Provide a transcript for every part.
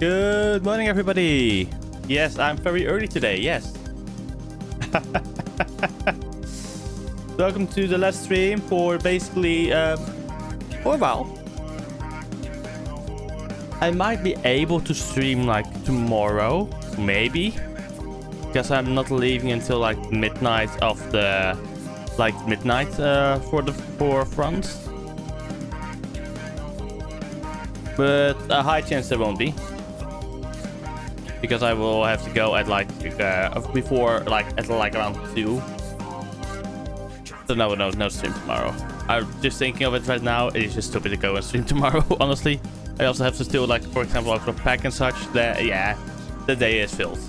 Good morning, everybody. Yes, I'm very early today. Yes. Welcome to the last stream for basically for a while. I might be able to stream like tomorrow, maybe, because I'm not leaving until like midnight of the for France. But a high chance there won't be, because I will have to go at like before at around 2. So no stream tomorrow. I'm just thinking of it right now. It is just stupid to go and stream tomorrow. Honestly, I also have to still for example, after pack and such. Yeah, the day is filled.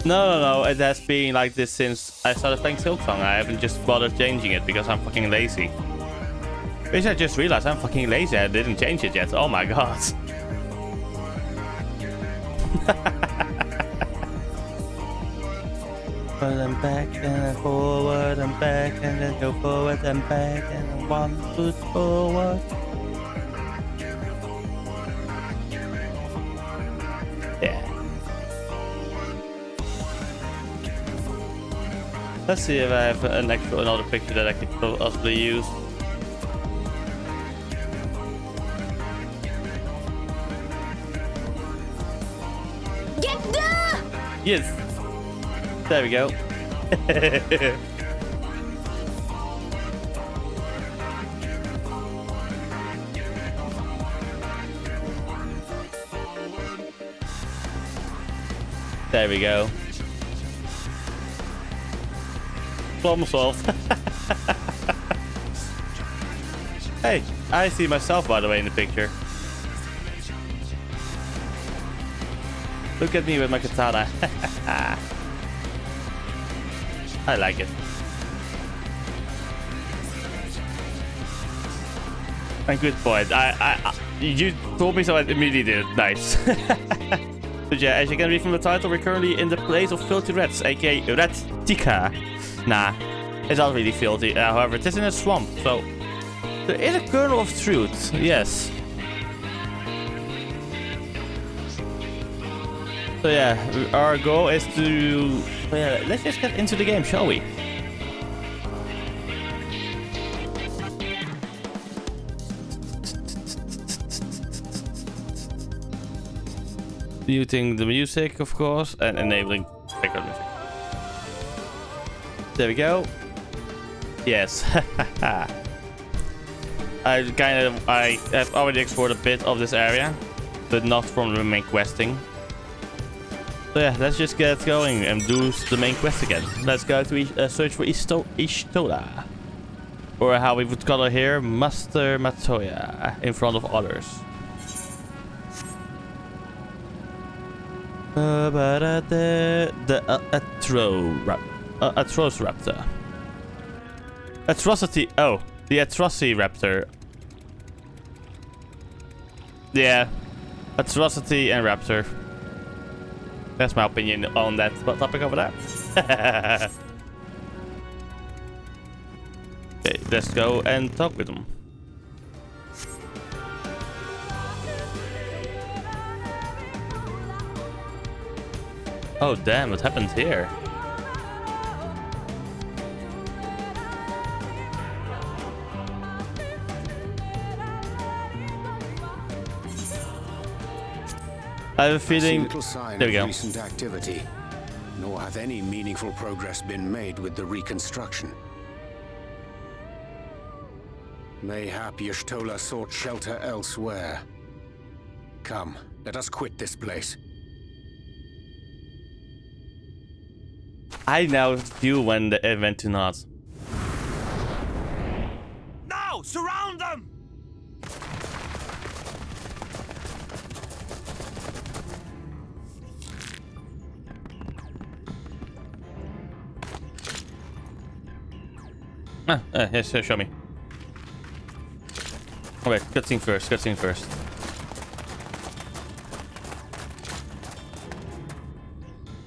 No. It has been like this since I started playing Silksong. I haven't just bothered changing it because I'm fucking lazy. Which I just realized I'm fucking lazy. I didn't change it yet. Oh my god. Forward and back and then forward and back and then go forward and back and then 1 foot forward. Yeah. Let's see if I have another picture that I could possibly use. Get there! Yes. There we go. There we go. Problem solved. Hey, I see myself by the way in the picture. Look at me with my katana. I like it. And good point. You told me so I immediately did it. Nice. But yeah, as you can read from the title, we're currently in the place of filthy rats, aka Ratika. Nah, it's not really filthy. However, it is in a swamp, so there is a kernel of truth. Yes. So yeah, our goal is to... let's just get into the game, shall we? Muting the music, of course, and enabling background music. There we go. Yes. I have already explored a bit of this area, but not from the main questing. So yeah, let's just get going and do the main quest again. Let's go to search for Y'shtola. Or how we would call it here, Master Matoya, in front of others. The Atrociraptor. Atrocity, oh, the Atrociraptor. Yeah, Atrocity and Raptor. That's my opinion on that topic over there. Okay, let's go and talk with them. Oh damn, what happened here? I have a feeling. There we go. Recent activity, nor hath any meaningful progress been made with the reconstruction. Mayhap Y'shtola sought shelter elsewhere. Come, let us quit this place. I now view when the event to not. Now, surround them! Yes, show me. Oh wait, cutscene first.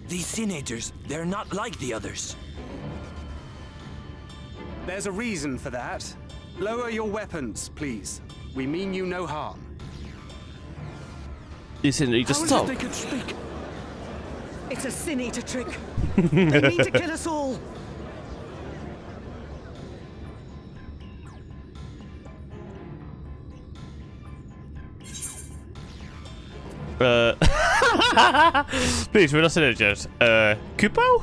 These teenagers, they're not like the others. There's a reason for that. Lower your weapons, please. We mean you no harm. This is just How is it stop. they could speak? It's a Sin Eater trick. They mean to kill us all. Please, we're not signatures. Kupo?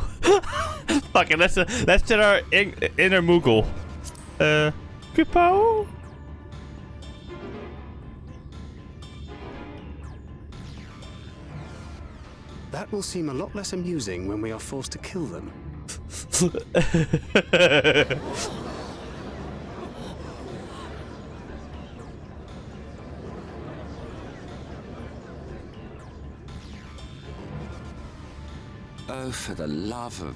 Fuck it, let's get our inner Moogle. Kupo? That will seem a lot less amusing when we are forced to kill them. Oh, for the love of...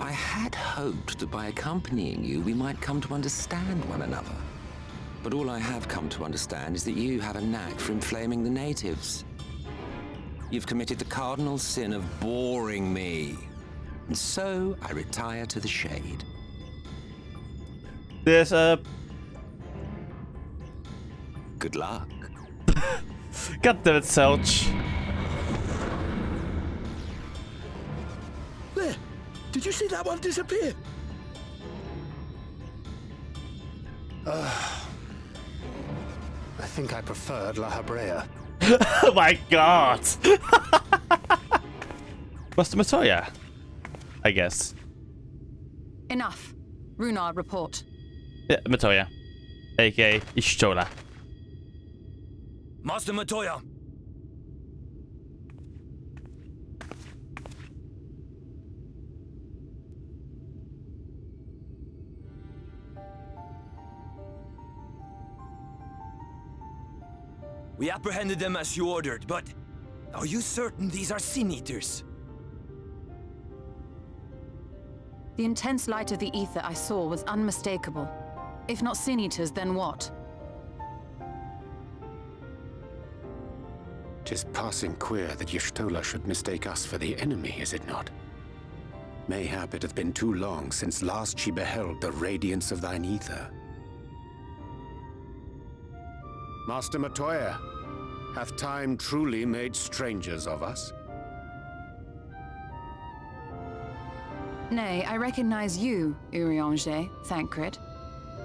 I had hoped that by accompanying you, we might come to understand one another. But all I have come to understand is that you have a knack for inflaming the natives. You've committed the cardinal sin of boring me. And so I retire to the shade. There's a... Good luck. God damn it, Selch. There. Did you see that one disappear? I think I preferred La Habrea. Oh my god! Master Matoya, I guess. Enough. Runard, report. Yeah, Matoya, aka Y'shtola. Master Matoya. We apprehended them as you ordered, but are you certain these are Sin Eaters? The intense light of the ether I saw was unmistakable. If not Sin Eaters, then what? 'Tis passing queer that Y'shtola should mistake us for the enemy, is it not? Mayhap it hath been too long since last she beheld the radiance of thine ether. Master Matoya, hath time truly made strangers of us? Nay, I recognize you, Urianger, Thancred.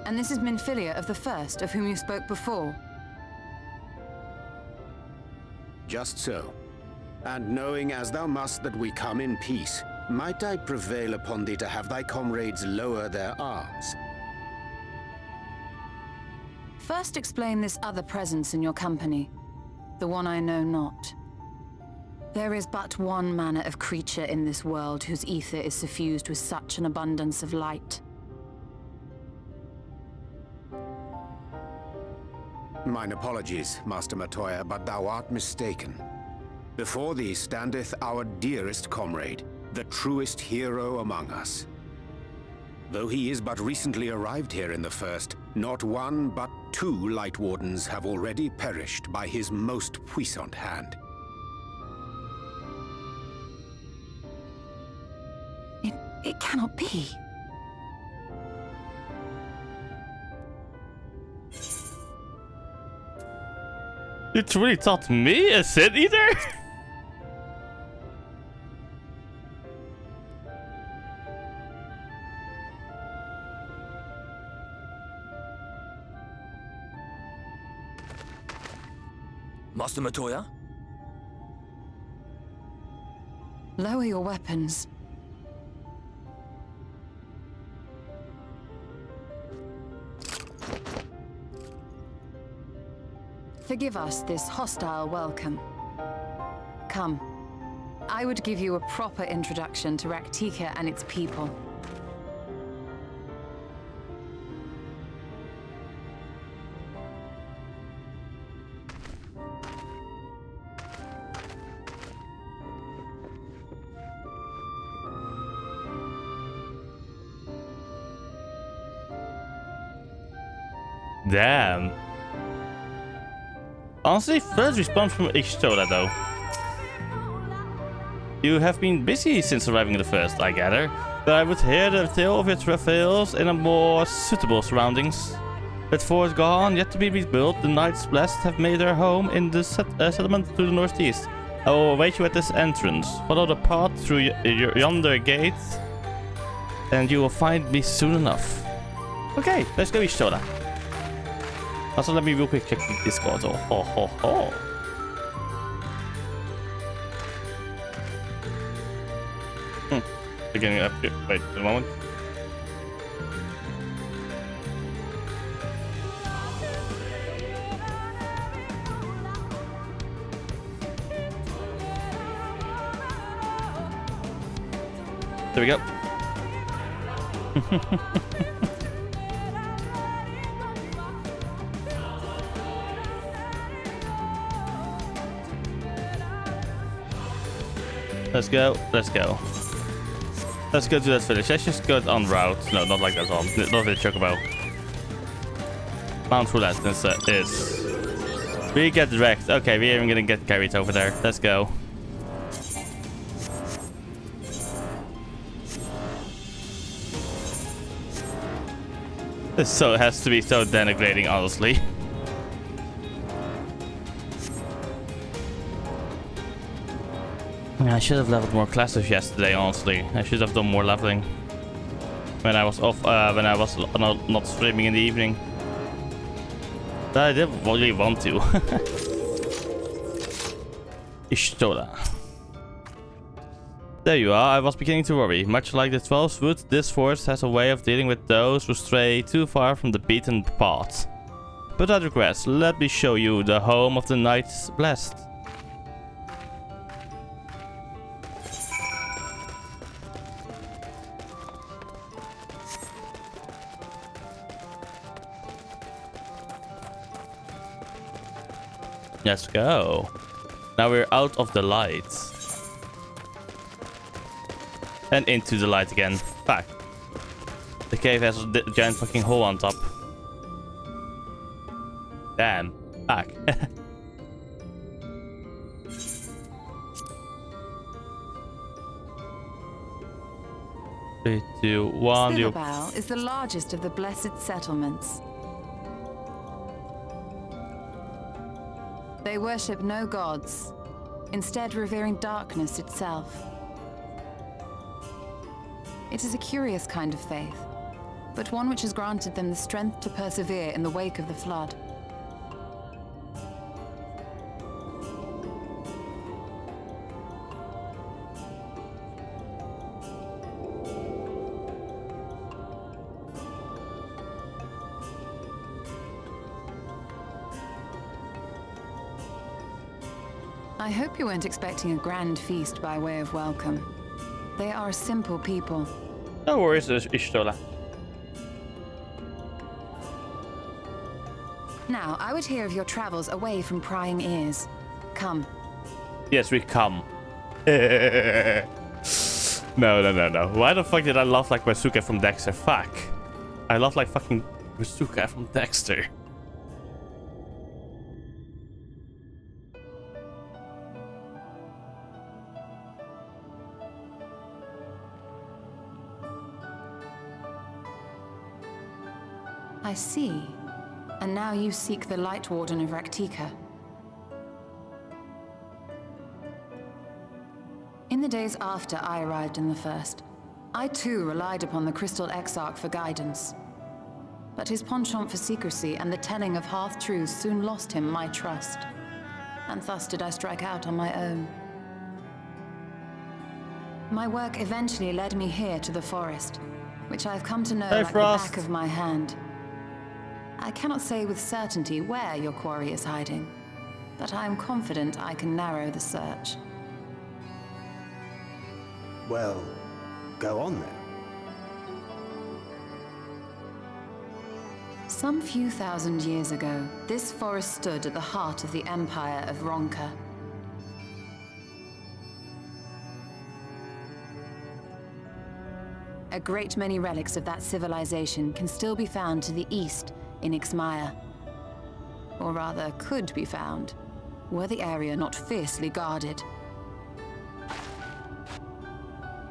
And this is Minfilia of the First, of whom you spoke before. Just so. And knowing as thou must that we come in peace, might I prevail upon thee to have thy comrades lower their arms? First explain this other presence in your company, the one I know not. There is but one manner of creature in this world whose ether is suffused with such an abundance of light. Mine apologies, Master Matoya, but thou art mistaken. Before thee standeth our dearest comrade, the truest hero among us. Though he is but recently arrived here in the First, not one but 2 Light Wardens have already perished by his most puissant hand. It cannot be. You truly taught me a Sin Eater? Master Matoya? Lower your weapons. Forgive us this hostile welcome. Come. I would give you a proper introduction to Rak'tika and its people. Damn. Honestly, first response from Y'shtola though. You have been busy since arriving in the First, I gather, but I would hear the tale of your travails in a more suitable surroundings. With Fort Gahan yet to be rebuilt, the Knights Blessed have made their home in the settlement to the northeast. I will await you at this entrance. Follow the path through yonder gate, and you will find me soon enough. Okay, let's go, Y'shtola. Also, let me real quick check the Discord. Oh. Beginning up here. Wait a moment. There we go. Let's go. Let's go to that village. Let's just go on route. No, not like that one. Not the Chocobo. Mount Roulette is. We get wrecked. Okay, we're even gonna get carried over there. Let's go. So it has to be so denigrating, honestly. I should have leveled more classes yesterday, honestly. I should have done more leveling when I was off, when I was not streaming in the evening. But I did really want to. Y'shtola. There you are. I was beginning to worry. Much like the 12th Wood, this forest has a way of dealing with those who stray too far from the beaten path. But I digress. Let me show you the home of the Knights Blessed. Let's go. Now we're out of the light. And into the light again. Fuck. The cave has a giant fucking hole on top. Damn. Fuck. 3, 2, 1. Spittlebough is the largest of the blessed settlements. They worship no gods, instead revering darkness itself. It is a curious kind of faith, but one which has granted them the strength to persevere in the wake of the flood. I hope you weren't expecting a grand feast by way of welcome. They are simple people. No worries, Y'shtola. Now, I would hear of your travels away from prying ears. Come. Yes, we come. No. Why the fuck did I laugh like Masuka from Dexter? Fuck. I laugh like fucking Masuka from Dexter. I see. And now you seek the Light Warden of Rak'tika. In the days after I arrived in the First, I too relied upon the Crystal Exarch for guidance. But his penchant for secrecy and the telling of half-truths soon lost him my trust. And thus did I strike out on my own. My work eventually led me here to the forest, which I have come to know like Frost. the back of my hand. I cannot say with certainty where your quarry is hiding, but I am confident I can narrow the search. Well, go on then. Some few thousand years ago, this forest stood at the heart of the Empire of Ronka. A great many relics of that civilization can still be found to the east in Ixmaya. Or rather, could be found, were the area not fiercely guarded.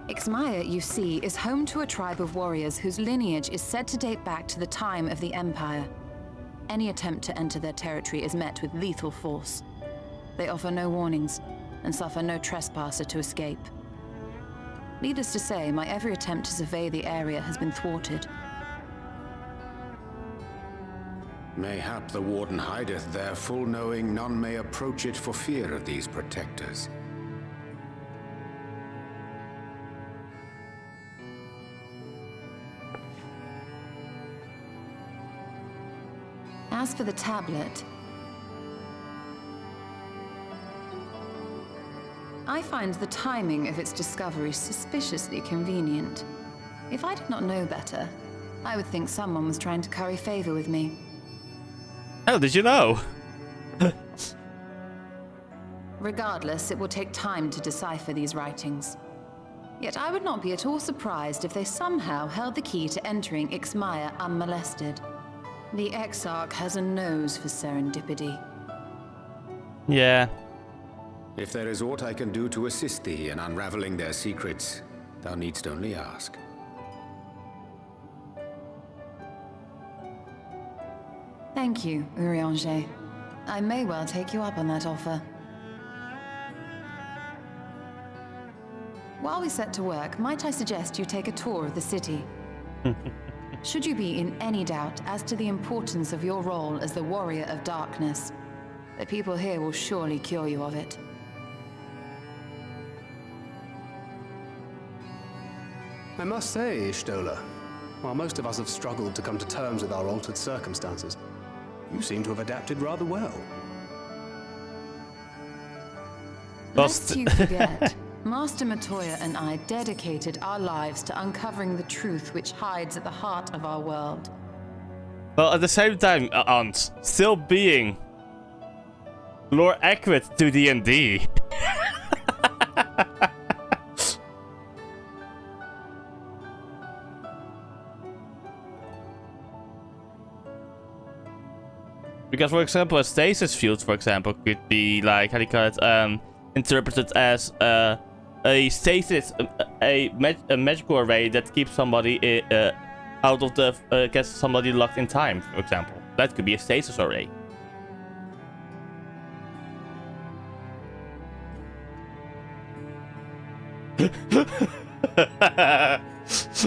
Ixmaya, you see, is home to a tribe of warriors whose lineage is said to date back to the time of the Empire. any attempt to enter their territory is met with lethal force. They offer no warnings and suffer no trespasser to escape. Needless to say, my every attempt to survey the area has been thwarted. Mayhap the Warden hideth there, full knowing none may approach it for fear of these protectors. As for the tablet, I find the timing of its discovery suspiciously convenient. If I did not know better, I would think someone was trying to curry favor with me. How did you know? Regardless, it will take time to decipher these writings. Yet I would not be at all surprised if they somehow held the key to entering Ixmaya unmolested. The Exarch has a nose for serendipity. Yeah. If there is aught I can do to assist thee in unraveling their secrets, thou needst only ask. Thank you, Urianger. I may well take you up on that offer. While we set to work, might I suggest you take a tour of the city? Should you be in any doubt as to the importance of your role as the Warrior of Darkness, the people here will surely cure you of it. I must say, Ishtola, while most of us have struggled to come to terms with our altered circumstances, you seem to have adapted rather well. Lest you forget, Master Matoya and I dedicated our lives to uncovering the truth which hides at the heart of our world. Well, at the same time, Aunt, still being lore accurate to D&D. Because, for example, a stasis field, for example, could be like, how do you call it, interpreted as a stasis, a magical array that keeps somebody out of the, gets somebody locked in time, for example. That could be a stasis array.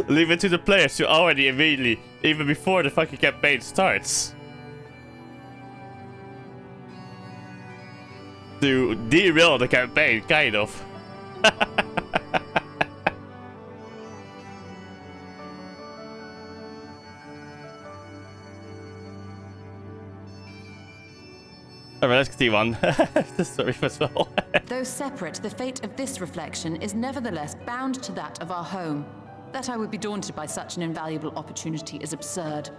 Leave it to the players to already immediately, even before the fucking campaign starts, to derail the campaign, kind of. Alright, let's continue on the story as well. Though separate, the fate of this reflection is nevertheless bound to that of our home. That I would be daunted by such an invaluable opportunity is absurd.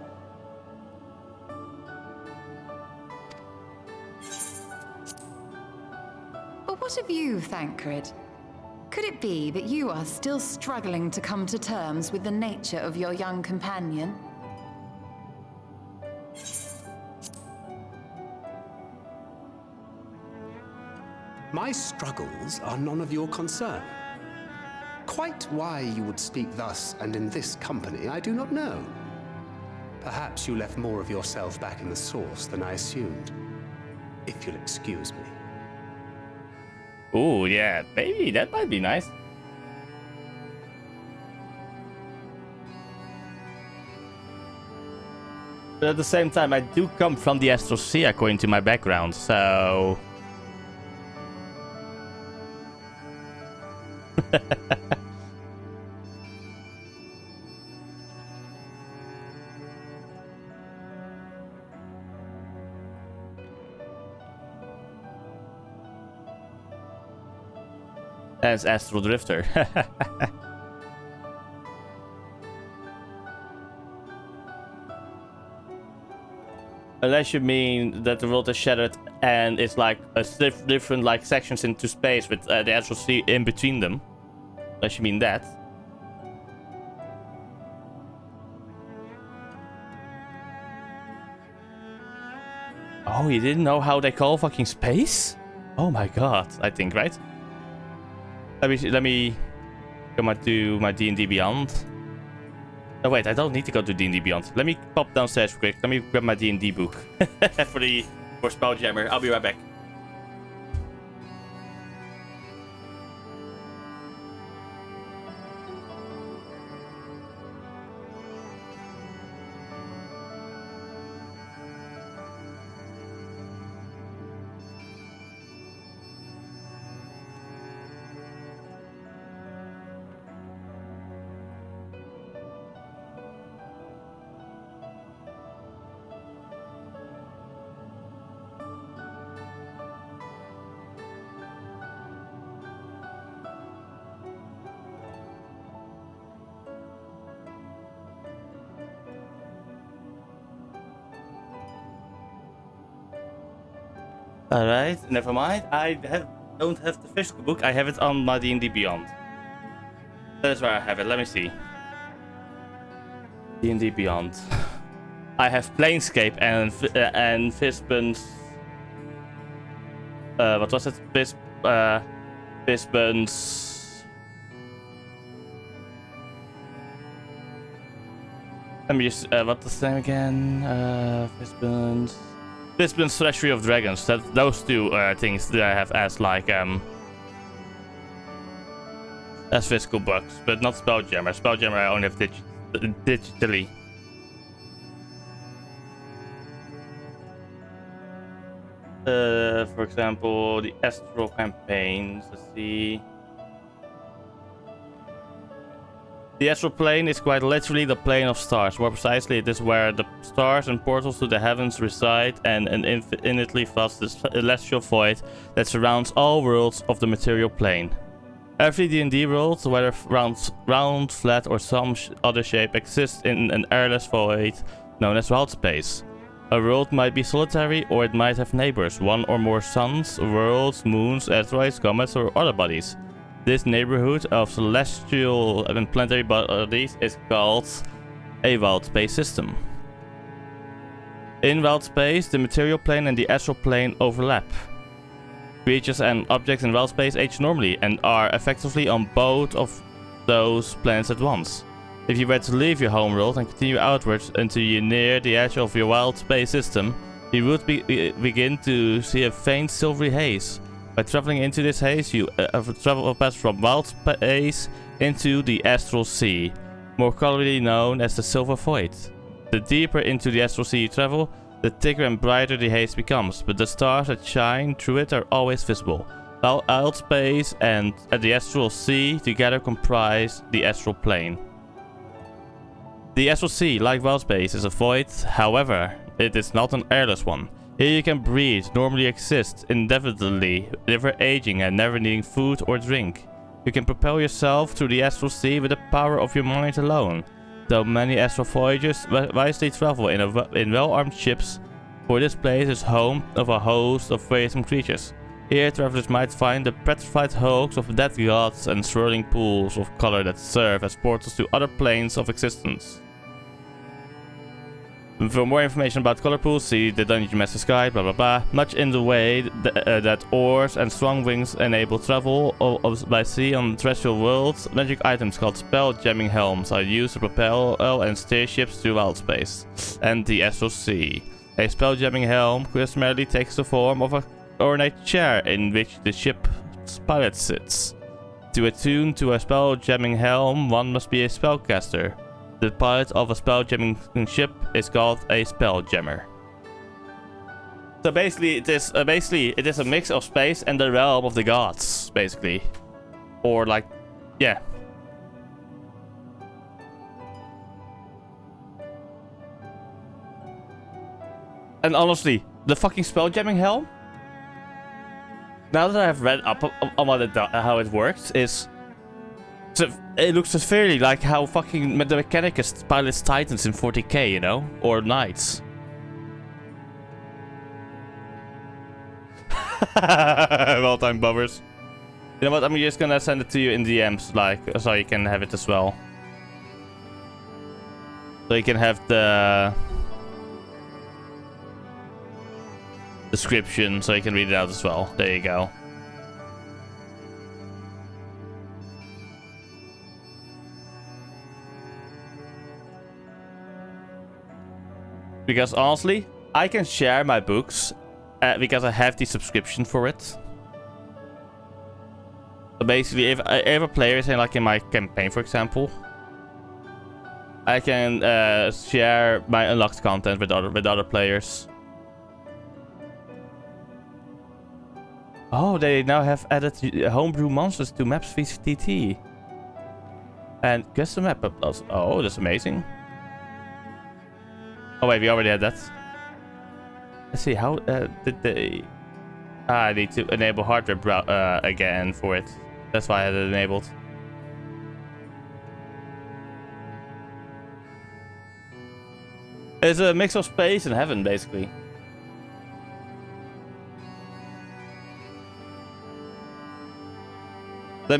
But what of you, Thancred? Could it be that you are still struggling to come to terms with the nature of your young companion? My struggles are none of your concern. Quite why you would speak thus and in this company, I do not know. Perhaps you left more of yourself back in the source than I assumed. If you'll excuse me. Oh, yeah, maybe that might be nice. But at the same time, I do come from the Astral Sea according to my background, so... As Astral Drifter. Unless you mean that the world is shattered and it's like a different like sections into space with the Astral Sea in between them. Unless you mean that. Oh, you didn't know how they call fucking space? Oh my god, I think, right? Let me come to my D&D Beyond. Oh wait, I don't need to go to D&D Beyond. Let me pop downstairs real quick. Let me grab my D&D book for Spelljammer. I'll be right back. Alright, never mind. Don't have the physical book. I have it on my D&D Beyond. That's where I have it. Let me see. D&D Beyond. I have Planescape and Fizban's... what was it? Fizban's... Let me just... what's the name again? Fizban's Treasury of Dragons. Those two things that I have as like as physical books, but not Spelljammer. Spelljammer I only have digitally. For example, the Astral campaigns. Let's see. The astral plane is quite literally the plane of stars. More precisely, it is where the stars and portals to the heavens reside, and an infinitely vast celestial void that surrounds all worlds of the material plane. Every D&D world, whether round, flat, or some other shape, exists in an airless void known as wild space. A world might be solitary, or it might have neighbors, one or more suns, worlds, moons, asteroids, comets, or other bodies. This neighborhood of celestial and planetary bodies is called a wild space system. In wild space, the material plane and the astral plane overlap. Creatures and objects in wild space age normally and are effectively on both of those planets at once. If you were to leave your homeworld and continue outwards until you near the edge of your wild space system, you would begin to see a faint silvery haze. By traveling into this haze, you pass from wild space into the astral sea, more commonly known as the Silver Void. The deeper into the astral sea you travel, the thicker and brighter the haze becomes, but the stars that shine through it are always visible. Wild space and the astral sea together comprise the astral plane. The astral sea, like wild space, is a void. However, it is not an airless one. Here you can breathe, normally exist indefinitely, never aging and never needing food or drink. You can propel yourself through the astral sea with the power of your mind alone. Though many astral voyagers wisely travel in well-armed ships, for this place is home of a host of fearsome creatures. Here travelers might find the petrified hulks of dead gods and swirling pools of color that serve as portals to other planes of existence. For more information about color pools, see the Dungeon Master's Guide, blah blah blah. Much in the way that oars and strong wings enable travel by sea on terrestrial worlds, magic items called spell-jamming helms are used to propel and steer ships through wild space and the astral sea. A spell-jamming helm customarily takes the form of an ornate chair in which the ship's pilot sits. To attune to a spell-jamming helm, one must be a spellcaster. The pilot of a spell-jamming ship is called a spelljammer. So basically, it is a mix of space and the realm of the gods, basically, or like, yeah. And honestly, the fucking spell-jamming helm. Now that I have read up on how it works, it looks severely like how fucking the Mechanicus pilots Titans in 40k, you know? Or Knights. Well time, bubbers. You know what, I'm just gonna send it to you in DMs, like, so you can have it as well. So you can have the description, so you can read it out as well. There you go. Because honestly, I can share my books because I have the subscription for it. So basically, if a player is in my campaign, for example, I can share my unlocked content with other players. Oh, they now have added homebrew monsters to Maps VTT. And custom map plus. Oh, that's amazing. Oh wait, we already had that. Let's see, how did they... I need to enable hardware again for it. That's why I had it enabled. It's a mix of space and heaven, basically.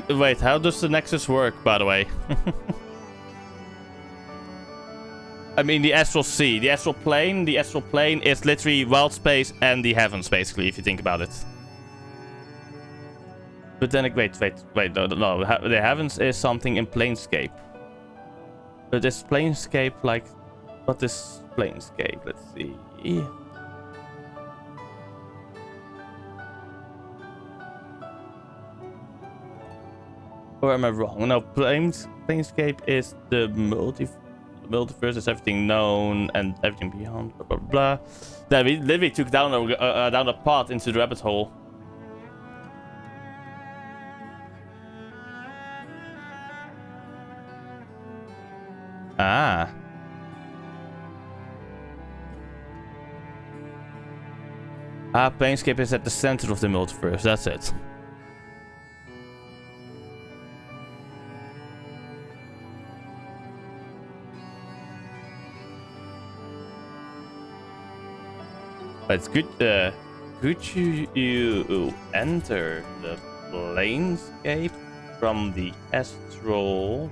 Wait, how does the Nexus work, by the way? I mean, the Astral Sea, the Astral Plane. The Astral Plane is literally wild space and the heavens, basically, if you think about it. But then, wait, no. The heavens is something in Planescape. But is Planescape like... What is Planescape? Let's see. Or am I wrong? No, Planescape is the multiverse, is everything known and everything beyond, blah, blah, blah. Then we literally took down a path into the rabbit hole. Ah. Planescape is at the center of the multiverse, that's it. But it's good. Could you enter the Planescape from the Astral?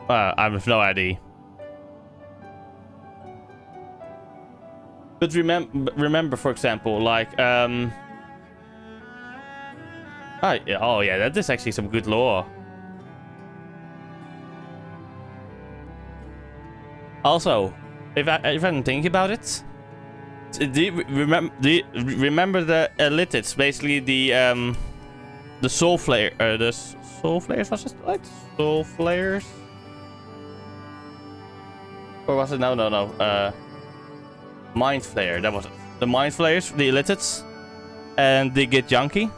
I have no idea. But remember, for example, like oh yeah, that is actually some good lore. Also, if I'm thinking about it, do you remember the Elitids? Basically, the Soul Flare, the Soul Flares, was it like Soul Flares? Or was it? No. Mind Flayer, that was it. The Mind Flayers, the Illitids, and the Githyanki.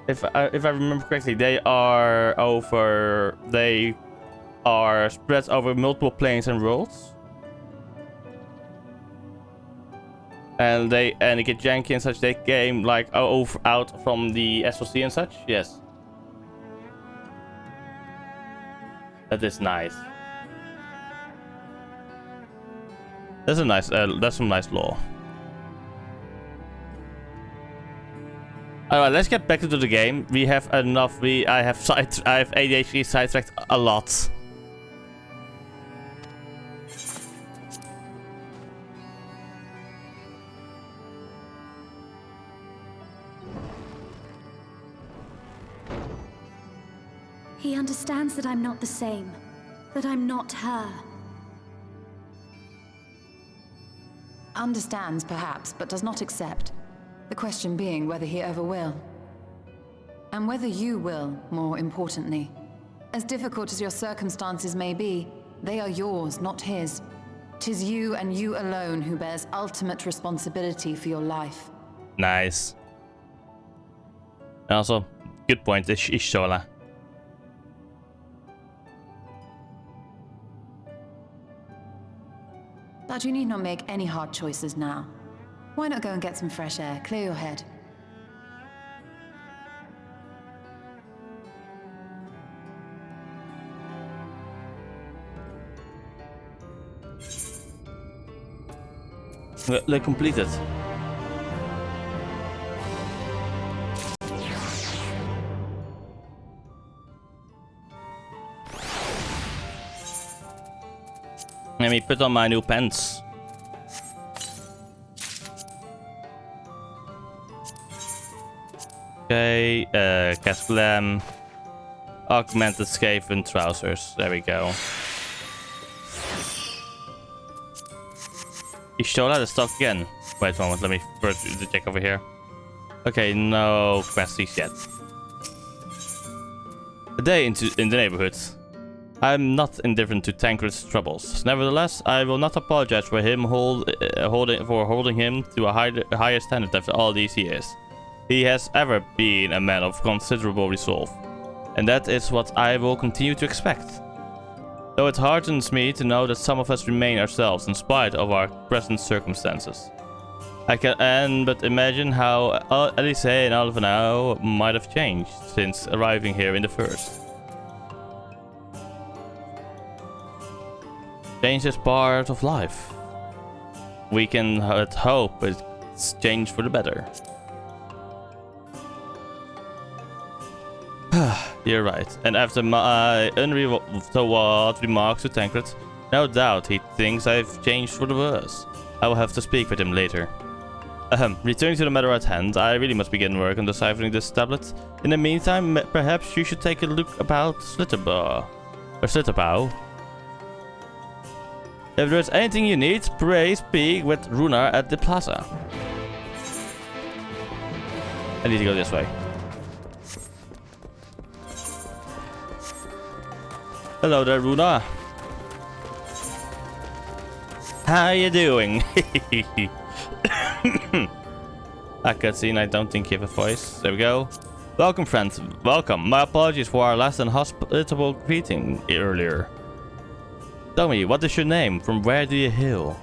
If I remember correctly, they are spread over multiple planes and worlds. And the Githyanki and such, they came like out from the Astral Sea and such. Yes. That is nice. That's a nice. That's some nice lore. Alright, let's get back into the game. We have enough. I have ADHD sidetracked a lot. He understands that I'm not the same. That I'm not her. Understands, perhaps, but does not accept. The question being whether he ever will. And whether you will, more importantly. As difficult as your circumstances may be, they are yours, not his. 'Tis you and you alone who bears ultimate responsibility for your life. Nice. Also, good point, Y'shtola. That But you need not make any hard choices now. Why not go and get some fresh air, clear your head? They completed. Let me put on my new pants. Okay, cast glam. Augmented Skaven trousers. There we go. Y'shtola the stock again. Wait a moment, let me first check over here. Okay, no questions yet. A day in the neighborhood. I'm not indifferent to Tancred's troubles. Nevertheless, I will not apologize for him holding him to a higher standard after all these years. He has ever been a man of considerable resolve, and that is what I will continue to expect. Though it heartens me to know that some of us remain ourselves in spite of our present circumstances. I can but imagine how Elise and Alvanau might have changed since arriving here in the first. Change is part of life. We can hope it's changed for the better. You're right. And after my untoward remarks to Tancred, no doubt he thinks I've changed for the worse. I will have to speak with him later. Returning to the matter at hand, I really must begin work on deciphering this tablet. In the meantime, perhaps you should take a look about Slitterbow. If there's anything you need, pray speak with Runar at the plaza. I need to go this way. Hello there, Runar. How you doing? I cutscene, I don't think you have a voice. There we go. Welcome, friends. Welcome. My apologies for our less than hospitable greeting earlier. Tell me, what is your name? From where do you hail?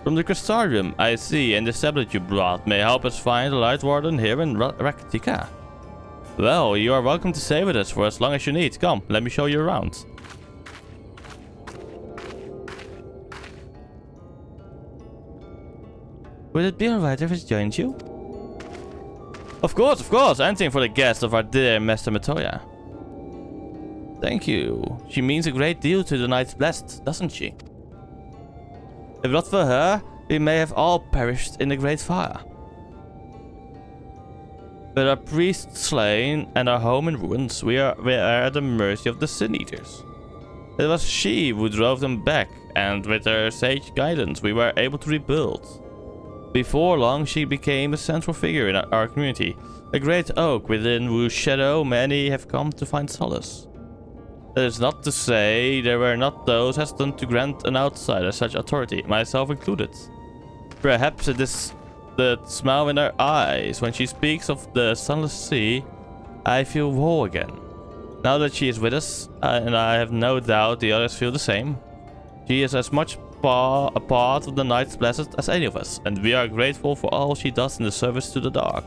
From the Crystarium, I see, and the tablet you brought may help us find the Light Warden here in Rak'tika. Well, you are welcome to stay with us for as long as you need. Come, let me show you around. Would it be alright if I joined you? Of course, anything for the guest of our dear Master Matoya. Thank you. She means a great deal to the Knights Blessed, doesn't she? If not for her, we may have all perished in the Great Fire. With our priest slain and our home in ruins, we are at the mercy of the Sin Eaters. It was she who drove them back, and with her sage guidance, we were able to rebuild. Before long, she became a central figure in our community, a great oak within whose shadow many have come to find solace. That is not to say there were not those hesitant to grant an outsider such authority, myself included. Perhaps it is the smile in her eyes when she speaks of the sunless sea. I feel whole again. Now that she is with us, and I have no doubt the others feel the same. She is as much a part of the Knights Blessed as any of us, and we are grateful for all she does in the service to the dark.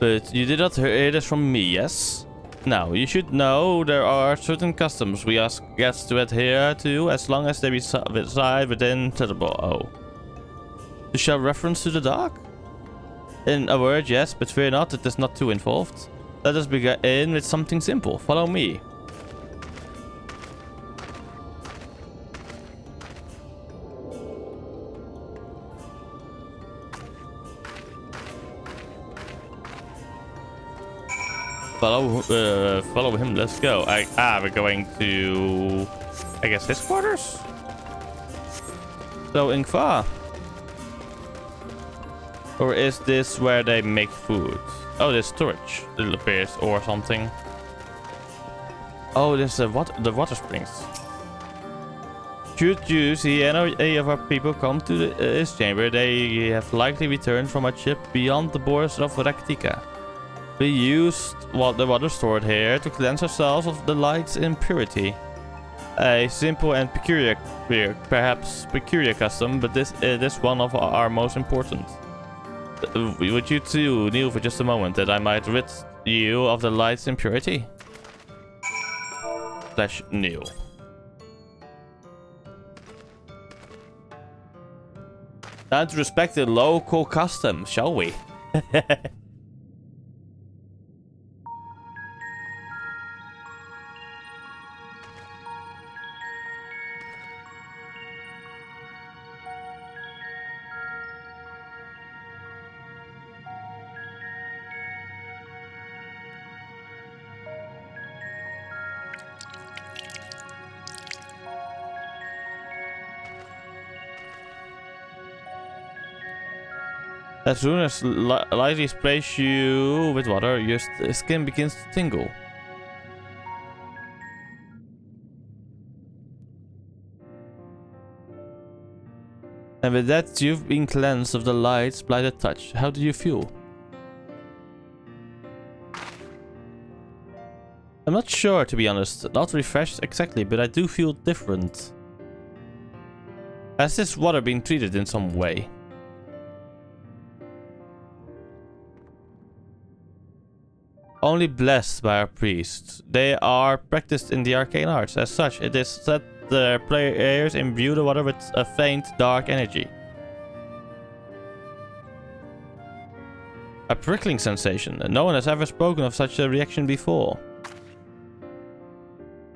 But you did not hear this from me, yes? Now, you should know there are certain customs we ask guests to adhere to as long as they reside within Slitterbow. To show reference to the dark? In a word, yes, but fear not, it is not too involved. Let us begin with something simple. Follow me. Follow him, let's go. We're going to, I guess, his quarters? So, Ingvar. Or is this where they make food? Oh, there's storage. Little appears or something. Oh, there's the water springs. Should you see any of our people come to this chamber, they have likely returned from a trip beyond the borders of Rak'tika. We used the water stored here to cleanse ourselves of the light's impurity. A simple and perhaps peculiar custom, but this one of our most important. Would you two kneel for just a moment that I might rid you of the light's impurity? / kneel. Time to respect the local custom, shall we? As soon as lightly sprays you with water, your skin begins to tingle. And with that, you've been cleansed of the light's blighted touch. How do you feel? I'm not sure, to be honest. Not refreshed exactly, but I do feel different. Has this water been treated in some way? Only blessed by our priests. They are practiced in the arcane arts. As such, it is said the players imbue the water with a faint, dark energy. A prickling sensation. No one has ever spoken of such a reaction before.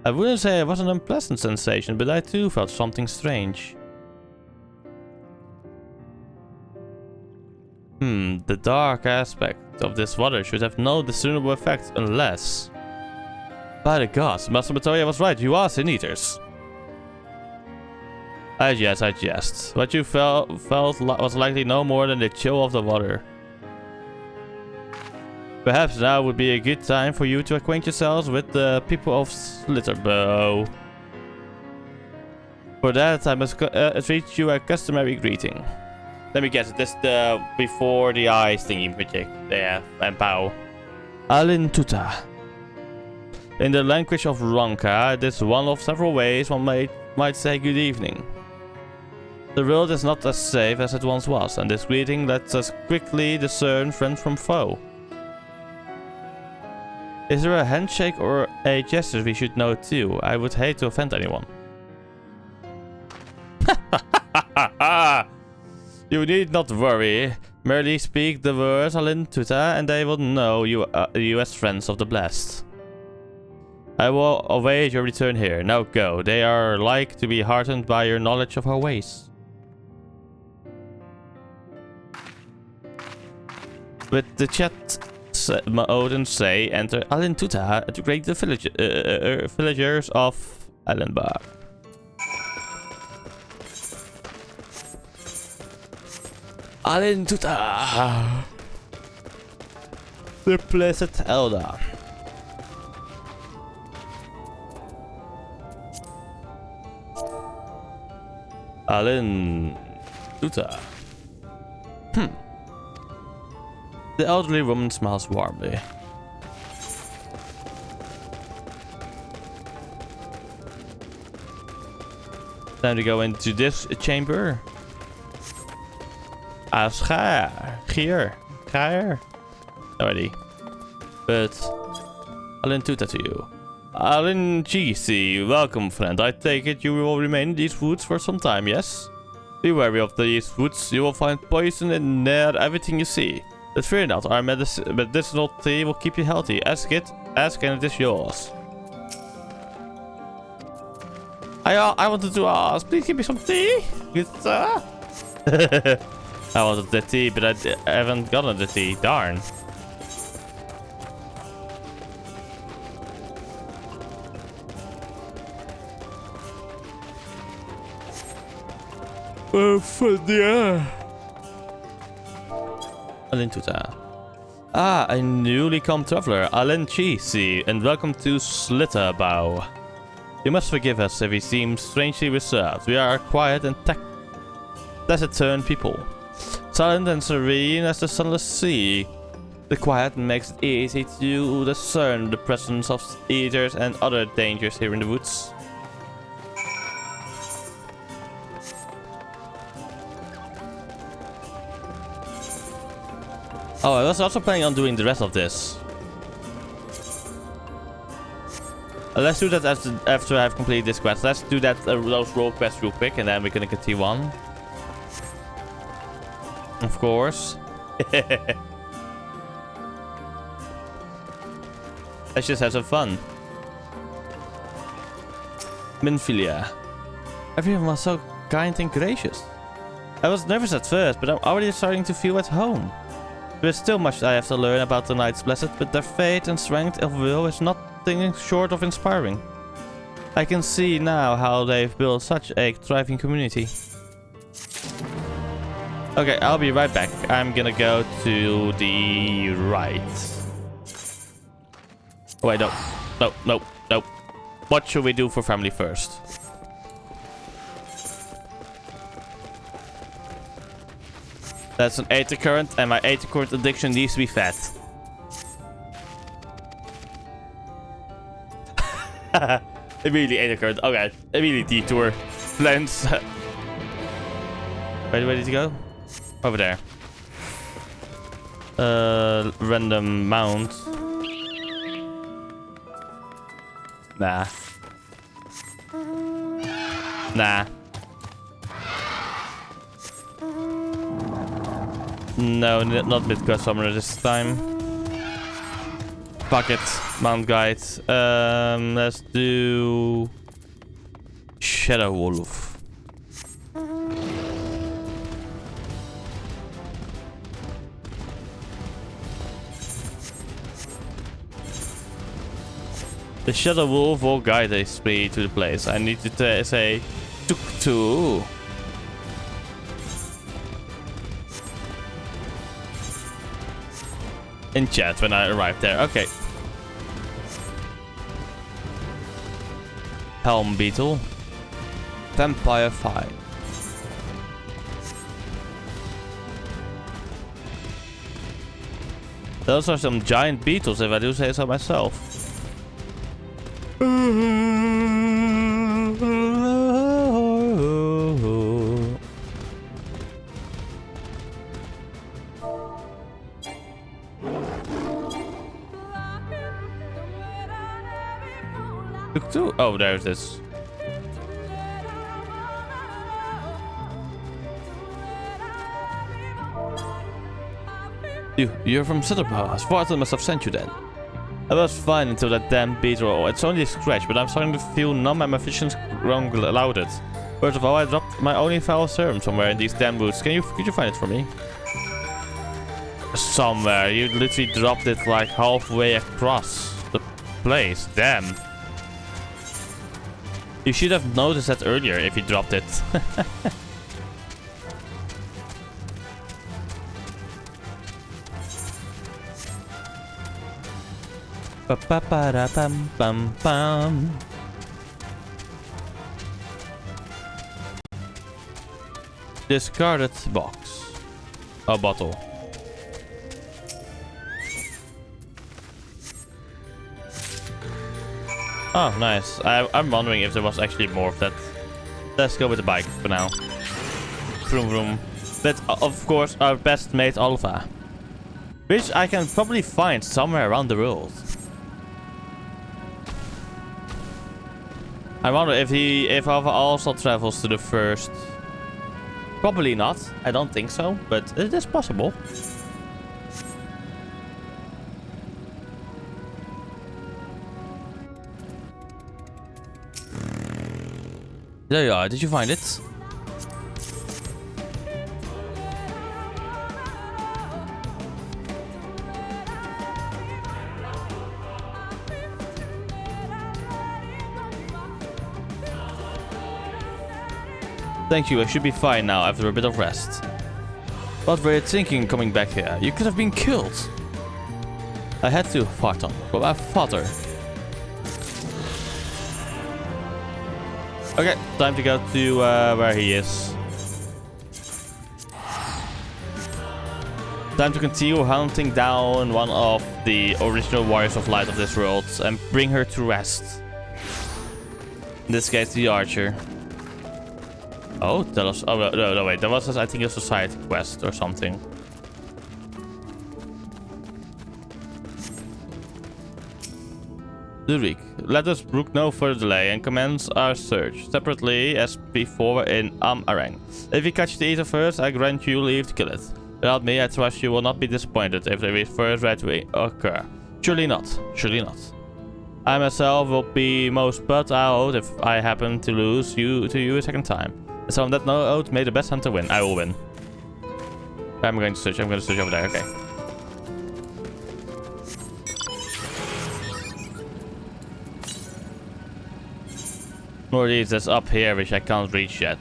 I wouldn't say it was an unpleasant sensation, but I too felt something strange. The dark aspect of this water should have no discernible effect unless... By the gods, Master Matoya was right, you are sin eaters. I jest. What you felt was likely no more than the chill of the water. Perhaps now would be a good time for you to acquaint yourselves with the people of Slitterbow. For that, I must treat you a customary greeting. Let me guess, this the before the eyes thingy magic. Yeah, and pow. Alin Tuta. In the language of Ronka, it is one of several ways one might say good evening. The world is not as safe as it once was, and this greeting lets us quickly discern friend from foe. Is there a handshake or a gesture we should know too? I would hate to offend anyone. You need not worry. Merely speak the words Alin Tuta and they will know you as friends of the blessed. I will await your return here. Now go. They are like to be heartened by your knowledge of our ways. With the chat Odin say, enter Alin Tuta to greet the villagers of Ellenbach. Alin Tuta, the blessed elder. Alin Tuta. The elderly woman smiles warmly. Time to go into this chamber. Gier. Already. But Alin Tuta to you. Alin GC, welcome friend. I take it you will remain in these woods for some time, yes? Be wary of these woods. You will find poison in near everything you see. But fear not, our medicinal tea will keep you healthy. Ask and it is yours. I wanted to ask, please give me some tea? Good sir. I wanted the tea, but I haven't gotten the tea. Darn. Yeah. Alin Tuta. A newly come traveler, Alin Chisi, and welcome to Slitterbow. You must forgive us if we seem strangely reserved. We are a quiet and taciturn people. Silent and serene as the sunless sea. The quiet makes it easy to discern the presence of eaters and other dangers here in the woods. Oh, I was also planning on doing the rest of this. Let's do that after I've completed this quest. Let's do that those role quests real quick, and then we're gonna continue on. Of course. Let's just have some fun. Minfilia. Everyone was so kind and gracious. I was nervous at first, but I'm already starting to feel at home. There's still much I have to learn about the Knights Blessed, but their faith and strength of will is nothing short of inspiring. I can see now how they've built such a thriving community. Okay, I'll be right back. I'm gonna go to the right. Oh, wait, no. No, no, no. What should we do for family first? That's an Aether Current, and my Aether Current addiction needs to be fed. Immediately Aether Current. Okay, immediately detour. Plans. Where did he go? Over there. Random mount. Nah. Nah. No, not Midgard Summoner this time. Fuck it. Mount Guide. Let's do... Shadow Wolf. The Shadow Wolf will guide me to the place. I need to say... Tuk-tu. In chat when I arrived there. Okay. Helm Beetle. Vampire Fight. Those are some giant beetles, if I do say so myself. Oh, there's this. You're from Citterpaw. Spartan must have sent you then. I was fine until that damn beetle. It's only a scratch, but I'm starting to feel numb and my vision's grown clouded. First of all, I dropped my only foul serum somewhere in these damn woods. Could you find it for me? Somewhere. You literally dropped it like halfway across the place. Damn. You should have noticed that earlier if you dropped it. Ba-ba-ba-da-bum-bum-bum. Discarded box. A bottle. Oh, nice. I'm wondering if there was actually more of that. Let's go with the bike for now. Vroom vroom. But of course our best mate Alpha. Which I can probably find somewhere around the world. I wonder if Alpha also travels to the first. Probably not. I don't think so, but it is possible. There you are. Did you find it? Thank you. I should be fine now after a bit of rest. What were you thinking coming back here? You could have been killed. I had to, Farton, for my father. Okay, time to go to where he is. Time to continue hunting down one of the original warriors of light of this world and bring her to rest. In this case, the archer. Oh, that was... Oh, no, wait. That was, I think, a society quest or something. Ludwig, let us brook no further delay and commence our search, separately as before in Arang. If you catch the Ether first, I grant you leave to kill it. Without me, I trust you will not be disappointed if the first red to occur. Surely not. Surely not. I myself will be most put out if I happen to lose you to you a second time. So on that note, may the best hunter win. I will win. I'm going to search. I'm going to search over there. Okay. Northeast is up here, which I can't reach yet.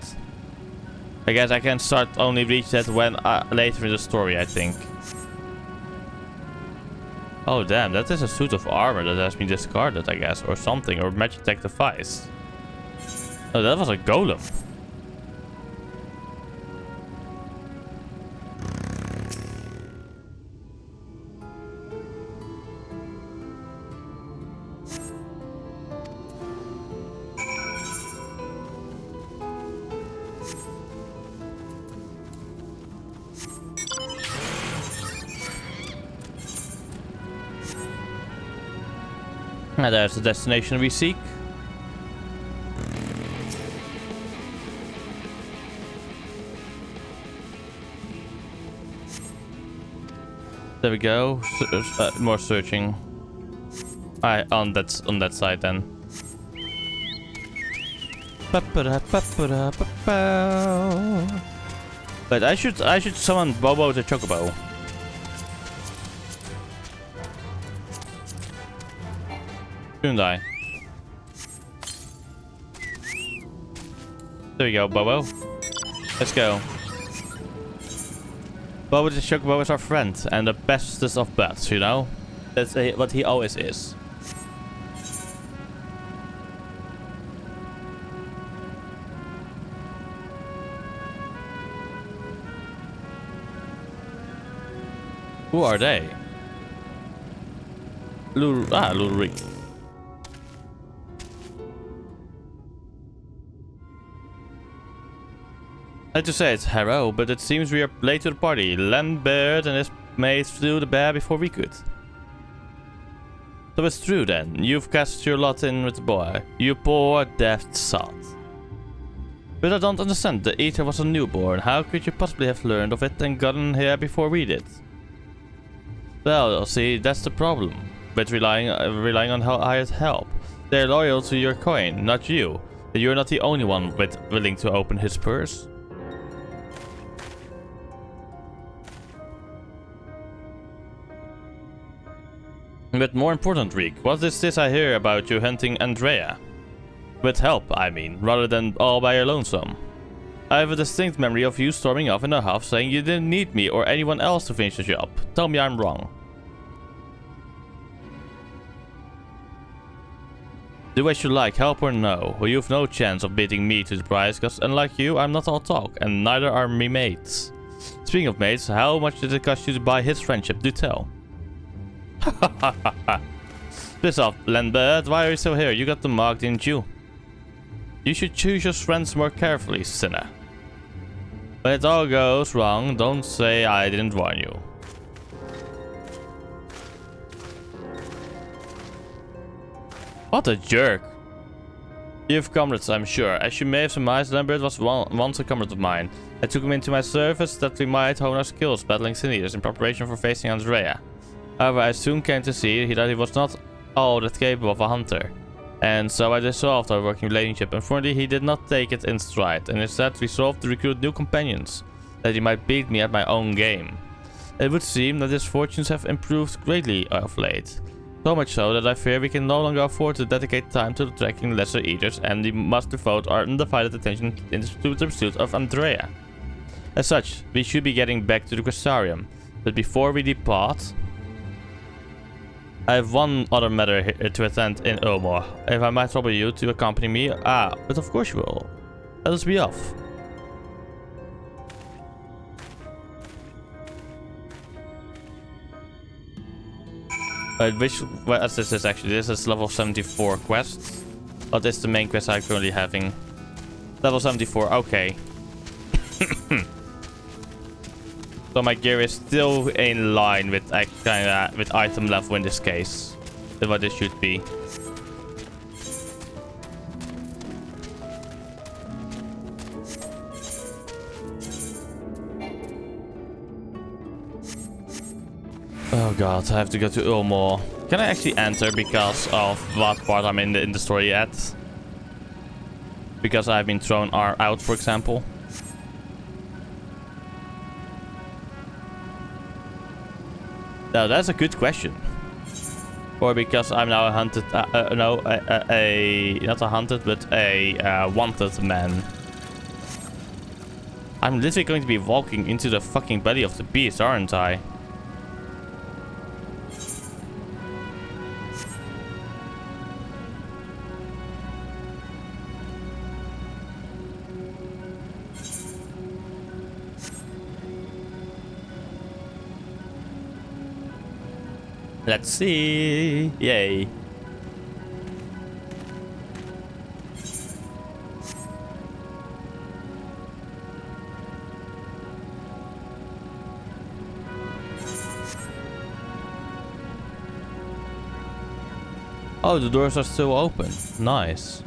I guess I can start only reach that when later in the story, I think. Oh damn, that is a suit of armor that has been discarded, I guess, or something, or Magitech device. Oh, that was a golem. And there's the destination we seek. There we go. More searching. Alright, on that side then. But I should summon Bobo the Chocobo. Shouldn't I? There we go, Bobo. Let's go. Bobo the Chocobo is our friend and the bestest of bets, you know? That's what he always is. Who are they? Ludwig. I had to say it's Harrow, but it seems we are late to the party. Lambert and his mates flew the bear before we could. So it's true then. You've cast your lot in with the boy. You poor daft sot. But I don't understand. The Ether was a newborn. How could you possibly have learned of it and gotten here before we did? Well, see, that's the problem. With relying on hired help. They're loyal to your coin, not you. And you're not the only one willing to open his purse. But more important, Reek, what is this I hear about you hunting Andrea? With help, I mean, rather than all by your lonesome. I have a distinct memory of you storming off in a huff saying you didn't need me or anyone else to finish the job. Tell me I'm wrong. Do as you like, help or no. Well, you've no chance of beating me to the prize, because unlike you, I'm not all talk, and neither are me mates. Speaking of mates, how much did it cost you to buy his friendship? Do tell. Piss off, Lambert. Why are you still here? You got the mark, didn't you? You should choose your friends more carefully, sinner. When it all goes wrong, don't say I didn't warn you. What a jerk. You have comrades, I'm sure. As you may have surmised, Lambert was once a comrade of mine. I took him into my service that we might hone our skills battling sin eaters in preparation for facing Andrea. However, I soon came to see that he was not all that capable of a hunter. And so I dissolved our working relationship. Unfortunately, he did not take it in stride, and instead resolved to recruit new companions, that he might beat me at my own game. It would seem that his fortunes have improved greatly of late. So much so that I fear we can no longer afford to dedicate time to tracking lesser eaters, and we must devote our undivided attention to the pursuit of Andrea. As such, we should be getting back to the Crystarium. But before we depart, I have one other matter here to attend in Ulmor. If I might trouble you to accompany me, but of course you will. Let us be off. What is this actually? This is level 74 quest. What is the main quest I'm currently having? Level 74, okay. So my gear is still in line with with item level in this case. That's what it should be. Oh god, I have to go to Ulmor. Can I actually enter because of what part I'm in the story at? Because I've been thrown out, for example. Now that's a good question. Or because I'm now a hunted, not a hunted, but a wanted man. I'm literally going to be walking into the fucking belly of the beast, aren't I? Let's see. Yay. Oh, the doors are still open. Nice.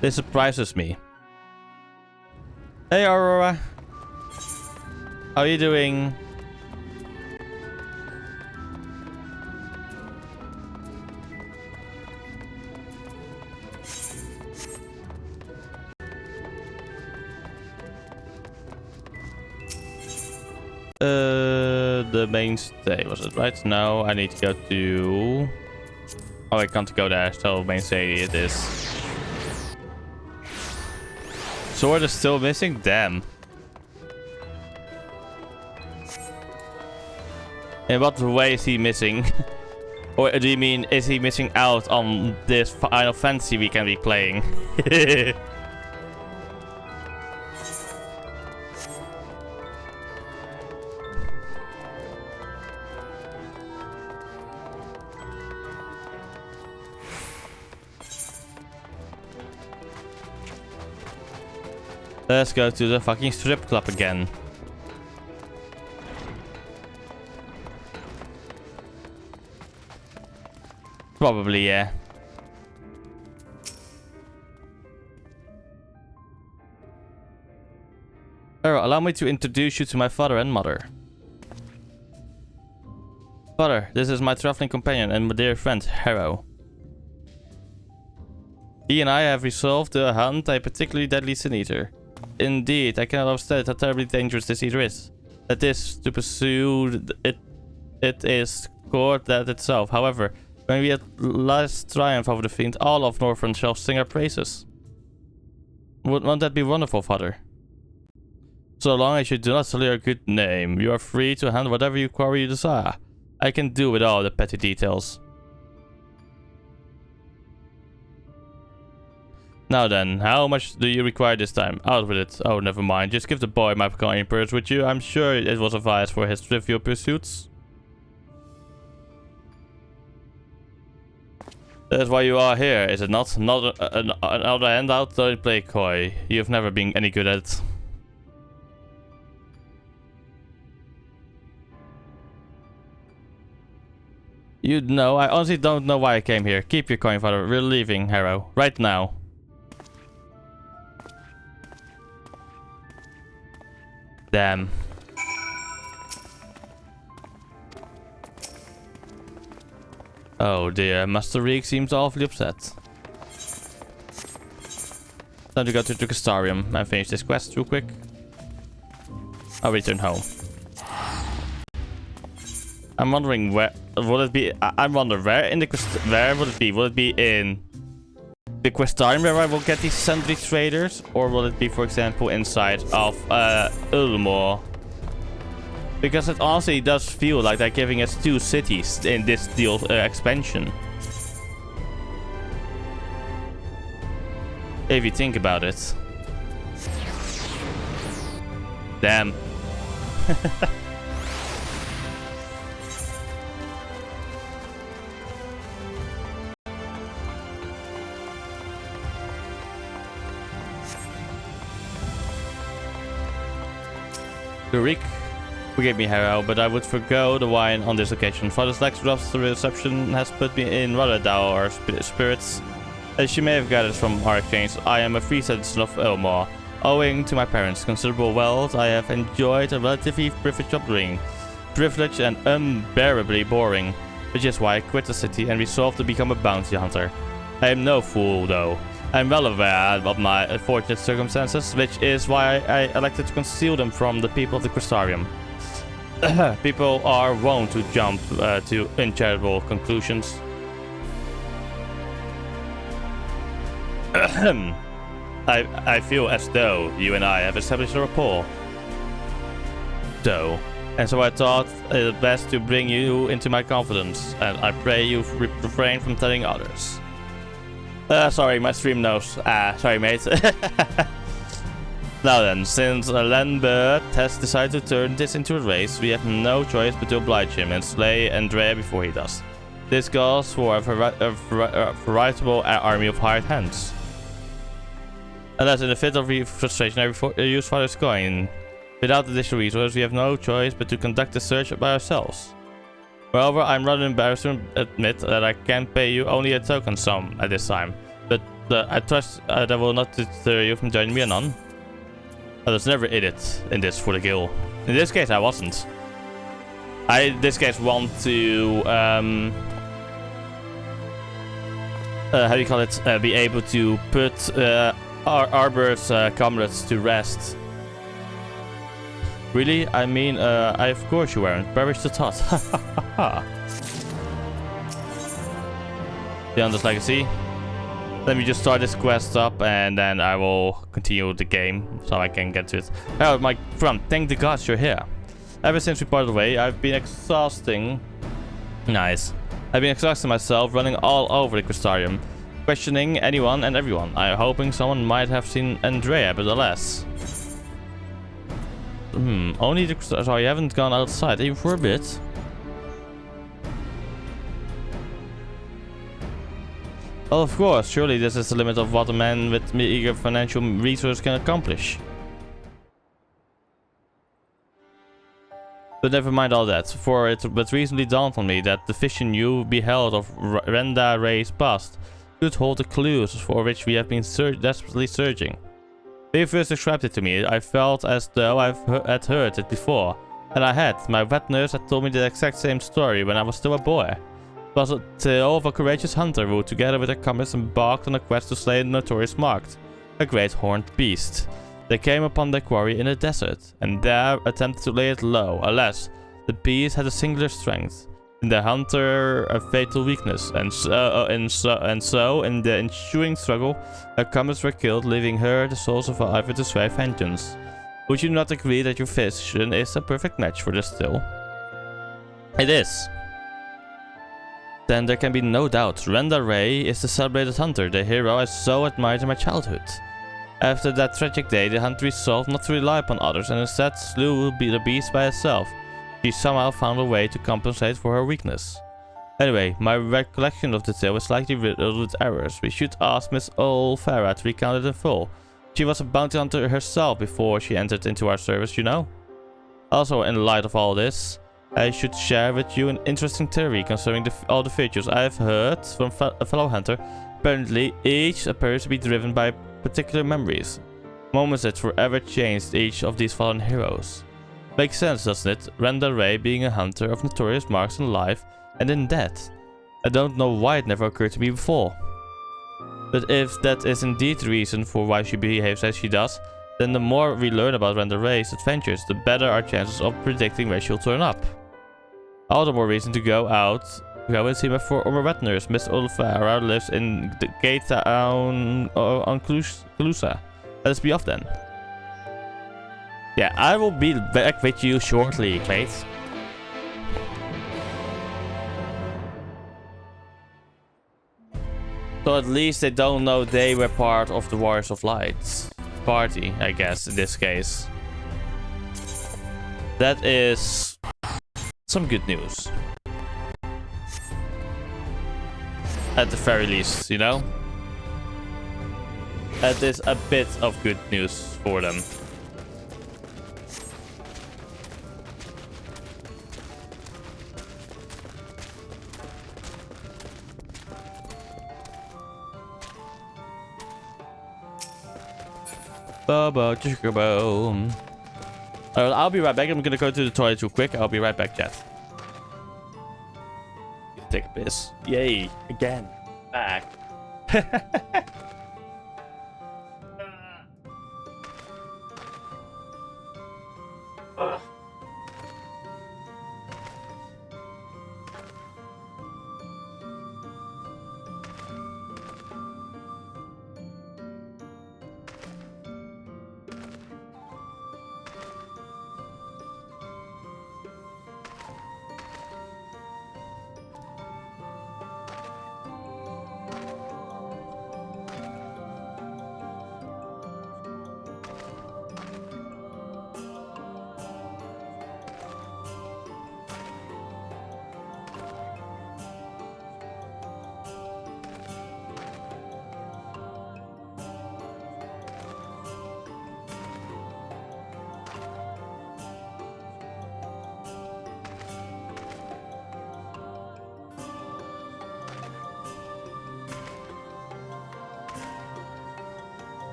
This surprises me. Hey, Aurora. How are you doing? The mainstay, was it right? No, I need to go to... Oh, I can't go there, so mainstay it is. Sword is still missing? Damn. In what way is he missing? Or do you mean, is he missing out on this Final Fantasy we can be playing? Let's go to the fucking strip club again. Probably, yeah. Allow me to introduce you to my father and mother. Father, this is my traveling companion and my dear friend, Harrow. He and I have resolved to hunt a particularly deadly sin eater. Indeed, I cannot understand how terribly dangerous this eater is. That is, to pursue it is core death itself. However, when we at last triumph over the fiend, all of Northrend shall sing our praises. Won't that be wonderful, Father? So long as you do not sully our good name, you are free to handle whatever you quarry you desire. I can do with all the petty details. Now then, how much do you require this time? Out with it. Oh, never mind. Just give the boy my coin purse with you. I'm sure it will suffice for his trivial pursuits. That's why you are here, is it not? Not another handout, don't play coy. You've never been any good at it. You know, I honestly don't know why I came here. Keep your coin, Father. We're leaving, Harrow. Right now. Damn. Oh dear, Master Reek seems awfully upset. Time to go to Drukastarium and finish this quest real quick. I'll return home. I'm wondering where will it be? I wonder where in the quest, where will it be? Will it be in the Questarium where I will get these sundry traders, or will it be, for example, inside of Ulmor? Because it honestly does feel like they're giving us 2 cities in this deal expansion. If you think about it. Rick, forgive me, Harrow, but I would forgo the wine on this occasion. Father Slack's reception has put me in rather dour spirits. As you may have gathered from our exchange, I am a free citizen of Elmore. Owing to my parents' considerable wealth, I have enjoyed a relatively privileged upbringing. Privileged and unbearably boring, which is why I quit the city and resolved to become a bounty hunter. I am no fool, though. I am well aware of my unfortunate circumstances, which is why I elected to conceal them from the people of the Crystarium. People are wont to jump to uncharitable conclusions. I feel as though you and I have established a rapport. And so I thought it best to bring you into my confidence, and I pray you refrain from telling others. Sorry, my stream knows. Sorry, mate. Now then, since Lambert has decided to turn this into a race, we have no choice but to oblige him and slay Andrea before he does. This calls for a veritable army of hired hands. Unless in a fit of frustration I use Father's coin. Without additional resources, we have no choice but to conduct the search by ourselves. Moreover, I'm rather embarrassed to admit that I can pay you only a token sum at this time, but I trust that will not deter you from joining me anon. I was never in it in this for the guild. In this case, I wasn't. I, in this case, want to, how do you call it, be able to put Arbor's comrades to rest. Really? I mean, of course you weren't. Perish the thought. Leander's Legacy. Let me just start this quest up and then I will continue the game so I can get to it. Oh, my friend, thank the gods you're here. Ever since we parted away, I've been exhausting. Nice. I've been exhausting myself running all over the Crystarium, questioning anyone and everyone. I'm hoping someone might have seen Andrea, but alas. Only the Crystarium. So you haven't gone outside even for a bit. Well, of course, surely this is the limit of what a man with meager financial resources can accomplish. But never mind all that, for it but recently dawned on me that the vision you beheld of Renda Ray's past could hold the clues for which we have been desperately searching. When you first described it to me, I felt as though I had heard it before. And I had. My vet nurse had told me the exact same story when I was still a boy. It was a tale of a courageous hunter who, together with their comrades, embarked on a quest to slay the notorious Marked, a great horned beast. They came upon their quarry in the desert, and there attempted to lay it low. Alas, the beast had a singular strength, in the hunter a fatal weakness, and so in the ensuing struggle, her comrades were killed, leaving her the sole survivor to swear vengeance. Would you not agree that your vision is a perfect match for this tale? It is. Then there can be no doubt. Renda Ray is the celebrated hunter, the hero I so admired in my childhood. After that tragic day, the hunter resolved not to rely upon others and instead slew the beast by itself. She somehow found a way to compensate for her weakness. Anyway, my recollection of the tale is slightly riddled with errors. We should ask Miss Olfera to recount it in full. She was a bounty hunter herself before she entered into our service, you know? Also, in light of all this, I should share with you an interesting theory concerning all the features I have heard from a fellow hunter. Apparently, each appears to be driven by particular memories. Moments that forever changed each of these fallen heroes. Makes sense, doesn't it? Renda Ray being a hunter of notorious marks in life and in death. I don't know why it never occurred to me before. But if that is indeed the reason for why she behaves as she does, then the more we learn about Renda Ray's adventures, the better our chances of predicting where she'll turn up. All the more reason to go and see my former vet nurse, Miss Olfera, lives in the Gate Town on Calusa. Let's be off then. Yeah, I will be back with you shortly, mate. So at least they don't know they were part of the Warriors of Light party, I guess, in this case. That is some good news. At the very least, you know? That is a bit of good news for them. Bobo, Chocobo. I'll be right back. I'm gonna go to the toilet real quick. I'll be right back, chat. Take a piss. Yay. Again. Back.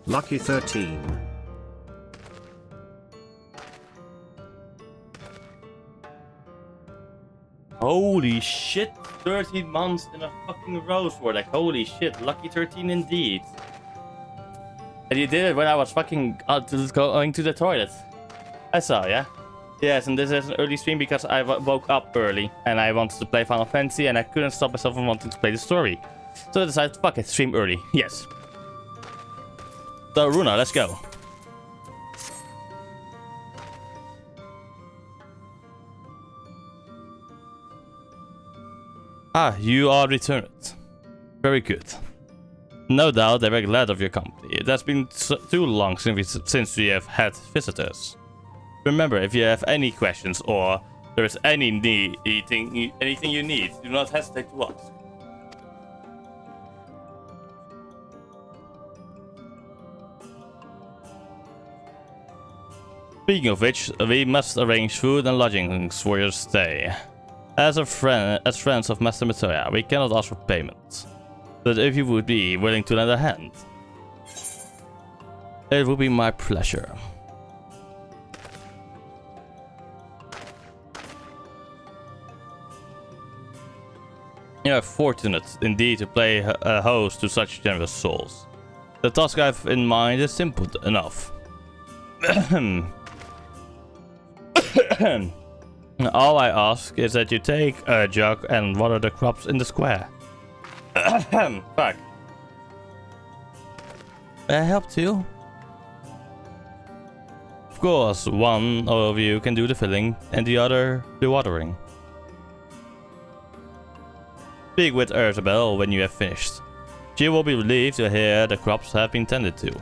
Lucky 13. Holy shit, 13 months in a fucking row for like, holy shit, lucky 13 indeed. And you did it when I was fucking going to the toilet. I saw, yeah? Yes, and this is an early stream because I woke up early and I wanted to play Final Fantasy and I couldn't stop myself from wanting to play the story. So I decided, fuck it, stream early. Yes. So, Runa, let's go. Ah, you are returned. Very good. No doubt they were glad of your company. It has been too long since we have had visitors. Remember, if you have any questions or there is anything you need, do not hesitate to ask. Speaking of which, we must arrange food and lodgings for your stay. As friends of Master Matoya, we cannot ask for payment. But if you would be willing to lend a hand, it would be my pleasure. You are fortunate indeed to play a host to such generous souls. The task I have in mind is simple enough. All I ask is that you take a jug and water the crops in the square. Fuck. May I help too? Of course, one of you can do the filling and the other the watering. Speak with Urzabel when you have finished. She will be relieved to hear the crops have been tended to.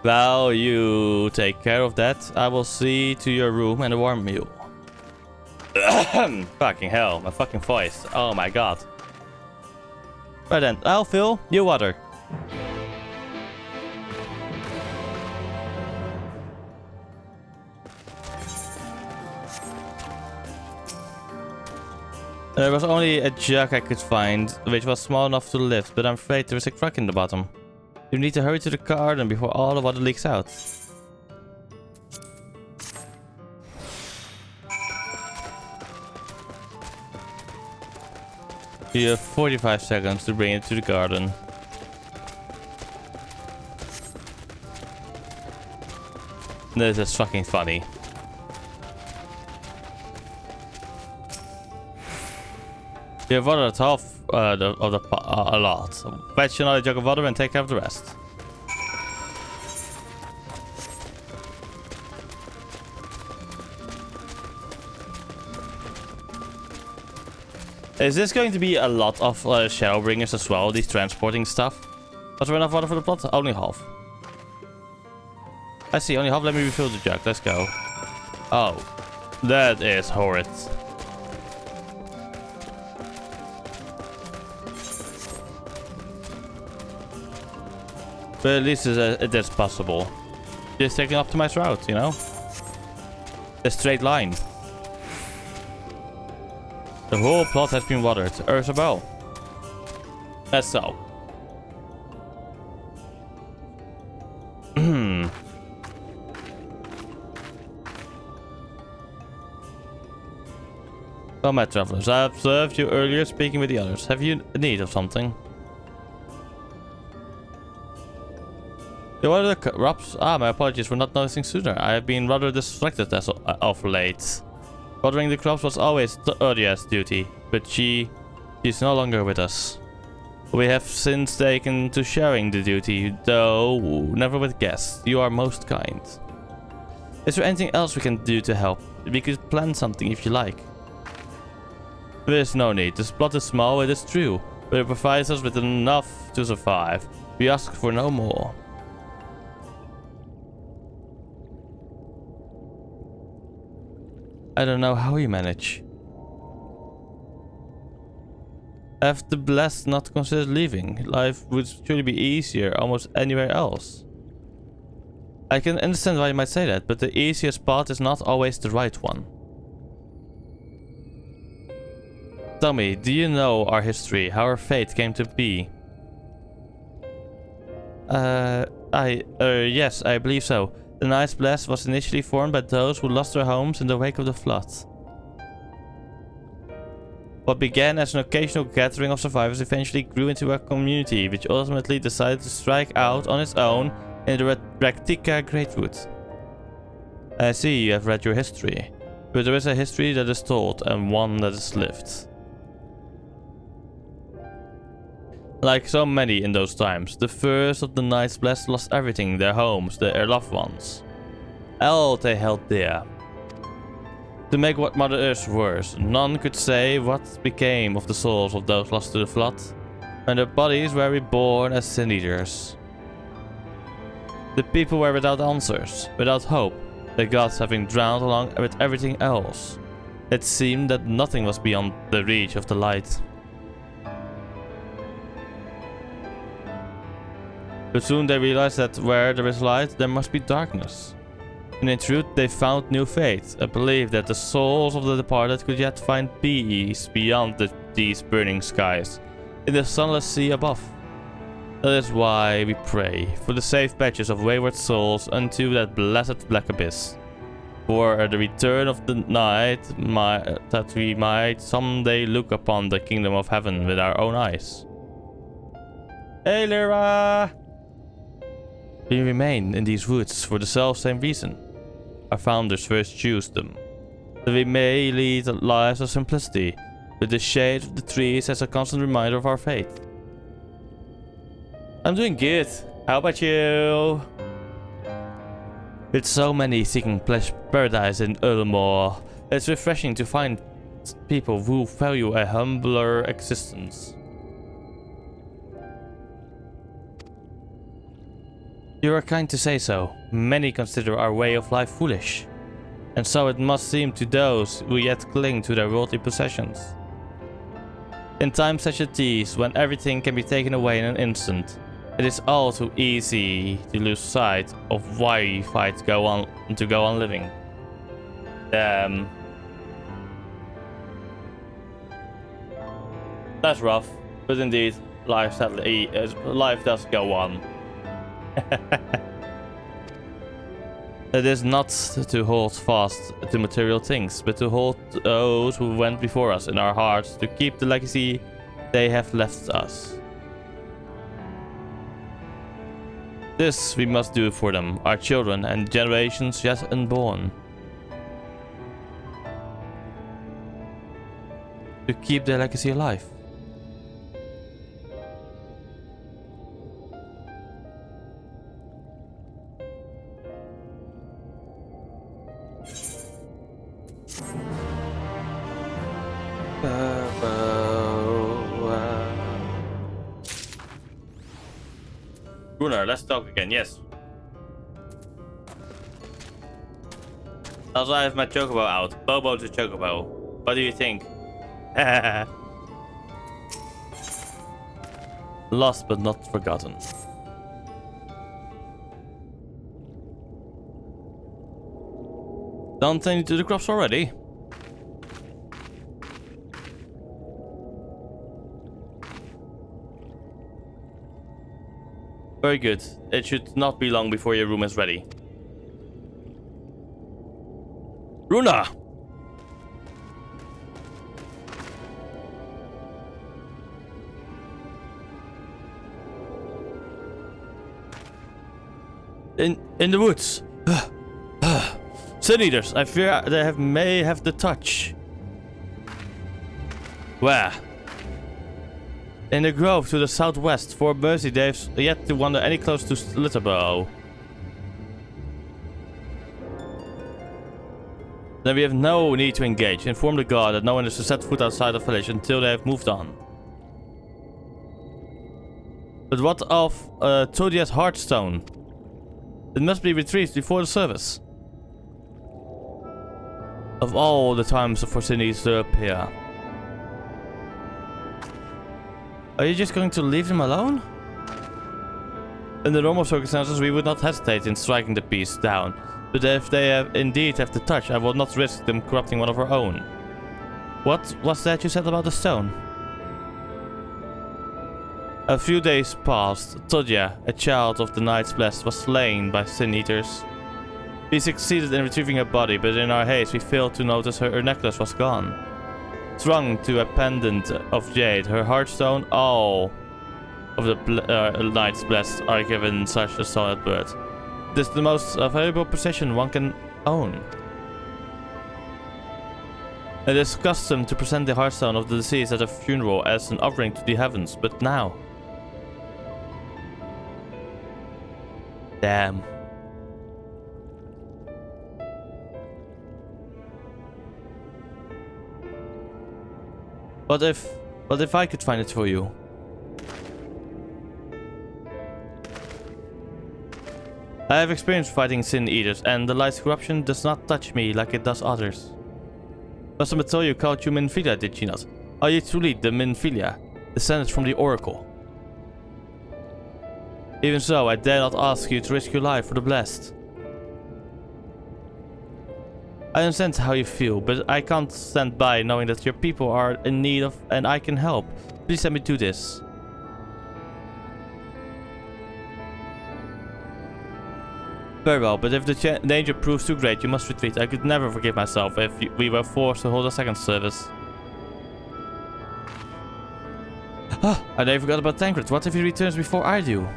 While you take care of that, I will see to your room and a warm meal. Fucking hell, my fucking voice. Oh my god. Right then, I'll fill, you water. There was only a jug I could find, which was small enough to lift, but I'm afraid there is a crack in the bottom. You need to hurry to the garden before all the water leaks out. You have 45 seconds to bring it to the garden. This is fucking funny. You have watered half of the a lot. Fetch another jug of water and take care of the rest. Is this going to be a lot of Shadowbringers as well, these transporting stuff? Was there enough water for the plot? Only half. I see, only half. Let me refill the jug. Let's go. Oh, that is horrid. But at least it is possible. Just take an optimized route, you know? A straight line. The whole plot has been watered. Ursabel. That's so. Combat travelers. I observed you earlier speaking with the others. Have you need of something? What are the crops? Ah, my apologies for not noticing sooner. I have been rather distracted as of late. Watering the crops was always Urdia's duty, but she's no longer with us. We have since taken to sharing the duty, though never with guests. You are most kind. Is there anything else we can do to help? We could plan something if you like. There is no need. This plot is small, it is true, but it provides us with enough to survive. We ask for no more. I don't know how you manage. Have the blessed not considered leaving? Life would surely be easier almost anywhere else. I can understand why you might say that, but the easiest path is not always the right one. Tell me, do you know our history, how our fate came to be? Yes, I believe so. The Night's Blast was initially formed by those who lost their homes in the wake of the flood. What began as an occasional gathering of survivors eventually grew into a community, which ultimately decided to strike out on its own in the Rak'tika Greatwood. I see you have read your history, but there is a history that is told and one that is lived. Like so many in those times, the first of the Night's Blast lost everything, their homes, their loved ones. All they held dear. To make what matters worse, none could say what became of the souls of those lost to the flood, and their bodies were reborn as sin eaters. The people were without answers, without hope, their gods having drowned along with everything else. It seemed that nothing was beyond the reach of the light. But soon they realized that where there is light, there must be darkness. And in truth, they found new faith, a belief that the souls of the departed could yet find peace beyond these burning skies, in the sunless sea above. That is why we pray for the safe patches of wayward souls unto that blessed black abyss. For the return of the night, that we might someday look upon the kingdom of heaven with our own eyes. Hey Lyra! We remain in these woods for the self-same reason. Our founders first chose them. That we may lead lives of simplicity, with the shade of the trees as a constant reminder of our faith. I'm doing good. How about you? With so many seeking paradise in Ulmor, it's refreshing to find people who value a humbler existence. You are kind to say so. Many consider our way of life foolish. And so it must seem to those who yet cling to their worldly possessions. In times such as these, when everything can be taken away in an instant, it is all too easy to lose sight of why we fight to go on living. That's rough, but indeed, life does go on. It is not to hold fast to material things, but to hold those who went before us in our hearts, to keep the legacy they have left us. This we must do for them, our children and generations yet unborn. To keep their legacy alive. Gunnar, let's talk again, yes. Also, I have my Chocobo out. Bobo to Chocobo. What do you think? Lost but not forgotten. Done tending to the crops already? Very good. It should not be long before your room is ready. Runa! In the woods. Sin Eaters, I fear they may have the touch. Where? In the grove to the southwest. For mercy, they've yet to wander any close to Littlebow. Then we have no need to engage. Inform the guard that no one is to set foot outside the village until they have moved on. But what of Todia's Heartstone? It must be retrieved before the service. Of all the times for Cindy to appear. Are you just going to leave them alone? In the normal circumstances, we would not hesitate in striking the beast down. But if they indeed have the touch, I will not risk them corrupting one of our own. What was that you said about the stone? A few days passed. Todia, a child of the Night's Blessed, was slain by Sin Eaters. We succeeded in retrieving her body, but in our haste we failed to notice her necklace was gone. Strung to a pendant of jade, her heartstone, all of the Night's Blessed are given such a stone at birth. This is the most valuable possession one can own. It is custom to present the heartstone of the deceased at a funeral as an offering to the heavens, but now... Damn. What if I could find it for you? I have experience fighting Sin Eaters, and the light's corruption does not touch me like it does others. Master Matoyo called you Minfilia, did she not? Are you truly the Minfilia, descended from the Oracle? Even so, I dare not ask you to risk your life for the blessed. I understand how you feel, but I can't stand by knowing that your people are in need of and I can help. Please let me do this. Very well, but if the danger proves too great, you must retreat. I could never forgive myself if we were forced to hold a second service. I never forgot about Tancred. What if he returns before I do?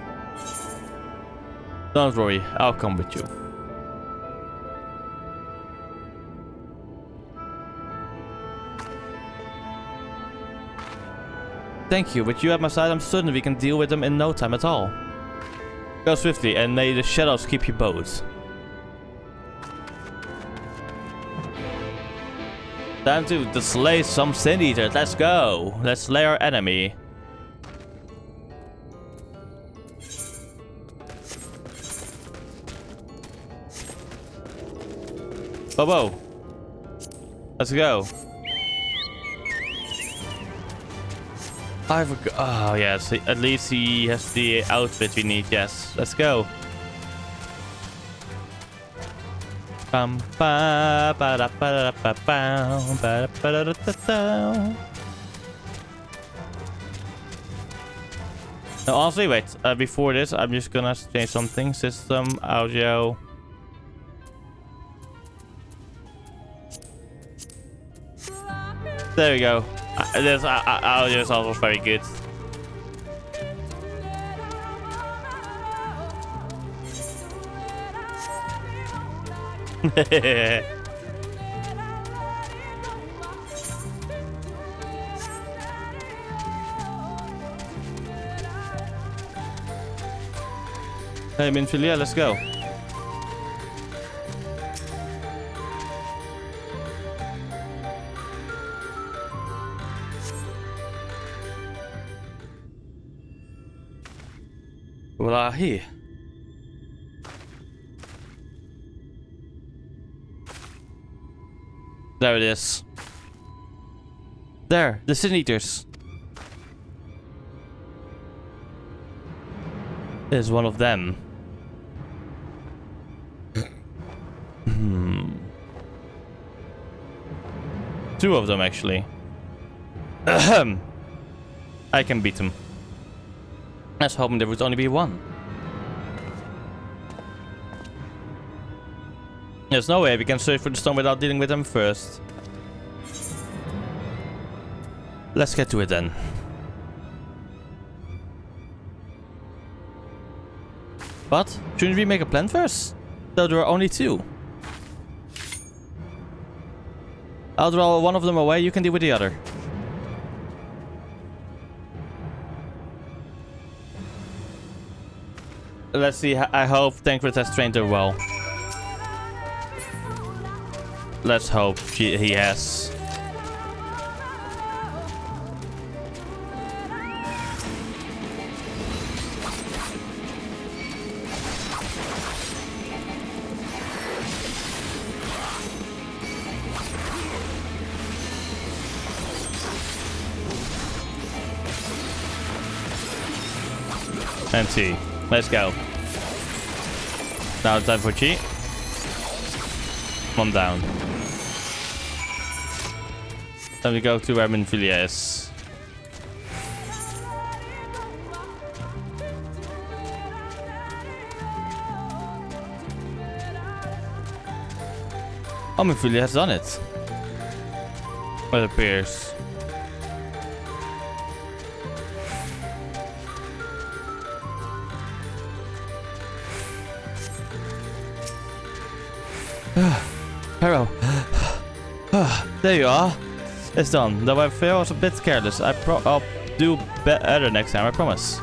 Don't worry, I'll come with you. Thank you, with you at my side, I'm certain we can deal with them in no time at all. Go swiftly, and may the shadows keep you both. Time to slay some Sin Eaters. Let's go. Let's slay our enemy. Bobo. Let's go. I forgot. Oh, yes. At least he has the outfit we need. Yes. Let's go. Now, honestly, wait. Before this, I'm just gonna change something. System, audio. There we go. This audio is also very good. Hey, Minfilia, let's go. Wallahi. There it is. There, the Sin Eaters. Is one of them. Two of them, actually. Ahem. I can beat them. I was hoping there would only be one. There's no way we can search for the stone without dealing with them first. Let's get to it then. But shouldn't we make a plan first? Though there are only two. I'll draw one of them away, you can deal with the other. Let's see, I hope Tancred has trained her well. Let's hope he has. And T. Let's go. Now time for Chi. One down. Then we go to where Minfilia is. Oh, Minfilia has done it. It appears. Hero. There you are. It's done. Though I feel I was a bit careless. I'll do better next time, I promise.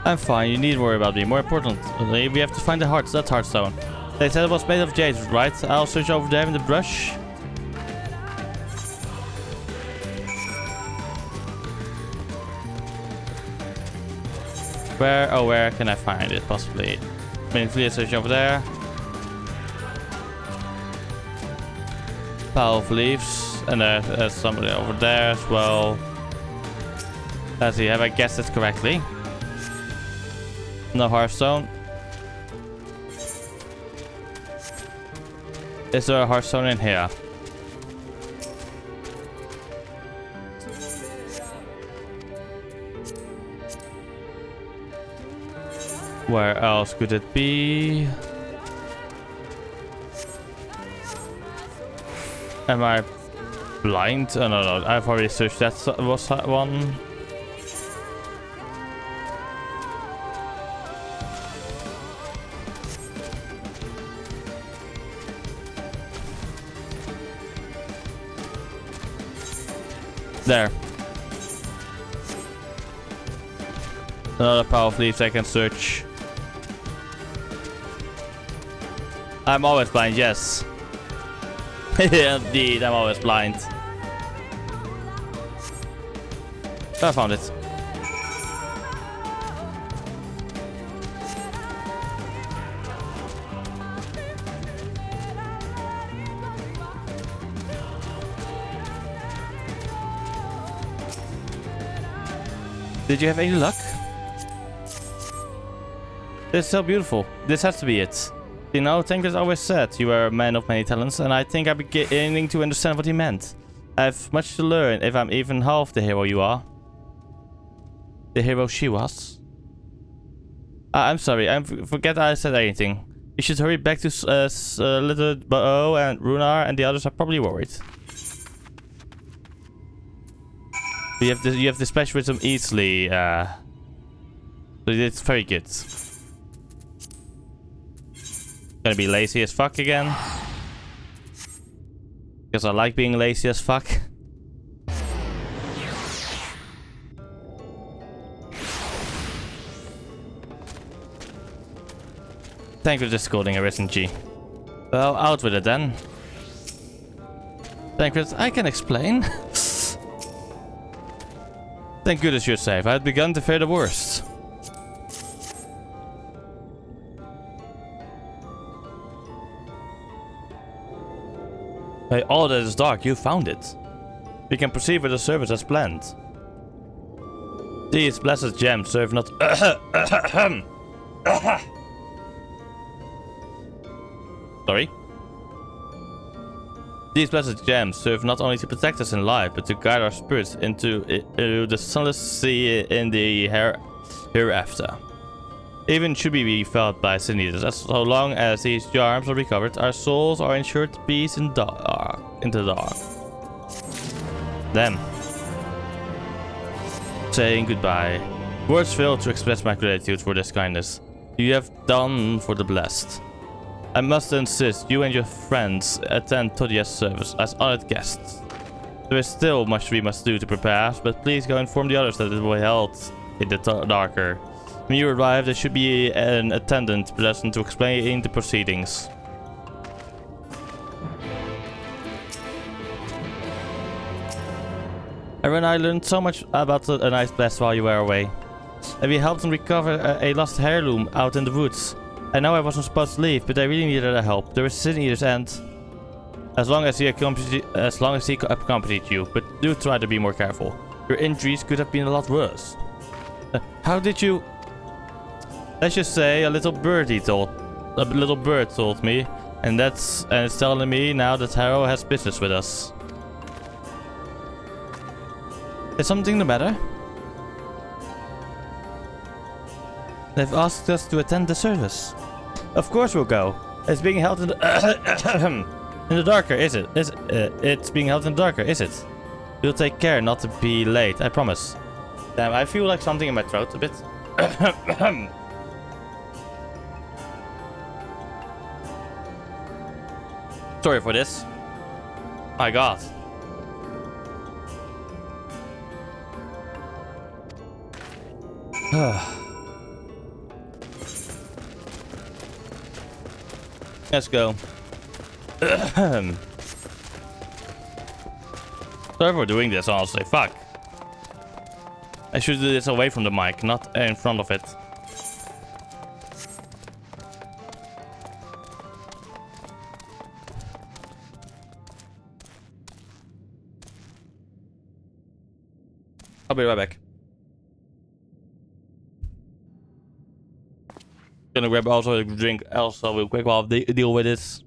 I'm fine, you needn't worry about me. More importantly, we have to find the heart, that heartstone. They said it was made of jade, right? I'll search over there in the brush. Where can I find it, possibly? Minfilia search over there. Pile of leaves. And there's somebody over there as well. Let's see, have I guessed it correctly? No hearthstone. Is there a hearthstone in here? Where else could it be? Am I blind? Oh no, I've already searched that was one. There. Another pile of leaves I can search. I'm always blind, yes. Indeed, I'm always blind. I found it. Did you have any luck? It's so beautiful. This has to be it. You know, Tancred always said you were a man of many talents, and I think I'm beginning to understand what he meant. I have much to learn if I'm even half the hero you are. The hero she was. I'm sorry, I forget I said anything. You should hurry back to Little Bo and Runar, and the others are probably worried. You have dispatched with them easily. So it's very good. Gonna be lazy as fuck again. Because I like being lazy as fuck. Thank you for scolding Arisen G. Well, out with it then. Thank you. I can explain. Thank goodness you're safe. I had begun to fear the worst. Hey, all that is dark, you found it. We can proceed with the service as planned. These blessed gems serve not... Sorry? These blessed gems serve not only to protect us in life, but to guide our spirits into the sunless sea in the hereafter. Even should we be felt by sin eaters, as so long as these charms are recovered, our souls are ensured peace in the dark. Them. Saying goodbye. Words fail to express my gratitude for this kindness you have done for the blessed. I must insist you and your friends attend Todia's service as honored guests. There is still much we must do to prepare, but please go inform the others that it will be held in the darker. When you arrive, there should be an attendant present to explain the proceedings. Aaron, I learned so much about a nice blessed while you were away. And we helped them recover a lost heirloom out in the woods. I know I wasn't supposed to leave, but I really needed their help. There were sin eaters and... As long as he accompanied you, but do try to be more careful. Your injuries could have been a lot worse. How did you... Let's just say a little bird told me, and it's telling me now that Harrow has business with us. Is something the matter? They've asked us to attend the service. Of course we'll go. It's being held in the in the darker, is it? It's being held in the darker, is it? We'll take care not to be late, I promise. Damn, I feel like something in my throat a bit. Sorry for this. My god. Let's go. Sorry for doing this, honestly. Fuck. I should do this away from the mic, not in front of it. I'll be right back. Gonna grab also a drink also real quick while I deal with this.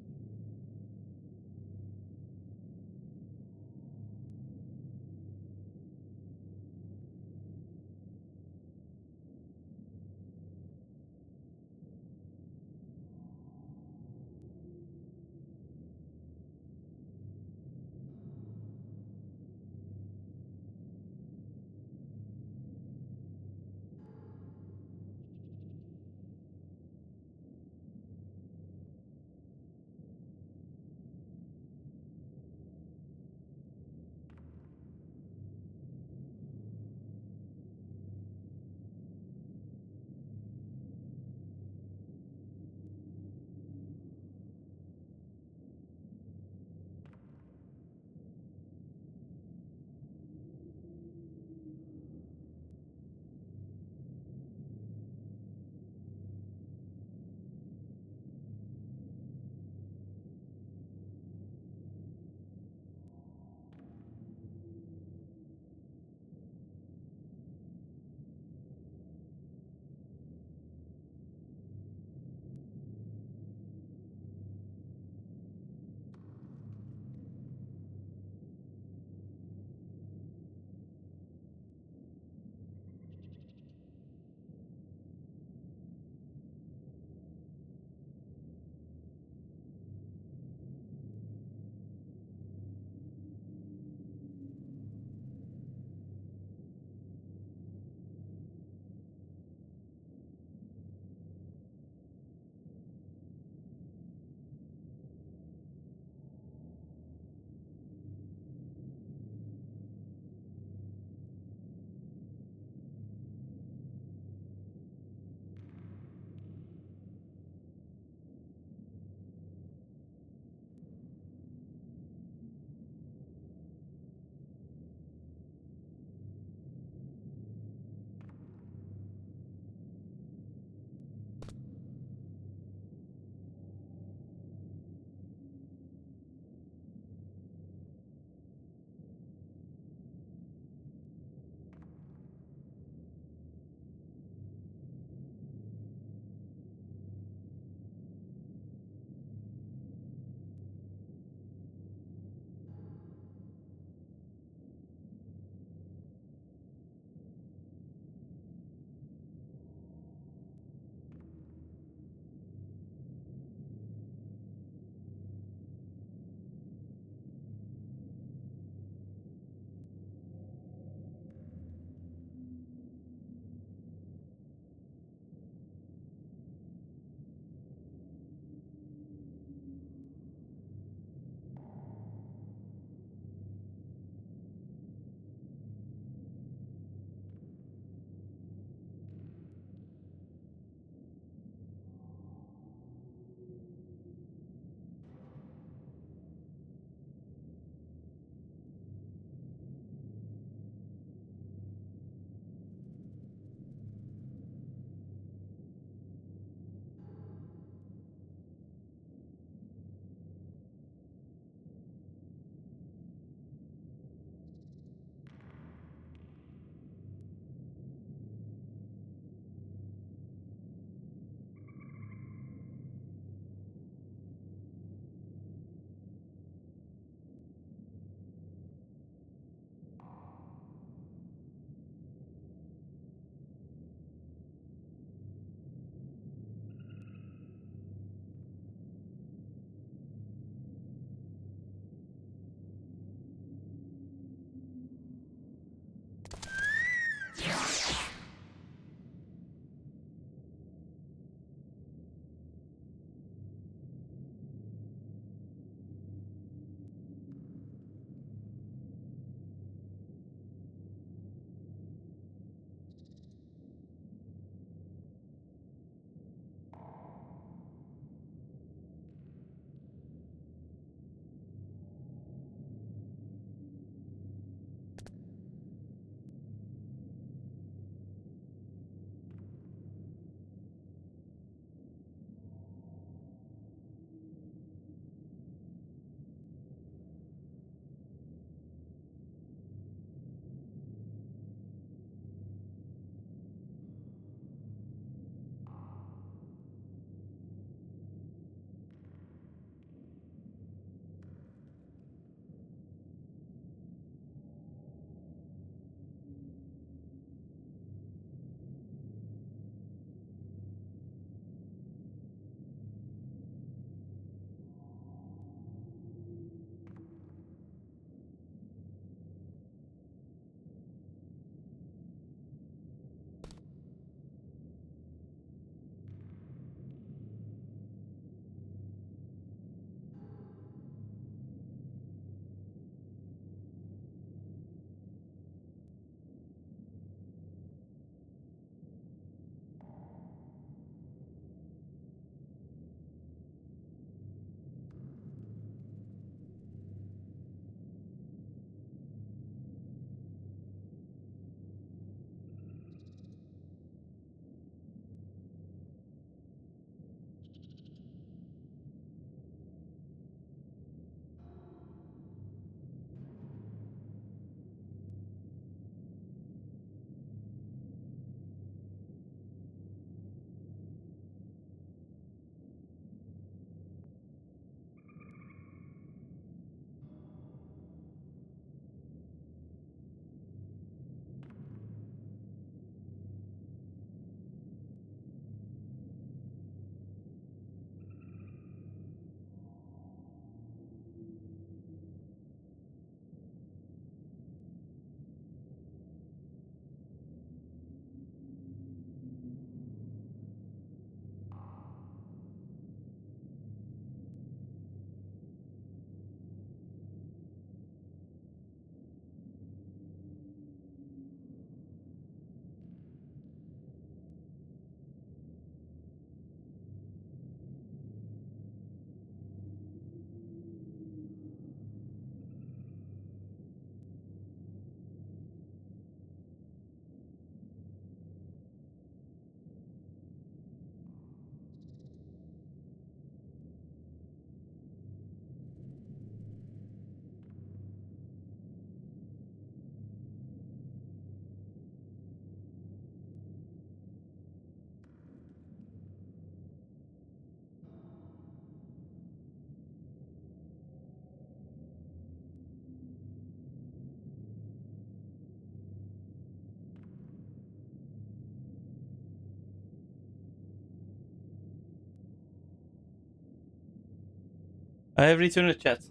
I have returned the chat.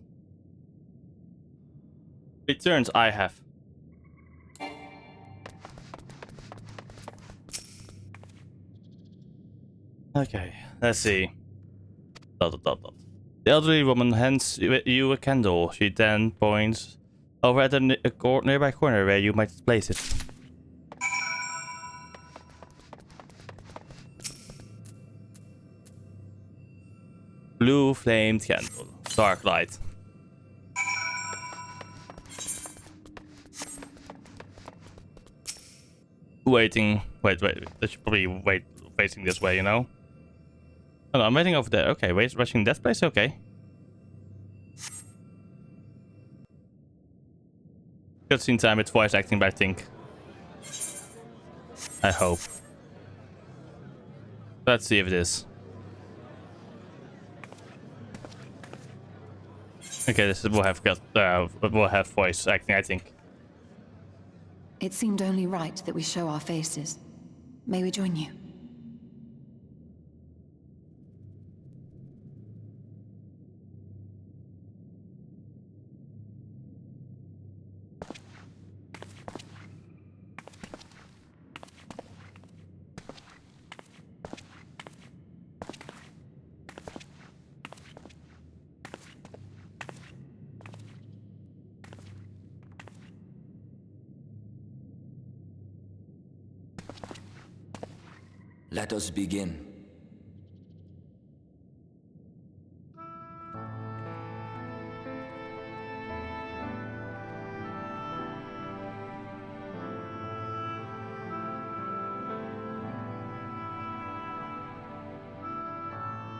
Returns I have. Okay, let's see. Dot, dot, dot, dot. The elderly woman hands you a candle. She then points over at a nearby corner where you might place it. Blue flamed candle. Dark light. Waiting. Wait. I should probably facing this way, you know? Oh, no, I'm waiting over there. Okay, rushing that place? Okay. Cutscene time with voice acting, but I think. I hope. Let's see if it is. Okay, this will have voice acting, I think. It seemed only right that we show our faces. May we join you? Let us begin.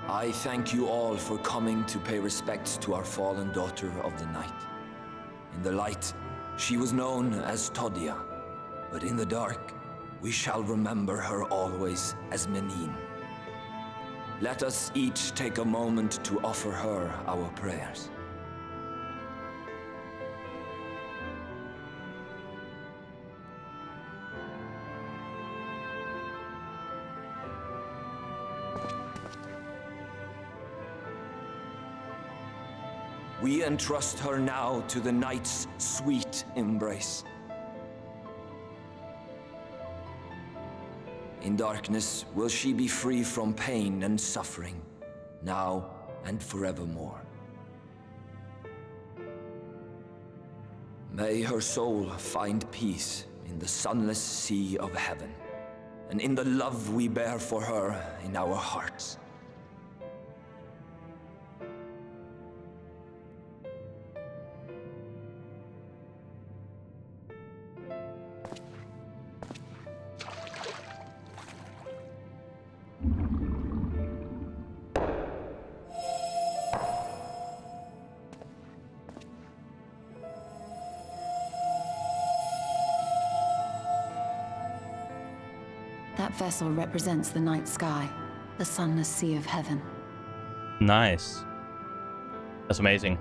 I thank you all for coming to pay respects to our fallen daughter of the night. In the light, she was known as Todia, but in the dark, we shall remember her always as Menine. Let us each take a moment to offer her our prayers. We entrust her now to the night's sweet embrace. In darkness will she be free from pain and suffering, now and forevermore. May her soul find peace in the sunless sea of heaven, and in the love we bear for her in our hearts. That vessel represents the night sky, the sunless sea of heaven. Nice. That's amazing.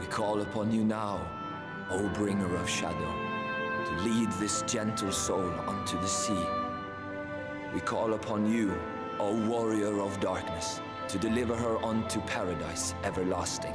Call upon you now, O bringer of shadow, to lead this gentle soul unto the sea. We call upon you, O warrior of darkness, to deliver her unto paradise everlasting.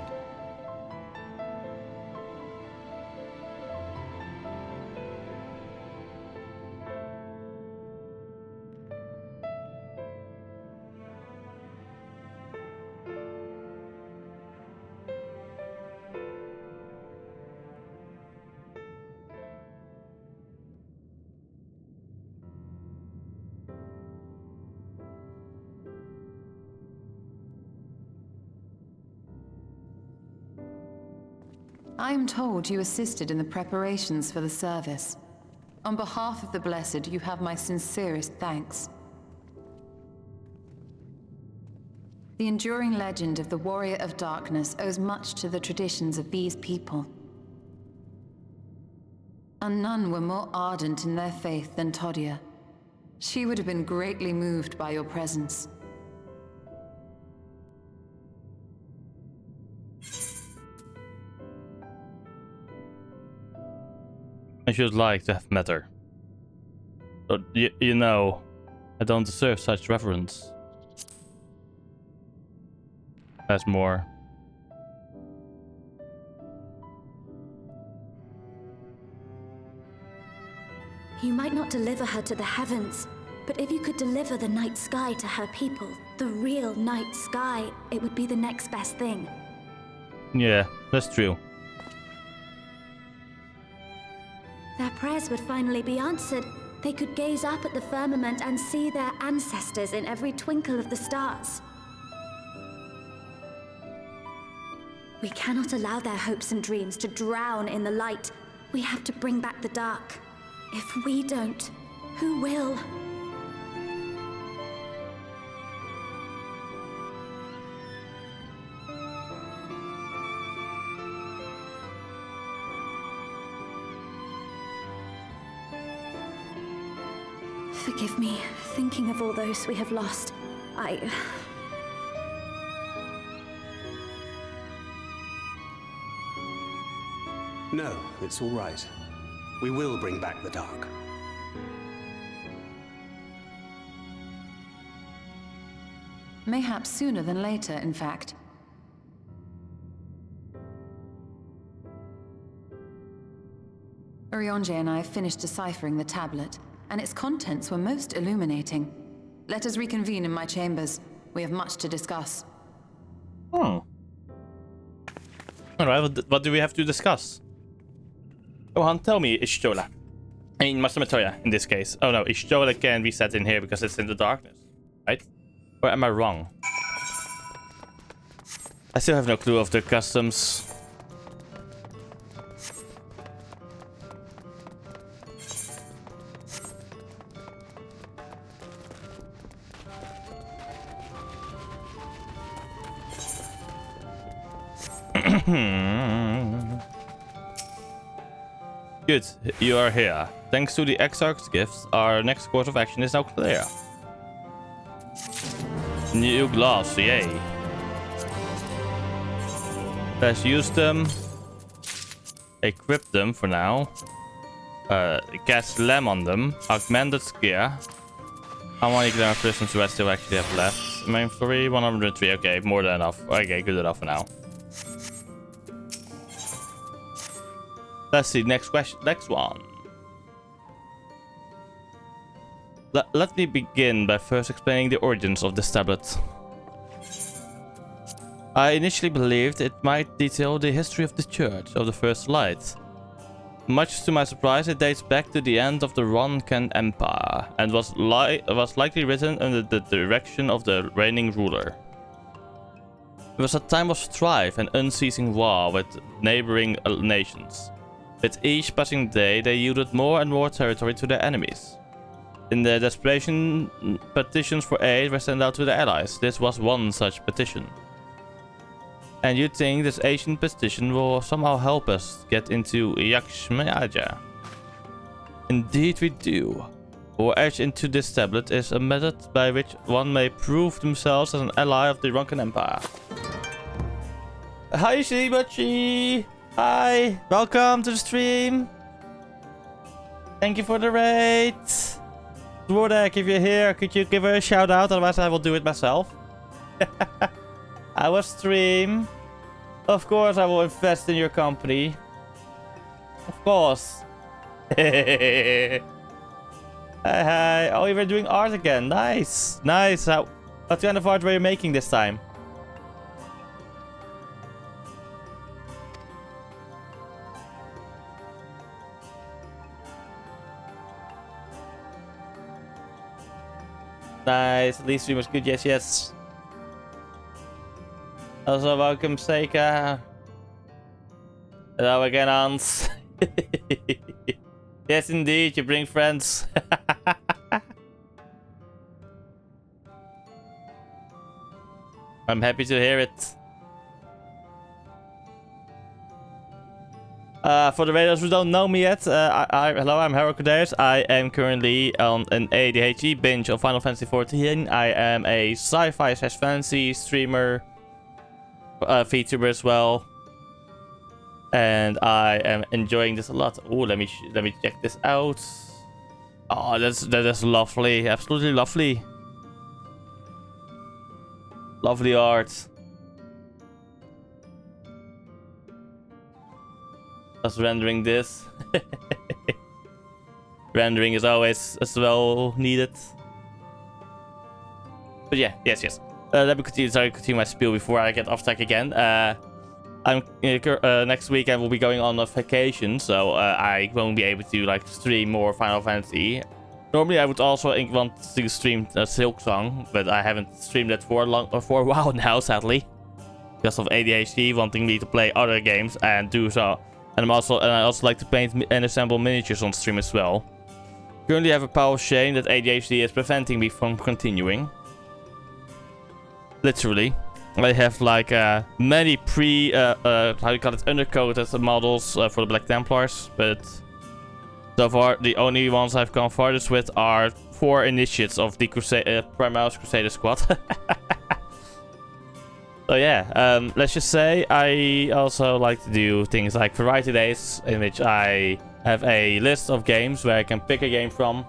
I am told you assisted in the preparations for the service. On behalf of the Blessed, you have my sincerest thanks. The enduring legend of the Warrior of Darkness owes much to the traditions of these people. And none were more ardent in their faith than Todia. She would have been greatly moved by your presence. I should like to have met her. But you know, I don't deserve such reverence. That's more. You might not deliver her to the heavens, but if you could deliver the night sky to her people, the real night sky, it would be the next best thing. Yeah, that's true. Their prayers would finally be answered. They could gaze up at the firmament and see their ancestors in every twinkle of the stars. We cannot allow their hopes and dreams to drown in the light. We have to bring back the dark. If we don't, who will? Forgive me, thinking of all those we have lost. No, it's all right. We will bring back the dark. Mayhaps sooner than later, in fact. Urianger and I finished deciphering the tablet, and its contents were most illuminating. Let us reconvene in my chambers. We have much to discuss. Alright, what do we have to discuss? Johan, tell me, Y'shtola. I mean, Master Matoya, in this case. Oh no, Y'shtola can be set in here because it's in the darkness, right? Or am I wrong? I still have no clue of the customs. Good, you are here. Thanks to the Exarch's gifts, our next course of action is now clear. New gloves, yay. Let's use them. Equip them for now. Cast Lamb on them. Augmented gear. How many glamour prisms do I still actually have left? My inventory, 103. Okay, more than enough. Okay, good enough for now. Let's see, next question, next one. Let me begin by first explaining the origins of this tablet. I initially believed it might detail the history of the Church of the First Light. Much to my surprise, it dates back to the end of the Ronkan Empire and was likely written under the direction of the reigning ruler. It was a time of strife and unceasing war with neighboring nations. With each passing day, they yielded more and more territory to their enemies. In their desperation, petitions for aid were sent out to their allies. This was one such petition. And you think this ancient petition will somehow help us get into Yakshmaja? Indeed we do. Our edge into this tablet is a method by which one may prove themselves as an ally of the Ronkan Empire. Hi Shibachi! Hi! Welcome to the stream! Thank you for the raid! Dwordek, if you're here, could you give her a shout out? Otherwise I will do it myself. I will stream. Of course I will invest in your company. Of course. Hi, hi. Oh, you were doing art again. Nice. Nice. What kind of art were you making this time? Nice. At least stream was good. Yes, yes. Also, welcome, Seika. Hello again, Hans. Yes, indeed, you bring friends. I'm happy to hear it. For the raiders who don't know me yet, hello, I'm Harold Caderas. I am currently on an ADHD binge of Final Fantasy XIV. I am a sci-fi / fantasy streamer, VTuber as well, and I am enjoying this a lot. Oh, let me check this out. Oh, that is lovely, absolutely lovely, lovely art. Just rendering this. Rendering is always as well needed. But yeah, yes. Let me continue my spiel before I get off track again. Next week I will be going on a vacation, so I won't be able to like stream more Final Fantasy. Normally I would also want to stream Silksong, but I haven't streamed that for a while now, sadly, because of ADHD wanting me to play other games and do so. And I also like to paint and assemble miniatures on stream as well. Currently I have a pile of shame that ADHD is preventing me from continuing. Literally. I have like many how do you call it, undercoated models for the Black Templars, but so far the only ones I've gone farthest with are 4 initiates of the Primaris Crusader squad. So yeah, let's just say I also like to do things like variety days, in which I have a list of games where I can pick a game from,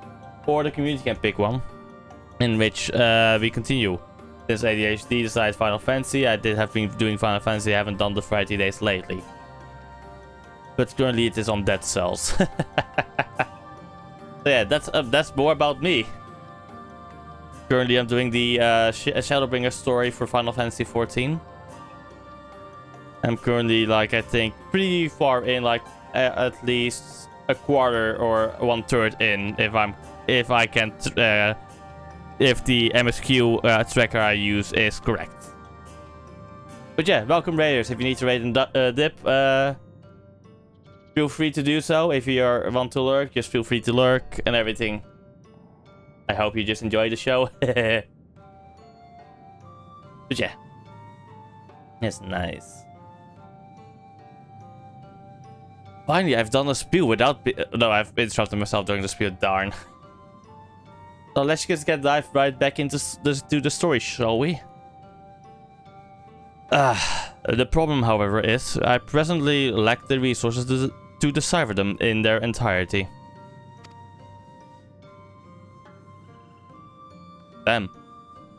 or the community can pick one, in which we continue. Since ADHD decided Final Fantasy, I have been doing Final Fantasy, I haven't done the variety days lately. But currently it is on Dead Cells. So yeah, that's more about me. Currently I'm doing the Shadowbringer story for Final Fantasy XIV. I'm currently, like, I think pretty far in, like at least a quarter or 1/3 in, if the MSQ tracker I use is correct. But yeah, welcome raiders. If you need to raid and dip, feel free to do so. If you want to lurk, just feel free to lurk and everything. I hope you just enjoy the show. But yeah. It's nice. Finally, I've done a spiel without... No, I've interrupted myself during the spiel. Darn. So let's just dive right back into the story, shall we? The problem, however, is I presently lack the resources to decipher them in their entirety.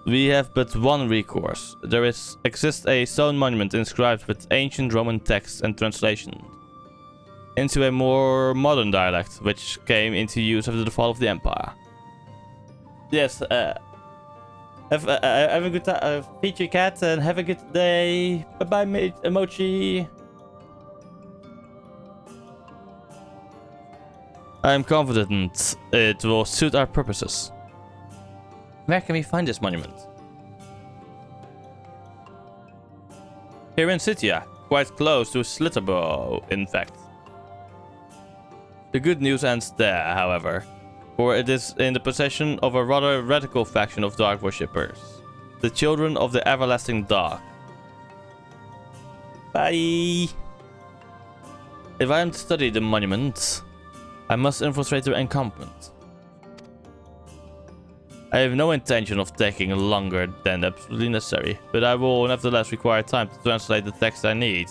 We have but one recourse. There exists a stone monument inscribed with ancient Roman texts and translation into a more modern dialect, which came into use after the fall of the Empire. Yes, have a good time, feed your cat, and have a good day. Bye bye, Emoji. I am confident it will suit our purposes. Where can we find this monument? Here in Scythia, quite close to Slitterborough, in fact. The good news ends there, however, for it is in the possession of a rather radical faction of Dark Worshippers, the Children of the Everlasting Dark. Bye! If I am to study the monument, I must infiltrate the encampment. I have no intention of taking longer than absolutely necessary, but I will nevertheless require time to translate the text I need.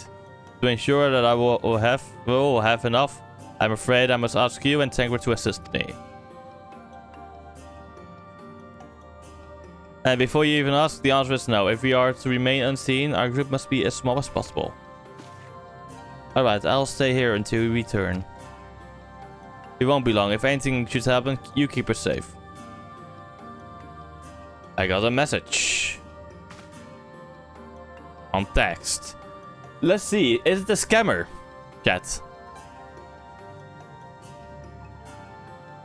To ensure that I will have enough, I'm afraid I must ask you and Tangra to assist me. And before you even ask, the answer is no. If we are to remain unseen, our group must be as small as possible. Alright, I'll stay here until we return. It won't be long. If anything should happen, you keep her safe. I got a message. On text. Let's see. Is it a scammer? Chat.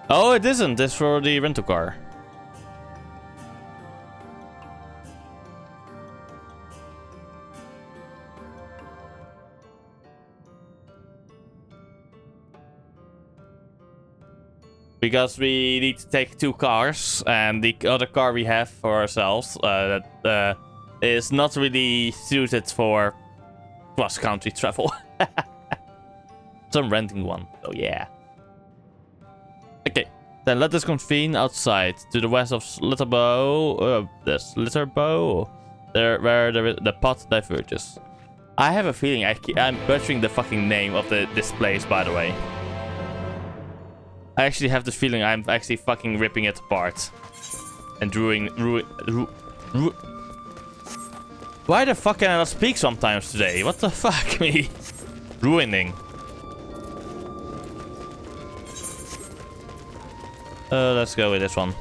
Oh, it isn't. It's for the rental car. Because we need to take 2 cars, and the other car we have for ourselves that is not really suited for cross-country travel. I'm renting one. So yeah. Okay. Then let us convene outside to the west of Litterbow. This Litterbow, there where the path diverges. I have a feeling I'm butchering the fucking name of this place. By the way, I actually have the feeling I'm actually fucking ripping it apart and Why the fuck can I not speak sometimes today? What the fuck me? Ruining. Let's go with this one.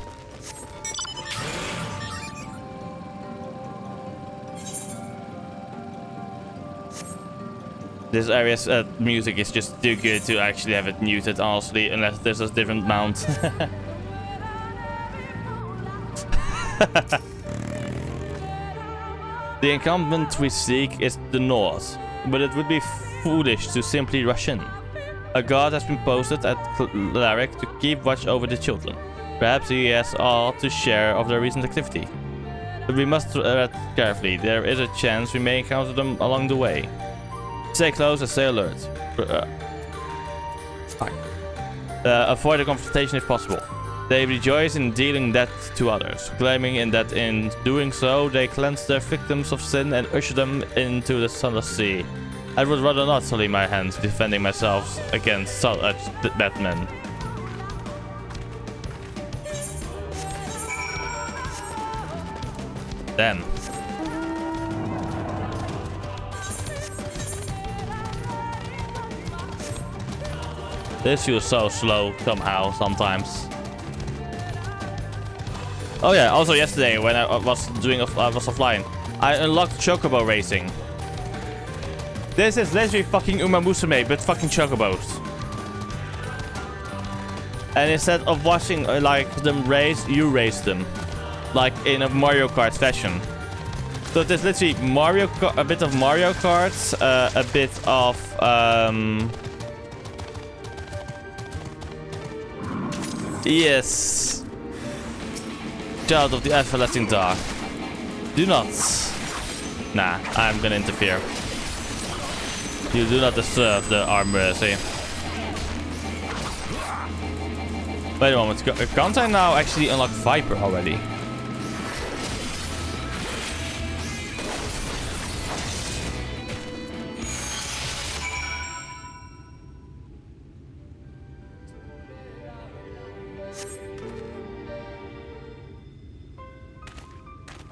This area's music is just too good to actually have it muted, honestly, unless there's a different mount. The encampment we seek is the north, but it would be foolish to simply rush in. A guard has been posted at Larrick to keep watch over the children. Perhaps he has all to share of their recent activity. But we must tread carefully. There is a chance we may encounter them along the way. Stay close and stay alert. Avoid a confrontation if possible. They rejoice in dealing death to others, claiming that in doing so they cleanse their victims of sin and usher them into the sunless sea. I would rather not sully my hands defending myself against such bad men. Damn. This feels so slow somehow sometimes. Oh yeah, also yesterday when I was offline, I unlocked Chocobo racing. This is literally fucking Uma Musume, but fucking Chocobos. And instead of watching like them race, you race them. Like in a Mario Kart fashion. So there's literally a bit of Mario Kart, a bit of yes. Child of the Everlasting Dark. Do not. Nah, I'm gonna interfere. You do not deserve our mercy. Wait a moment, can't I now actually unlock Viper already?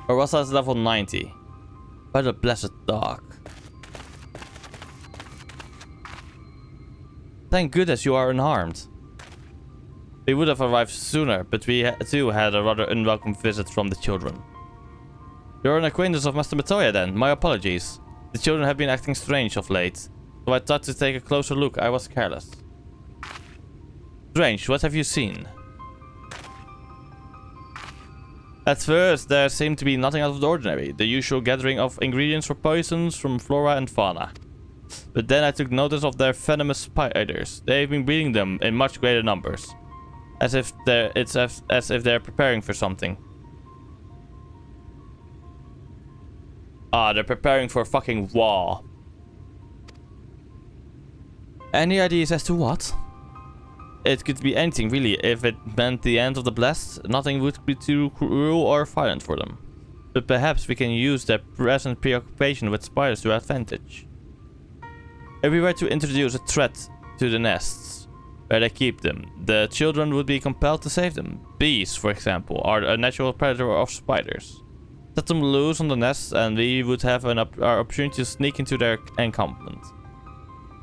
Or was that level 90? By the blessed dark. Thank goodness you are unharmed. We would have arrived sooner, but we too had a rather unwelcome visit from the children. You're an acquaintance of Master Matoya then, my apologies. The children have been acting strange of late, so I thought to take a closer look. I was careless. Strange, what have you seen? At first, there seemed to be nothing out of the ordinary, the usual gathering of ingredients for poisons from flora and fauna. But then I took notice of their venomous spiders. They've been breeding them in much greater numbers. As if they're preparing for something. Ah, they're preparing for a fucking war. Any ideas as to what? It could be anything really. If it meant the end of the Blessed, nothing would be too cruel or violent for them. But perhaps we can use their present preoccupation with spiders to our advantage. If we were to introduce a threat to the nests where they keep them, the children would be compelled to save them. Bees, for example, are a natural predator of spiders. Set them loose on the nests and we would have our opportunity to sneak into their encampment.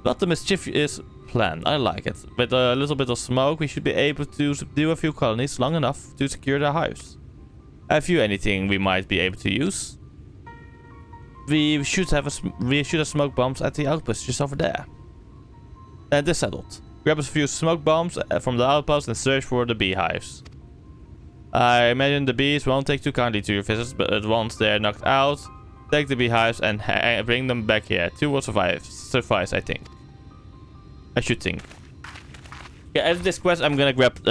But the mischievous plan, I like it. With a little bit of smoke, we should be able to subdue a few colonies long enough to secure their hives. Have you anything we might be able to use? We should have smoke bombs at the outpost just over there. And this settled. Grab a few smoke bombs from the outpost and search for the beehives. I imagine the bees won't take too kindly to your visits, but once they're knocked out, take the beehives and bring them back here. 2 will suffice, I think. I should think. Yeah, as this quest, I'm gonna grab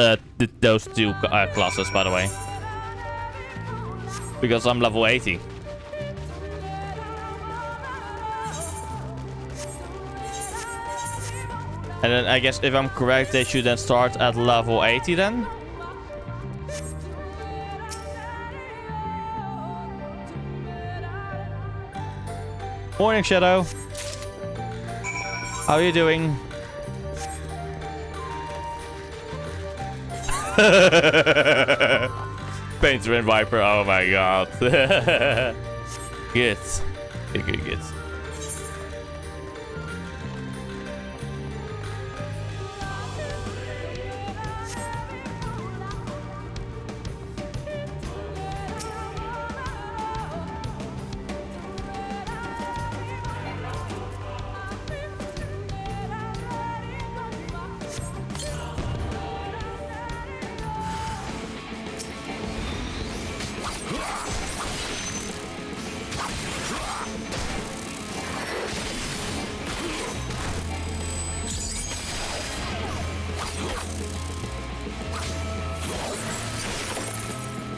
those 2 classes, by the way. Because I'm level 80. And then I guess if I'm correct, they should then start at level 80 then. Morning, Shadow. How are you doing? Painter and Viper, oh my god. Good. Good.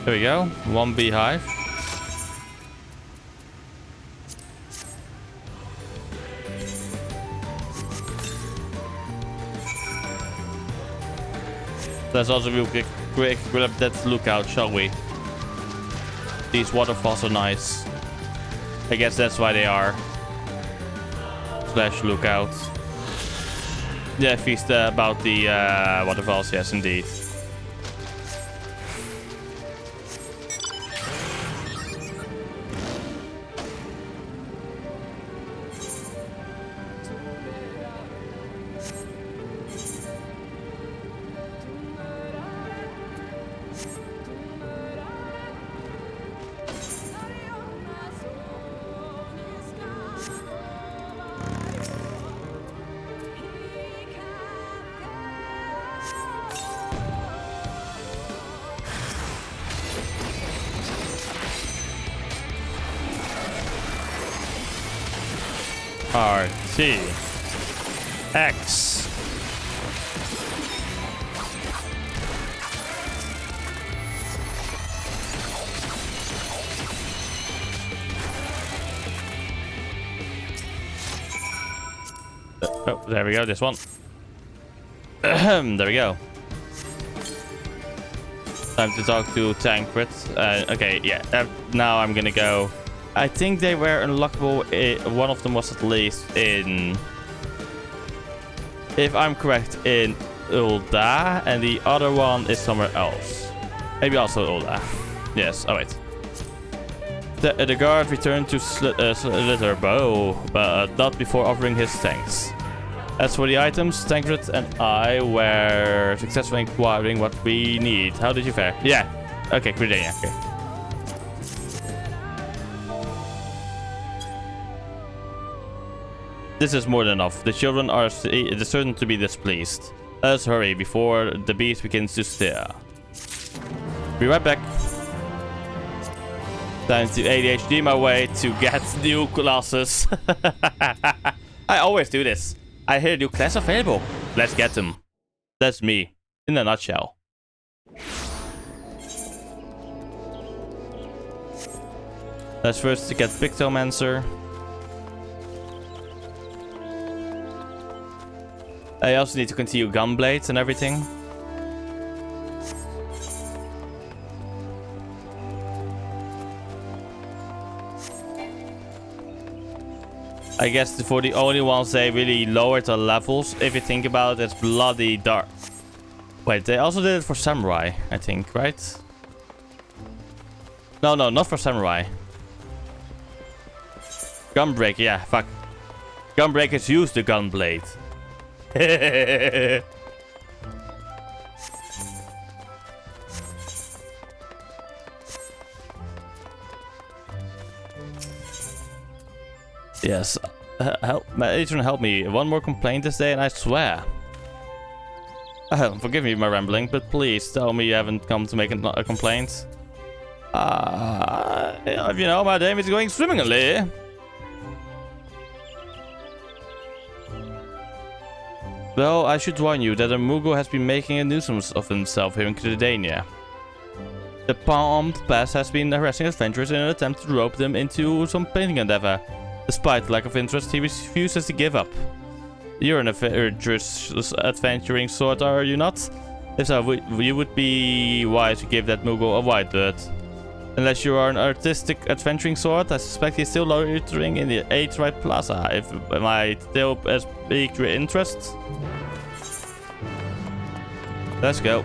There we go. One beehive. Let's also real quick grab that lookout, shall we? These waterfalls are nice. I guess that's why they are. Slash lookouts. Yeah, feast about the waterfalls, yes indeed. RT X. Oh, there we go, this one. There we go. Time to talk to Tancred. Okay, yeah, now I'm gonna go. I think they were unlockable. One of them was at least in, if I'm correct, in Ul'dah, and the other one is somewhere else. Maybe also Ul'dah. Yes, oh wait. The guard returned to Slitherbow, but not before offering his thanks. As for the items, Tancred and I were successfully inquiring what we need. How did you fare? Yeah. Okay, Gridania. Okay. This is more than enough. The children are certain to be displeased. Let us hurry before the beast begins to stir. Be right back. Time to ADHD my way to get new classes. I always do this. I hear a new class available. Let's get them. That's me, in a nutshell. Let's first get Pictomancer. I also need to continue Gunblades and everything. I guess for the only ones they really lowered the levels, if you think about it, it's Bloody Dark. Wait, they also did it for Samurai, I think, right? No, not for Samurai. Gunbreaker, yeah, fuck. Gunbreakers use the Gunblade. Yes, Matron, help me. One more complaint this day and I swear. Forgive me my rambling, but please tell me you haven't come to make a complaint. You know, my day is going swimmingly. Well, I should warn you that Amugo has been making a nuisance of himself here in Gridania. The Palm Pass has been harassing adventurers in an attempt to rope them into some painting endeavor. Despite lack of interest, he refuses to give up. You're an adventuring sort, are you not? If so, you would be wise to give that Moogle a white bird. Unless you are an artistic adventuring sort, I suspect he's still loitering in the Aetheryte Plaza. Am I still as piqued your interest? Let's go.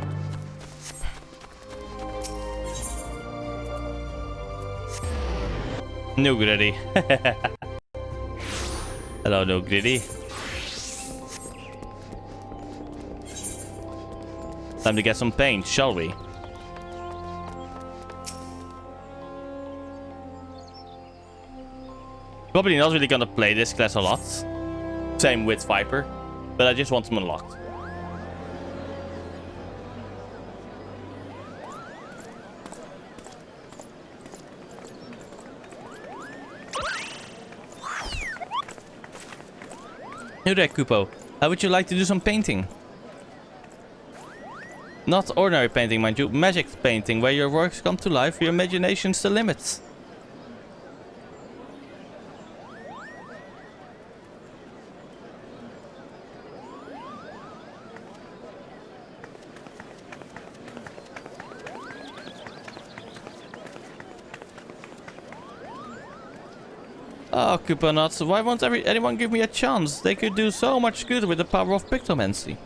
No Gritty. Hello, No Gritty. Time to get some paint, shall we? Probably not really gonna play this class a lot. Same with Viper, but I just want them unlocked. Hey there, Kupo. How would you like to do some painting? Not ordinary painting, mind you. Magic painting, where your works come to life, your imagination's the limit. Oh, Kuponuts, why won't anyone give me a chance? They could do so much good with the power of Pictomancy.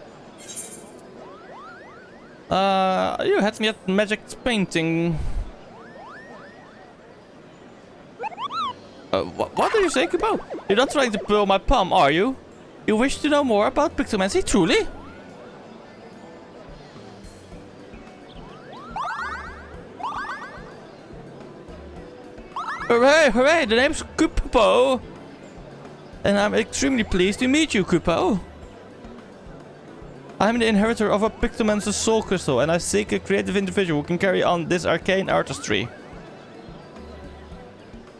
You had me at magic painting. What do you say, Kupo? You're not trying to pull my palm, are you? You wish to know more about Pictomancy, truly? Hooray, hooray, the name's Kupo. And I'm extremely pleased to meet you, Kupo. I'm the inheritor of a Pictomancer's soul crystal, and I seek a creative individual who can carry on this arcane artistry.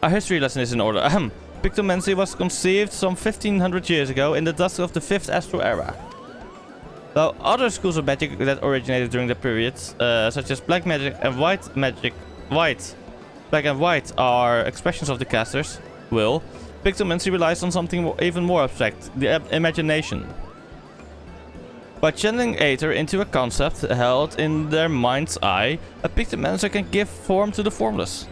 A history lesson is in order. Pictomancy was conceived some 1500 years ago in the dusk of the 5th Astral Era. Though other schools of magic that originated during the period, such as black magic and white magic, black and white are expressions of the caster's will, Pictomancy relies on something even more abstract, the imagination. By channeling Aether into a concept held in their mind's eye, a Pictomancer can give form to the formless.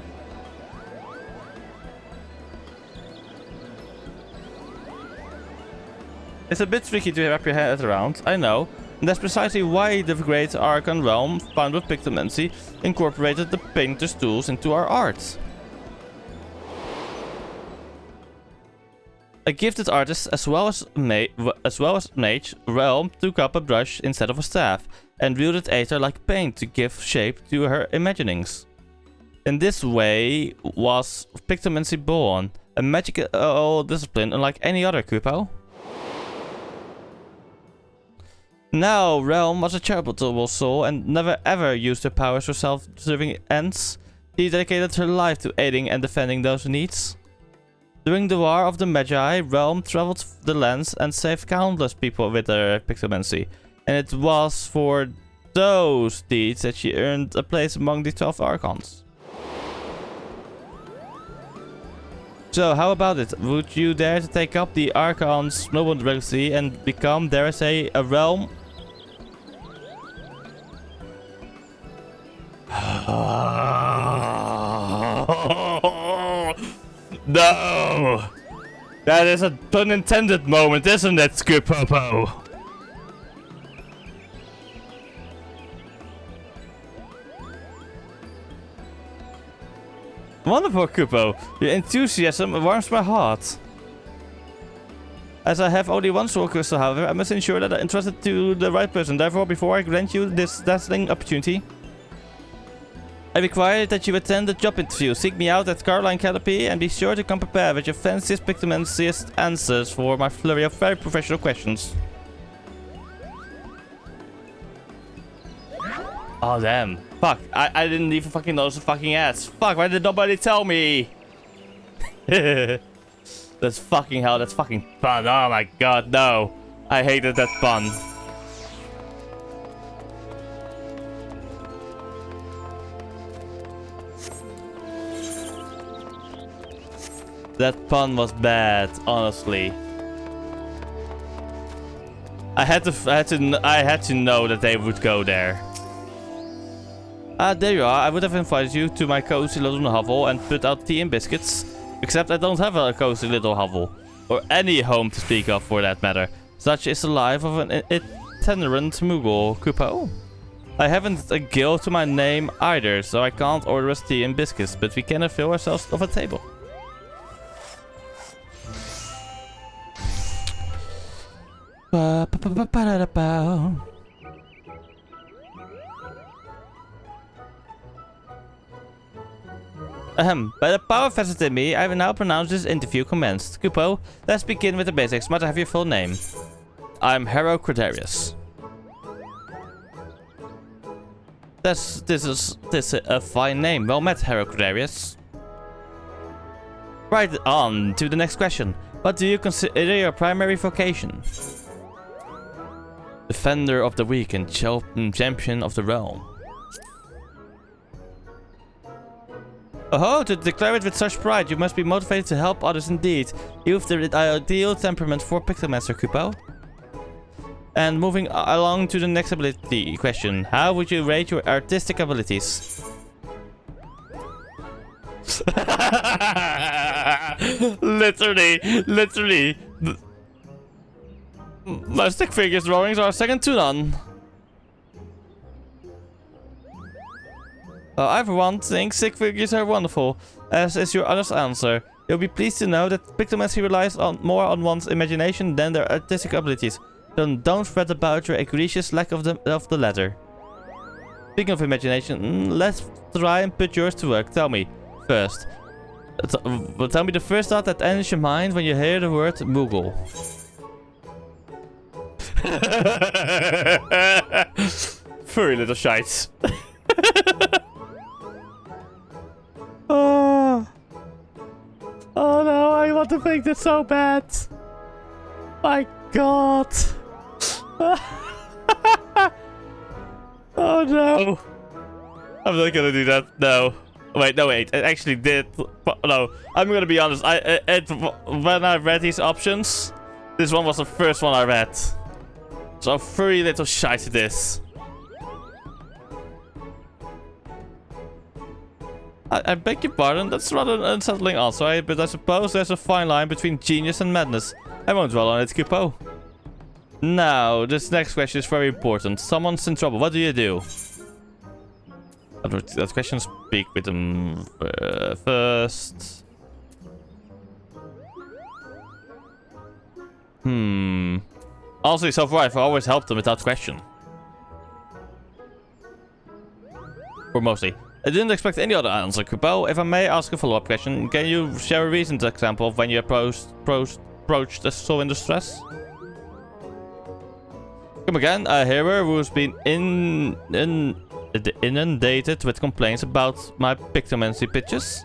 It's a bit tricky to wrap your head around, I know, and that's precisely why the Great Archon Realm, found with Pictomancy, incorporated the painter's tools into our art. A gifted artist, as well as mage, Realm took up a brush instead of a staff, and wielded Aether like paint to give shape to her imaginings. In this way was Pictomancy born, a magical discipline unlike any other, Kupo. Now, Realm was a charitable soul and never ever used her powers for self-serving ends. She dedicated her life to aiding and defending those in need. During the War of the Magi, Realm traveled the lands and saved countless people with her Pictomancy, and it was for those deeds that she earned a place among the 12 Archons. So, how about it? Would you dare to take up the Archon's noble legacy and become, dare I say, a Realm? No! That is a pun intended moment, isn't it, Skupopo? Wonderful, Kupo. Your enthusiasm warms my heart. As I have only one soul crystal, however, I must ensure that I entrust it to the right person. Therefore, before I grant you this dazzling opportunity, I require that you attend the job interview. Seek me out at Caroline Canopy and be sure to come prepared with your fanciest Pictomanciest answers for my flurry of very professional questions. Oh damn. Fuck, I didn't even fucking know the fucking ads. Fuck, why did nobody tell me? That's fucking hell, that's fucking fun. Oh my god, no. I hated that pun. That pun was bad, honestly. I had to know that they would go there. There you are. I would have invited you to my cozy little hovel and put out tea and biscuits. Except I don't have a cozy little hovel. Or any home to speak of for that matter. Such is the life of an itinerant Moogle, Kupo. I haven't a guild to my name either, so I can't order us tea and biscuits, but we can fill ourselves of a table. By the power vested in me, I will now pronounce this interview commenced. Kupo, let's begin with the basics. Might I have your full name? I'm Harrow Credarius. This is a fine name. Well met, Harrow Credarius. Right on to the next question. What do you consider your primary vocation? Defender of the weak and champion of the realm. Oh, to declare it with such pride, you must be motivated to help others indeed. You've the ideal temperament for Pictomancer, Kupo. And moving along to the next ability question. How would you rate your artistic abilities? Literally. My stick figures drawings are second to none. I for one think stick figures are wonderful, as is your honest answer. You'll be pleased to know that Pictomancy relies more on one's imagination than their artistic abilities. Then don't fret about your egregious lack of the latter. Speaking of imagination, let's try and put yours to work. Tell me, first. Tell me the first thought that enters your mind when you hear the word Moogle. Furry little shites. Oh no, I want to think this so bad. My god. Oh no. I'm not gonna do that. No. Wait, no, wait. I actually did. No, I'm gonna be honest. When I read these options, this one was the first one I read. So furry little shite it is. I beg your pardon, that's rather an unsettling answer, but I suppose there's a fine line between genius and madness. I won't dwell on it, Kupo. Now, this next question is very important. Someone's in trouble, what do you do? That question, speak with them first. Honestly, so far I've always helped them without question. Or mostly. I didn't expect any other answer, Kupo. If I may ask a follow-up question, can you share a recent example of when you approached a soul in distress? Come again, a hero who's been inundated with complaints about my Pictomancy pitches?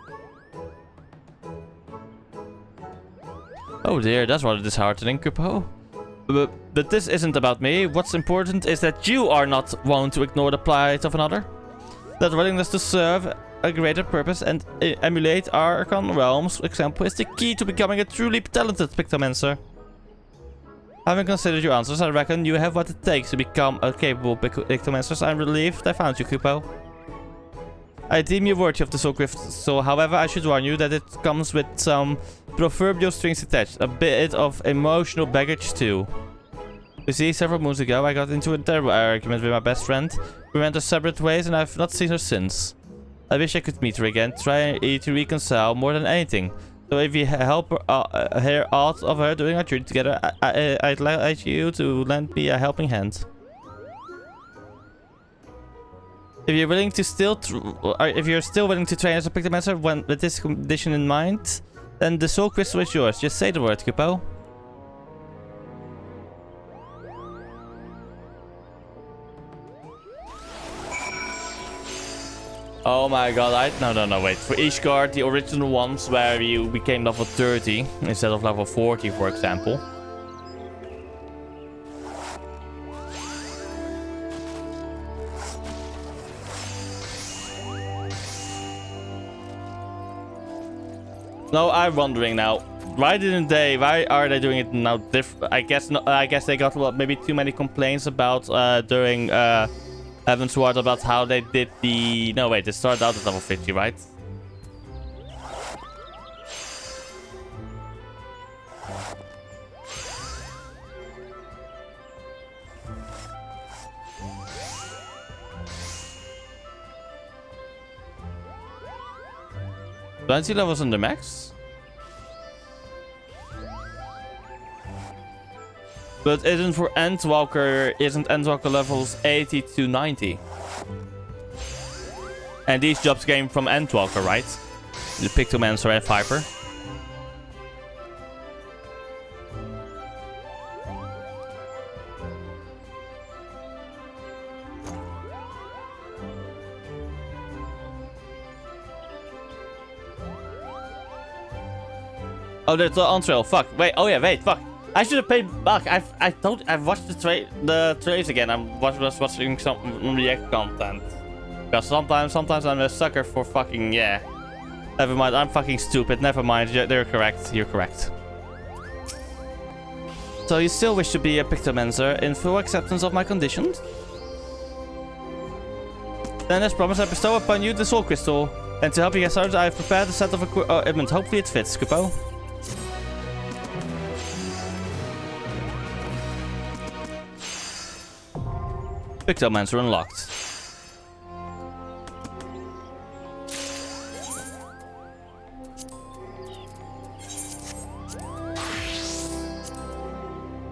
Oh dear, that's rather disheartening, Kupo. But this isn't about me. What's important is that you are not one to ignore the plight of another. That willingness to serve a greater purpose and emulate Archon Realm's example is the key to becoming a truly talented Pictomancer. Having considered your answers, I reckon you have what it takes to become a capable Pictomancer. I'm relieved I found you, Kupo. I deem you worthy of the Soul Gift, so however I should warn you that it comes with some proverbial strings attached, a bit of emotional baggage too. You see, several moons ago I got into a terrible argument with my best friend. We went our separate ways and I've not seen her since. I wish I could meet her again, try to reconcile more than anything. So if you help her, hear aught of her doing our journey together, I'd like you to lend me a helping hand. If you're willing to still willing to train as a Pictomancer with this condition in mind, then the Soul Crystal is yours. Just say the word, Kupo. Oh my god, no, wait. For each card, the original ones where you became level 30 instead of level 40, for example. No, I'm wondering now, Why didn't they? Why are they doing it now? I guess. No, I guess they got maybe too many complaints about during Heavensward about how they did the. No wait, they started out at level 50, right? Fancy levels on the max? But isn't Endwalker levels 80 to 90? And these jobs came from Endwalker, right? The Pictomancer and Viper. Oh, that's the on-trail. Fuck. Wait. Oh yeah. Wait. Fuck. I should have paid back. I've watched the trails again. I was watching some React content. Because sometimes I'm a sucker for fucking Never mind. I'm fucking stupid. Never mind. They're correct. You're correct. So you still wish to be a Pictomancer in full acceptance of my conditions? Then as promised, I bestow upon you the Soul Crystal. And to help you get started, I have prepared a set of equipment. Hopefully it fits, Kupo. Pictomancer unlocked.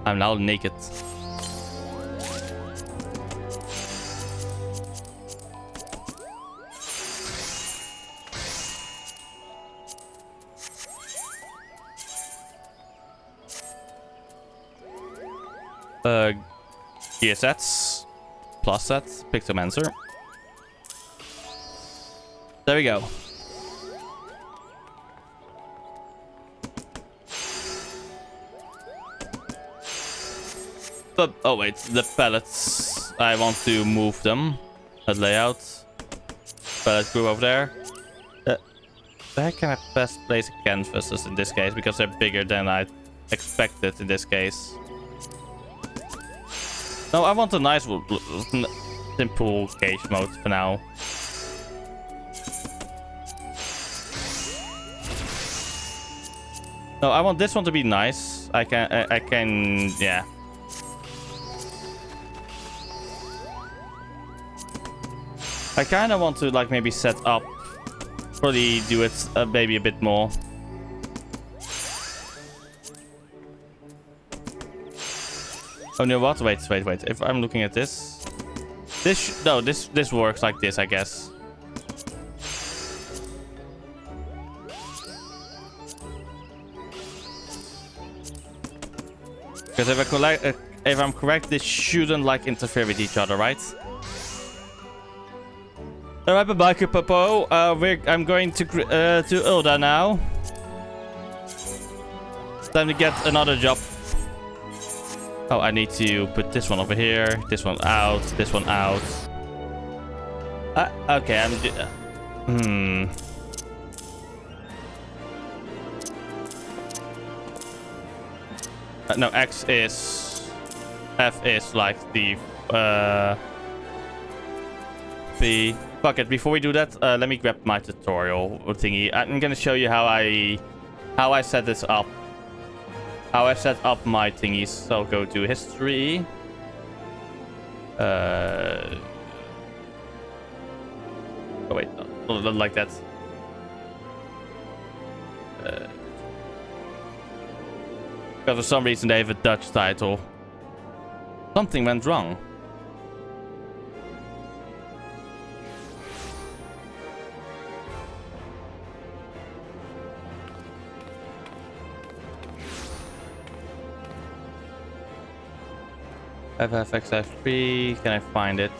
I'm now naked. Gear sets. Plus set. Pictomancer. There we go. But, oh wait, the pallets. I want to move them. That layout. Pallet group over there. Where can I best place canvases in this case? Because they're bigger than I expected in this case. No, I want a nice, simple cage mode for now. No, I want this one to be nice. I can, yeah. I kind of want to like maybe set up, probably do it maybe a bit more. Oh no, what? Wait. If I'm looking at this, this works like this, I guess. Because if I'm correct, this shouldn't like interfere with each other, right? Alright, bye-bye, Kupo. I'm going to Ul'dah now. Time to get another job. Oh, I need to put this one over here, this one out, this one out. Okay, no, X is... F is like the... B. Fuck it, before we do that, let me grab my tutorial thingy. I'm gonna show you how I set this up. How I set up my thingies. So I'll go to history. Oh wait, no, not like that. Because for some reason they have a Dutch title. Something went wrong. FFXF3, can I find it?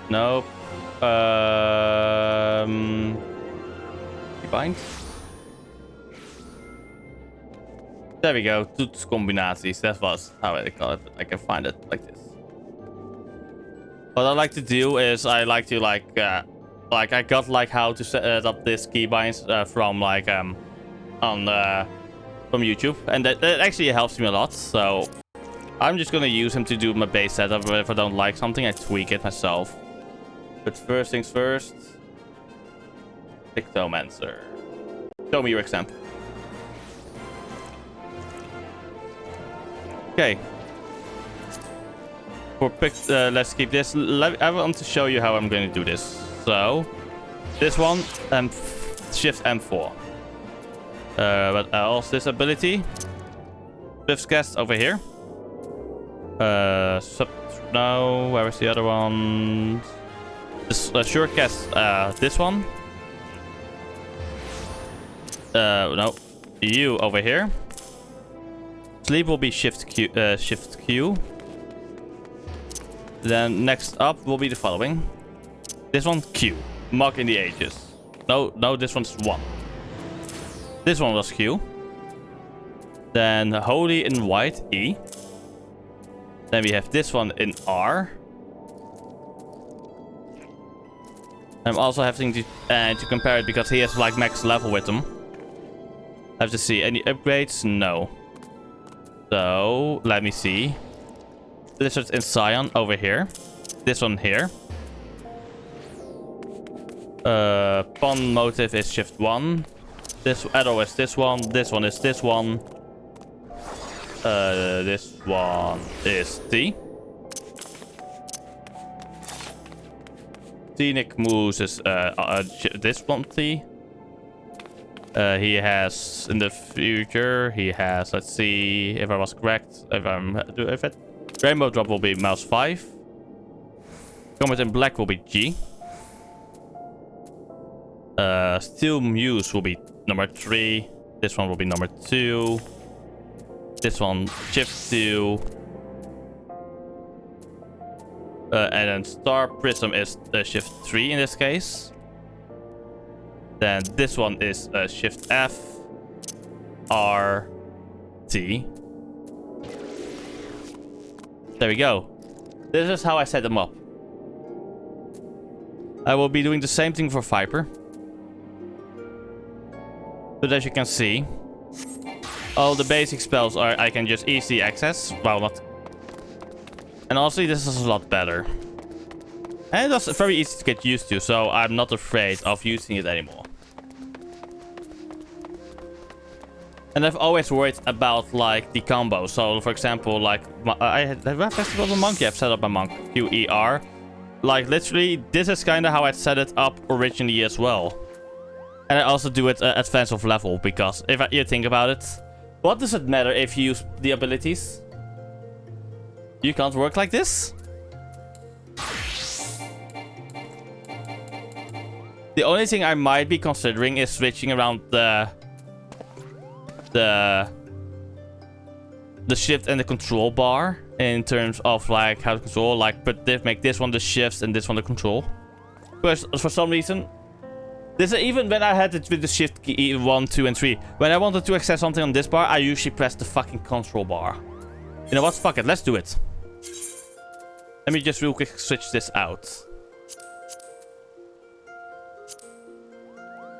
Nope. Bind? There we go. Toetscombinaties. That was how I call it. I can find it like this. What I like to do is I like to like like I got like how to set up this keybinds from like from YouTube, and that actually helps me a lot. So I'm just gonna use him to do my base setup. But if I don't like something, I tweak it myself. But first things first, Pictomancer. Show me your example. Okay. For let's keep this. I want to show you how I'm going to do this. So, this one, Shift M4. But also this ability. Swift's Cast over here. No, where is the other one? This Short Cast, this one. No, you over here. Sleep will be Shift Q. Then next up will be the following. This one Q. Mark in the ages. No, this one's 1. This one was Q. Then Holy in white, E. Then we have this one in R. I'm also having to compare it because he has like max level with them. I have to see any upgrades. No. So let me see. This is in Scion over here. This one here. Pawn motive is Shift 1. This arrow is this one. This one is this one. This one is T. Scenic moves is this one T. He has in the future. He has. Let's see if I was correct. If it Rainbow Drop will be mouse 5. Comet in Black will be G. Steel Muse will be number 3. This one will be number 2. This one Shift 2. And then Star Prism is Shift 3 in this case. Then this one is Shift F, R, T. There we go. This is how I set them up. I will be doing the same thing for Viper. But as you can see, all the basic spells are I can just easily access. Well, not. And honestly, this is a lot better. And it's very easy to get used to, so I'm not afraid of using it anymore. And I've always worried about like the combo. So for example, like I have Festival of the Monkey. I've set up my monk QER. Like literally, this is kind of how I set it up originally as well. And I also do it at advance of level because if you think about it, what does it matter if you use the abilities? You can't work like this. The only thing I might be considering is switching around the shift and the control bar in terms of like how to control, like make this one the shifts and this one the control. Because for some reason, even when I had it with the shift key 1, 2, and 3, when I wanted to access something on this bar, I usually press the fucking control bar. You know what? Fuck it. Let's do it. Let me just real quick switch this out.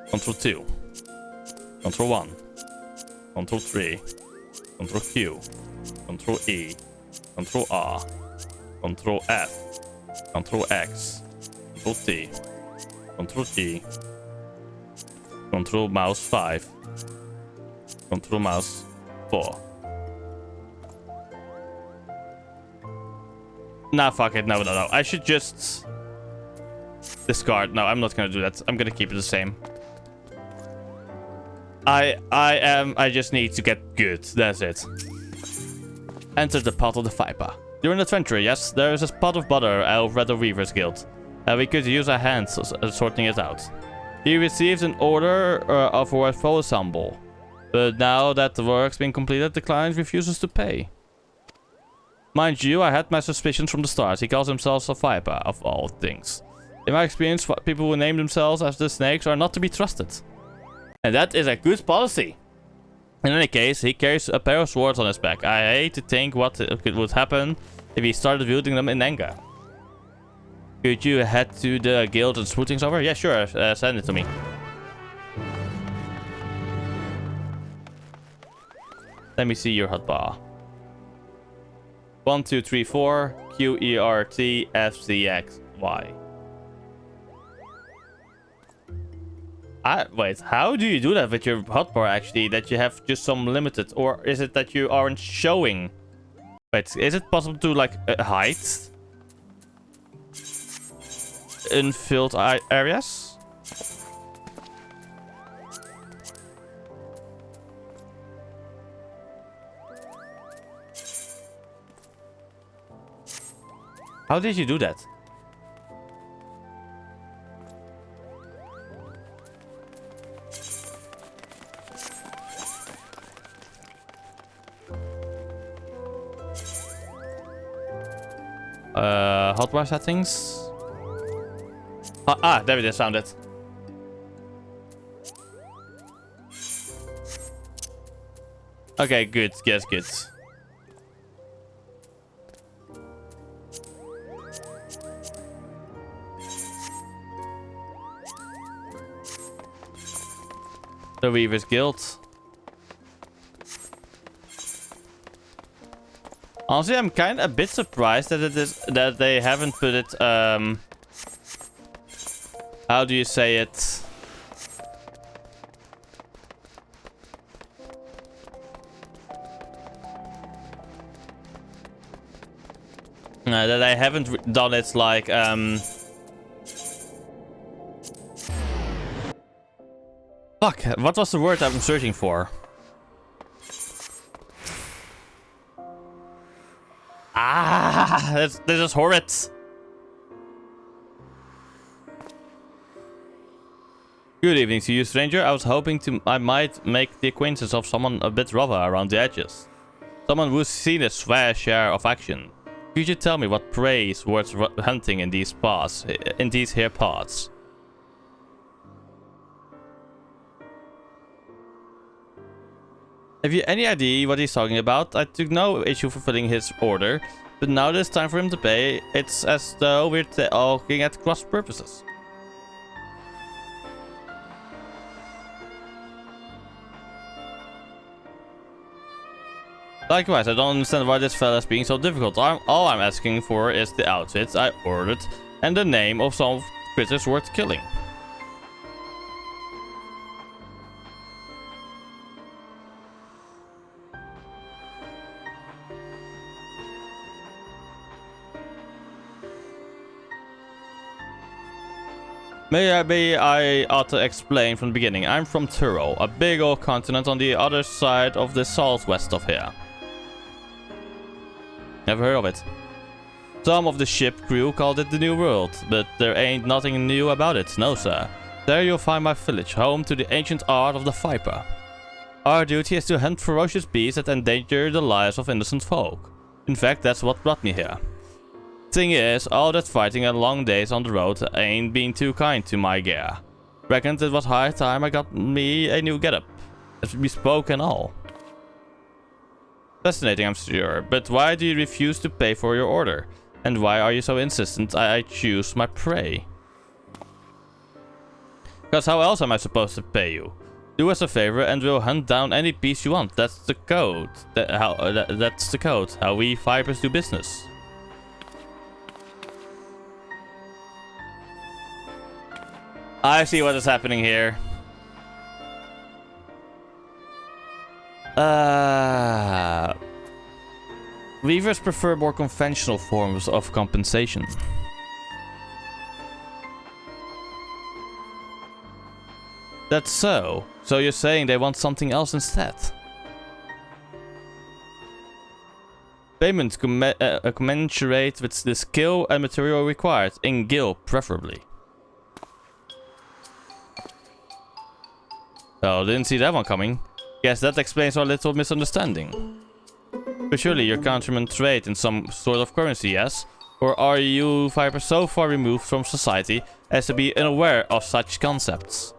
Control 2. Control 1. Control 3. Control Q. Control E. Control R. Control F. Control X. Control T. Control G. Control mouse 5. Control mouse 4. Nah, fuck it. No. I should just discard. No, I'm not gonna do that. I'm gonna keep it the same. I just need to get good. That's it. Enter the pot of the Viper. You're an adventurer, yes? There is a pot of butter over at the Weaver's Guild. We could use our hands sorting it out. He received an order for a full ensemble. But now that the work's been completed, the client refuses to pay. Mind you, I had my suspicions from the start. He calls himself a Viper, of all things. In my experience, people who name themselves as the snakes are not to be trusted. And that is a good policy. In any case, he carries a pair of swords on his back. I hate to think what would happen if he started wielding them in anger. Could you head to the guild and smooth things over? Yeah, sure. Send it to me. Let me see your hotbar. 1, 2, 3, 4. Q, E, R, T, F, C, X, Y. Wait, how do you do that with your hotbar actually? That you have just some limited, or is it that you aren't showing? Wait, is it possible to like hide unfilled areas? How did you do that? Hotbar settings. There it is, found it. Okay, good. Yes, good. The Weaver's Guild. Honestly, I'm kind of a bit surprised that they haven't put it. How do you say it? That I haven't done it like Fuck! What was the word I'm searching for? This is horrid. Good evening to you, stranger. I was hoping I might make the acquaintance of someone a bit rougher around the edges. Someone who's seen a fair share of action. Could you tell me what prey is worth hunting in these here parts? Have you any idea what he's talking about? I took no issue fulfilling his order, but now that it's time for him to pay, it's as though we're talking at cross purposes. Likewise, I don't understand why this fella is being so difficult. All I'm asking for is the outfit I ordered and the name of some critters worth killing. Maybe I ought to explain from the beginning. I'm from Turo, a big old continent on the other side of the southwest of here. Never heard of it. Some of the ship crew called it the New World, but there ain't nothing new about it, no sir. There you'll find my village, home to the ancient art of the Viper. Our duty is to hunt ferocious beasts that endanger the lives of innocent folk. In fact, that's what brought me here. Thing is, all that fighting and long days on the road ain't been too kind to my gear. Reckoned it was high time I got me a new getup. As bespoke and all. Fascinating, I'm sure, but why do you refuse to pay for your order? And why are you so insistent I choose my prey? Because how else am I supposed to pay you? Do us a favor and we'll hunt down any beast you want. That's the code. That's the code. How we Vipers do business. I see what is happening here. Weavers prefer more conventional forms of compensation. That's so. So you're saying they want something else instead? Payment commensurate with the skill and material required, in gil preferably. Oh, didn't see that one coming. Guess that explains our little misunderstanding. But surely your countrymen trade in some sort of currency, yes? Or are you Vipers so far removed from society as to be unaware of such concepts?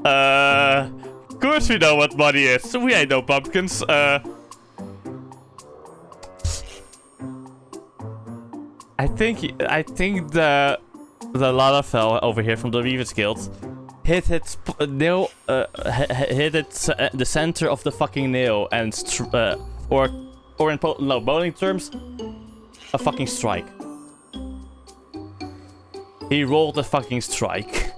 Of course we know what money is. We ain't no pumpkins. I think the Lalafell over here from the Reavers Guild hit its nail, hit its the center of the fucking nail and or in bowling terms, a fucking strike. He rolled a fucking strike.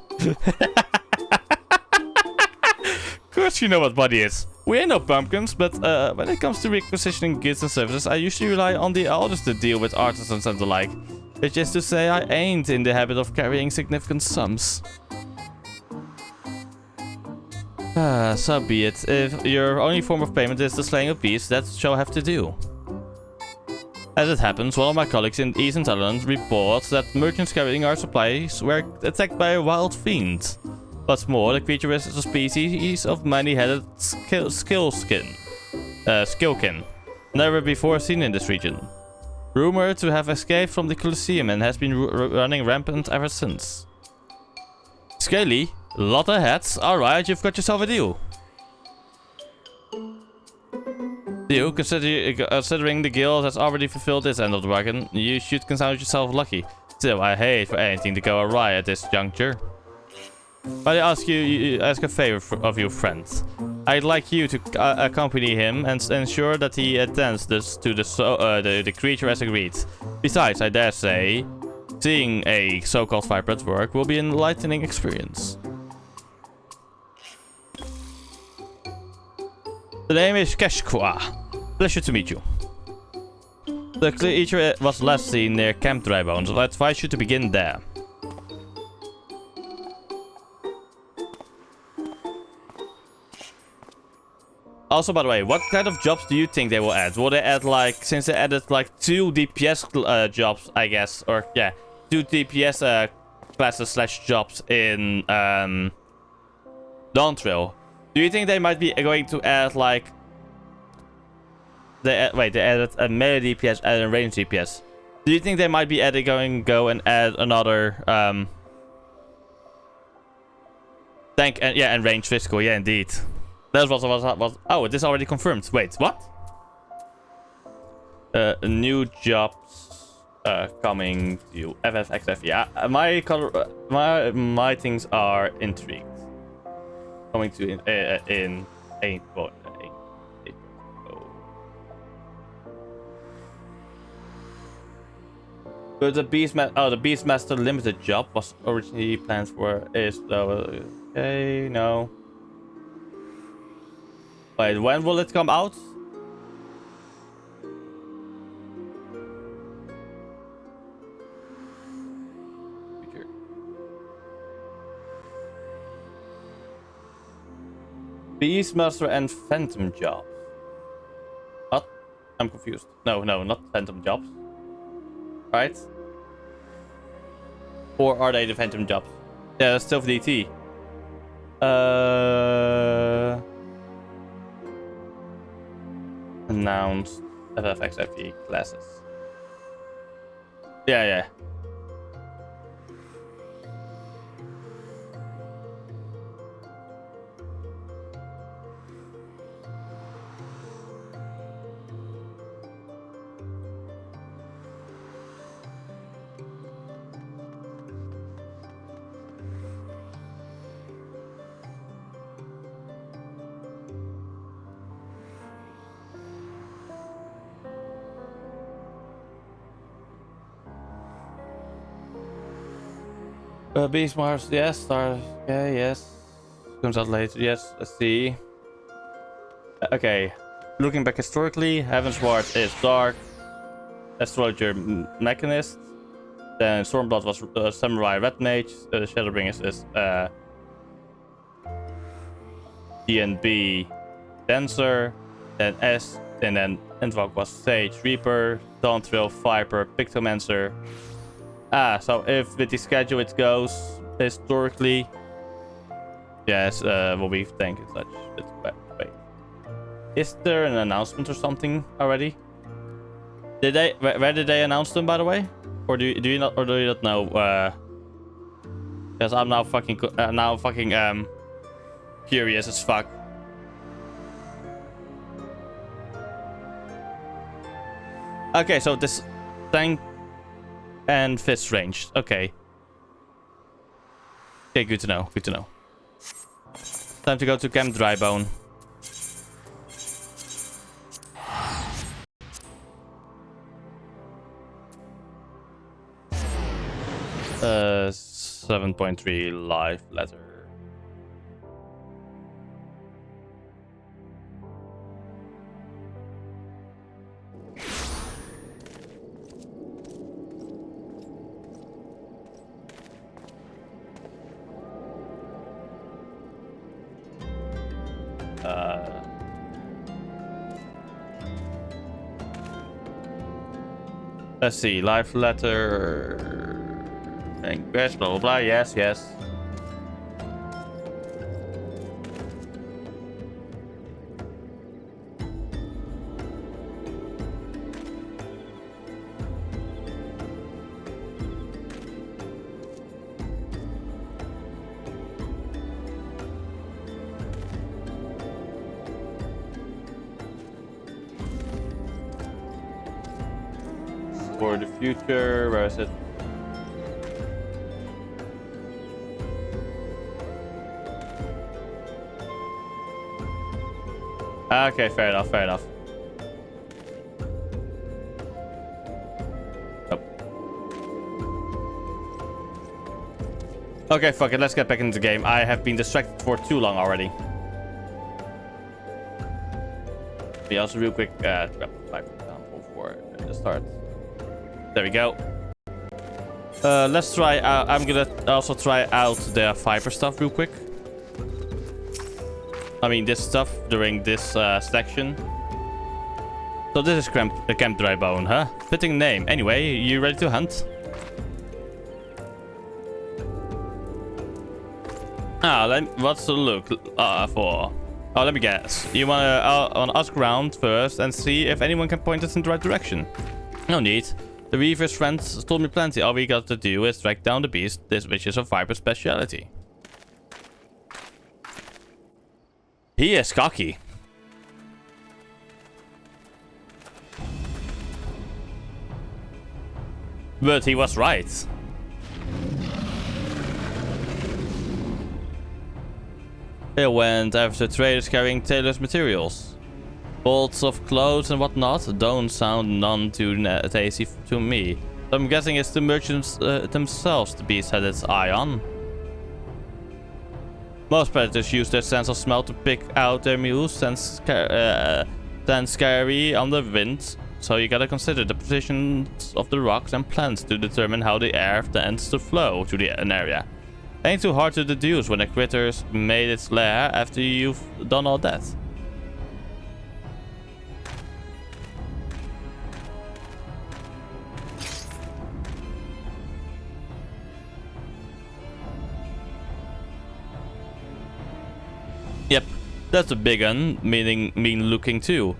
Of course you know what Buddy is. We ain't no pumpkins, but when it comes to requisitioning goods and services, I usually rely on the elders to deal with artisans and the like. Which is to say, I ain't in the habit of carrying significant sums. So be it. If your only form of payment is the slaying of beasts, that shall have to do. As it happens, one of my colleagues in East Intelligence reports that merchants carrying our supplies were attacked by a wild fiend. What's more, the creature is a species of many-headed skillkin, never before seen in this region. Rumored to have escaped from the Colosseum and has been running rampant ever since. Scaly, lot of hats. Alright, you've got yourself a deal. Considering the guild has already fulfilled its end of the bargain, you should consider yourself lucky. Still, I hate for anything to go awry at this juncture. But I ask a favor of you, friends. I'd like you to accompany him and ensure that he attends this to the creature as agreed. Besides, I dare say, seeing a so-called viper at work will be an enlightening experience. The name is Keshqua. Pleasure to meet you. The creature was last seen near Camp Drybones. I advise you to begin there. Also, by the way, what kind of jobs do you think they will add? Will they add, like, since they added, like, 2 DPS jobs, I guess, or, yeah, 2 DPS classes / jobs in Dawntrail. Do you think they might be going to add, like, they added a melee DPS and a range DPS. Do you think they might be go and add another tank and range physical? Yeah, indeed. That was oh, this already confirmed. Wait, what? New jobs coming to FFXF. Yeah, my things are intrigued. Coming to in April. But the Beastmaster limited job was originally planned for okay, no. Wait, when will it come out? Beastmaster and Phantom jobs. What? I'm confused. No, not Phantom jobs. Right? Or are they the Phantom jobs? Yeah, that's still for DT. Announced FFXFE classes. Yeah. Beastmars, yes. Stars, okay, yes. Comes out later, yes. Let's see. Okay. Looking back historically, Heavensward is Dark Astrologer Mechanist. Then Stormblood was Samurai Red Mage. Shadowbringers is DNB Dancer. Then S. And then Endvok was Sage Reaper. Dawntrail Viper Pictomancer. So if with the schedule it goes historically, yes, will be tank and such. Wait, is there an announcement or something already? Where did they announce them, by the way? Or do you not know? Because I'm now fucking curious as fuck. Okay, so this tank. and fist ranged. Okay. Okay, good to know. Good to know. Time to go to Camp Drybone. 7.3 life letter. Let's see, life letter. Yes, blah blah blah. Yes, yes. For the future, where is it? Okay, fair enough, fair enough. Nope. Okay, fuck it, let's get back into the game. I have been distracted for too long already. We also real quick grab the pipe example for the start. There we go. Let's try out. I'm gonna also try out the Viper stuff real quick. I mean, this stuff during this section. So this is Camp Drybone, huh? Fitting name. Anyway, you ready to hunt? What's the look for? Oh, let me guess. You wanna ask around first and see if anyone can point us in the right direction. No need. The Reaver's friends told me plenty. All we got to do is track down the beast, which is a Viper's speciality. He is cocky. But he was right. They went after traders carrying tailors' materials. Bolts of clothes and whatnot don't sound none too tasty to me. So I'm guessing it's the merchants themselves the beast had its eye on. Most predators use their sense of smell to pick out their mules and scary on the wind. So you gotta consider the positions of the rocks and plants to determine how the air tends to flow through an area. Ain't too hard to deduce when a critter's made its lair after you've done all that. Yep, that's a big one, mean looking too.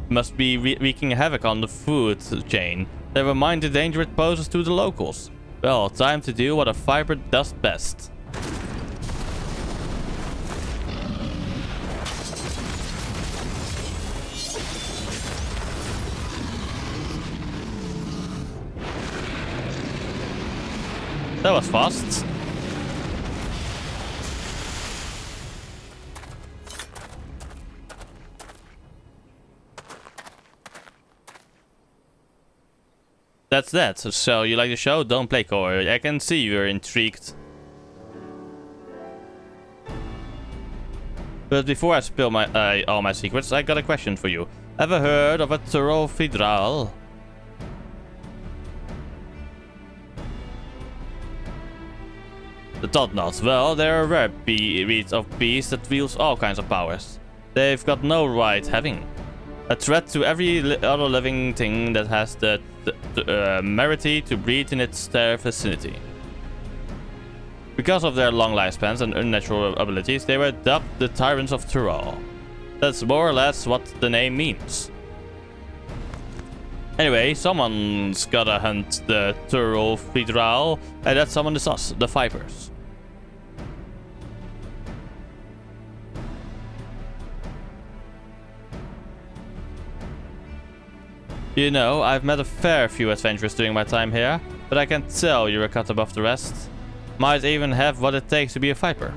Must be wreaking havoc on the food chain. Never mind the danger it poses to the locals. Well, time to do what a Viper does best. That was fast. That's that. So you like the show? Don't play coy. I can see you're intrigued. But before I spill my all my secrets, I got a question for you. Ever heard of a Turophidral? The Todnots. Well, they're a rare breed of beast that wields all kinds of powers. They've got no right having. A threat to every other living thing that has the temerity to breed in its vicinity. Because of their long lifespans and unnatural abilities, they were dubbed the Tyrants of Tyrol. That's more or less what the name means. Anyway, someone's gotta hunt the Turophidral, and that someone is us, the Vipers. You know, I've met a fair few adventurers during my time here. but I can tell you're a cut above the rest. Might even have what it takes to be a Viper.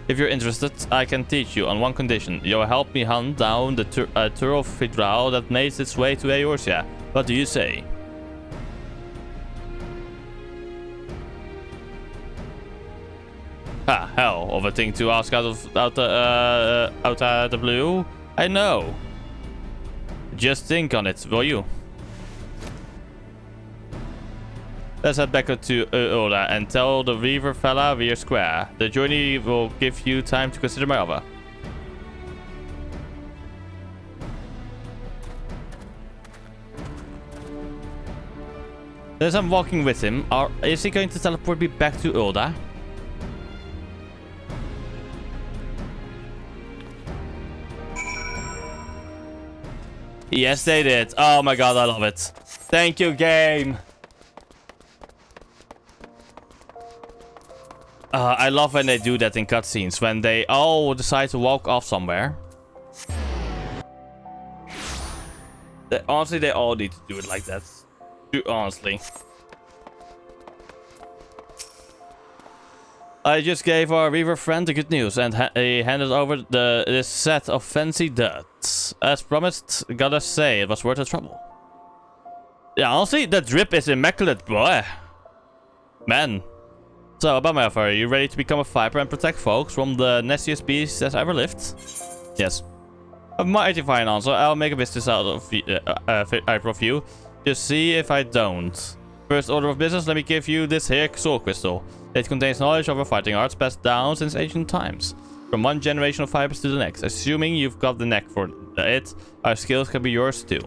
If you're interested, I can teach you on one condition. You'll help me hunt down the Turofhydral that makes its way to Eorzea. What do you say? Ah, hell of a thing to ask out of the blue. I know. Just think on it, will you? Let's head back to Ul'dah and tell the Reaver fella we're square. The journey will give you time to consider my offer. As I'm walking with him, is he going to teleport me back to Ul'dah? Yes, they did. Oh my god, I love it. Thank you, game. I love when they do that in cutscenes, when they all decide to walk off somewhere. Honestly, they all need to do it like that. Honestly. I just gave our Reaver friend the good news and he handed over this set of fancy duds. As promised, gotta say, it was worth the trouble. Yeah, honestly, the drip is immaculate, boy. Man. So, about my offer, are you ready to become a Viper and protect folks from the nastiest beasts that ever lived? Yes. A mighty fine answer. I'll make a business out of you. Just see if I don't. First order of business, let me give you this here soul crystal. It contains knowledge of our fighting arts passed down since ancient times. From one generation of Vipers to the next. Assuming you've got the knack for it, our skills can be yours too.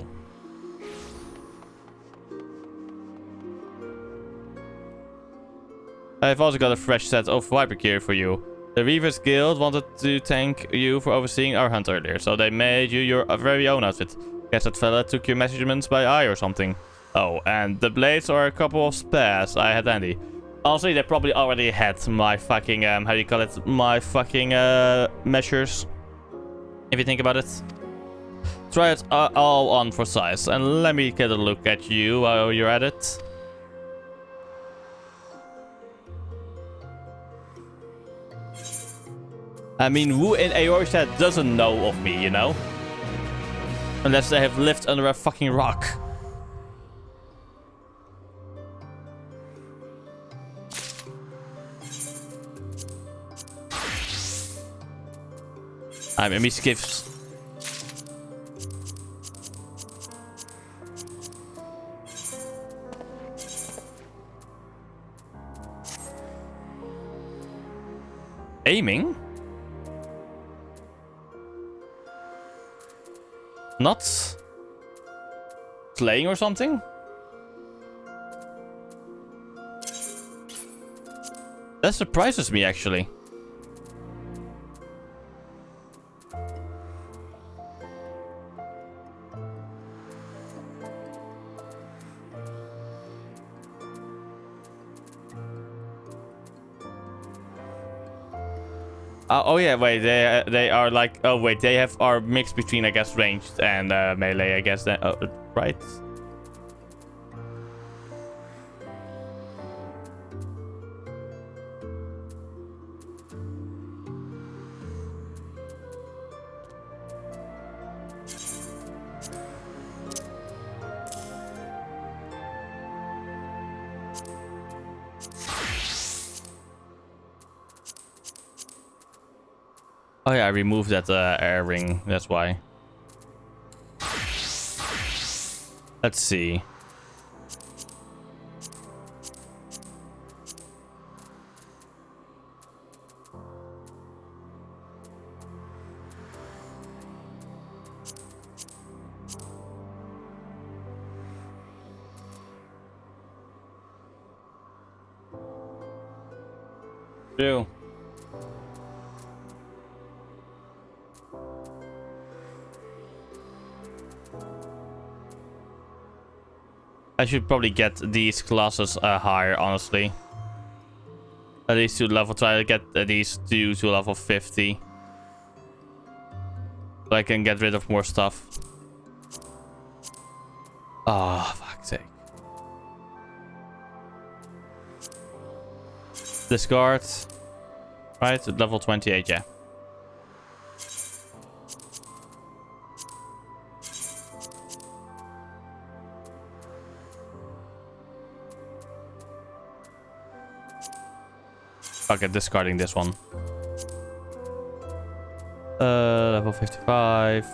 I've also got a fresh set of Viper gear for you. The Reavers Guild wanted to thank you for overseeing our hunt earlier, so they made you your very own outfit. Guess that fella took your measurements by eye or something. Oh, and the blades are a couple of spares I had handy. Honestly, they probably already had my fucking, how do you call it? My fucking, measures. If you think about it. Try it all on for size, and let me get a look at you while you're at it. I mean, who in Eorzea doesn't know of me, you know? Unless they have lived under a fucking rock. I'm a misgifts. Aiming? Not slaying or something? That surprises me, actually. Oh yeah, wait, they are like, oh wait, they are mixed between, I guess, ranged and melee, I guess, then, right? Oh yeah, I removed that air ring, that's why. Let's see. True. I should probably get these classes higher, honestly. At least to level, try to get these two to level 50. So I can get rid of more stuff. Oh, fuck's sake. Discard. Right, at level 28, yeah. Okay, discarding this one. Level 55.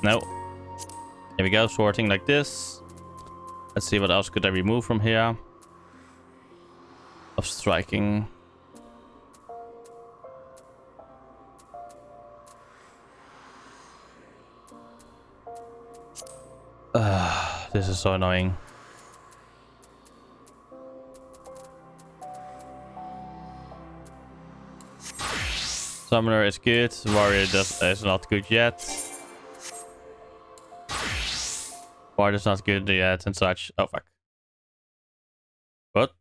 No. Here we go, sorting like this. Let's see what else could I remove from here. Of striking. This is so annoying. Summoner is good. Warrior is not good yet. Warrior is not good yet and such. Oh fuck. What?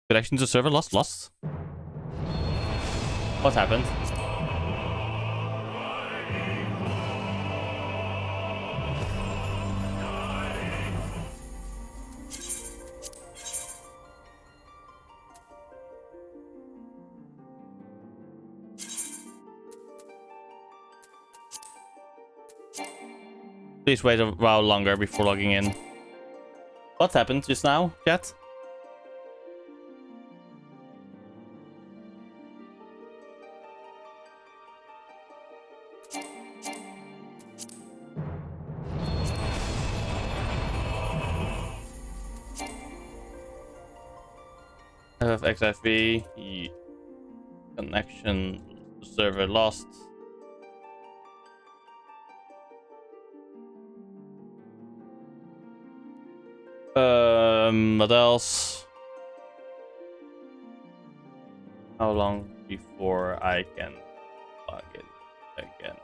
Connection to server lost? What happened? Please wait a while longer before logging in. What happened just now, chat? FXFV. Connection server lost. What else? How long before I can log in again?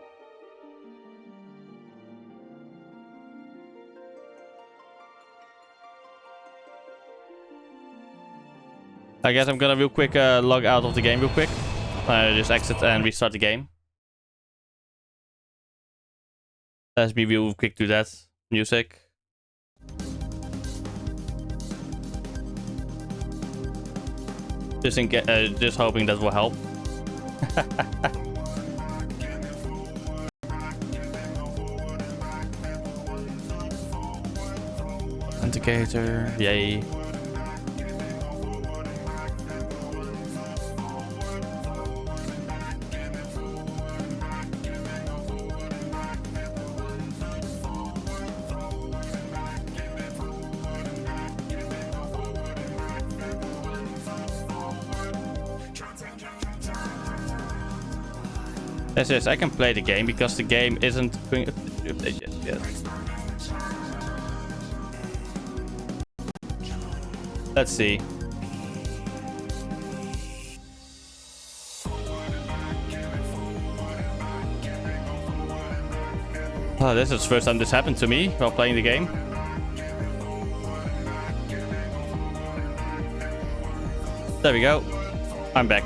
I guess I'm gonna real quick log out of the game real quick. Just exit and restart the game. Let's be real quick to that. Music. Just hoping that will help. Authenticator, yay. Yes, I can play the game because the game isn't going. Yes. Let's see. Oh, this is the first time this happened to me while playing the game. There we go. I'm back.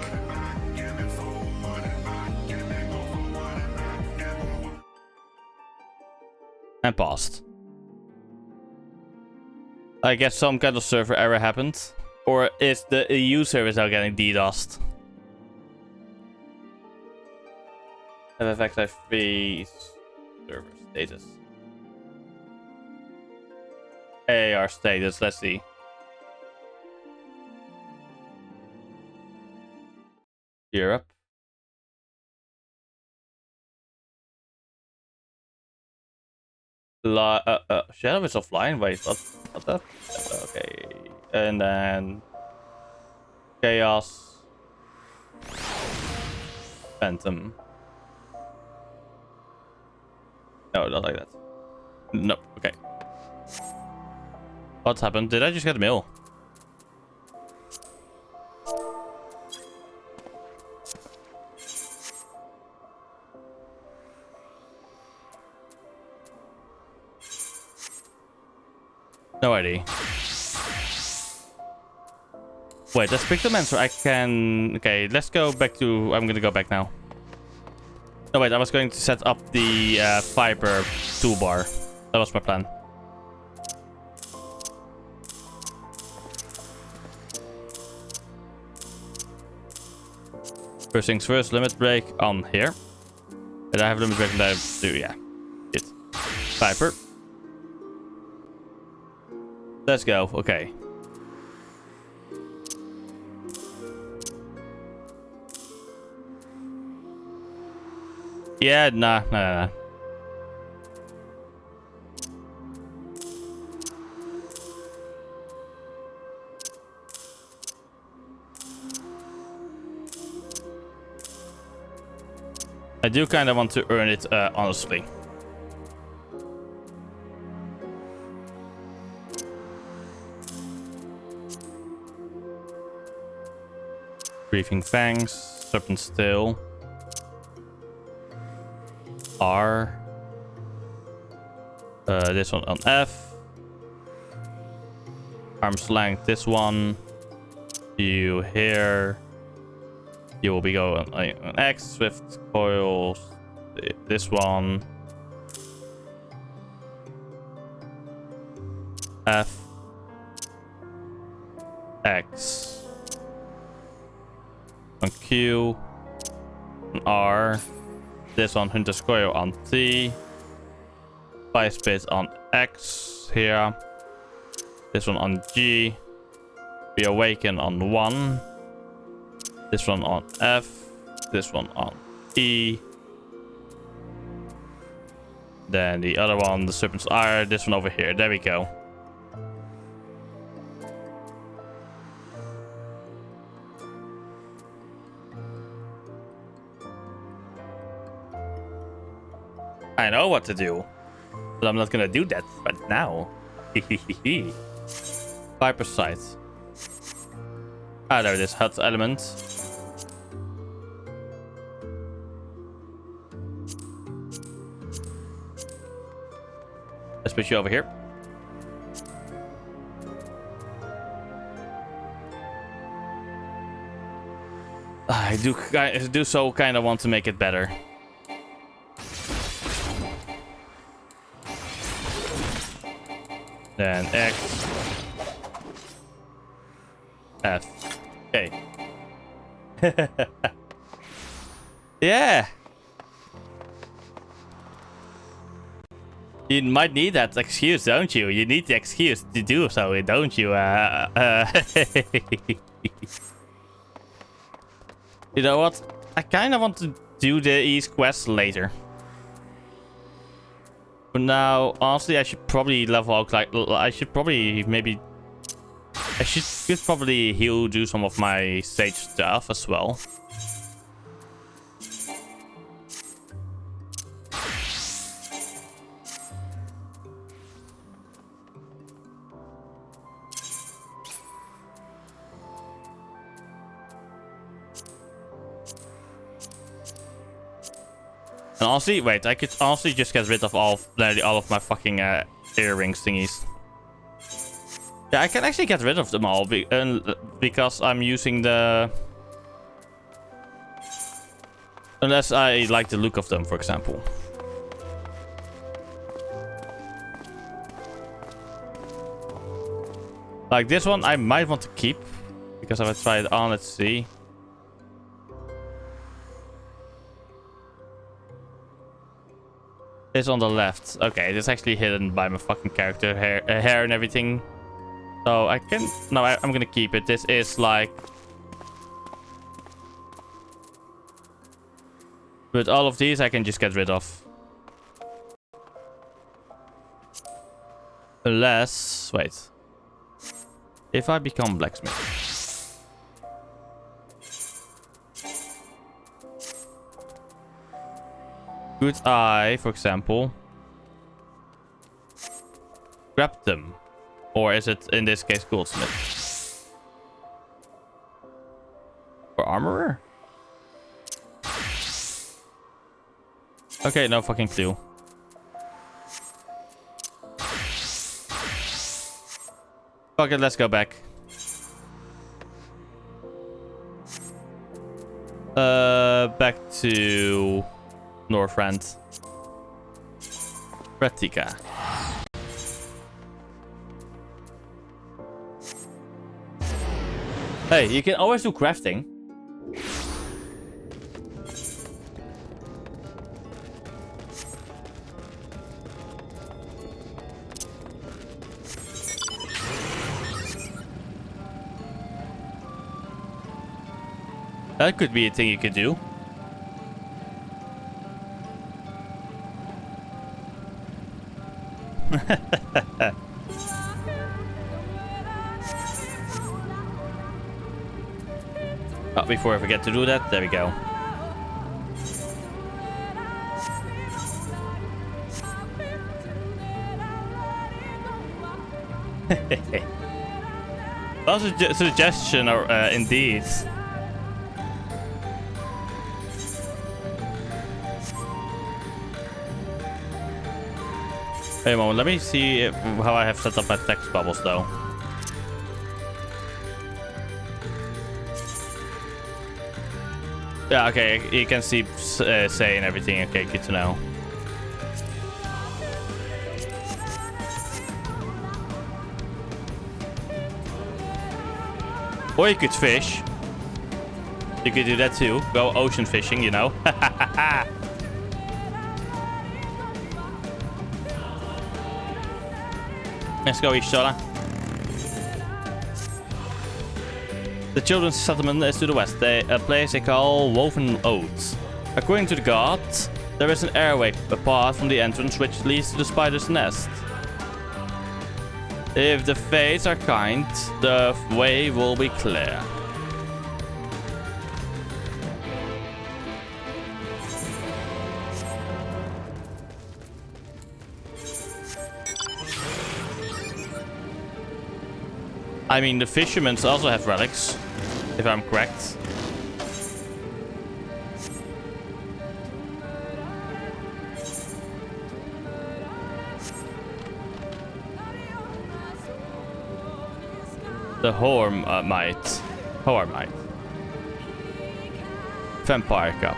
And paused. I guess some kind of server error happened. Or is the EU server now getting DDoSed? FFXIV server status. AR status, let's see. Europe. Shadow is offline. Wait, what the? Okay, and then Chaos, Phantom. No, not like that. No. Okay. What's happened? Did I just get a mail? No idea. Wait, let's pick the man so I can... Okay, let's go back to... I'm gonna go back now. No, wait, I was going to set up the Viper toolbar. That was my plan. First things first, limit break on here. And I have limit break and I do, yeah. It. Viper. Let's go, okay. Yeah, nah. I do kind of want to earn it, honestly. Breathing Fangs, Serpent's Tail. R. This one on F. Arm's length, this one. You here. You will be going on X. Swift coils. This one. F. X. On Q. On R. This on Hunter's Coil on T. Fire Space on X here. This one on G. Be Awaken on 1. This one on F. This one on E. Then the other one, the Serpent's Ire. This one over here. There we go. I know what to do, but I'm not gonna do that right now. Viper Sight. Ah, there it is. Hut element. Let's put you over here. I do so kind of want to make it better. Then X. F. Okay. Yeah. You might need that excuse, don't you? You need the excuse to do so, don't you? You know what? I kind of want to do the East quest later. But now, honestly, I should probably level out. Like, I should probably maybe. I could probably do some of my sage stuff as well. And honestly, wait, I could honestly just get rid of all of my fucking earrings thingies. Yeah, I can actually get rid of them all because I'm using the... Unless I like the look of them, for example. Like this one, I might want to keep. Because if I try it on, let's see. It's on the left. Okay, it's actually hidden by my fucking character hair and everything. So I can... No, I'm gonna keep it. This is like... But all of these I can just get rid of. Unless... Wait. If I become blacksmith. Good eye, for example. Grab them. Or is it, in this case, goldsmith? For armorer? Okay, no fucking clue. Fuck it, let's go back. Back to Northrend. Ratika. Hey, you can always do crafting. That could be a thing you could do. Oh, before I forget to do that, there we go. That's a suggestion, indeed. Wait a moment, let me see how I have set up my text bubbles though. Yeah, okay, you can see say and everything. Okay, good to know. Or you could fish. You could do that too. Go ocean fishing, you know. Let's go, Ishtola. The children's settlement is to the west, a place they call Woven Oats. According to the gods, there is an airway apart from the entrance which leads to the spider's nest. If the fates are kind, the way will be clear. I mean, the fishermen also have relics, if I'm correct. The Hormite. Vampire Cup.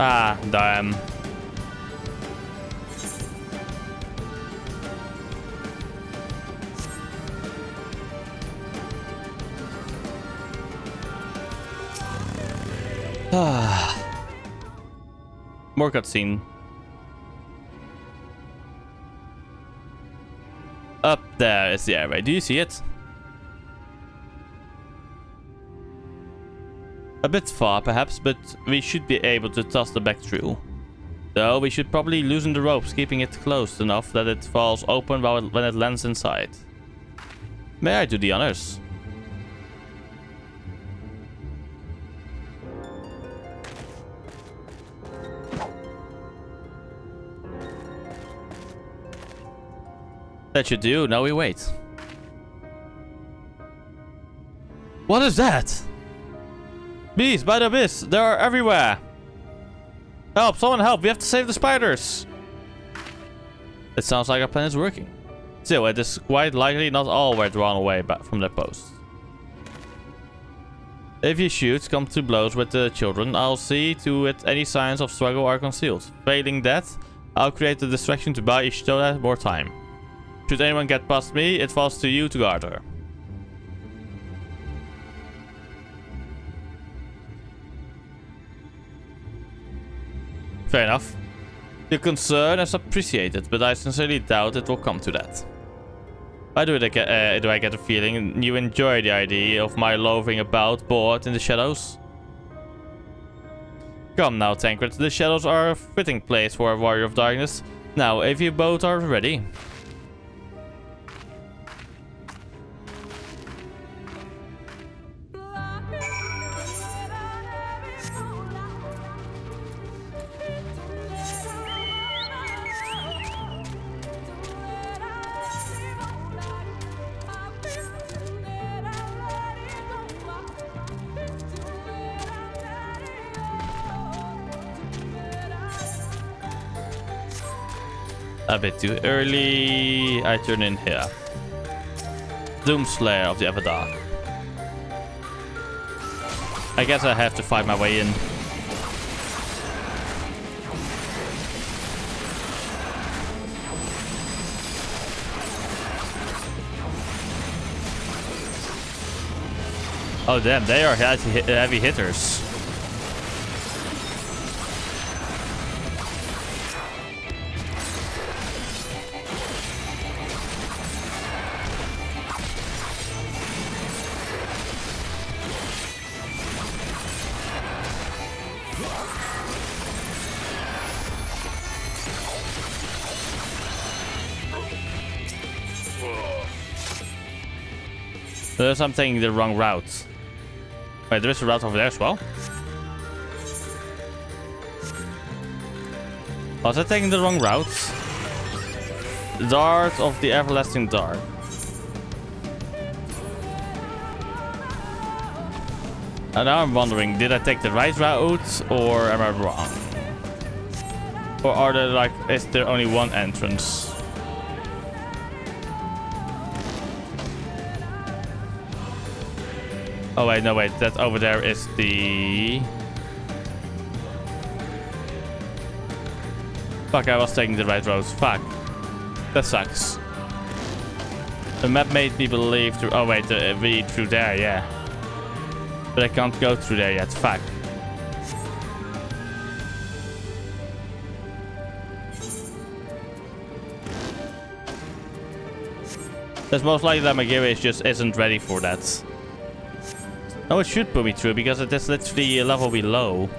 Ah, damn. More cutscene. Up there is the airway. Do you see it? A bit far, perhaps, but we should be able to toss the back through. Though we should probably loosen the ropes, keeping it closed enough that it falls open when it lands inside. May I do the honors? That should do. Now we wait. What is that? Bees by the abyss. They are everywhere. Help! Someone help! We have to save the spiders. It sounds like our plan is working. Still, it is quite likely not all were drawn away from their posts. If you shoot, come to blows with the children, I'll see to it any signs of struggle are concealed. Failing that, I'll create a distraction to buy Ishtola more time. Should anyone get past me, it falls to you to guard her. Fair enough. Your concern is appreciated, but I sincerely doubt it will come to that. Why do I get a feeling you enjoy the idea of my loafing about bored in the shadows? Come now, Tancred. The shadows are a fitting place for a warrior of darkness. Now, if you both are ready. A bit too early. I turn in here. Doomslayer of the Everdark. I guess I have to fight my way in. Oh damn, they are heavy hitters. There's I'm taking the wrong route. Wait, there is a route over there as well? Was I taking the wrong route? Dart of the Everlasting Dark. And now I'm wondering, did I take the right route or am I wrong? Or are there like, is there only one entrance? Oh wait, no wait, that over there is the... Fuck, I was taking the right road. Fuck. That sucks. The map made me believe through... Oh wait, we through there, yeah. But I can't go through there yet. Fuck. That's most likely that my gear just isn't ready for that. No, it should put me through because it is literally a level below.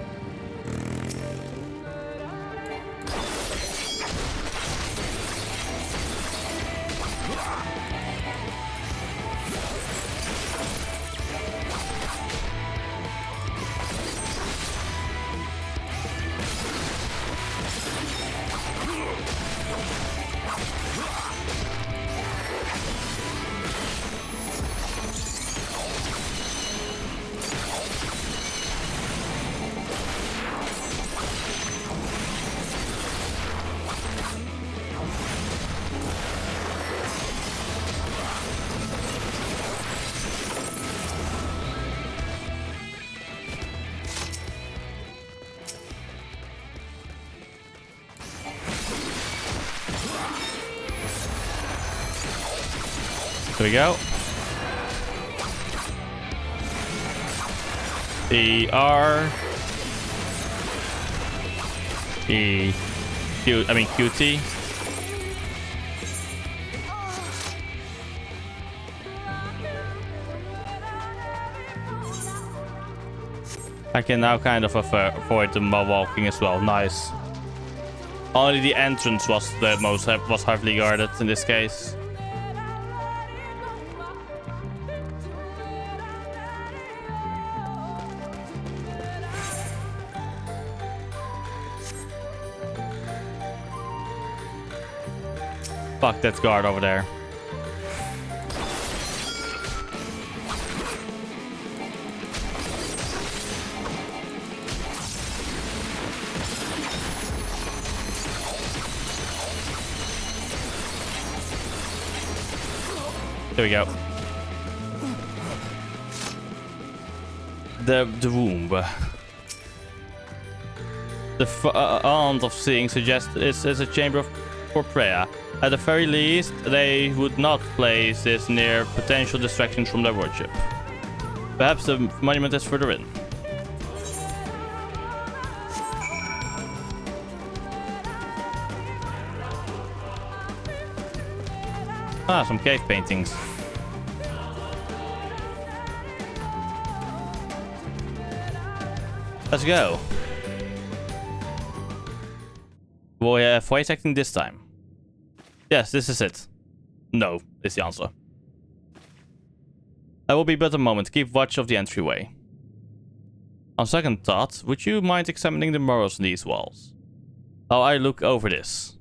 There we go. ER. QT. I can now kind of avoid the mob walking as well. Nice. Only the entrance was the most heavily guarded in this case. Fuck that guard over there. There we go. The womb. The font of seeing suggests it's a chamber for prayer. At the very least, they would not place this near potential distractions from their worship. Perhaps the monument is further in. Ah, some cave paintings. Let's go. Will we have voice acting this time? Yes, this is it. No, is the answer. I will be but a moment. Keep watch of the entryway. On second thought, would you mind examining the murals on these walls? How I look over this.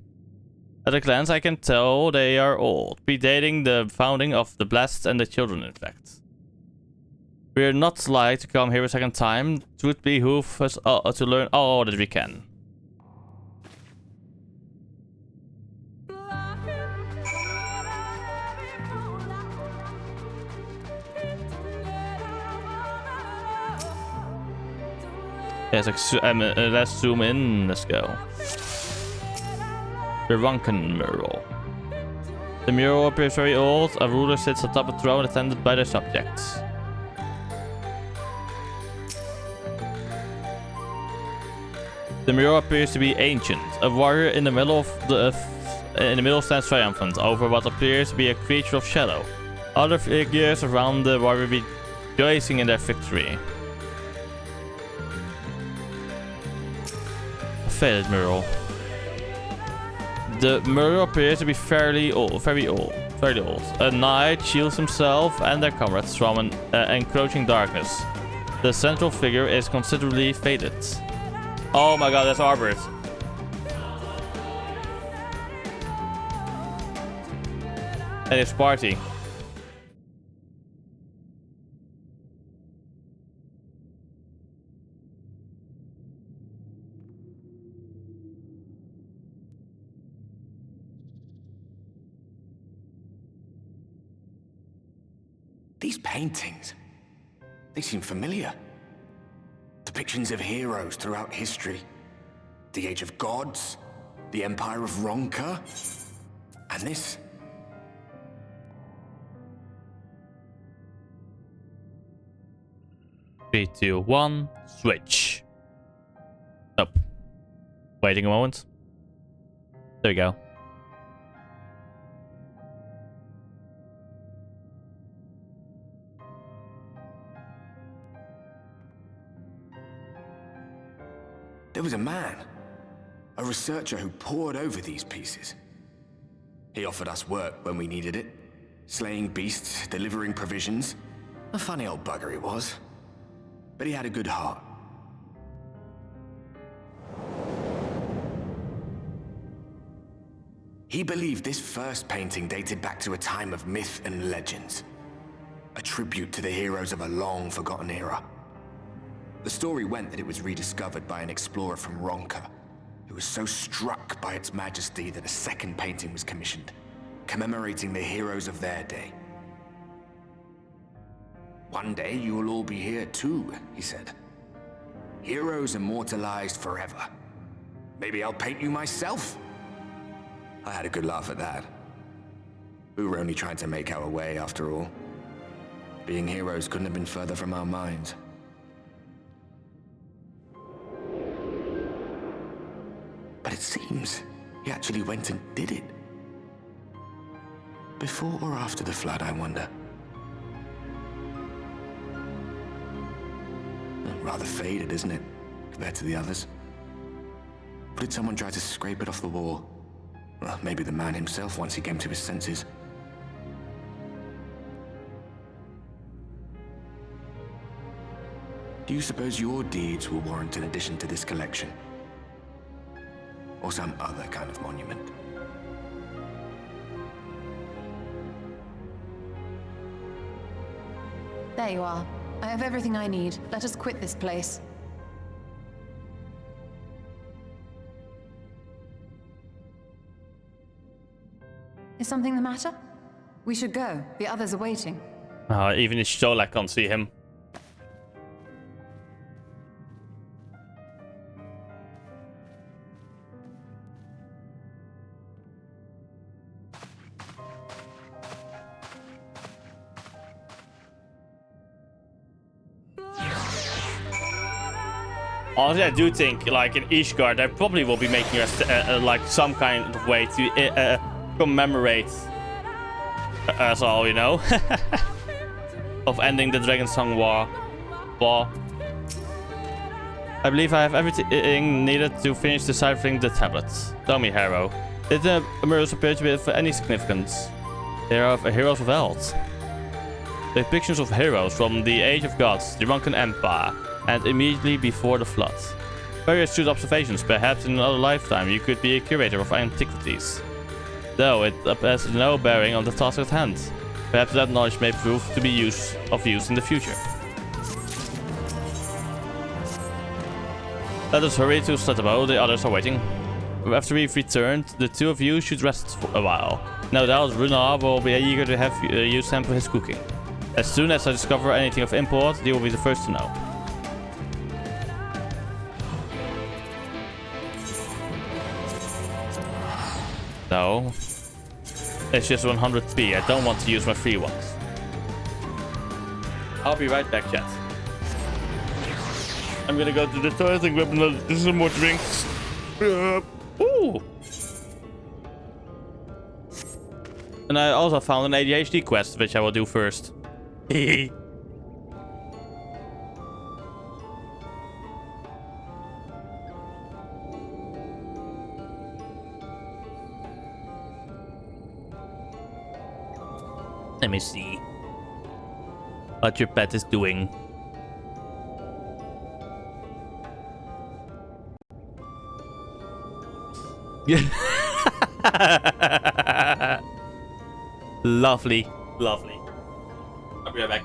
At a glance, I can tell they are old, predating the founding of the Blessed and the Children, in fact. We are not like to come here a second time. It would behoove us to learn all that we can. Yes, let's zoom in. Let's go. The Ronkan mural. The mural appears very old. A ruler sits atop a throne attended by their subjects. The mural appears to be ancient. A warrior in the middle stands triumphant over what appears to be a creature of shadow. Other figures around the warrior rejoicing in their victory. A faded mural. The mural appears to be very old. A knight shields himself and their comrades from an encroaching darkness. The central figure is considerably faded. Oh my god, that's Arbert. And his party. These paintings, they seem familiar. Depictions of heroes throughout history. The Age of Gods, the Empire of Ronka, and this. Three, two, one, switch. Oh. Waiting a moment. There we go. There was a man, a researcher who pored over these pieces. He offered us work when we needed it, slaying beasts, delivering provisions. A funny old bugger he was, but he had a good heart. He believed this first painting dated back to a time of myth and legends, a tribute to the heroes of a long-forgotten era. The story went that it was rediscovered by an explorer from Ronka, who was so struck by its majesty that a second painting was commissioned, commemorating the heroes of their day. One day you will all be here too, he said. Heroes immortalized forever. Maybe I'll paint you myself? I had a good laugh at that. We were only trying to make our way after all. Being heroes couldn't have been further from our minds. But it seems he actually went and did it. Before or after the flood, I wonder. Rather faded, isn't it, compared to the others? Or did someone try to scrape it off the wall? Well, maybe the man himself once he came to his senses. Do you suppose your deeds will warrant an addition to this collection? Or some other kind of monument? There you are. I have everything I need. Let us quit this place. Is something the matter? We should go. The others are waiting. Even Y'shtola can't see him. Honestly, I do think, like in Ishgard, they probably will be making like some kind of way to commemorate us all, you know, of ending the Dragonsong War. I believe I have everything needed to finish deciphering the tablets. Tell me, Harrow, did the murals appear to be of any significance? They are of heroes of Eld. Depictions of heroes from the Age of Gods, the Ronkan Empire, and immediately before the flood. Very astute observations. Perhaps in another lifetime you could be a curator of antiquities. Though it has no bearing on the task at hand. Perhaps that knowledge may prove to be of use in the future. Let us hurry to Sletabo, the others are waiting. After we've returned, the two of you should rest for a while. No doubt Runar will be eager to have you sample his cooking. As soon as I discover anything of import, you will be the first to know. So it's just 100p. I don't want to use my free ones. I'll be right back, chat. I'm gonna go to the toilet and grab some more drinks. Ooh. And I also found an ADHD quest, which I will do first. Let me see what your pet is doing. Lovely, lovely. I'll be right back.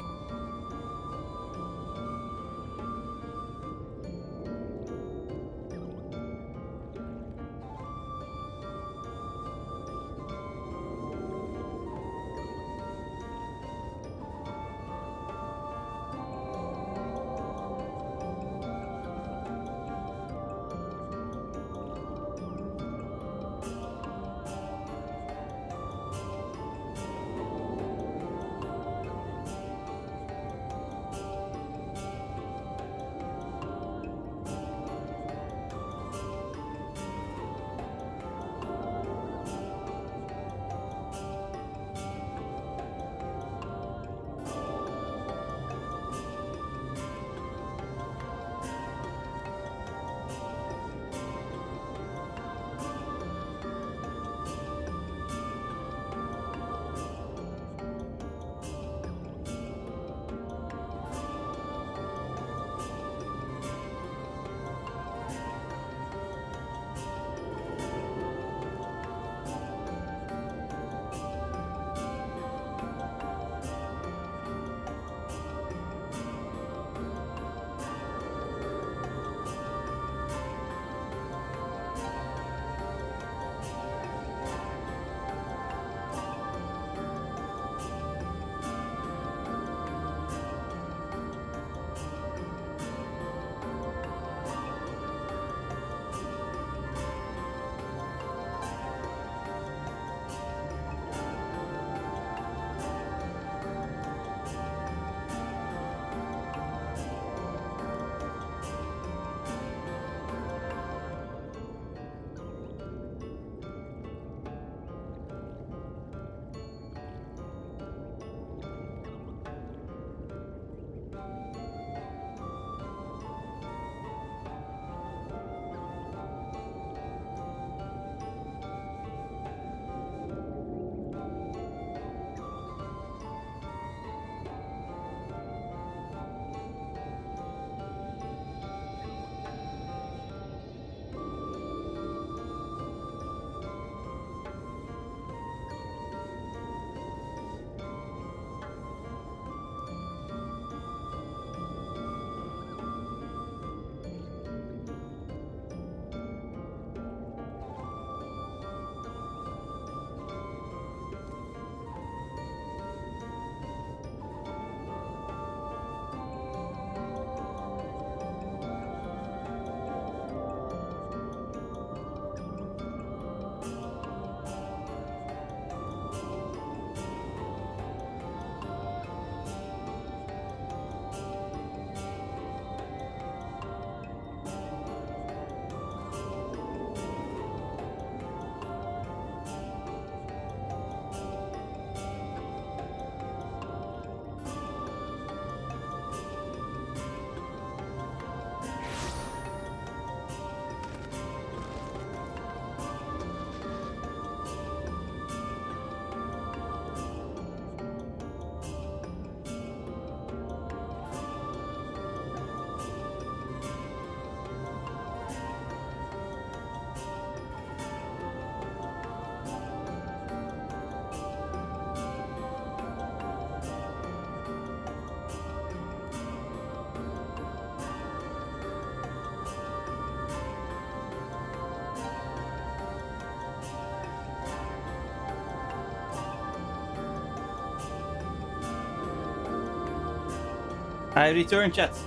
I return, chat.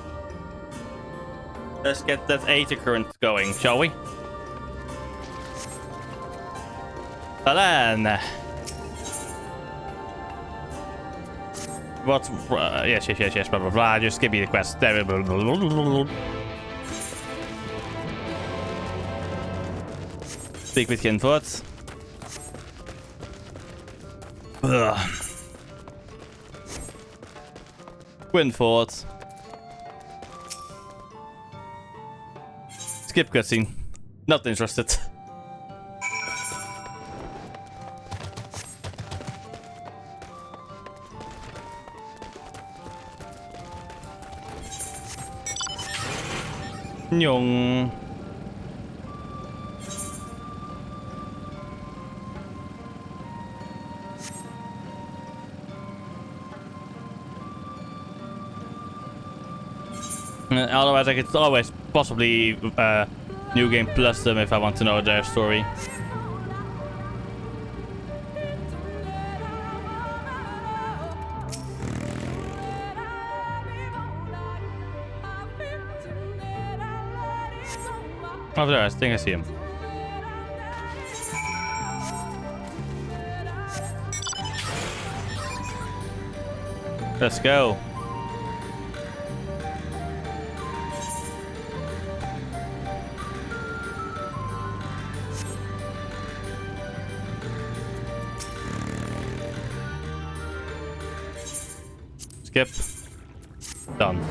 Let's get that Aether current going, shall we? Balan. What? Yes, blah, blah, blah. Just give me the quest. Speak with Kinfort. Quinfort. Skip cutscene. Not interested. Nyong. Otherwise, I could always possibly New Game Plus them if I want to know their story. Over there, I think I see him. Let's go. Skip. Done.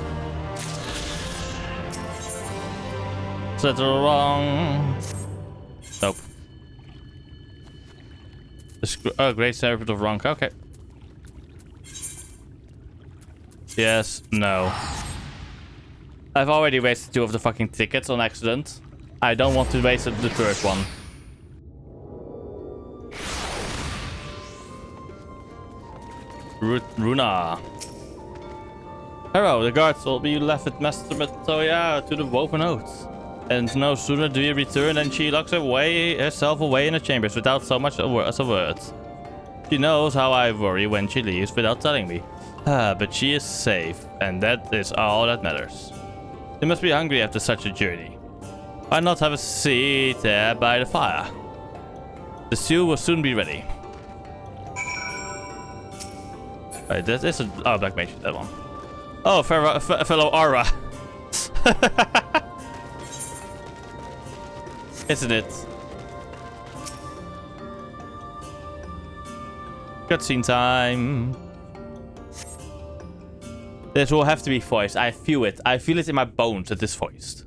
Set it wrong. Nope. Oh, great servant of Rank. Okay. Yes. No. I've already wasted 2 of the fucking tickets on accident. I don't want to waste the 3rd one. Runa. Hello, the guards will be left with Master Matoya to the Woven Oath. And no sooner do you return than she locks herself away in the chambers without so much as a word. She knows how I worry when she leaves without telling me. But she is safe, and that is all that matters. You must be hungry after such a journey. Why not have a seat there by the fire? The stew will soon be ready. Alright, this is a... Oh, Black Mage, that one. Oh, fellow Aura. Isn't it? Cutscene time. This will have to be voiced. I feel it. I feel it in my bones that it's voiced.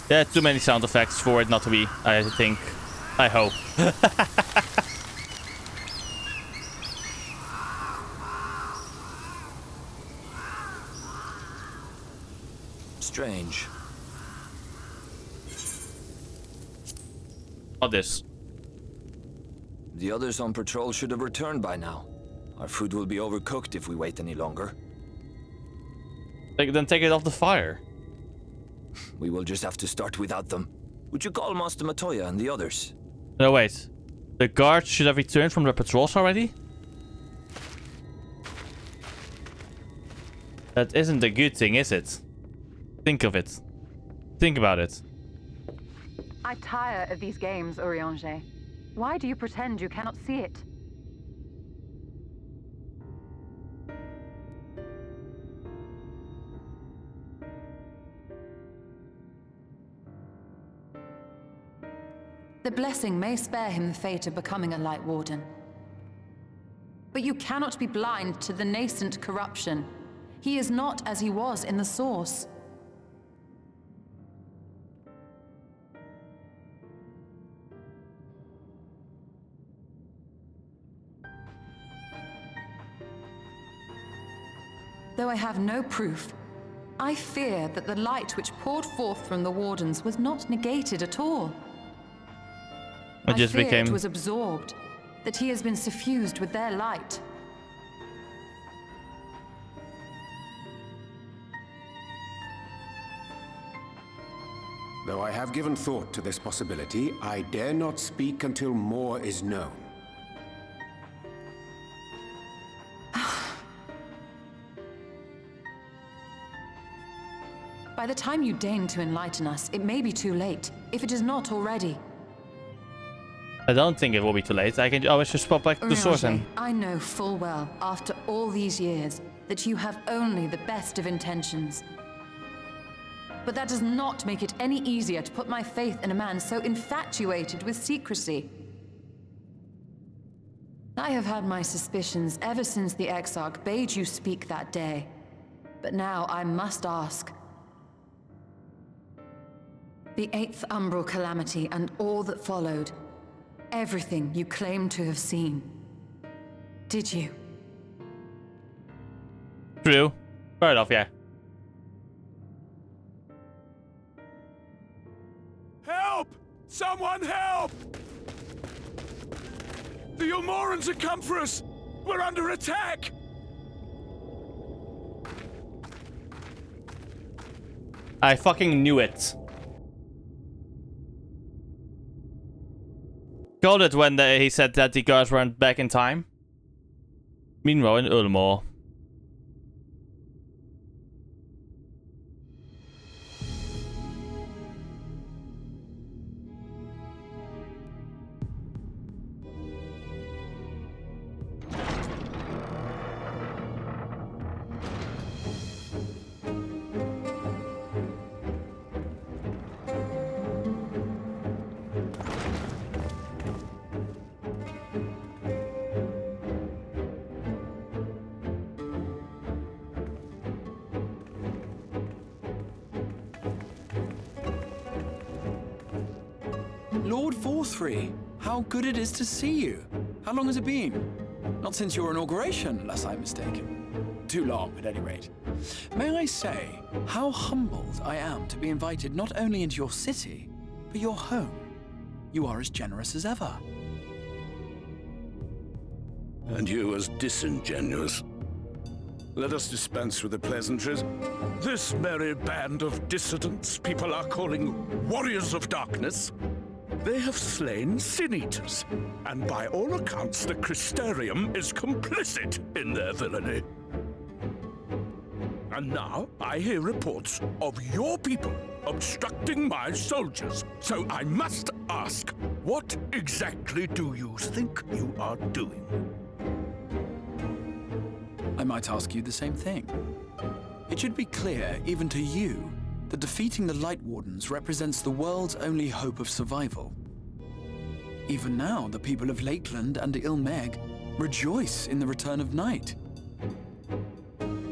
There are too many sound effects for it not to be, I think. I hope. Strange. Not this. The others on patrol should have returned by now. Our food will be overcooked if we wait any longer. Then take it off the fire. We will just have to start without them. Would you call Master Matoya and the others? No, wait. The guards should have returned from their patrols already? That isn't a good thing, is it? Think of it. Think about it. I tire of these games, Urianger. Why do you pretend you cannot see it? The blessing may spare him the fate of becoming a Light Warden. But you cannot be blind to the nascent corruption. He is not as he was in the Source. Though I have no proof, I fear that the light which poured forth from the Wardens was not negated at all. It just became... it was absorbed, that he has been suffused with their light. Though I have given thought to this possibility, I dare not speak until more is known. By the time you deign to enlighten us, it may be too late, if it is not already. I don't think it will be too late. I can always just pop back to the source and... I know full well, after all these years, that you have only the best of intentions. But that does not make it any easier to put my faith in a man so infatuated with secrecy. I have had my suspicions ever since the Exarch bade you speak that day. But now I must ask. The 8th Umbral Calamity and all that followed. Everything you claim to have seen. Did you? True. Fair enough, yeah. Help! Someone help! The Ilmorans have come for us! We're under attack! I fucking knew it. Got it when he said that the guards weren't back in time. Meanwhile, in Ulmor. Lord Forthry, how good it is to see you. How long has it been? Not since your inauguration, unless I'm mistaken. Too long, at any rate. May I say how humbled I am to be invited not only into your city, but your home. You are as generous as ever. And you as disingenuous. Let us dispense with the pleasantries. This merry band of dissidents people are calling Warriors of Darkness. They have slain Sin-Eaters, and by all accounts the Crystarium is complicit in their villainy. And now I hear reports of your people obstructing my soldiers, so I must ask, what exactly do you think you are doing? I might ask you the same thing. It should be clear, even to you, that defeating the Light Wardens represents the world's only hope of survival. Even now, the people of Lakeland and Ilmeg rejoice in the return of night.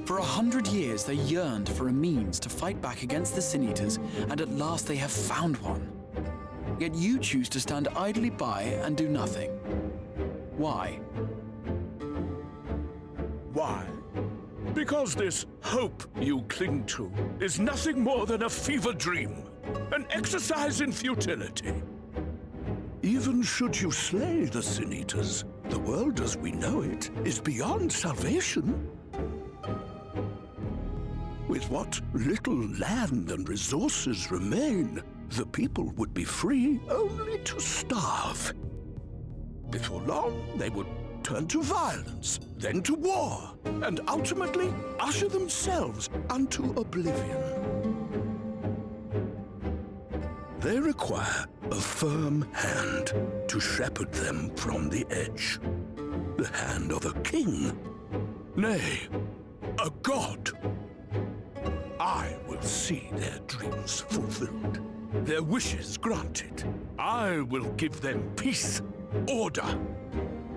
For 100 years, they yearned for a means to fight back against the Sin-Eaters, and at last they have found one. Yet you choose to stand idly by and do nothing. Why? Why? Because this hope you cling to is nothing more than a fever dream, an exercise in futility. Even should you slay the Sin-Eaters, the world as we know it is beyond salvation. With what little land and resources remain, the people would be free only to starve. Before long, they would turn to violence, then to war, and ultimately usher themselves unto oblivion. They require a firm hand to shepherd them from the edge. The hand of a king, nay, a god. I will see their dreams fulfilled, their wishes granted. I will give them peace, order,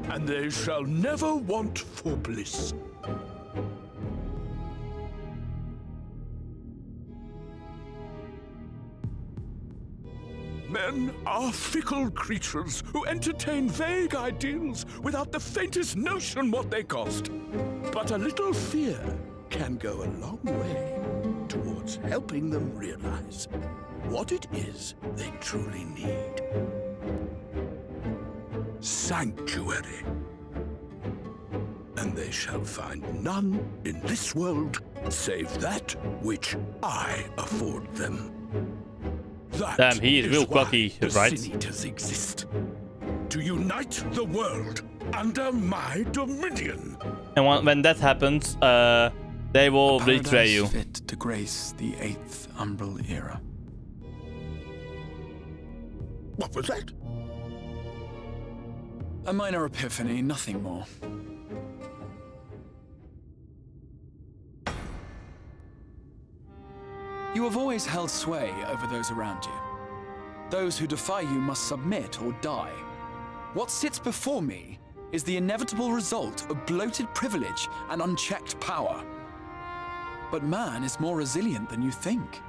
and they shall never want for bliss. Men are fickle creatures who entertain vague ideals without the faintest notion what they cost. But a little fear can go a long way towards helping them realize what it is they truly need. Sanctuary. And they shall find none in this world save that which I afford them. That Damn, he is real cocky, the right? Sin-Eaters exist. To unite the world under my dominion. And when that happens, They will A betray you. paradise fit to grace the 8th Umbral era. What was that? A minor epiphany, nothing more. You have always held sway over those around you. Those who defy you must submit or die. What sits before me is the inevitable result of bloated privilege and unchecked power. But man is more resilient than you think.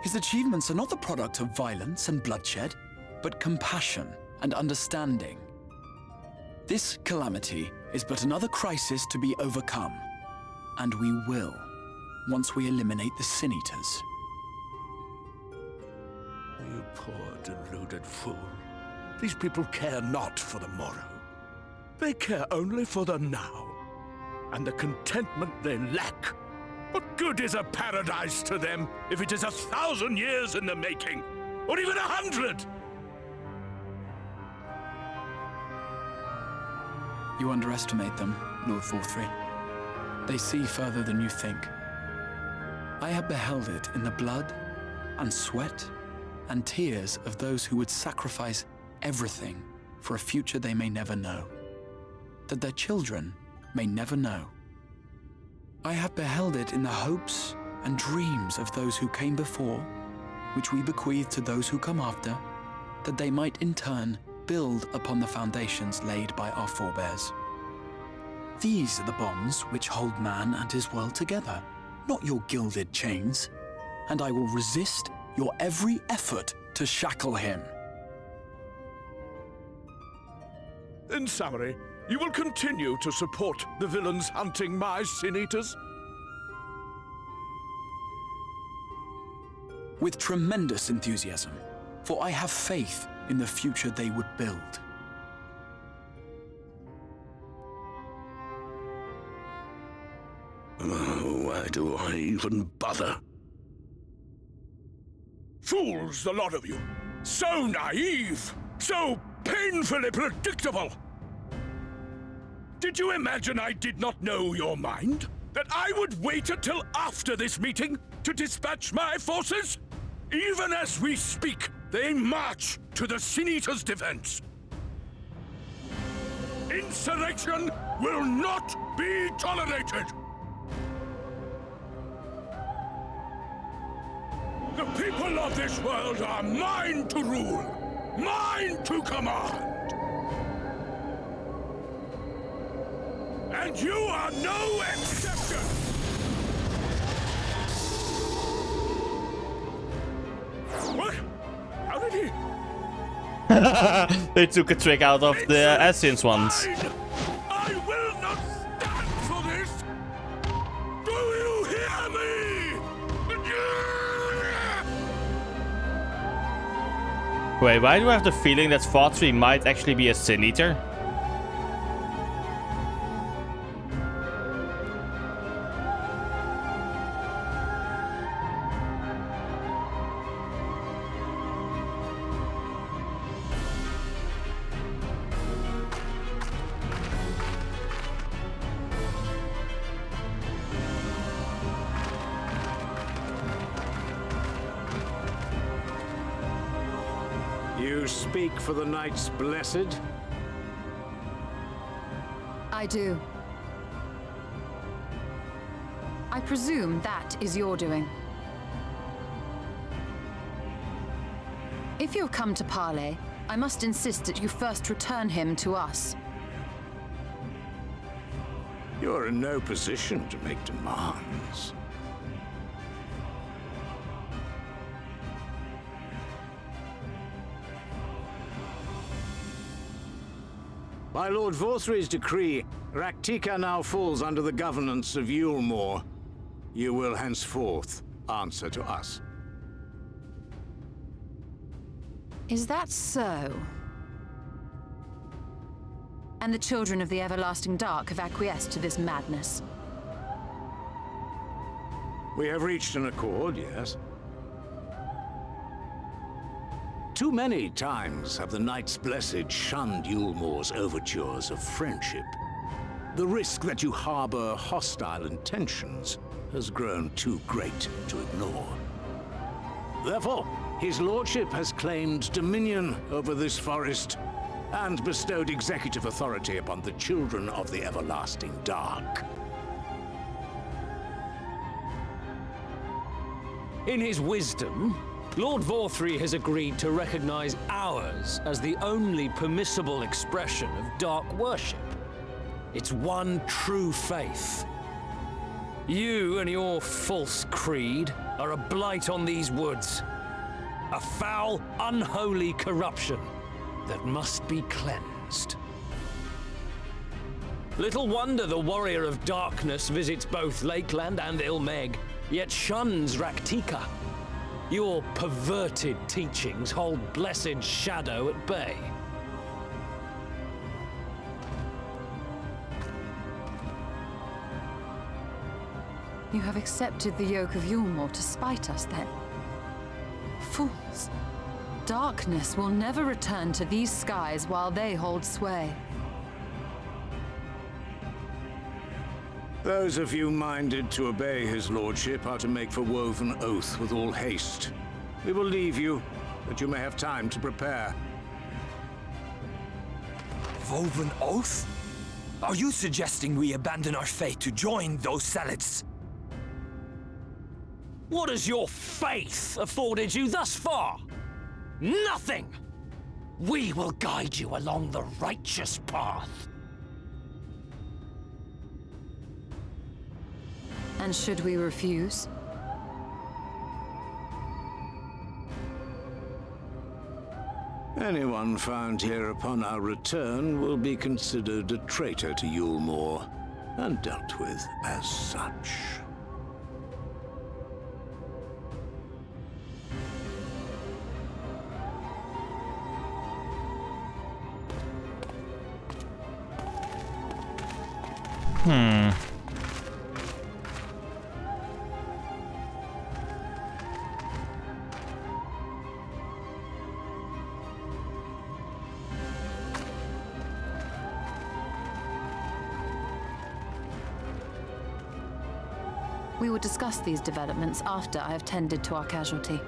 His achievements are not the product of violence and bloodshed, but compassion and understanding. This calamity is but another crisis to be overcome, and we will, once we eliminate the Sin Eaters. You poor deluded fool. These people care not for the morrow. They care only for the now, and the contentment they lack. What good is a paradise to them if it is 1,000 years in the making, or even 100? You underestimate them, Lord Forthry. They see further than you think. I have beheld it in the blood and sweat and tears of those who would sacrifice everything for a future they may never know, that their children may never know. I have beheld it in the hopes and dreams of those who came before, which we bequeath to those who come after, that they might in turn build upon the foundations laid by our forebears. These are the bonds which hold man and his world together, not your gilded chains, and I will resist your every effort to shackle him. In summary, you will continue to support the villains hunting my Sin Eaters? With tremendous enthusiasm, for I have faith in the future they would build. Oh, why do I even bother? Fools, the lot of you! So naive! So painfully predictable! Did you imagine I did not know your mind? That I would wait until after this meeting to dispatch my forces? Even as we speak, they march to the Sin Eaters' defense. Insurrection will not be tolerated! The people of this world are mine to rule, mine to command. And you are no exception! What? How did he? They took a trick out of the Essence ones. I will not stand for this! Do you hear me? Wait, why do I have the feeling that Forthry might actually be a Sin Eater? You speak for the Knights Blessed? I do. I presume that is your doing. If you've come to parley, I must insist that you first return him to us. You're in no position to make demands. By Lord Forthry's decree, Rak'tika now falls under the governance of Yulmore. You will henceforth answer to us. Is that so? And the children of the Everlasting Dark have acquiesced to this madness? We have reached an accord, yes. Too many times have the Knights Blessed shunned Yulmore's overtures of friendship. The risk that you harbor hostile intentions has grown too great to ignore. Therefore, his lordship has claimed dominion over this forest and bestowed executive authority upon the children of the Everlasting Dark. In his wisdom, Lord Vorthri has agreed to recognize ours as the only permissible expression of dark worship. It's one true faith. You and your false creed are a blight on these woods. A foul, unholy corruption that must be cleansed. Little wonder the Warrior of Darkness visits both Lakeland and Ilmeg, yet shuns Raktika. Your perverted teachings hold blessed Shadow at bay. You have accepted the yoke of Yulmore to spite us, then? Fools. Darkness will never return to these skies while they hold sway. Those of you minded to obey his lordship are to make for Woven Oath with all haste. We will leave you, that you may have time to prepare. Woven Oath? Are you suggesting we abandon our faith to join those zealots? What has your faith afforded you thus far? Nothing! We will guide you along the righteous path. And should we refuse? Anyone found here upon our return will be considered a traitor to Yulmore, and dealt with as such. We will discuss these developments after I have tended to our casualty.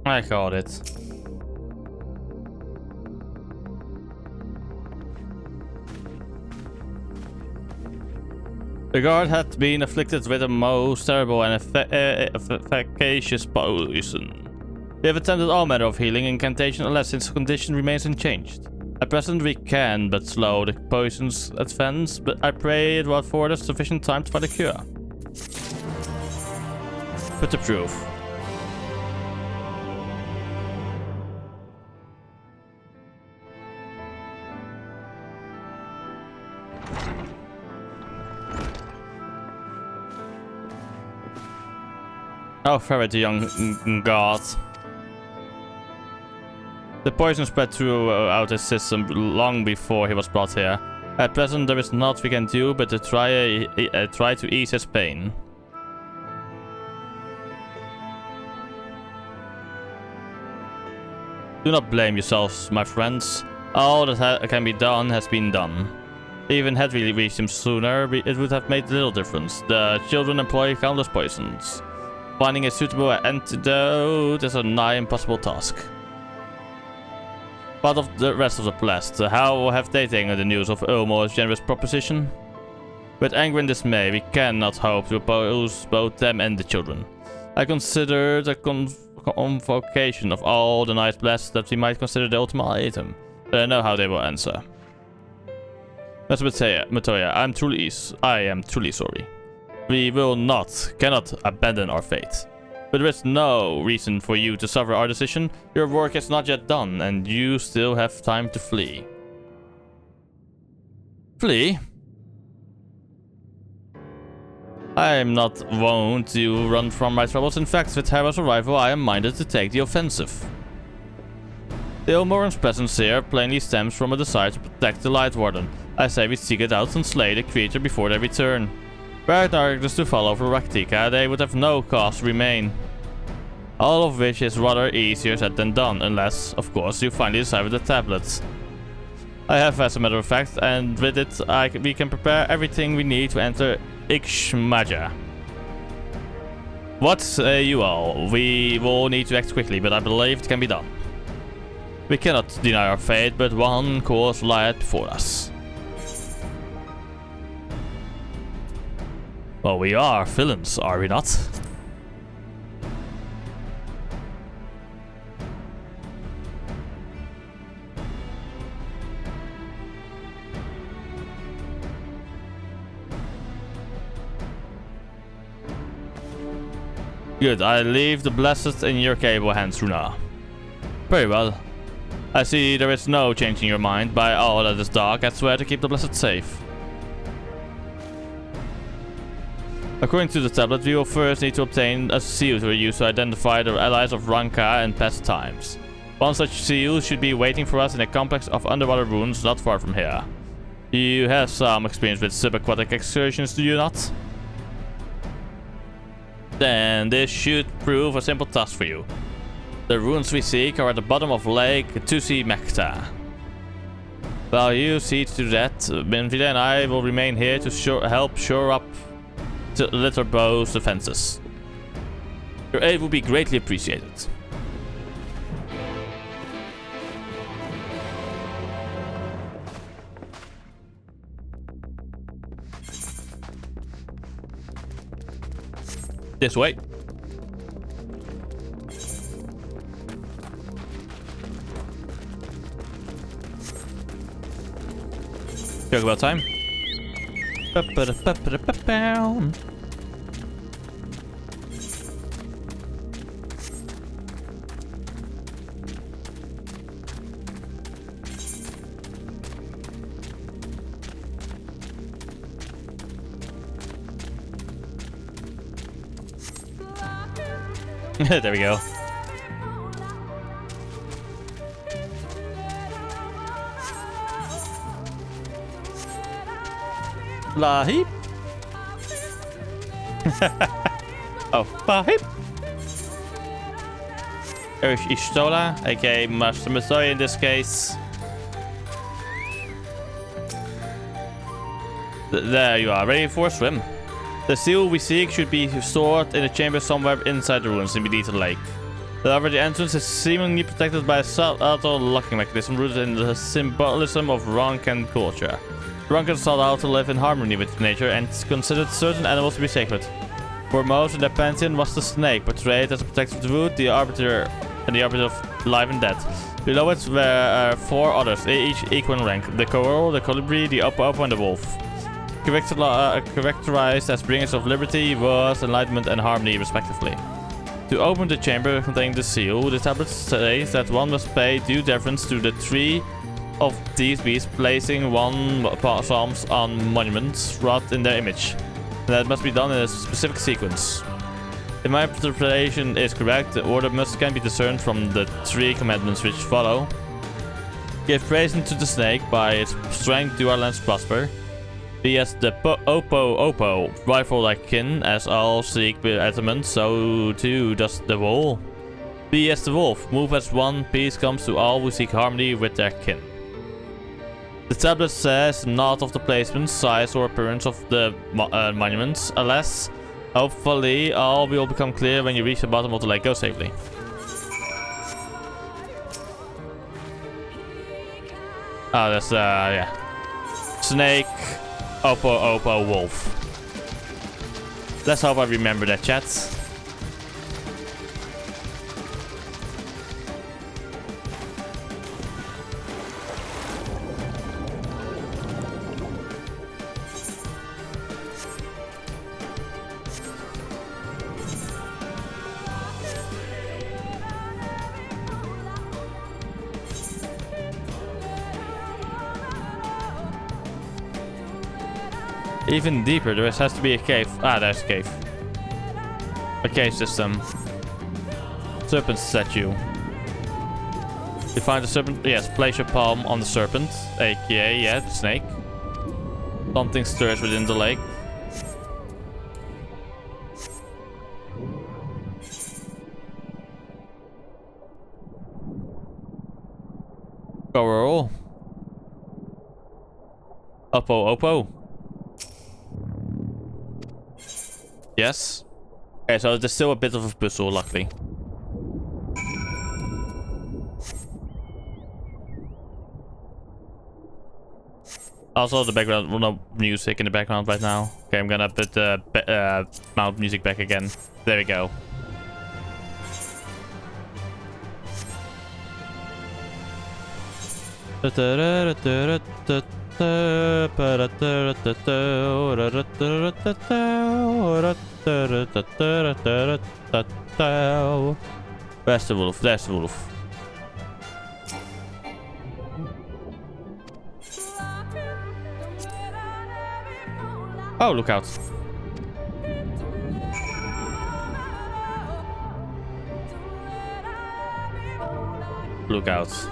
I got it. The guard had been afflicted with a most terrible and efficacious poison. We have attempted all manner of healing incantation unless his condition remains unchanged. At present we can but slow the poison's advance, but I pray it will afford us sufficient time to find a cure. Put the proof. Oh, ferret, the young god. The poison spread throughout his system long before he was brought here. At present, there is naught we can do but to try to ease his pain. Do not blame yourselves, my friends. All that can be done has been done. Even had we reached him sooner, it would have made little difference. The children employ countless poisons. Finding a suitable antidote is a nigh impossible task. What of the rest of the blessed? How have they taken the news of Ilmore's generous proposition? With anger and dismay, we cannot hope to oppose both them and the children. I consider the convocation of all the Knights Blessed that we might consider the ultimatum, but I know how they will answer. Master Matoya, I am truly sorry. We cannot abandon our fate. But there is no reason for you to suffer our decision. Your work is not yet done, and you still have time to flee. Flee? I am not wont to run from my troubles. In fact, with Hera's arrival, I am minded to take the offensive. The Ilmoran's presence here plainly stems from a desire to protect the Light Warden. I say we seek it out and slay the creature before they return. Were Darkness to follow for Rak'tika, they would have no cause to remain. All of which is rather easier said than done, unless, of course, you finally decide with the tablets. I have, as a matter of fact, and with it we can prepare everything we need to enter Ixmaja. What say you all? We will need to act quickly, but I believe it can be done. We cannot deny our fate, but one course lieth before us. Well, we are villains, are we not? Good, I leave the Blessed in your capable hands, Runa. Very well. I see there is no changing your mind. By all that is dark, I swear to keep the Blessed safe. According to the tablet, we will first need to obtain a seal to use to identify the allies of Ranka in past times. One such seal should be waiting for us in a complex of underwater ruins not far from here. You have some experience with subaquatic excursions, do you not? Then this should prove a simple task for you. The ruins we seek are at the bottom of Lake Tusi-Mekta. While you see to that, Benvida and I will remain here to help shore up Litterbow's defenses. Your aid will be greatly appreciated. This way. Talk about time. There we go. Lahip. Oh, Bahip. There's Y'shtola, aka Master Messiah in this case. There you are, ready for a swim. The seal we seek should be stored in a chamber somewhere inside the ruins beneath the lake. However, the entrance is seemingly protected by a subtle locking mechanism rooted in the symbolism of Rankan culture. Rankan sought out to live in harmony with nature and considered certain animals to be sacred. Foremost in their pantheon was the snake, portrayed as a protector of the wood, the arbiter of life and death. Below it were 4 others, each equal in rank: the coral, the colibri, the opo, and the wolf. Characterized as bringers of liberty, wars, enlightenment, and harmony, respectively. To open the chamber containing the seal, the tablet says that one must pay due deference to the 3 of these beasts, placing 1 psalms on monuments wrought in their image. And that must be done in a specific sequence. If my interpretation is correct, the order can be discerned from the 3 commandments which follow. Give praise unto the snake, by its strength do our lands prosper. Be as the Opo, rightful like kin, as all seek betterment, so too does the wolf. Be as the wolf, move as one, peace comes to all who seek harmony with their kin. The tablet says not of the placement, size, or appearance of the monuments. Alas, hopefully all will become clear when you reach the bottom of the lake. Go safely. Oh, that's yeah. Snake. Opo, wolf. Let's hope I remember that, chat. Even deeper, there has to be a cave. Ah, there's a cave. A cave system. Serpent statue. You find the serpent. Yes, place your palm on the serpent, aka yeah, the snake. Something stirs within the lake. Go roll. Oppo. Yes. Okay, so there's still a bit of a puzzle, luckily. Also, the background, well, no music in the background right now. Okay, I'm gonna put the mount music back again. There we go. Where's the wolf? There's the wolf. Oh, look out. Look out.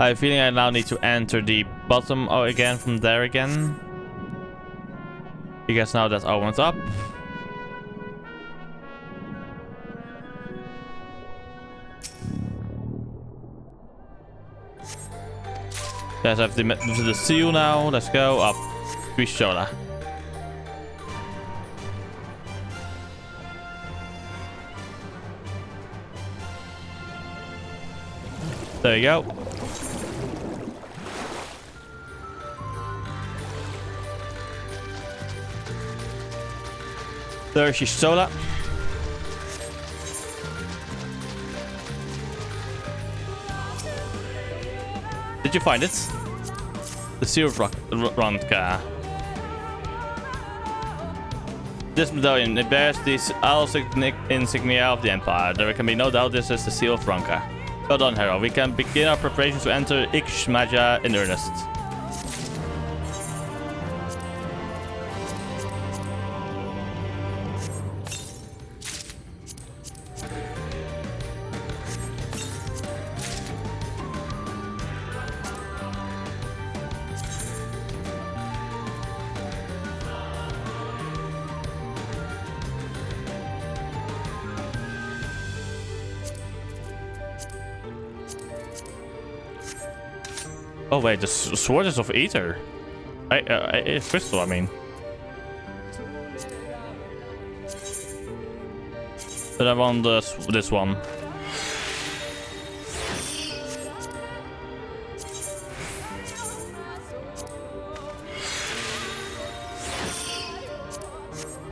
I have a feeling I now need to enter the bottom again from there again. Because now that opens up. Guys, I have the seal now. Let's go up. Trishola. There you go. There's Trishola. Did you find it? The seal Ronka. This medallion, it bears these insignia of the Empire. There can be no doubt this is the seal of Ronka. Well done, Hero. We can begin our preparations to enter Ixmaja in earnest. Oh wait, the sword is of Ether. It's crystal, I mean. But I want this one.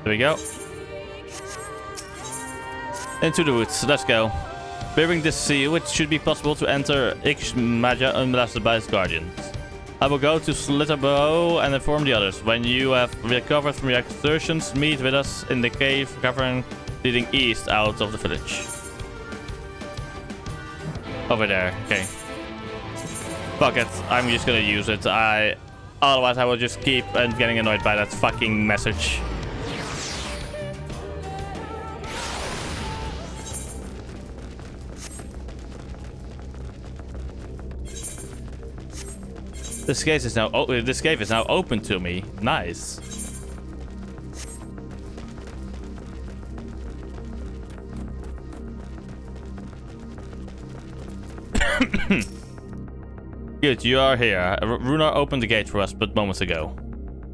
There we go. Into the woods, let's go. Bearing this seal, it should be possible to enter Ixmaja unmolested by its guardians. I will go to Slitterbow and inform the others. When you have recovered from your excursions, meet with us in the cave cavern leading east out of the village. Over there, okay. Fuck it, I'm just gonna use it. Otherwise I will just keep getting annoyed by that fucking message. This cave is now open to me. Nice. Good, you are here. Runar opened the gate for us but moments ago.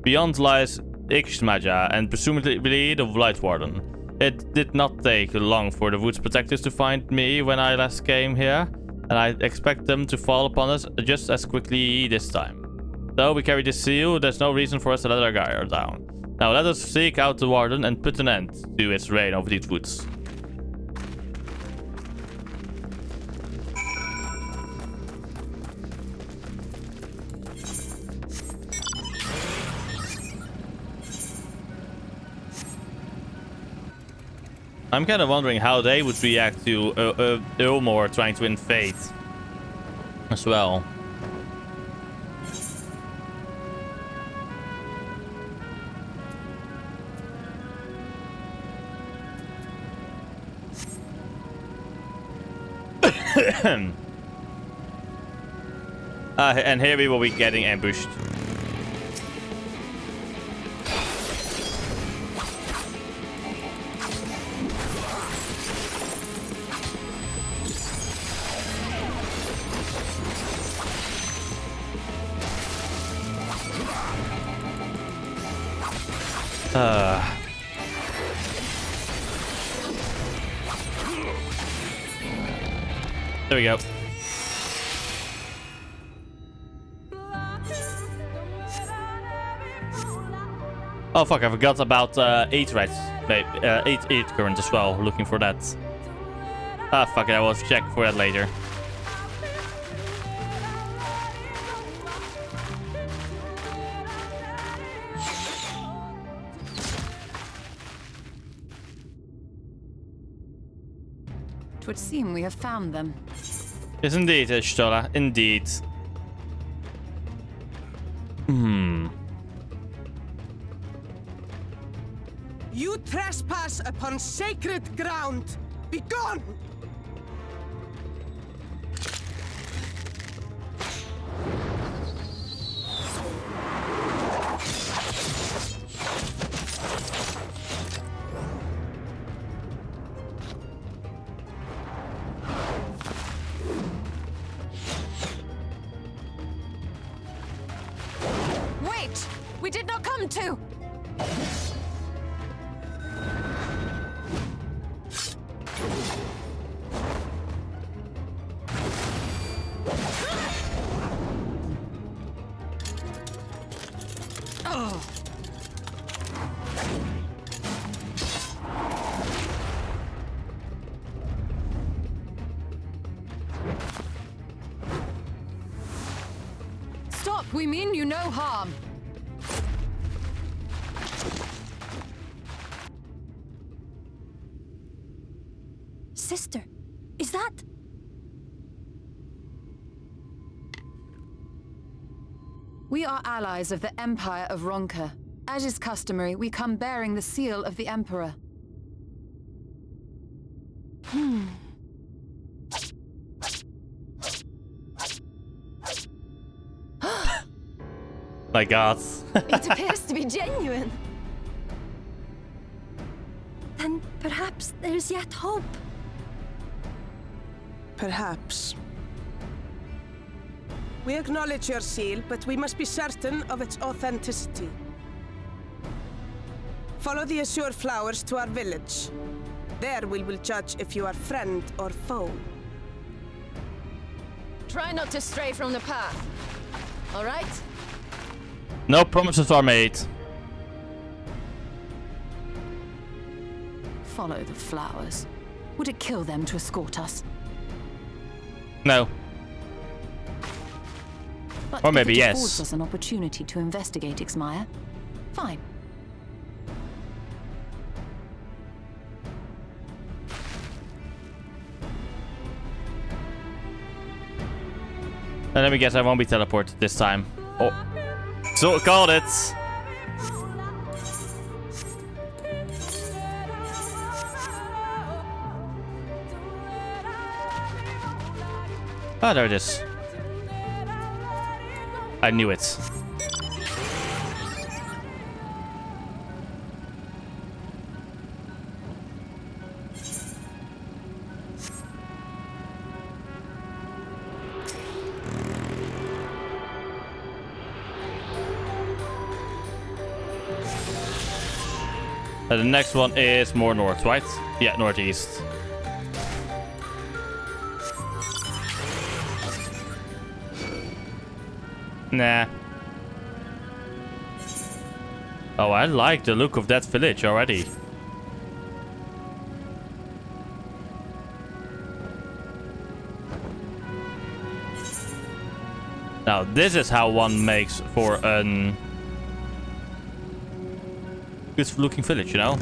Beyond lies Ixmaja and presumably the Light Warden. It did not take long for the Woods Protectors to find me when I last came here. And I expect them to fall upon us just as quickly this time. Though we carry this seal, there's no reason for us to let our guard down. Now let us seek out the Warden and put an end to its reign over these woods. I'm kind of wondering how they would react to Ilmor trying to invade as well. And here we will be getting ambushed. There we go. Oh fuck, I forgot about 8 reds. 8 current as well, looking for that. Ah fuck it, I will check for that later. It would seem we have found them. Yes, indeed, Stola. Indeed. You trespass upon sacred ground! Begone! Wait! We did not come to! Stop! We mean you no harm. Sister, is that... We are allies of the Empire of Ronka. As is customary, we come bearing the seal of the Emperor. My god. It appears to be genuine. Then perhaps there's yet hope. Perhaps. We acknowledge your seal, but we must be certain of its authenticity. Follow the azure flowers to our village. There we will judge if you are friend or foe. Try not to stray from the path. All right? No promises are made. Follow the flowers. Would it kill them to escort us? No. But Or maybe if it yes. affords us an opportunity to investigate Ixmaya, fine. And let me guess, I won't be teleported this time. Oh. So called it. Ah, there it is. I knew it. And the next one is more north, right? Yeah, northeast. Nah. Oh, I like the look of that village already. Now, this is how one makes for an good looking village, you know?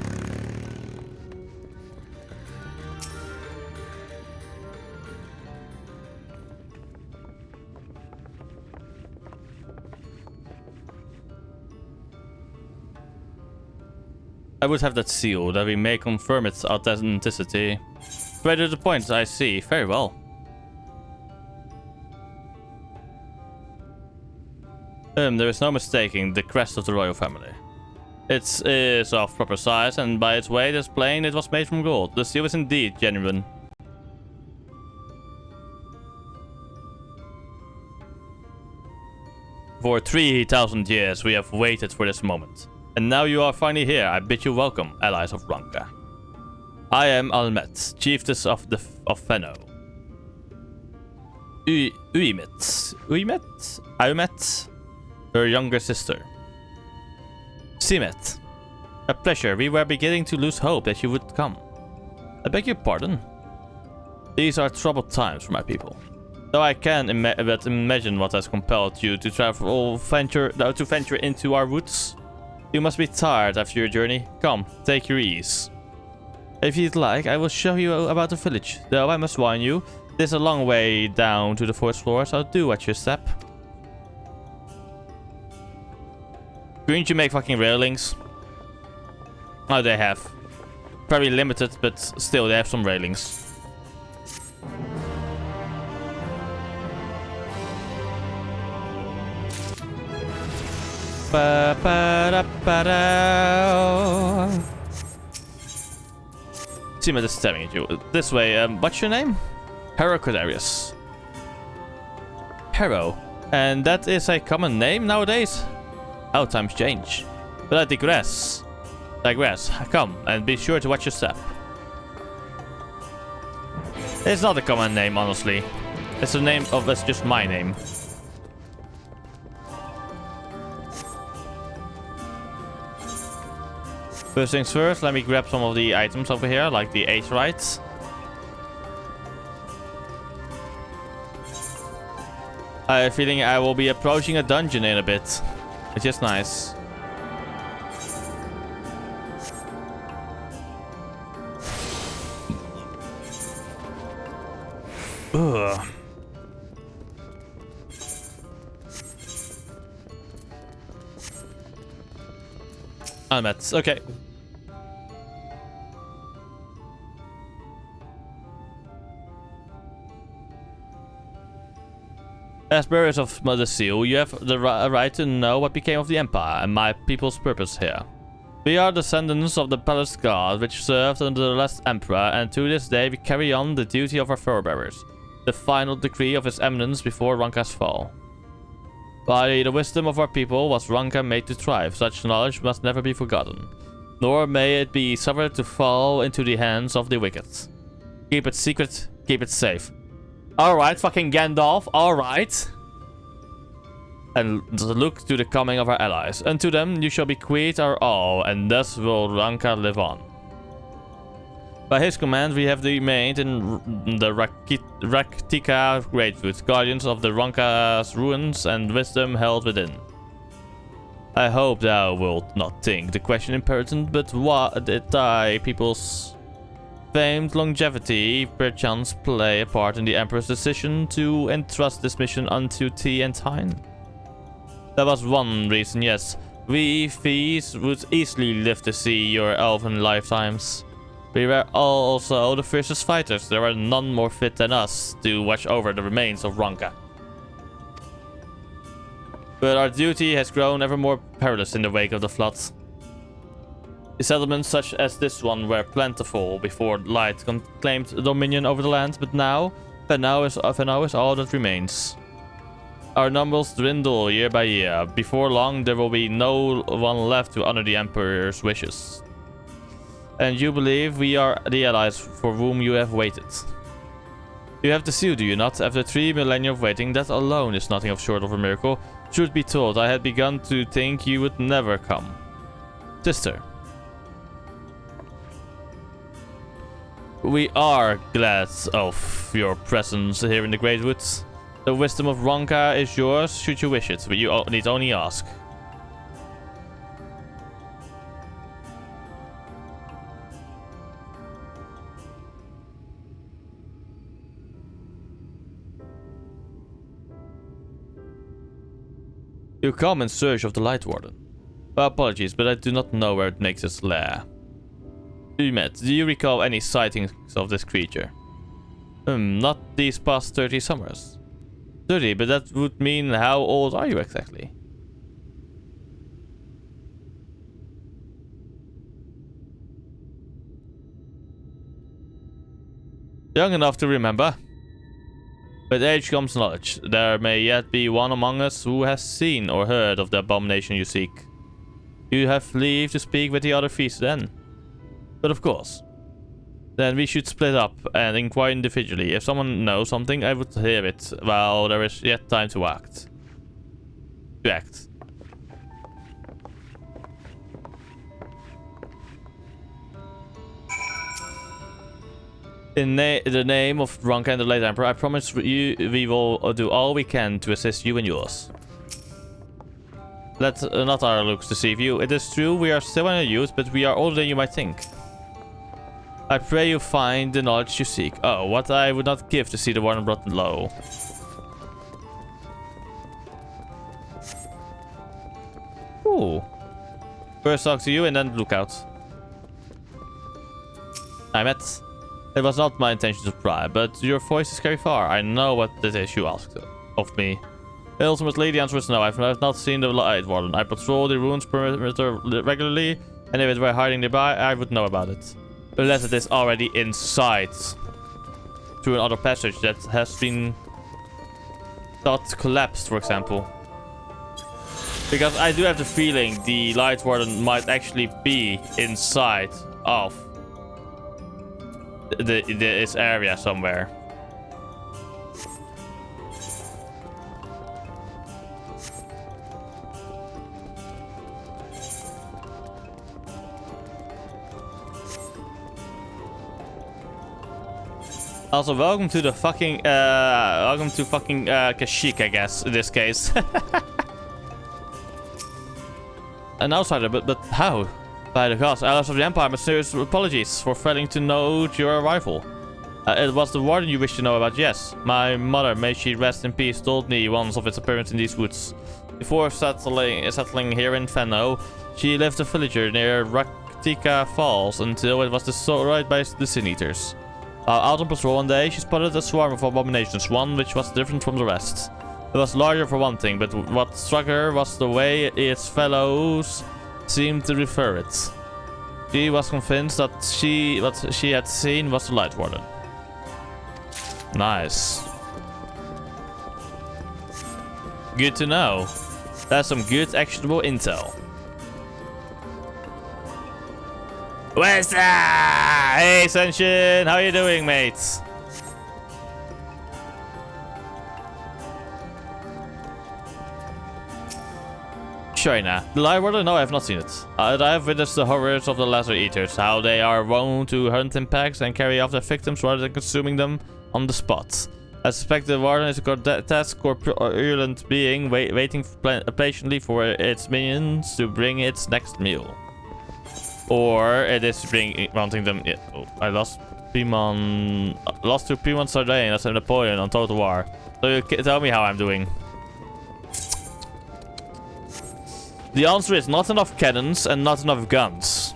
I would have that seal that we may confirm its authenticity. Right to the point, I see. Very well. There is no mistaking the crest of the royal family. It is of proper size, and by its weight is plain it was made from gold. The seal is indeed genuine. For 3,000 years we have waited for this moment. And now you are finally here. I bid you welcome, allies of Ranka. I am Almet, chiefess of Fenno. Uimet, her younger sister. Simet, a pleasure. We were beginning to lose hope that you would come. I beg your pardon. These are troubled times for my people. Though I can but imagine what has compelled you to venture into our woods. You must be tired after your journey. Come, take your ease. If you'd like, I will show you about the village. Though I must warn you, there's a long way down to the fourth floor, so do watch your step. Couldn't you make fucking railings? Oh, they have. Very limited, but still, they have some railings. Simet is staring at you. This way, what's your name? Harrow Cordarius. Harrow. And that is a common name nowadays? How times change. But I digress. Come, and be sure to watch your step. It's not a common name, honestly. It's a name of... It's just my name. First things first, let me grab some of the items over here, like the Aetheryte. I have a feeling I will be approaching a dungeon in a bit. It's just nice. Ugh. Almet, okay. As bearers of Mother Seal, you have the right to know what became of the Empire and my people's purpose here. We are descendants of the Palace Guard, which served under the last Emperor, and to this day we carry on the duty of our forebearers, the final decree of His Eminence before Ranka's fall. By the wisdom of our people was Ranka made to thrive. Such knowledge must never be forgotten, nor may it be suffered to fall into the hands of the wicked. Keep it secret, keep it safe. Alright, fucking Gandalf, alright. And look to the coming of our allies. Unto them you shall bequeath our all, and thus will Ranka live on. By his command we have remained in the Raktika Greatwood, guardians of the Ranka's ruins and wisdom held within. I hope thou wilt not think the question impertinent, but what did thy people's famed longevity perchance play a part in the Emperor's decision to entrust this mission unto thee and thine? That was one reason, yes. We Fees would easily live to see your elven lifetimes. We were also the fiercest fighters. There are none more fit than us to watch over the remains of Ranka. But our duty has grown ever more perilous in the wake of the floods. Settlements such as this one were plentiful before light claimed dominion over the land, but now Fenno is all that remains. Our numbers dwindle year by year. Before long, there will be no one left to honor the Emperor's wishes. And you believe we are the allies for whom you have waited. You have the seal, do you not? After 3 millennia of waiting, that alone is nothing of short of a miracle. Truth be told, I had begun to think you would never come. Sister. We are glad of your presence here in the Great Woods. The wisdom of Ranka is yours, should you wish it, but you need only ask. You come in search of the Light Warden. Well, apologies, but I do not know where it makes its lair. Uimet, do you recall any sightings of this creature? Not these past 30 summers. 30, but that would mean how old are you exactly? Young enough to remember. With age comes knowledge. There may yet be one among us who has seen or heard of the abomination you seek. You have leave to speak with the other feasts then. But of course. Then we should split up and inquire individually. If someone knows something, I would hear it, while there is yet time to act. In the name of Ranka and the late Emperor, I promise you we will do all we can to assist you and yours. Let not our looks deceive you. It is true, we are still in our youth, but we are older than you might think. I pray you find the knowledge you seek. Oh, what I would not give to see the warden brought low. Ooh. First talk to you and then look out. I met. It was not my intention to pry, but your voices carry far. I know what it is you asked of me. Ultimately, the answer is no. I have not seen the Light Warden. I patrol the ruins perimeter regularly, and if it were hiding nearby, I would know about it. Unless it is already inside. Through another passage that has been thought collapsed, for example. Because I do have the feeling the Light Warden might actually be inside of this area somewhere. Also, welcome to the fucking Kashyyyk, I guess, in this case. An outsider, but how? By the gods, allies of the Empire, my serious apologies for failing to note your arrival. It was the warden you wished to know about, yes. My mother, may she rest in peace, told me once of its appearance in these woods. Before settling here in Fenno, she lived a villager near Raktika Falls until it was destroyed by the Sin Eaters. Out on patrol one day, she spotted a swarm of abominations, one which was different from the rest. It was larger for one thing, but what struck her was the way its fellows seemed to refer it. She was convinced that what she had seen was the Light Warden. Nice. Good to know. That's some good actionable intel. Where's that? Hey, Senshin, how you doing, mates? China. The Light Warden? No, I have not seen it. I have witnessed the horrors of the Lesser Eaters, how they are wont to hunt in packs and carry off their victims rather than consuming them on the spot. I suspect the Warden is a grotesque or virulent being waiting patiently for its minions to bring its next meal. Or it is wanting them. Yeah, oh, I lost Pimon. Lost to Pimon Sardane as a Napoleon on Total War. So you tell me how I'm doing. The answer is not enough cannons and not enough guns.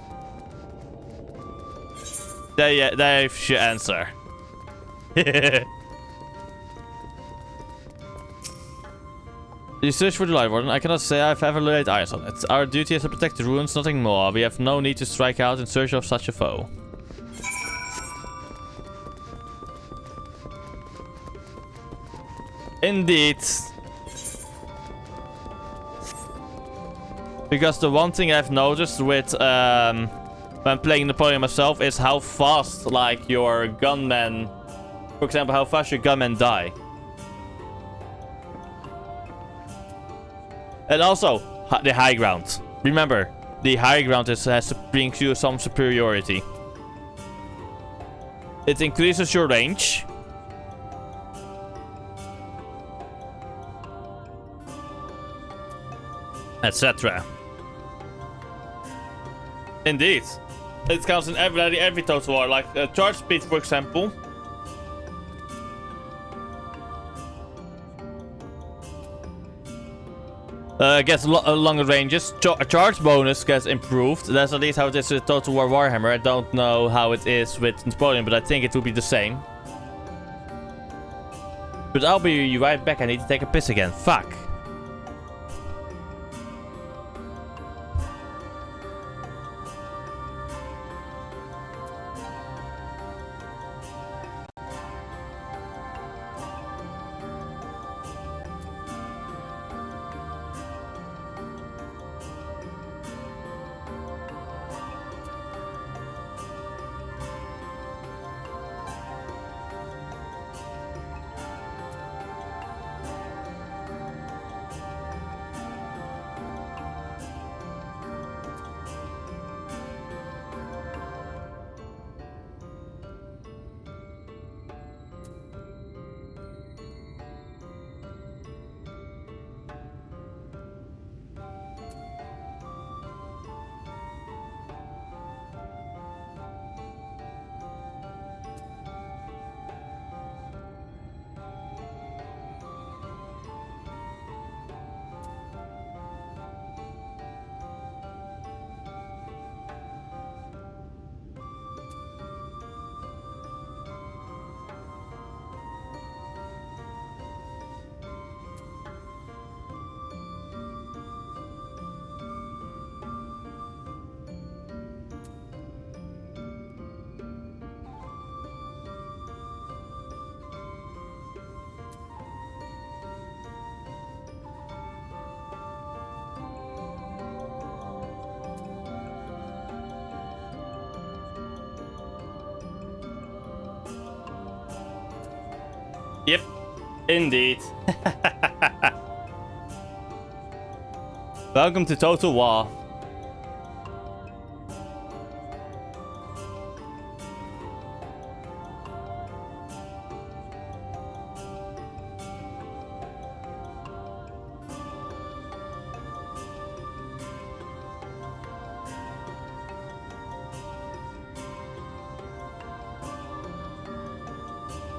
There's your answer. You search for the Light Warden. I cannot say I've ever laid eyes on it. Our duty is to protect the ruins, nothing more. We have no need to strike out in search of such a foe. Indeed. Because the one thing I've noticed with when playing Napoleon myself is how fast, like, your gunmen, for example, how fast your gunmen die. And also, the high ground. Remember, the high ground brings you some superiority. It increases your range. Etc. Indeed. It counts in every Total War. Like charge speed, for example. Gets longer ranges. Charge bonus gets improved. That's at least how it is with Total War Warhammer. I don't know how it is with Napoleon, but I think it will be the same. But I'll be right back. I need to take a piss again. Fuck. Yep, indeed. Welcome to Total War.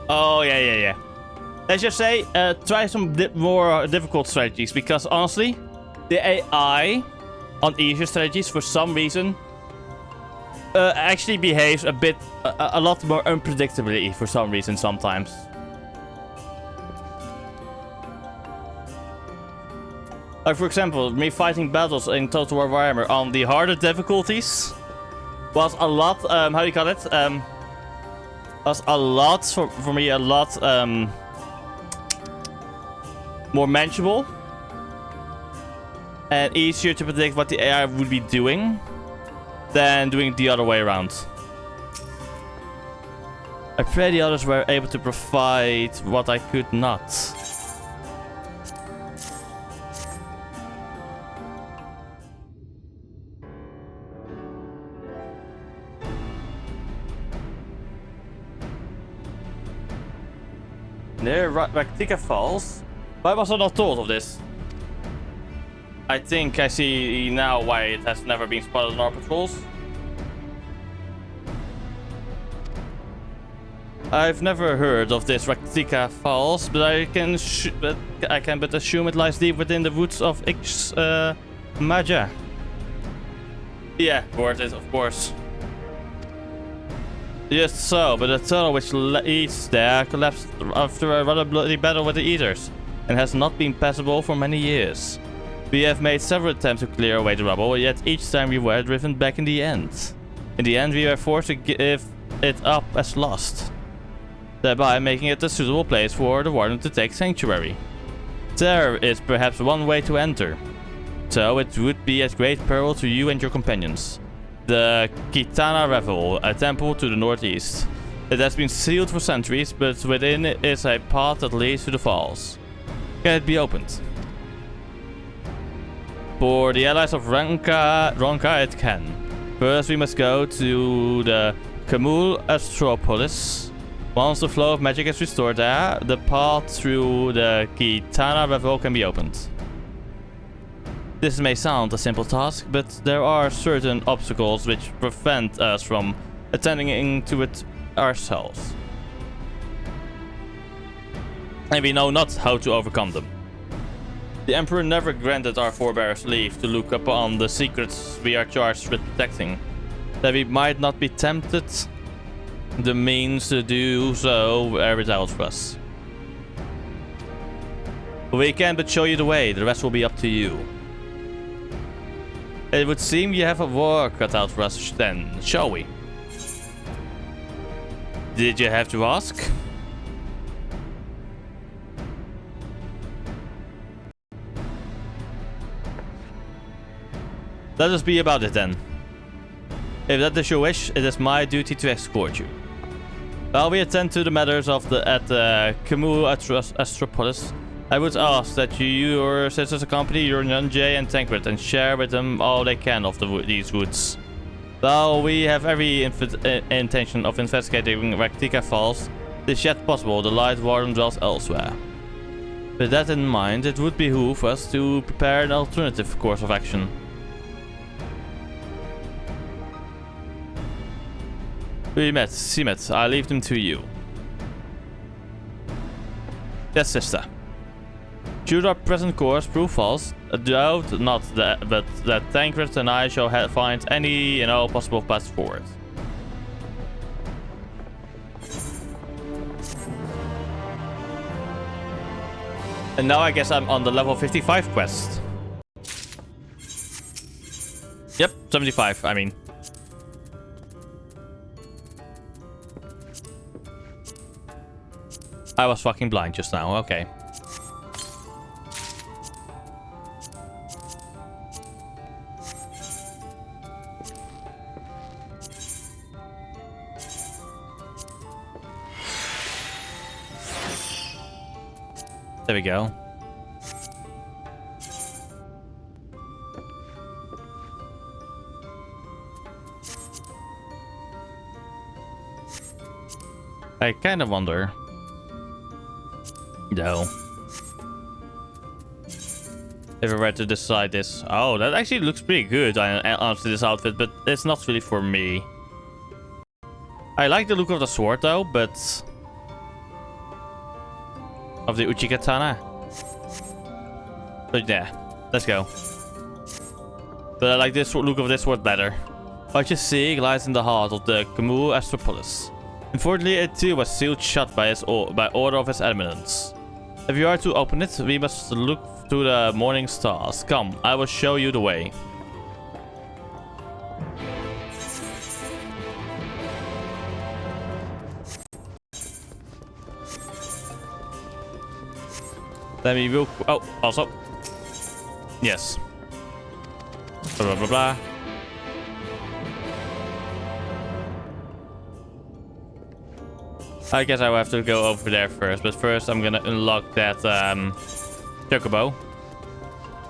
Oh, yeah. Let's just say, try some more difficult strategies, because honestly, the AI on easier strategies, for some reason, actually behaves a lot more unpredictably for some reason sometimes. Like, for example, me fighting battles in Total War Warhammer on the harder difficulties was a lot, how do you call it? Was a lot, for me, a lot more manageable and easier to predict what the AI would be doing than doing the other way around. I pray the others were able to provide what I could not. Near Raktika Falls? Why was I not told of this? I think I see now why it has never been spotted on our patrols. I've never heard of this Raktika Falls, but I can but assume it lies deep within the woods of Maja. Yeah, worth it, of course. Just so, but the tunnel which leads there collapsed after a rather bloody battle with the Eaters, and has not been passable for many years. We have made several attempts to clear away the rubble, yet each time we were driven back in the end. In the end, we were forced to give it up as lost, thereby making it a suitable place for the Warden to take sanctuary. There is perhaps one way to enter, so it would be at great peril to you and your companions. The Kitana Revel, a temple to the northeast. It has been sealed for centuries, but within it is a path that leads to the falls. Can it be opened? For the allies of Ronka it can. First we must go to the Kamul Astropolis. Once the flow of magic is restored there, the path through the Kitana Revel can be opened. This may sound a simple task, but there are certain obstacles which prevent us from attending to it ourselves. And we know not how to overcome them. The Emperor never granted our forebears leave to look upon the secrets we are charged with protecting, that we might not be tempted. The means to do so were without for us. We can but show you the way, the rest will be up to you. It would seem you have a war cut out for us then, shall we? Did you have to ask? Let us be about it then. If that is your wish, it is my duty to escort you. While we attend to the matters of at the Kamul Astropolis, I would ask that your sisters accompany your Nunjay and Tancred and share with them all they can of these woods. While we have every intention of investigating Raktika Falls, it is yet possible the Light Warden dwells elsewhere. With that in mind, it would behoove us to prepare an alternative course of action. Simet, I leave them to you. Yes, sister. Should our present course prove false, doubt not that Tancred and I shall find any and all possible paths forward. And now I guess I'm on the level 55 quest. Yep, 75, I mean. I was fucking blind just now, okay. There we go. I kind of wonder. No. If I were to decide this. Oh, that actually looks pretty good, honestly, this outfit, but it's not really for me. I like the look of the sword though, but... of the Uchikatana. But yeah, let's go. But I like this look of this sword better. Archie lies in the heart of the Camus Astropolis. Unfortunately, it too was sealed shut by order of His Eminence. If you are to open it, we must look to the morning stars. Come, I will show you the way. Let me will. Oh, also. Yes. Blah blah blah. I guess I will have to go over there first, but first I'm gonna unlock that Chocobo.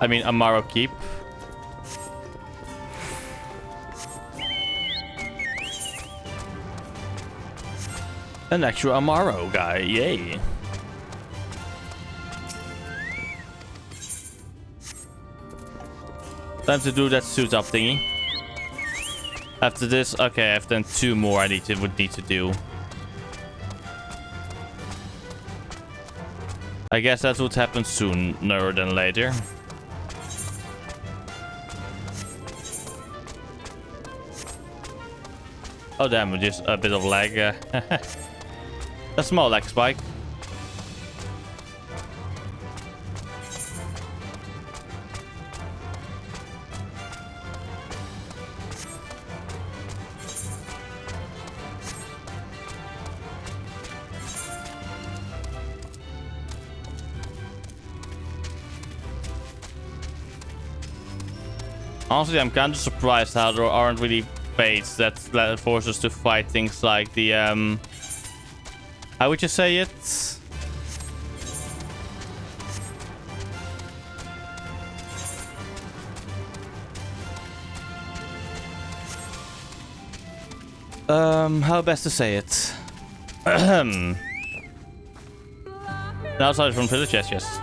I mean Amaro Keep. An actual Amaro guy, yay. Time to do that suit up thingy. After this, okay, I've done 2 more I would need to do. I guess that would happen sooner than later. Oh damn, just a bit of lag. A small lag spike. Honestly, I'm kind of surprised how there aren't really fates that force us to fight things like the how would you say it? How best to say it? Outside from village, yes.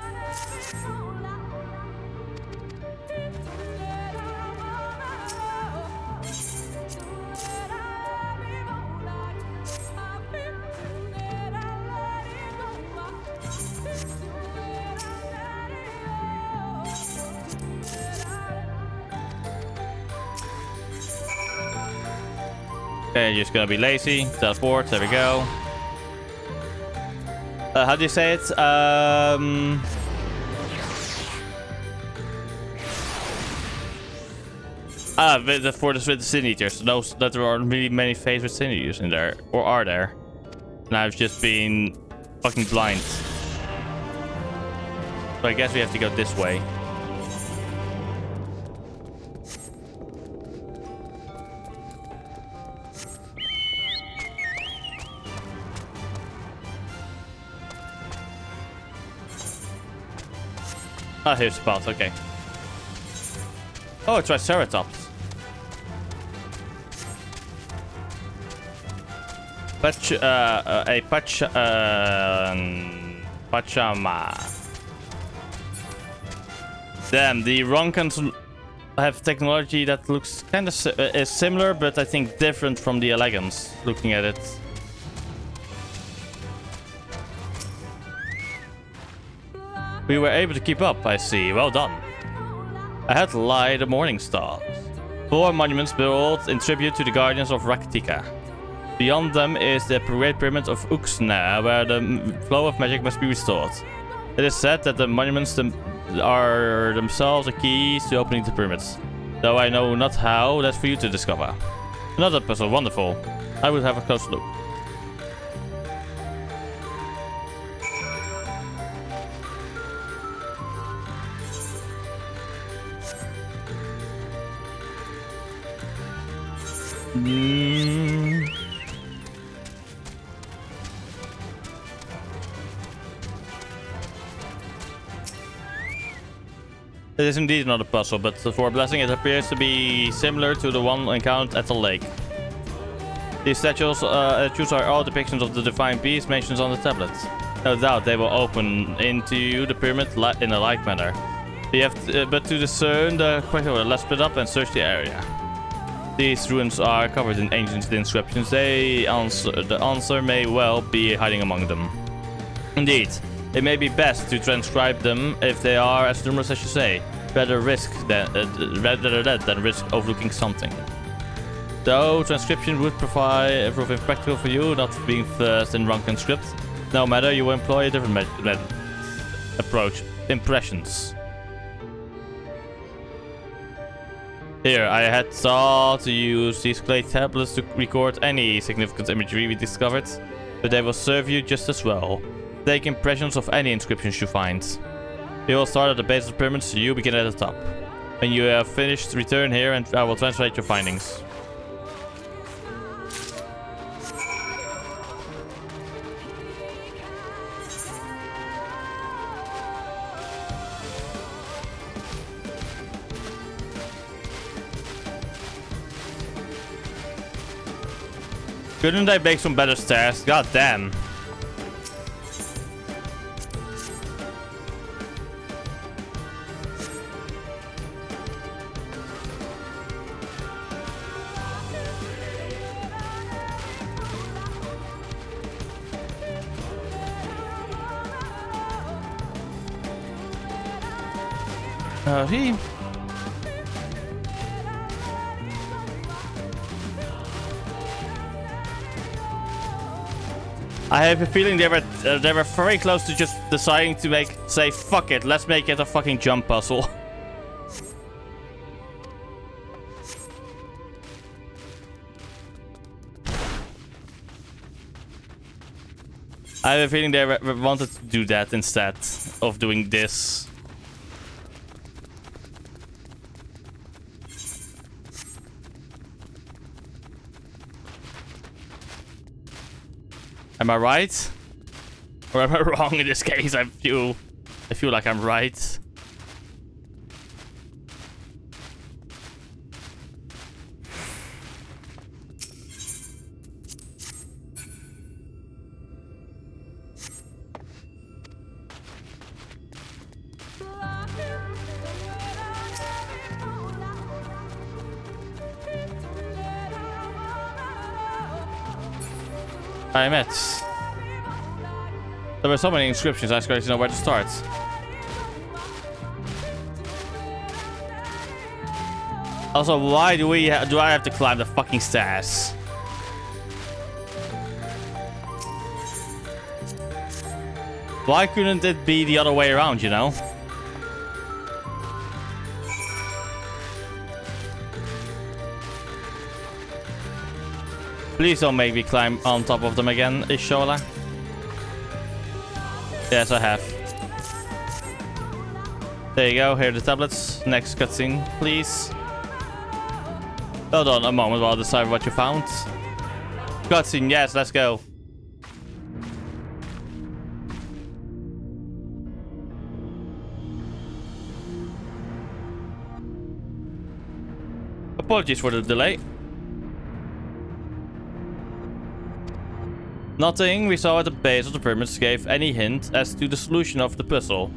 Okay, just gonna be lazy. Teleport, there we go. How do you say it? For the Sin Eaters. Those that there aren't really many favorite Sin Eaters in there. Or are there? And I've just been fucking blind. So I guess we have to go this way. Ah, here's the path, okay. Oh, it's Triceratops. Pachama. Damn, the Ronkans have technology that looks kind of is similar, but I think different from the Elegans, looking at it. We were able to keep up, I see. Well done. Ahead lie the Morning Stars. 4 monuments built in tribute to the Guardians of Raktika. Beyond them is the Great Pyramid of Uxna, where the flow of magic must be restored. It is said that the monuments are themselves the keys to opening the pyramids. Though I know not how, that's for you to discover. Another puzzle, wonderful. I will have a close look. It is indeed not a puzzle, but for a blessing it appears to be similar to the one encountered at the lake. These statues are all depictions of the divine beast mentioned on the tablets. No doubt they will open into the pyramid in a like manner. But to discern the question, let's split up and search the area. These ruins are covered in ancient inscriptions. The answer may well be hiding among them. Indeed, it may be best to transcribe them if they are as numerous as you say. Rather than risk overlooking something. Though transcription would prove impractical for you, not being versed in Runcan script. No matter, you will employ a different approach. Impressions. Here, I had thought to use these clay tablets to record any significant imagery we discovered, but they will serve you just as well. Take impressions of any inscriptions you find. We will start at the base of the pyramid, so you begin at the top. When you have finished, return here and I will translate your findings. Couldn't I make some better stairs? God damn. I have a feeling they were very close to just deciding to say fuck it, let's make it a fucking jump puzzle. I have a feeling they wanted to do that instead of doing this. Am I right? Or am I wrong in this case? I feel like I'm right. I met. There were so many inscriptions, I was going to know where to start. Also, why do I have to climb the fucking stairs? Why couldn't it be the other way around, you know? Please don't make me climb on top of them again, Ishola. Yes, I have. There you go, here are the tablets. Next cutscene, please. Hold on a moment while I decide what you found. Cutscene, yes, let's go. Apologies for the delay. Nothing we saw at the base of the pyramids gave any hint as to the solution of the puzzle.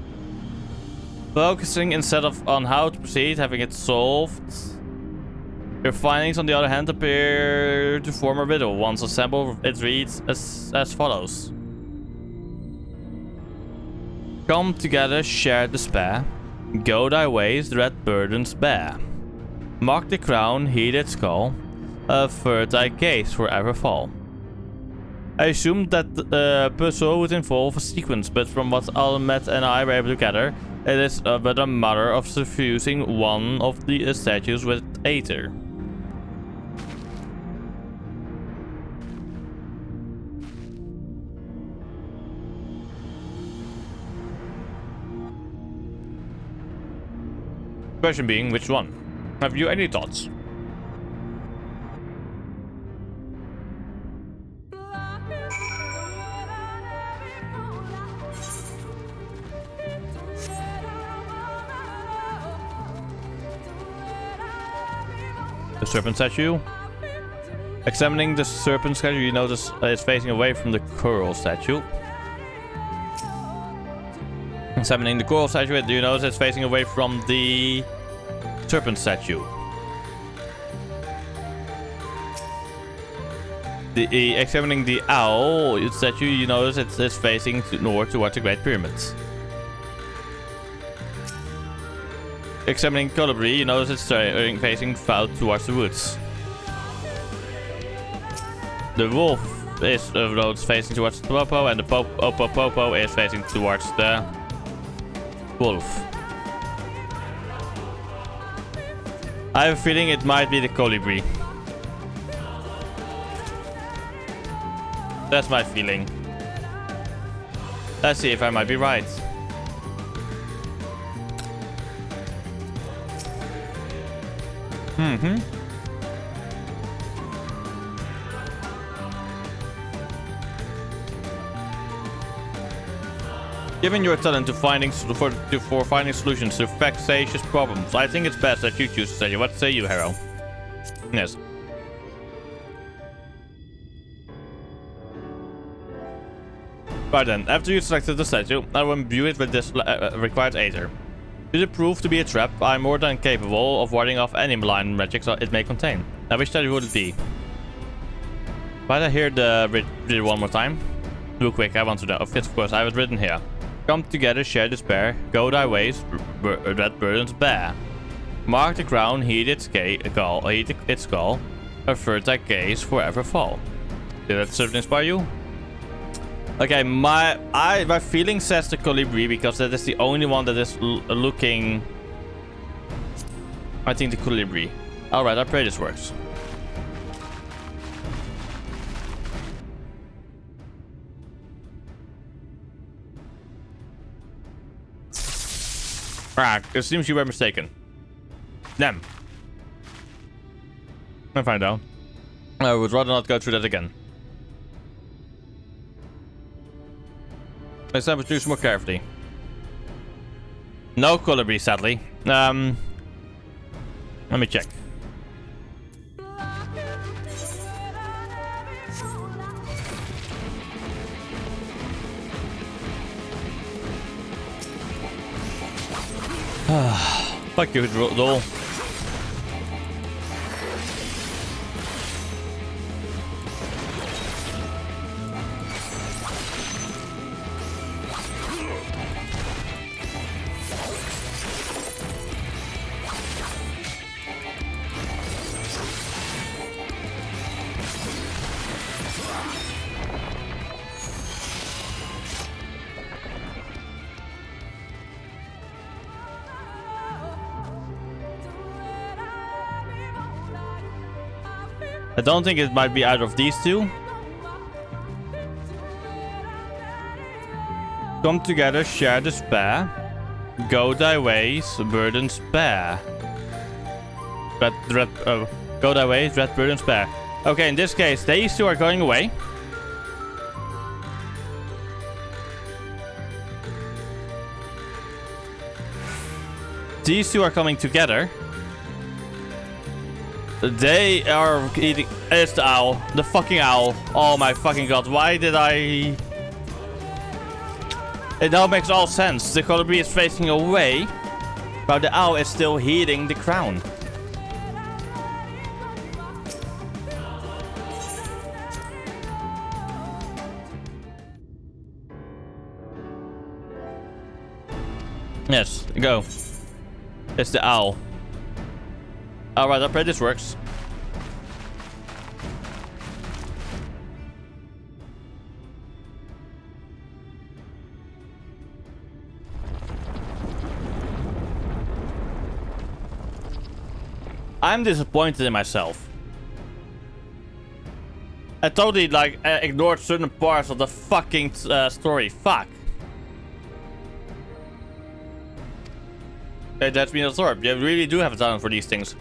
Focusing instead on how to proceed, having it solved. Your findings, on the other hand, appear to form a riddle. Once assembled, it reads as follows. Come together, share despair. Go thy ways, dread burdens bear. Mark the crown, heed its call. Avert thy gaze, forever fall. I assumed that the puzzle would involve a sequence, but from what Almet and I were able to gather, it is but a matter of suffusing one of the statues with aether. Question being, which one? Have you any thoughts? The serpent statue. Examining the serpent statue, you notice it's facing away from the coral statue. Examining the coral statue, you notice it's facing away from the serpent statue. Examining the owl statue, you notice it's facing north towards the Great Pyramids. Examining colibri, you notice it's facing south towards the woods. The wolf is facing towards the popo, and the popo is facing towards the wolf. I have a feeling it might be the colibri. That's my feeling. Let's see if I might be right. Given your talent to finding solutions to vexatious problems, I think it's best that you choose a statue. What say you, Harrow? Yes. Right then, after you selected the statue, I will imbue it with this required aether. Should it prove to be a trap, I am more than capable of warding off any malign magic it may contain. Now, which statue would it be? Might I hear the read one more time? Real quick, I want to know. Of course, I have it written here. Come together, share despair, go thy ways, red burdens bear. Mark the crown, heed its call, avert thy gaze, forever fall. Did that certainly inspire you? Okay, my feeling says the colibri because that is the only one that is looking. I think the colibri. Alright, I pray this works. Ah, it seems you were mistaken. Damn. I'll find out. I would rather not go through that again. Let's have to choose more carefully. No colibri, sadly. Let me check. Fuck you, Dole. I don't think it might be either of these two. Come together, share despair. Go thy ways, burdens bear. Go thy ways, red burdens bear. Okay, in this case, these two are going away. These two are coming together. They are eating. It's the owl. The fucking owl. Oh my fucking god. Why did I. It now makes all sense. The colibri is facing away, while the owl is still heating the crown. Yes, go. It's the owl. Alright, I pray this works. I'm disappointed in myself. I totally ignored certain parts of the fucking story. Fuck. Hey, that's been absorbed. You really do have a talent for these things.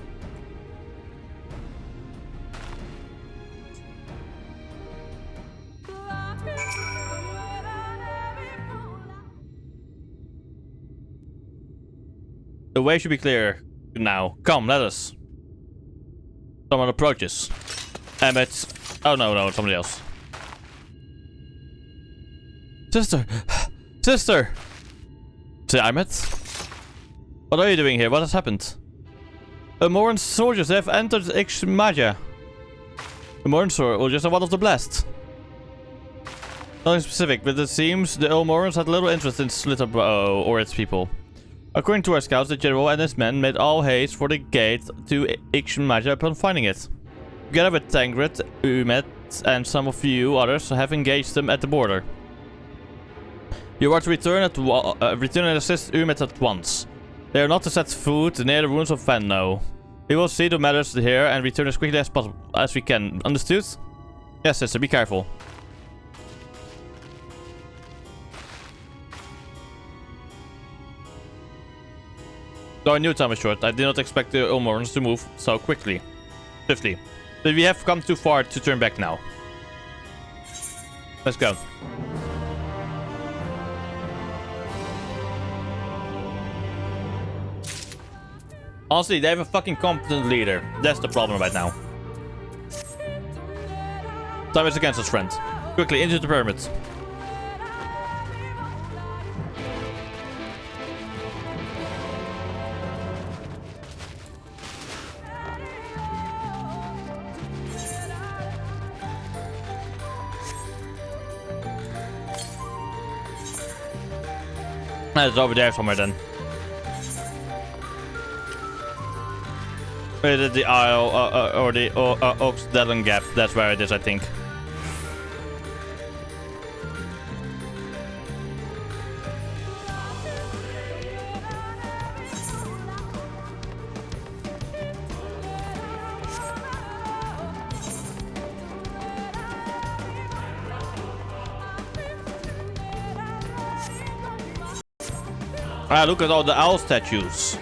The way should be clear now. Come, let us. Someone approaches. Emmett. Oh no, it's somebody else. Sister! Sister! Say, Emmett? What are you doing here? What has happened? Moran soldiers have entered Ixmaja. The Moran soldiers are one of the blessed. Nothing specific, but it seems the Morans had little interest in Slitterbrow or its people. According to our scouts, the general and his men made all haste for the gate to Ixmaja upon finding it. Together with Tangred, Umet, and some of you others have engaged them at the border. You are to return and assist Umet at once. They are not to set foot near the ruins of Venno. We will see to matters here and return as quickly as possible as we can. Understood? Yes, sister. Be careful. Though I knew time was short, I did not expect the Ulmorans to move so swiftly. But we have come too far to turn back now. Let's go. Honestly, they have a fucking competent leader. That's the problem right now. Time is against us, friend. Quickly, into the pyramids. It's over there somewhere then. The Isle or the Oxdalen Gap. That's where it is, I think. Ah, look at all the owl statues.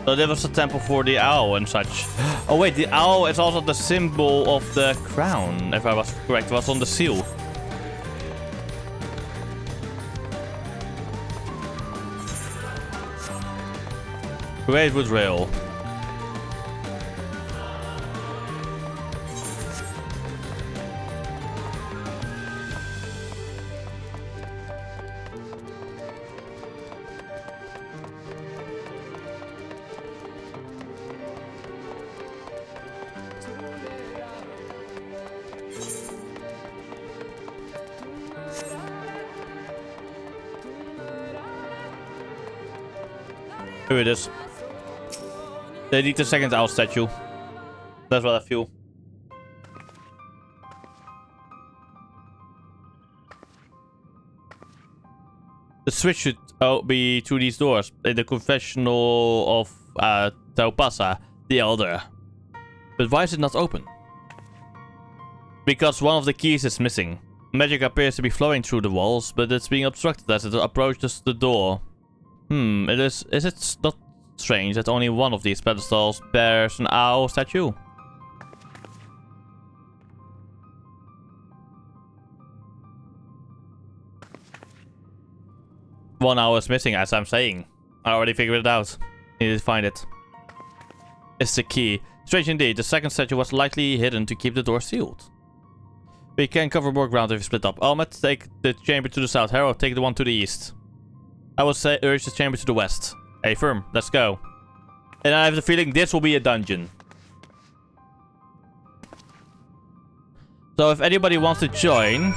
So there was a temple for the owl and such. Oh wait, the owl is also the symbol of the crown, if I was correct. It was on the seal. Great wood rail. Here it is. They need the second owl statue. That's what I feel. The switch should be through these doors. In the confessional of Taupasa, the Elder. But why is it not open? Because one of the keys is missing. Magic appears to be flowing through the walls, but it's being obstructed as it approaches the door. Is it not strange that only one of these pedestals bears an owl statue? One owl is missing, as I'm saying. I already figured it out. Need to find it. It's the key. Strange indeed, the second statue was likely hidden to keep the door sealed. We can cover more ground if we split up. Almet, take the chamber to the south. Harold, take the one to the east. I will say urge the chamber to the west. Hey, firm, let's go. And I have the feeling this will be a dungeon. So if anybody wants to join,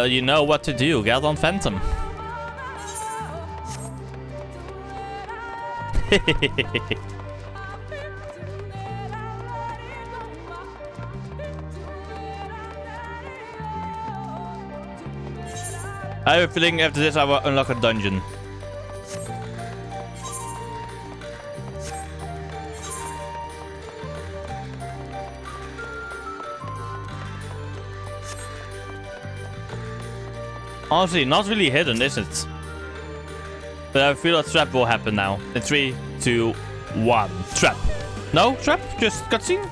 you know what to do. Get on Phantom. I have a feeling after this I will unlock a dungeon. Honestly, not really hidden, is it? But I feel a trap will happen now. In 3, 2, 1. Trap. No? Trap? Just cutscene?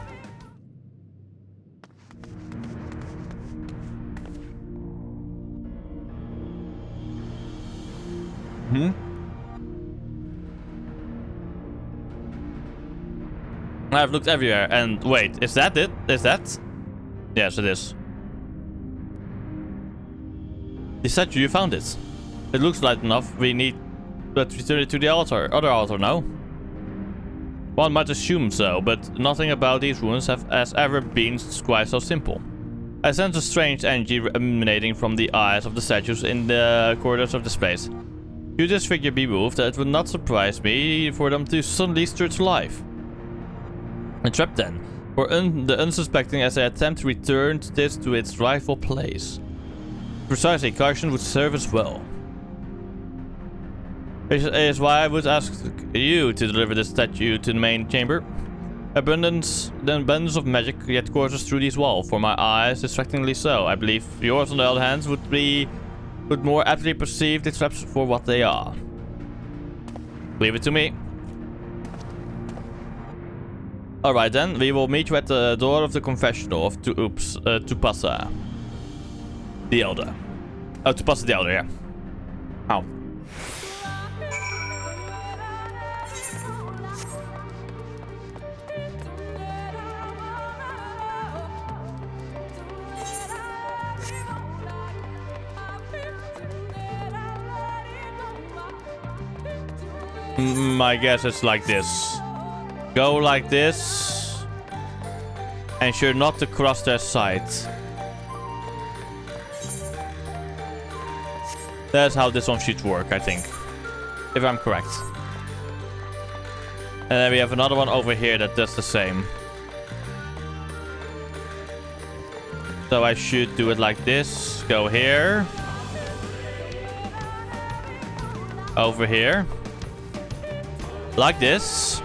I've looked everywhere, and wait, is that it? Is that? Yes, it is. The statue, you found it. It looks light enough. We need to return it to the altar. Other altar, no? One might assume so, but nothing about these ruins has ever been quite so simple. I sense a strange energy emanating from the eyes of the statues in the corridors of this place. Should this figure be moved, it would not surprise me for them to suddenly stir to life. A trap then, for the unsuspecting as they attempt to return this to its rightful place. Precisely, caution would serve as well. This is why I would ask you to deliver this statue to the main chamber. The abundance of magic yet courses through these walls, for my eyes distractingly so. I believe yours, on the other hand, would more aptly perceive the traps for what they are. Leave it to me. Alright then, we will meet you at the door of the confessional of Tupasa the Elder. Oh, Tupasa the Elder, yeah. Ow. My guess it's like this. Go like this. Ensure not to cross their sight. That's how this one should work, I think. If I'm correct. And then we have another one over here that does the same. So I should do it like this. Go here. Over here. Like this.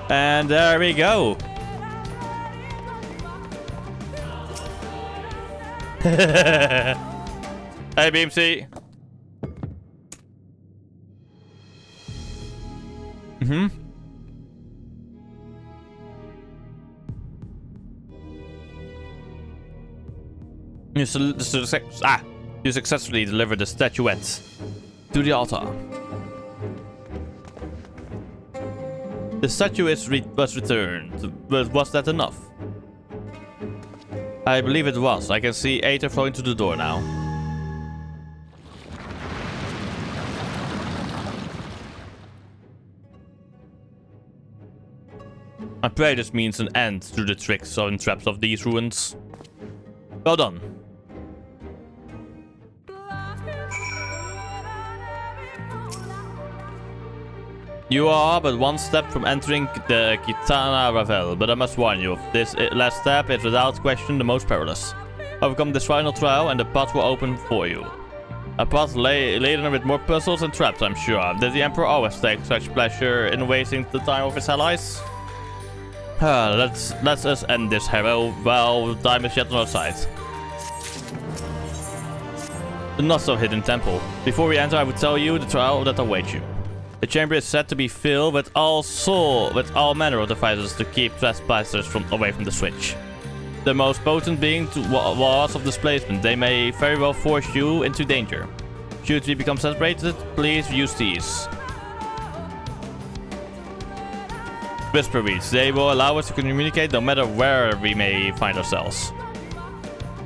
And there we go. Hey, BMC. You successfully delivered the statuette to the altar. The statue was returned, but was that enough? I believe it was. I can see Aether flowing to the door now. I pray this means an end to the tricks and traps of these ruins. Well done. You are but one step from entering the Kitana Ravel, but I must warn you, this last step is without question the most perilous. Overcome this final trial and the path will open for you. A path laden with more puzzles and traps, I'm sure. Did the Emperor always take such pleasure in wasting the time of his allies? Let's us end this, hero, while time is yet on our side. The not-so-hidden temple. Before we enter, I would tell you the trial that awaits you. The chamber is said to be filled with all manner of devices to keep trespassers away from the switch. The most potent being walls of displacement. They may very well force you into danger. Should we become separated, please use these. Whisper beads. They will allow us to communicate no matter where we may find ourselves.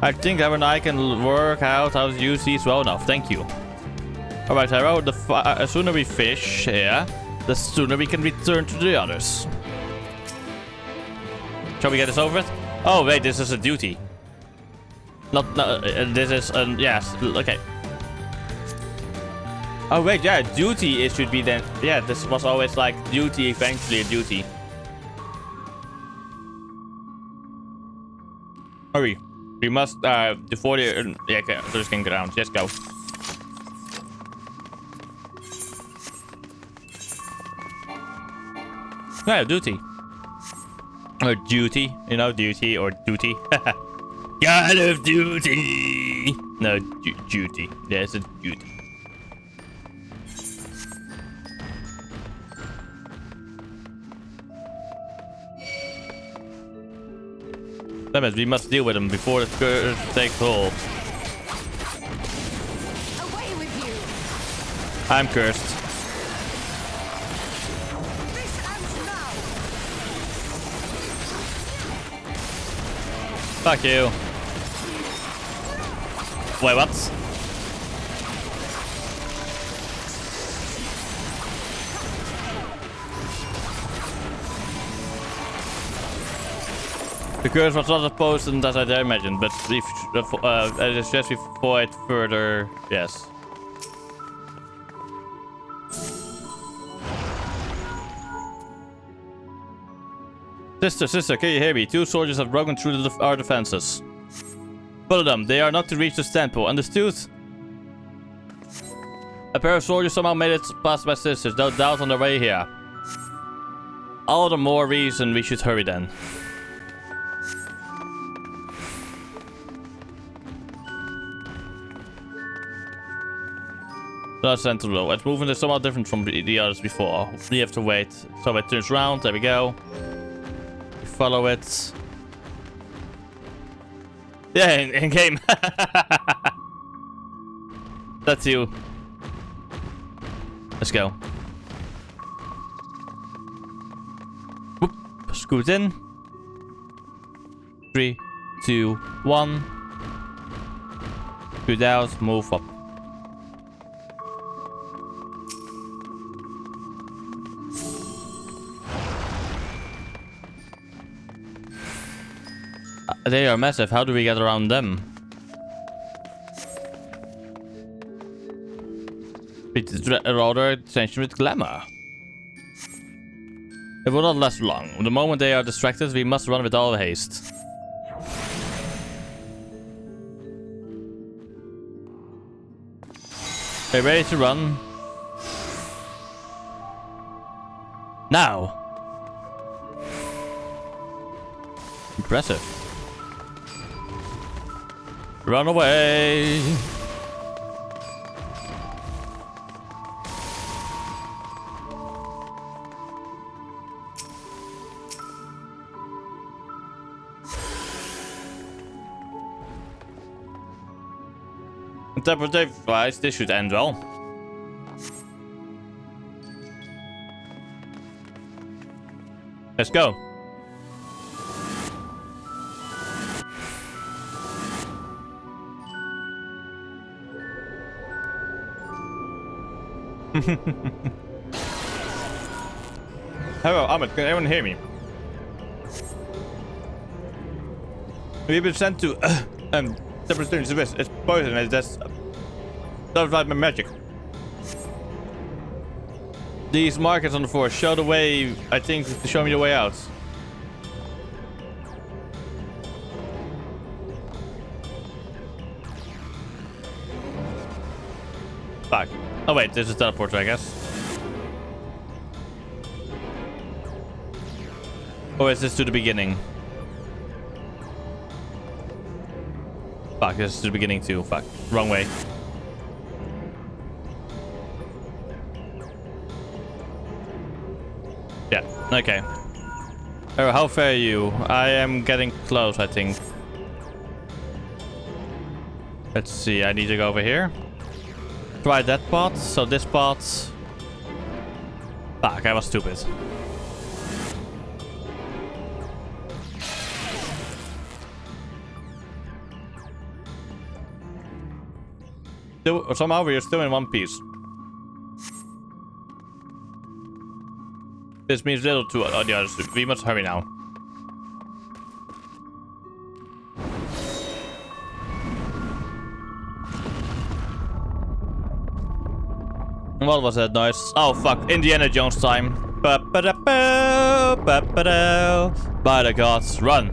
I think Aaron and I can work out how to use these well enough. Thank you. Alright, Hero, the sooner we fish here, the sooner we can return to the others. Shall we get this over with? Oh, wait, this is a duty. No, this is, yes, okay. Oh, wait, yeah, duty, it should be then. Yeah, this was always like duty, eventually a duty. Hurry. We must, before the, yeah, okay, there's can get around. Just go. Yeah, duty. Or duty, you know, duty or duty. God of duty! No, duty. There's a duty. Damn it, we must deal with him before the curse takes hold. Away with you. I'm cursed. Fuck you. Wait, what? The curse was not as potent as I imagined, but I suggest we avoid further. Yes. Sister, can you hear me? 2 soldiers have broken through our defenses. Follow them. They are not to reach the standpoint. Understood? A pair of soldiers somehow made it past my sisters. No doubt on their way here. All the more reason we should hurry then. That's central. Its movement is somewhat different from the others before. We have to wait. So it turns around. There we go. We follow it. Yeah, in game. That's you. Let's go. Whoop. Scoot in. 3, 2, 1. Scoot out. Move up. They are massive. How do we get around them? It's rather attention with glamour. It will not last long. The moment they are distracted, we must run with all haste. Okay, ready to run. Now. Impressive. Run away! Interpretive-wise, this should end well. Let's go. Hello, Ahmed, can anyone hear me? We've been sent to separate students. It's poison. It's just don't like my magic. These markers on the floor show the way. I think to show me the way out. Fuck. Oh wait, there's a teleporter, I guess. Or is this to the beginning? Fuck, this is to the beginning too. Fuck. Wrong way. Yeah, okay. Oh, how far are you? I am getting close, I think. Let's see, I need to go over here. Try that part, so this part. Fuck, I was stupid. Somehow we are still in one piece. This means little to the others. We must hurry now. What was that noise? Oh fuck, Indiana Jones time. By the gods, run.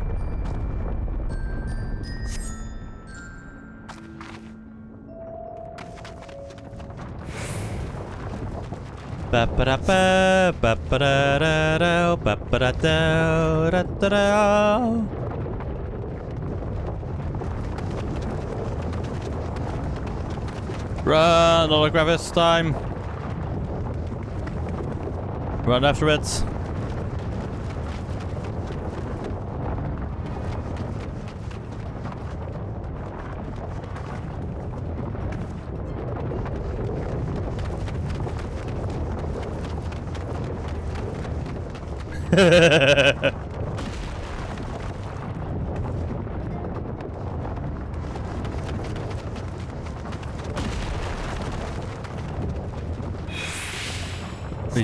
Run, holographics time. Run after it.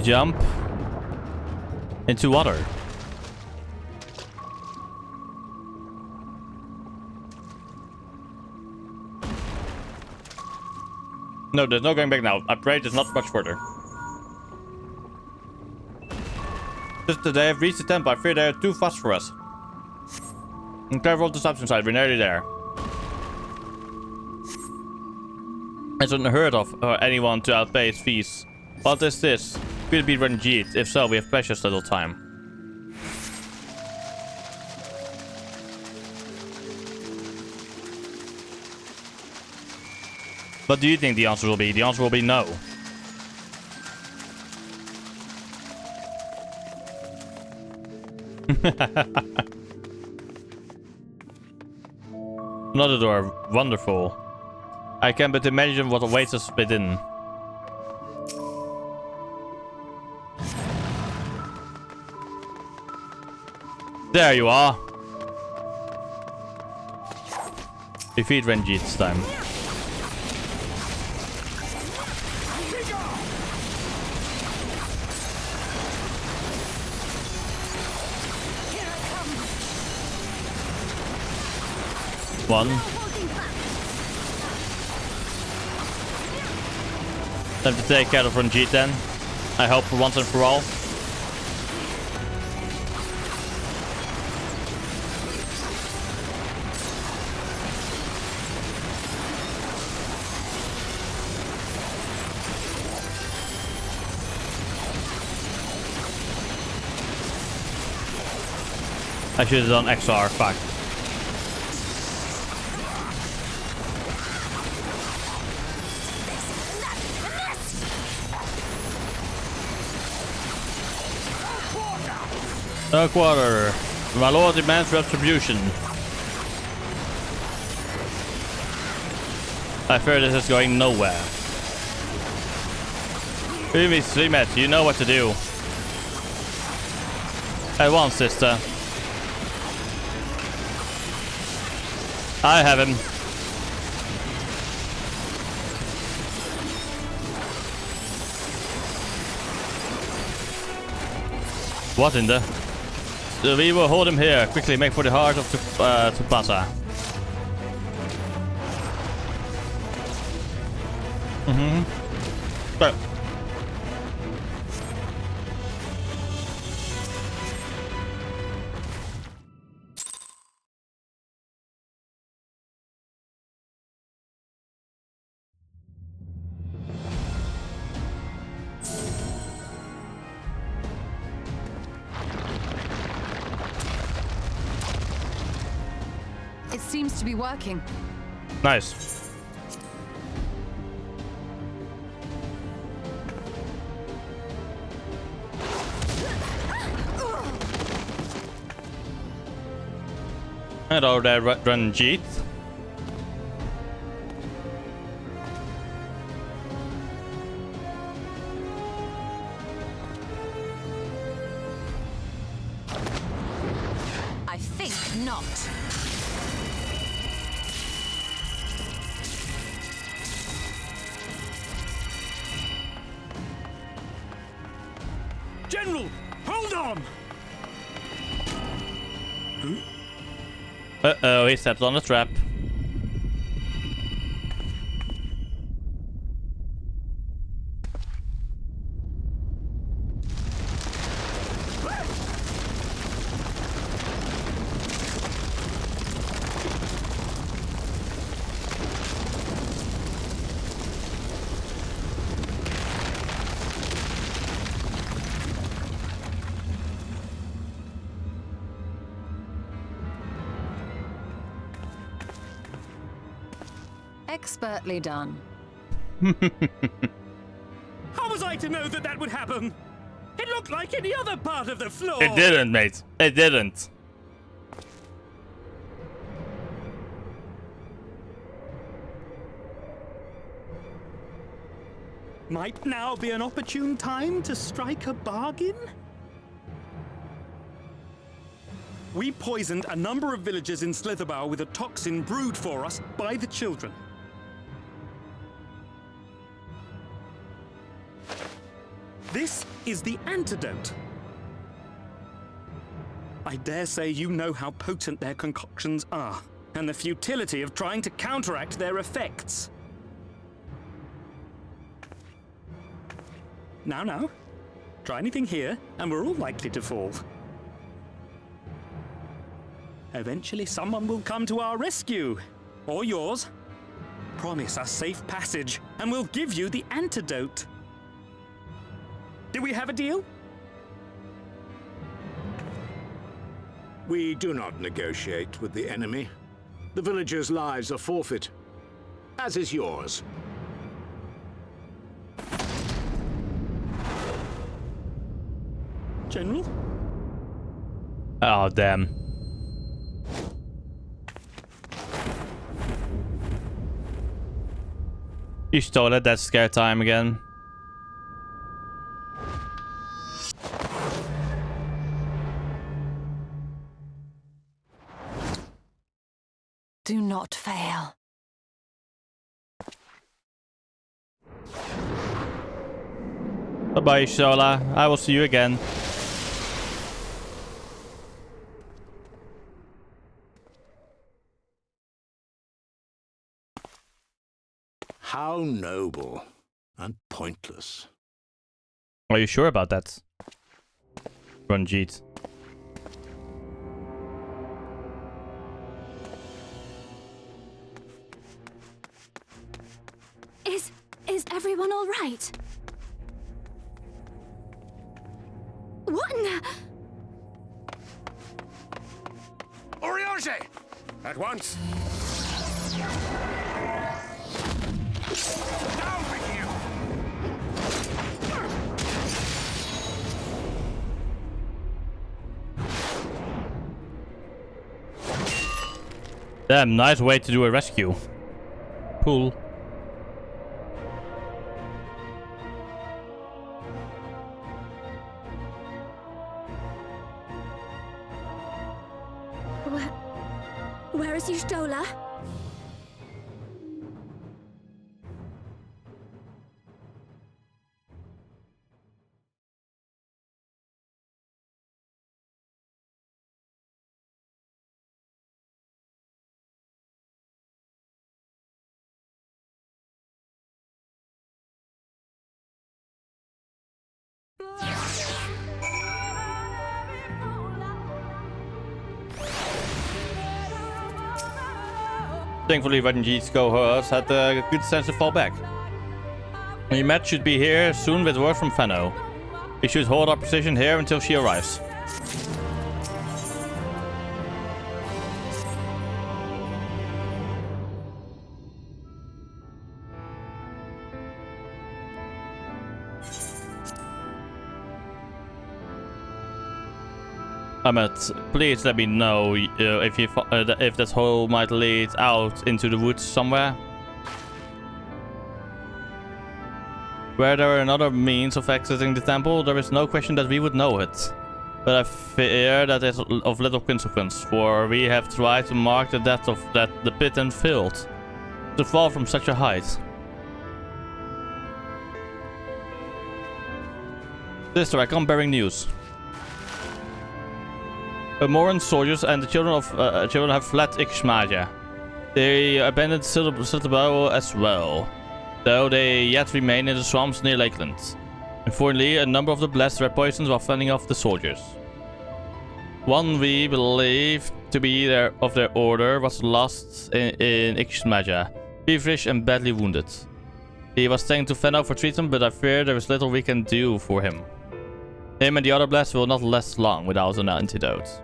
jump into water. No, there's no going back now. I pray there's not much further. Just that they have reached the temple. I fear they are too fast for us. And careful to stop inside. We're nearly there. It's unheard of for anyone to outpay his fees. What is this? Could it be Ranjit? If so, we have precious little time. What do you think the answer will be? The answer will be no. Another door. Wonderful. I can but imagine what awaits us within. There you are. Defeat Ranjit this time. One. Time to take care of Ranjit then. I hope for once and for all. I should have done XR, fuck. A quarter. My lord demands retribution. I fear this is going nowhere. Umi Srimet, you know what to do. At once, sister. I have him. What in the... we will hold him here. Quickly make for the heart of Tsubasa. Go. It seems to be working. Nice. Hello there, Ranjit. I think not. General, hold on! Uh-oh, he stepped on a trap. Expertly done. How was I to know that that would happen? It looked like any other part of the floor. It didn't, mate. It didn't. Might now be an opportune time to strike a bargain? We poisoned a number of villagers in Slitherbough with a toxin brewed for us by the children. This is the antidote. I dare say you know how potent their concoctions are, and the futility of trying to counteract their effects. Now, try anything here, and we're all likely to fall. Eventually, someone will come to our rescue, or yours. Promise us safe passage, and we'll give you the antidote. Do we have a deal? We do not negotiate with the enemy. The villagers' lives are forfeit, as is yours. General? Oh, damn. You stole it, that's scare time again. Do not fail. Bye-bye, Shola. I will see you again. How noble and pointless. Are you sure about that? Ranjit. Is everyone all right? What in the... Oriange! At once! Down with you! Damn, nice way to do a rescue. Cool. Where is Y'shtola? Thankfully, Ranjit's cohorts had a good sense to fall back. The match should be here soon with word from Fano. We should hold our position here until she arrives. Ahmed, please let me know if that hole might lead out into the woods somewhere. Were there another means of exiting the temple, there is no question that we would know it. But I fear that it's of little consequence, for we have tried to mark the depth of the pit and failed to fall from such a height. Sister, I come bearing news. Moran soldiers and the children have fled Ixmaja. They abandoned Siltabo as well, though they yet remain in the swamps near Lakeland. Unfortunately, a number of the blessed were poisoned while fending off the soldiers. One we believe to be of their order was lost in Ixmaja, feverish and badly wounded. He was taken to Fano for treatment, but I fear there is little we can do for him. Him and the other blessed will not last long without an antidote.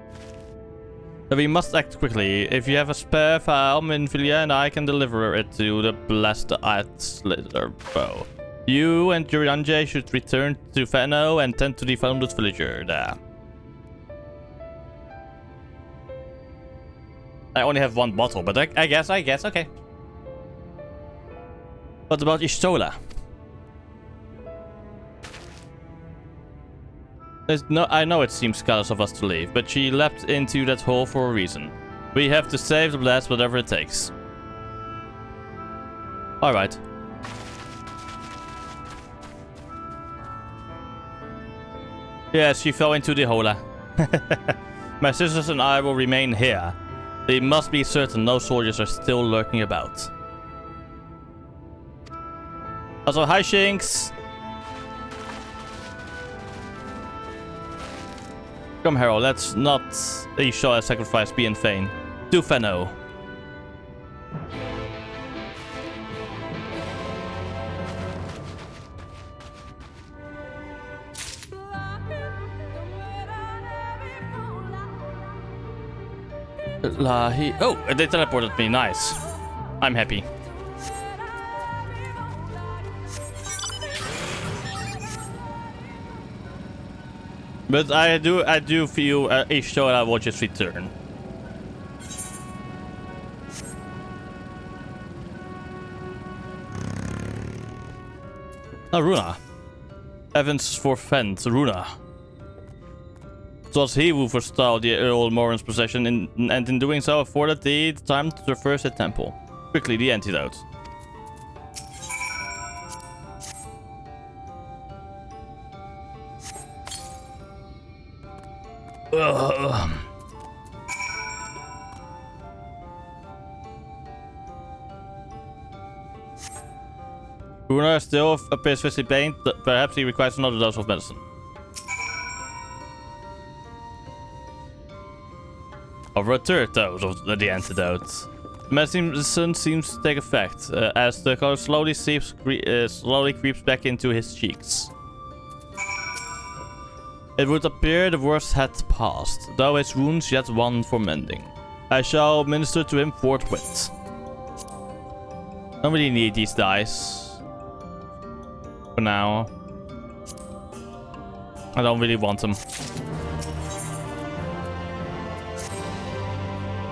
So we must act quickly. If you have a spare file, Minfilia and I can deliver it to the blessed at Slitherbow. You and Urianger should return to Fano and tend to the founded villager there. I only have one bottle, but I guess, okay. What about Y'shtola? I know it seems callous of us to leave, but she leapt into that hole for a reason. We have to save the blast, whatever it takes. Alright. Yes, she fell into the hole. My sisters and I will remain here. They must be certain no soldiers are still lurking about. Also, hi Shinx! Come Harold, let's not show a sacrifice be in vain. To Fenno. Oh, they teleported me. Nice. I'm happy. But I do feel Y'shtola will just return. Oh, Runa. Heavens forfend, Runa. It was he who forestalled the Earl Morin's possession and in doing so afforded the time to traverse the temple. Quickly, the antidote. Runa still appears physically pained. Perhaps he requires another dose of medicine. Over a third dose of the antidote. Medicine seems to take effect as the color slowly creeps back into his cheeks. It would appear the worst had passed, though his wounds yet one for mending. I shall minister to him forthwith. Don't really need these dice. For now. I don't really want them.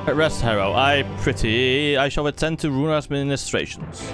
Rest, Harrow. I shall attend to Runa's ministrations.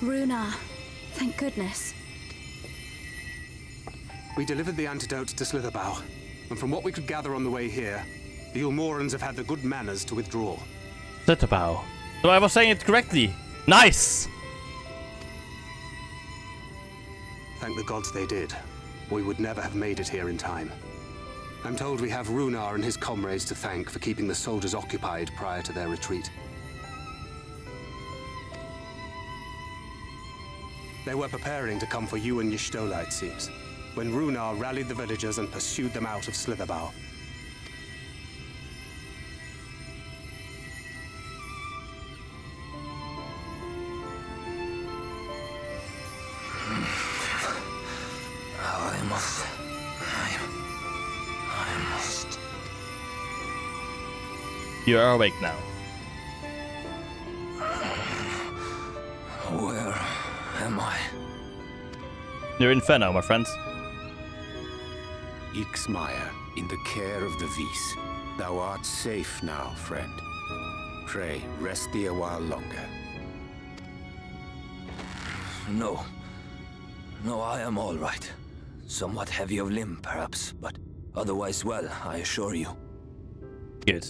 Runa, thank goodness. We delivered the antidote to Slitherbough, and from what we could gather on the way here, the Ulmorans have had the good manners to withdraw. Slitherbough. So I was saying it correctly. Nice! Thank the gods they did. We would never have made it here in time. I'm told we have Runar and his comrades to thank for keeping the soldiers occupied prior to their retreat. They were preparing to come for you and Y'shtola, it seems, when Runar rallied the villagers and pursued them out of Slitherbough. I must. You are awake now. Where am I? You're in Fenno, my friend. Ixmaya, in the care of the Vis. Thou art safe now, friend. Pray, rest thee a while longer. No. No, I am all right. Somewhat heavy of limb, perhaps, but otherwise well, I assure you. Good.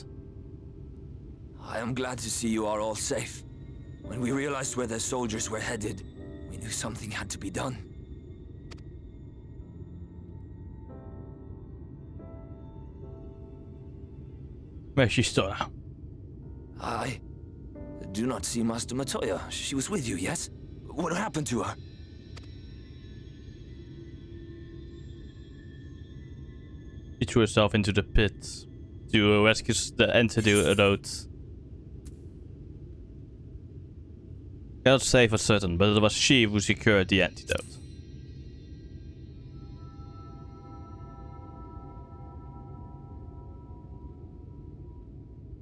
I am glad to see you are all safe. When we realized where the soldiers were headed, we knew something had to be done. Where's Y'shtola? I do not see Master Matoya. She was with you, yes? What happened to her? She threw herself into the pit to rescue the antidote. Cannot say for certain, but it was she who secured the antidote.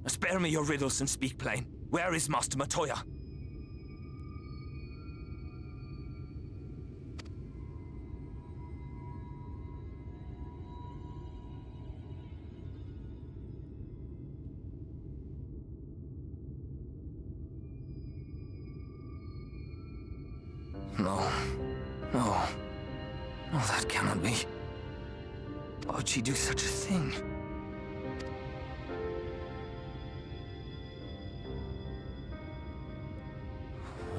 Spare me your riddles and speak plain. Where is Master Matoya? No. No. No, that cannot be. Why would she do such a thing?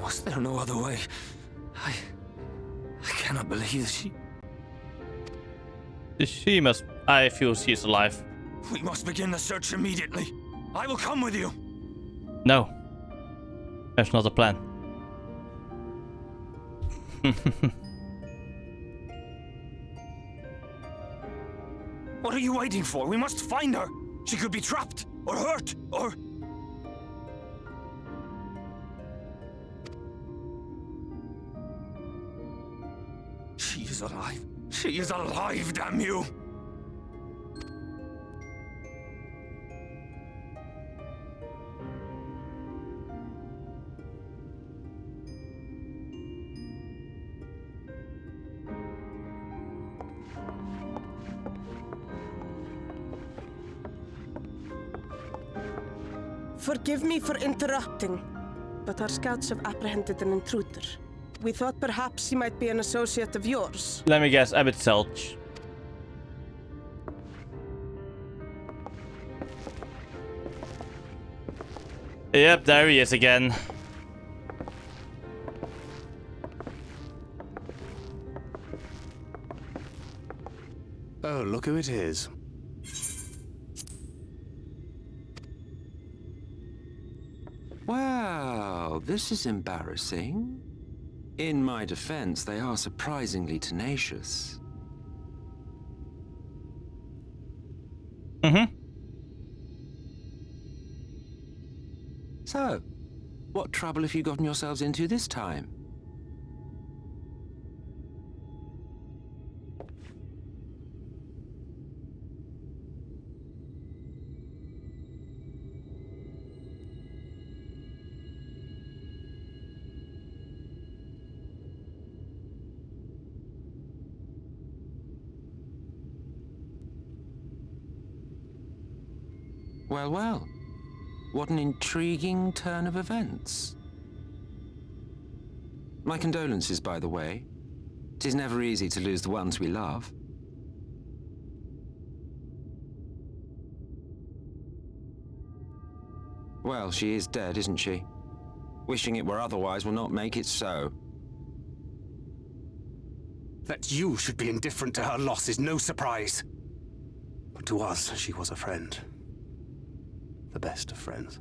Was there no other way? I cannot believe that she... She must... I feel she's alive. We must begin the search immediately. I will come with you. No. That's not a plan. What are you waiting for? We must find her. She could be trapped, or hurt, or... She is alive. She is alive, damn you! Forgive me for interrupting, but our scouts have apprehended an intruder. We thought perhaps he might be an associate of yours. Let me guess, Abbot Selch. Yep, there he is again. Oh, look who it is. Well, this is embarrassing. In my defense, they are surprisingly tenacious. So, what trouble have you gotten yourselves into this time? Well, well. What an intriguing turn of events. My condolences, by the way. 'Tis never easy to lose the ones we love. Well, she is dead, isn't she? Wishing it were otherwise will not make it so. That you should be indifferent to her loss is no surprise. But to us, she was a friend. The best of friends.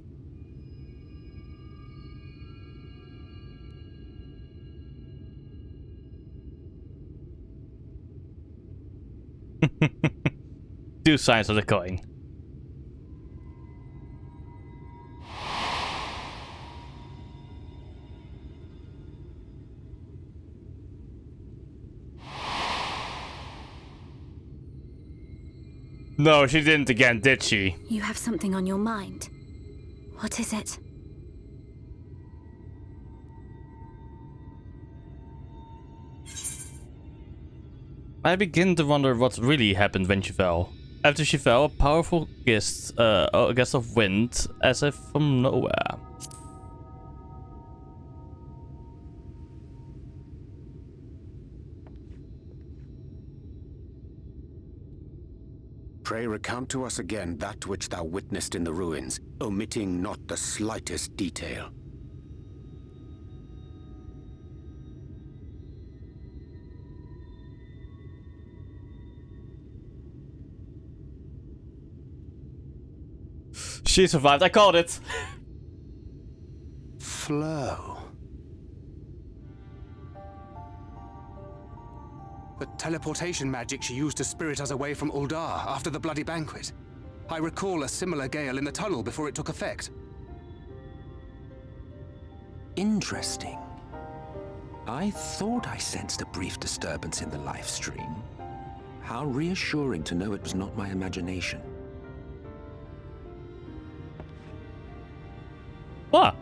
Two sides of the coin. No, she didn't again, did she? You have something on your mind. What is it? I begin to wonder what really happened when she fell. After she fell, a powerful gust of wind, as if from nowhere. Pray recount to us again that which thou witnessed in the ruins, omitting not the slightest detail. She survived, I called it! Flow. The teleportation magic she used to spirit us away from Uldar after the bloody banquet. I recall a similar gale in the tunnel before it took effect. Interesting. I thought I sensed a brief disturbance in the live stream. How reassuring to know it was not my imagination. What?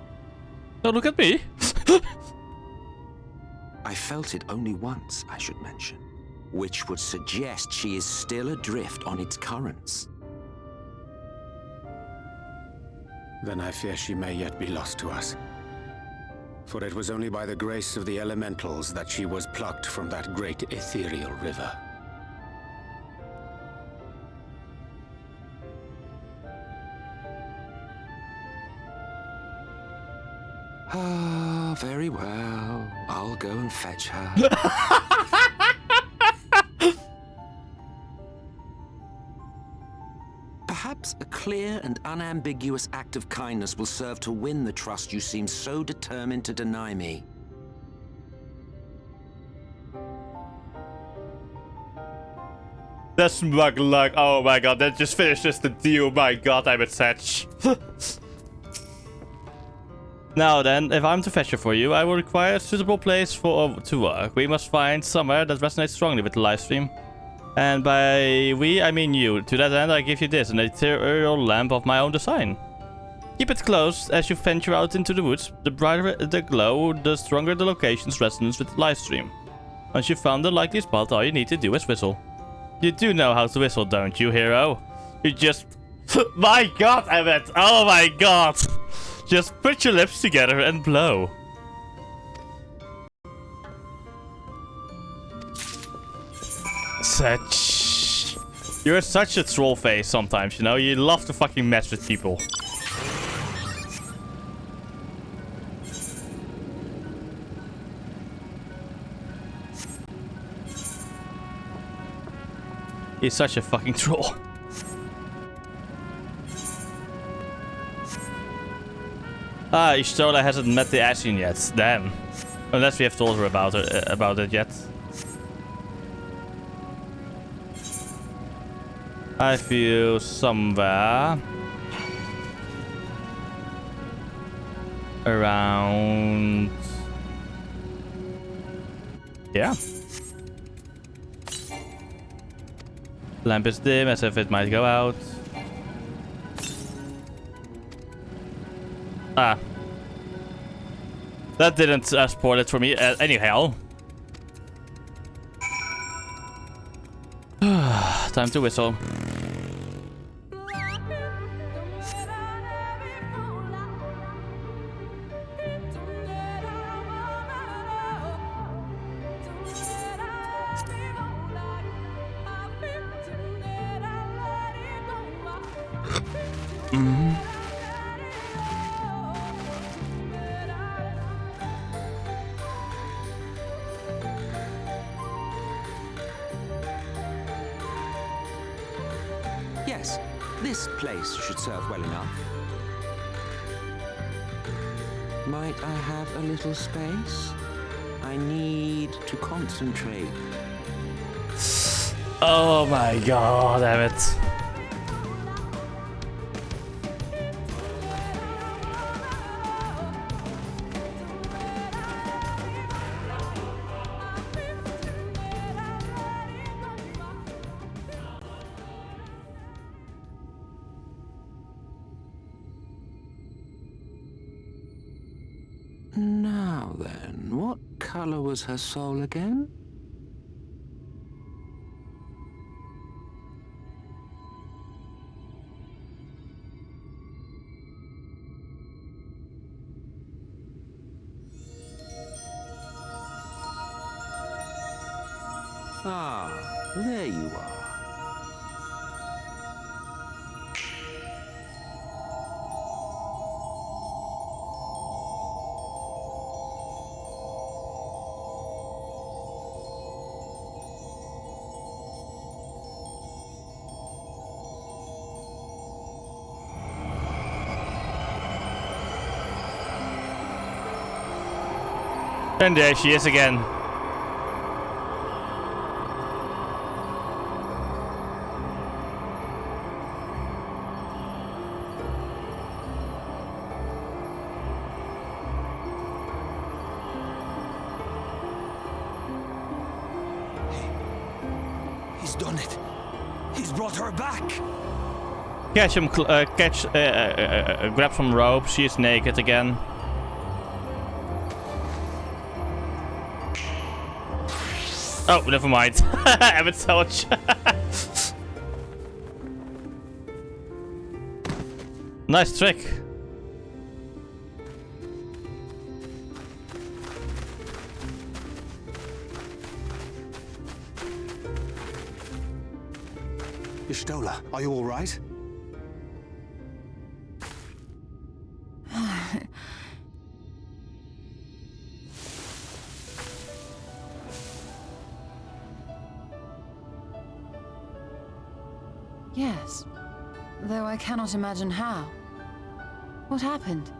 Don't look at me. I felt it only once, I should mention, which would suggest she is still adrift on its currents. Then I fear she may yet be lost to us. For it was only by the grace of the elementals that she was plucked from that great ethereal river. Ah, very well. I'll go and fetch her. Perhaps a clear and unambiguous act of kindness will serve to win the trust you seem so determined to deny me. That's smug luck. Oh my god, that just finishes the deal. My god, I'm a Satch. Now then, if I'm to fetch her for you, I will require a suitable place to work. We must find somewhere that resonates strongly with the livestream. And by we, I mean you. To that end, I give you this, an ethereal lamp of my own design. Keep it close as you venture out into the woods. The brighter the glow, the stronger the location's resonance with the livestream. Once you've found the likely spot, all you need to do is whistle. You do know how to whistle, don't you, hero? You just... My god, Emmet! Oh my god! Just put your lips together and blow. Such... You're such a troll face sometimes, you know? You love to fucking mess with people. He's such a fucking troll. Ah, Y'shtola hasn't met the Ashen yet. Damn. Unless we have told her about it yet. I feel somewhere around. Yeah. Lamp is dim, as if it might go out. Ah. That didn't spoil it for me. Anyhow. Time to whistle. Yes, this place should serve well enough. Might I have a little space? I need to concentrate. Oh my god, damn it. Now then, what color was her soul again? Ah, there you are. And there she is again. done it. He's brought her back. Catch him, grab some rope. She is naked again. Oh, never mind. Abbott Touch. Nice trick. Y'shtola, are you all right? Yes, though I cannot imagine how. What happened?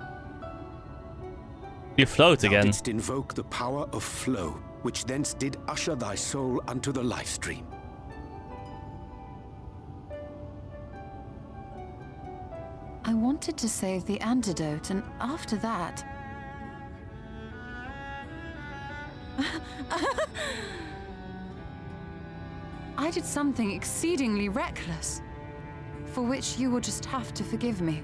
You float Thou again. didst invoke the power of flow, which thence did usher thy soul unto the life stream. I wanted to save the antidote, and after that... I did something exceedingly reckless, for which you will just have to forgive me.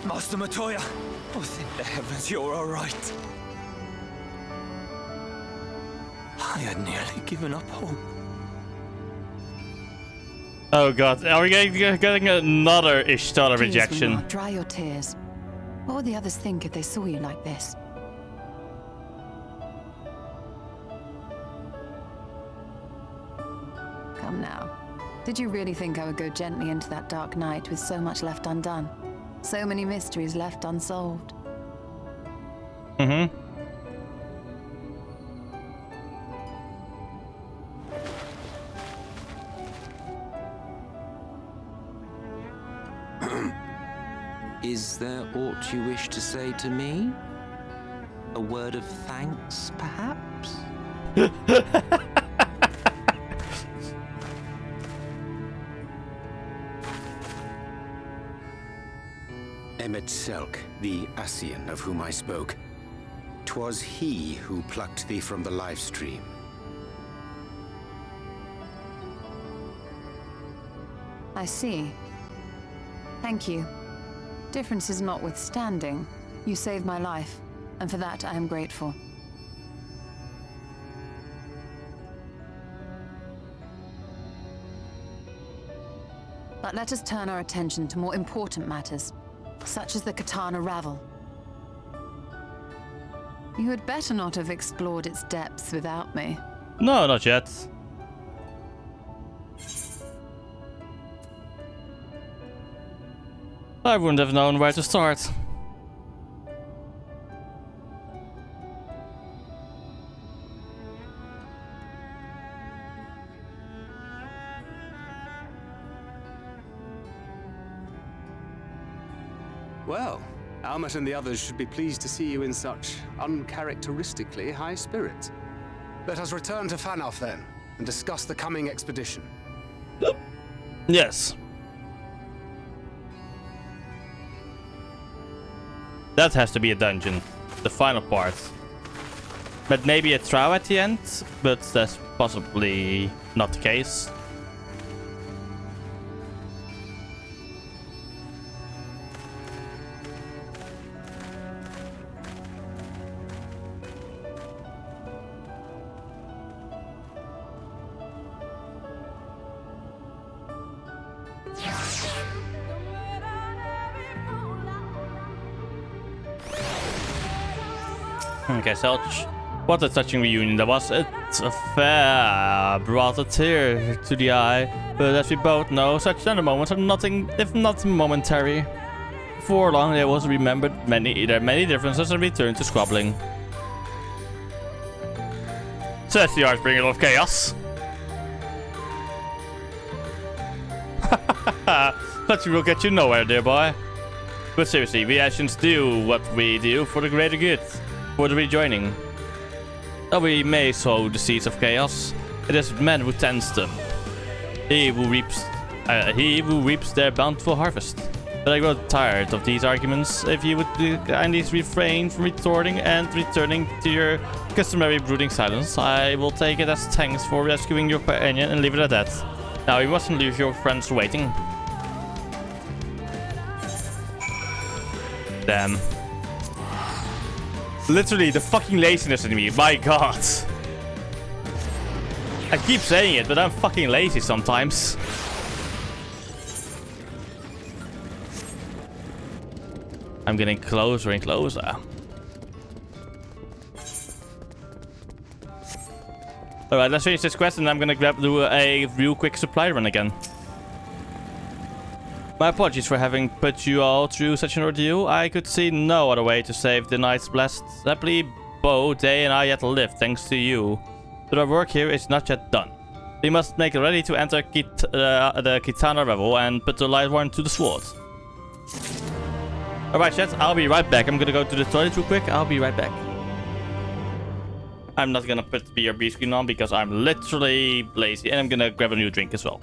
Master Matoya! Oh, thank the heavens you're all right. I had nearly given up hope. Oh god, are we getting another Y'shtola Please, rejection? Lenore, dry your tears. What would the others think if they saw you like this? Come now. Did you really think I would go gently into that dark night with so much left undone? So many mysteries left unsolved. Mm-hmm. Is there aught you wish to say to me? A word of thanks, perhaps? Emet-Selch, the Ascian of whom I spoke. 'Twas he who plucked thee from the life stream. I see. Thank you. Differences notwithstanding, you saved my life, and for that I am grateful. But let us turn our attention to more important matters, such as the Katana Ravel. You had better not have explored its depths without me. No, not yet. I wouldn't have known where to start. Well, Almet and the others should be pleased to see you in such uncharacteristically high spirits. Let us return to Fanoff then, and discuss the coming expedition. Yes. That has to be a dungeon. The final part. But maybe a trial at the end, but that's possibly not the case. Okay, Selch. What a touching reunion that was. It's a fair brought a tear to the eye, but as we both know, such tender moments are nothing if not momentary. Before long, there was remembered many differences and returned to squabbling. Says the Archbringer of Chaos. But we will get you nowhere, dear boy. But seriously, we Ascians do what we do for the greater good. For the rejoining. Though we may sow the seeds of chaos, it is man who tends them. He who reaps he who reaps their bountiful harvest. But I grow tired of these arguments. If you would kindly refrain from retorting and returning to your customary brooding silence, I will take it as thanks for rescuing your companion and leave it at that. Now you mustn't leave your friends waiting. Damn. Literally, the fucking laziness in me. My god. I keep saying it, but I'm fucking lazy sometimes. I'm getting closer and closer. Alright, let's finish this quest and I'm gonna do a real quick supply run again. My apologies for having put you all through such an ordeal. I could see no other way to save the Knight's Blessed. Happily, Bo, Day and I yet live thanks to you. But our work here is not yet done. We must make ready to enter the Kitana Revel and put the Lightborn to the sword. Alright chat, I'll be right back. I'm gonna go to the toilet real quick. I'll be right back. I'm not gonna put the BRB screen on because I'm literally lazy. And I'm gonna grab a new drink as well.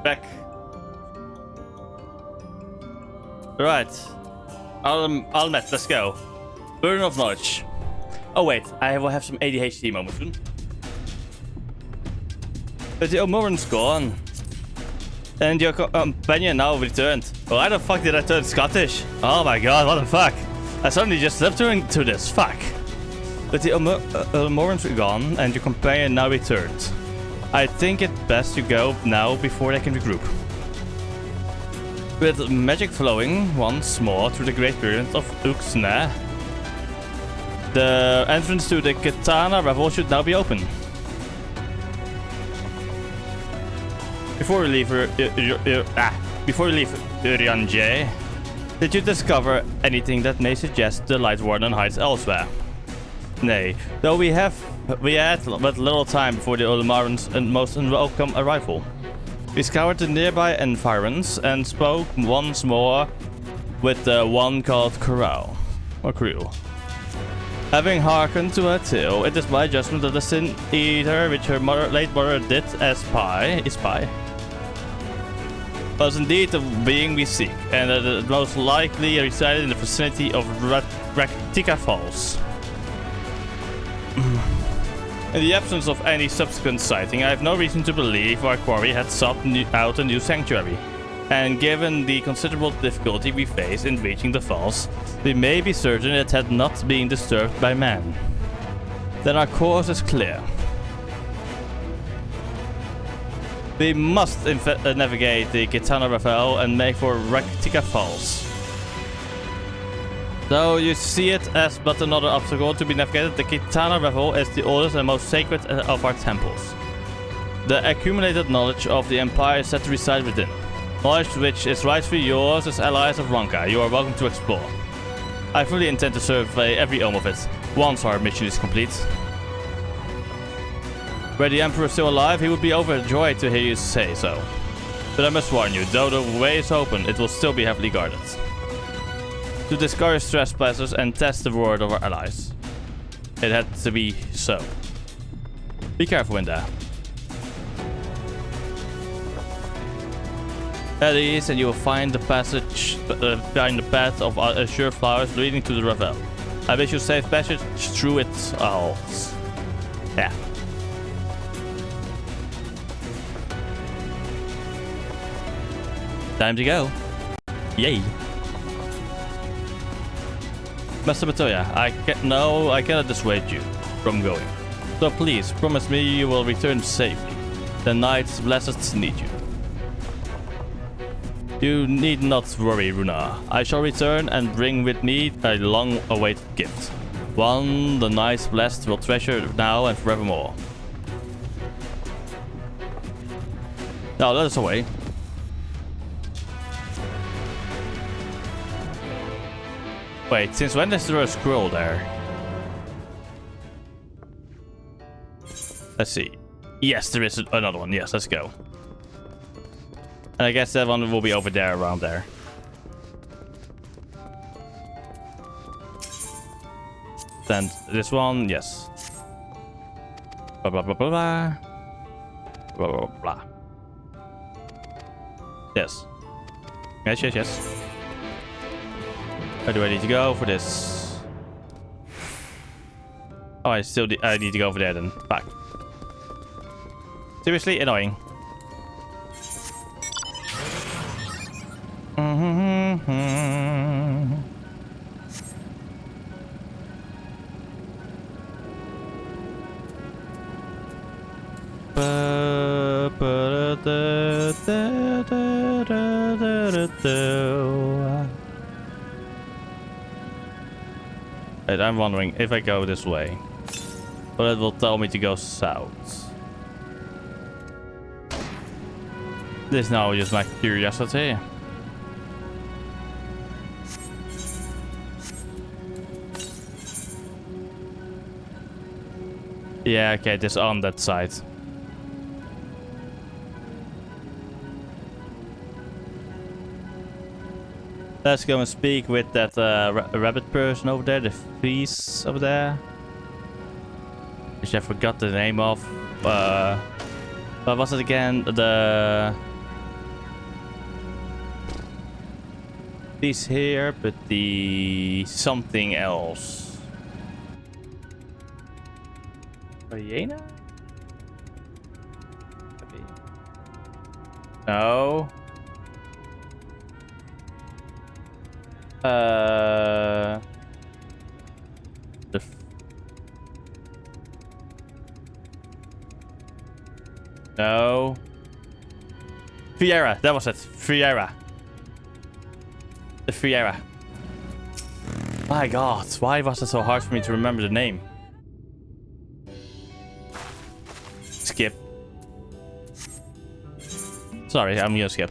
Back. Right. Almet, let's go. Burden of Knowledge. Oh wait, I will have some ADHD moments soon. But the Almoran's gone. And your companion now returned. Why the fuck did I turn Scottish? Oh my god, what the fuck? I suddenly just slipped into this. Fuck. But the Almoran's gone and your companion now returned. I think it's best to go now before they can regroup. With magic flowing once more through the great period of Uxne, the entrance to the Kitana Revel should now be open. Before we leave Urianger, did you discover anything that may suggest the Light Warden hides elsewhere? Nay, though we had but little time before the Ulmaran's most unwelcome arrival. We scoured the nearby environs and spoke once more with the one called Crew. Having hearkened to her tale, it is my judgment that the Sin Eater, which her late mother did as spy, was indeed the being we seek, and that it most likely resided in the vicinity of Raktika Falls. In the absence of any subsequent sighting, I have no reason to believe our quarry had sought out a new sanctuary. And given the considerable difficulty we face in reaching the falls, we may be certain it had not been disturbed by man. Then our course is clear. We must navigate the Gitana Ravel and make for Raktika Falls. Though you see it as but another obstacle to be navigated, the Gitana Ravel is the oldest and most sacred of our temples. The accumulated knowledge of the Empire is said to reside within. Knowledge which is rightfully yours as allies of Ronka. You are welcome to explore. I fully intend to survey every ohm of it, once our mission is complete. Were the Emperor still alive, he would be overjoyed to hear you say so. But I must warn you, though the way is open, it will still be heavily guarded. To discourage trespassers and test the word of our allies. It had to be so. Be careful in there. At ease, and you will find the passage, find the path of azure flowers leading to the Ravel. I wish you safe passage through it all. Yeah. Time to go. Yay. Master Matoya, I cannot dissuade you from going. So please, promise me you will return safely. The Knights Blessed need you. You need not worry, Runa. I shall return and bring with me a long-awaited gift. One the Knights Blessed will treasure now and forevermore. Now let us away. Wait, since when is there a scroll there? Let's see. Yes, there is another one. Yes, let's go. And I guess that one will be over there, around there. Then this one, yes. Blah blah blah blah blah. Blah blah blah. Yes. Yes, yes, yes. Where do I need to go for this? Oh, I need to go over there then. Back. Seriously annoying. I'm wondering if I go this way, but it will tell me to go south. This now is my curiosity. Yeah, okay, this on that side. Let's go and speak with that rabbit person over there, the feast over there. Which I forgot the name of. What was it again? The... He's here, but the... something else. Hyena? No. No. Fiera, that was it. Fiera. The Fiera. My god, why was it so hard for me to remember the name? Skip. Sorry, I'm gonna skip.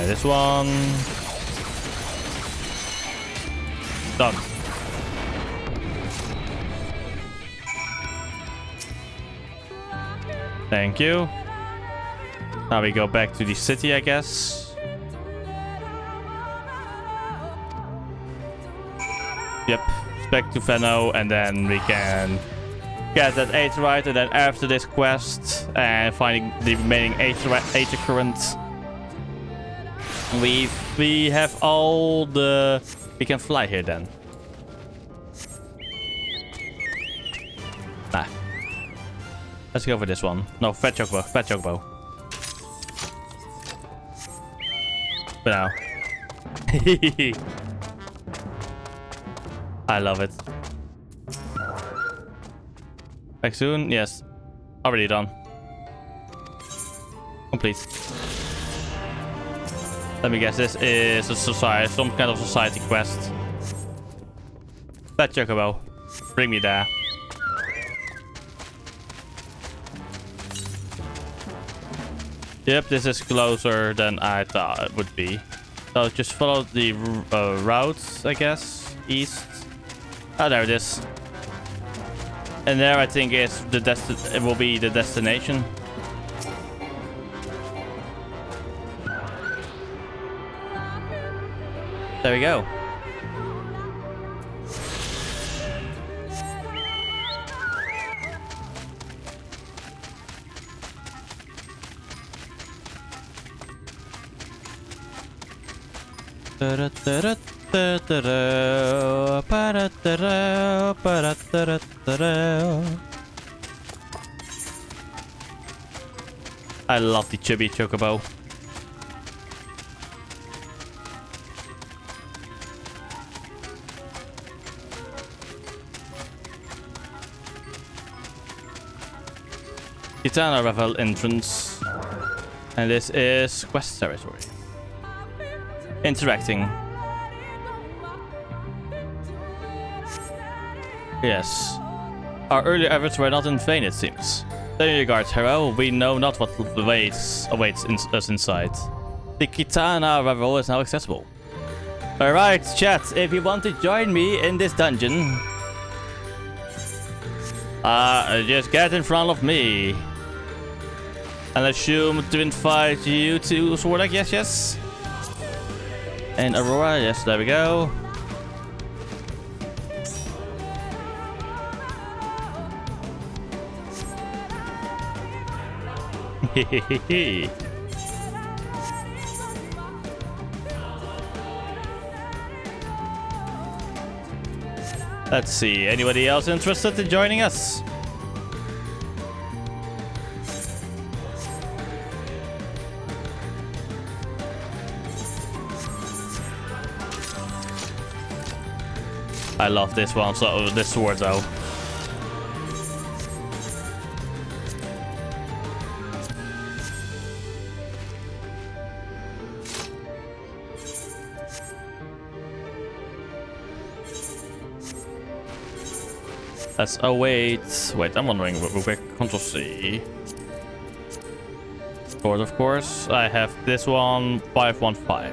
This one. Done. Thank you. Now we go back to the city, I guess. Yep, back to Venno, and then we can get that Aetheryte, and then after this quest and finding the remaining Aether current, we have all the... We can fly here then. Nah. Let's go for this one. No, Fat Chocobo. Fat Chocobo. For now. I love it. Back soon? Yes. Already done. Complete. Let me guess, this is a society, some kind of society quest. Fat Chocobo. Bring me there. Yep, this is closer than I thought it would be. So just follow the route, I guess. East. Oh, there it is. And there, I think, is the it will be the destination. There we go. I love the chubby Chocobo. Kitana Revel entrance. And this is quest territory. Interacting. Yes. Our earlier efforts were not in vain, it seems. There you guard, hero. We know not what awaits us inside. The Kitana Revel is now accessible. Alright, chat. If you want to join me in this dungeon, just get in front of me. And assume to invite you to Sword, yes. And Aurora, yes, there we go. Let's see, anybody else interested in joining us? I love this one, so this sword though. Let's wait, I'm wondering where Control C. Sword, of course. I have this one, 515.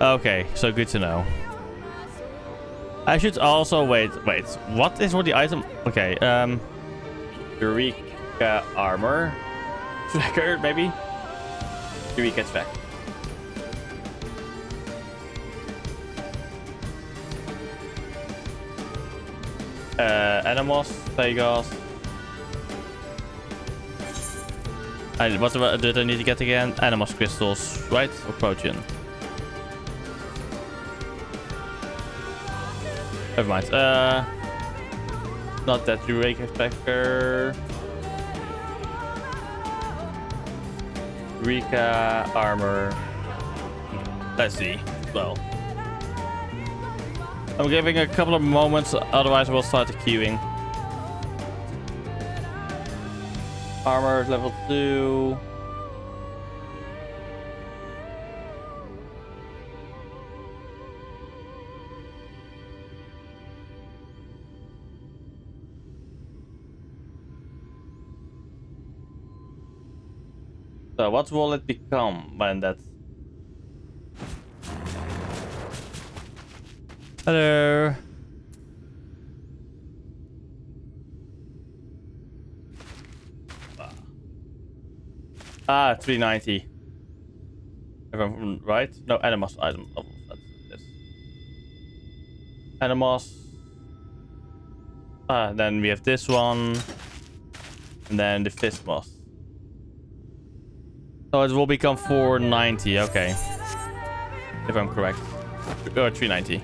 Okay, so good to know. I should also wait. What is the item? Okay, Eureka armor. Tracker, maybe? Eureka track. Animos, Pegos. What did I need to get again? Animos crystals, right? Or Protein? Never mind. Not that Eureka tracker. Eureka armor. Let's see. Well. I'm giving a couple of moments, otherwise we'll start the queuing. Armor level 2. So what will it become when that Hello. Ah, 390. If I'm right? No, Animos item level. That's this. Animos. Then we have this one. And then the Physmos. So it will become 490. Okay. If I'm correct. Or 390.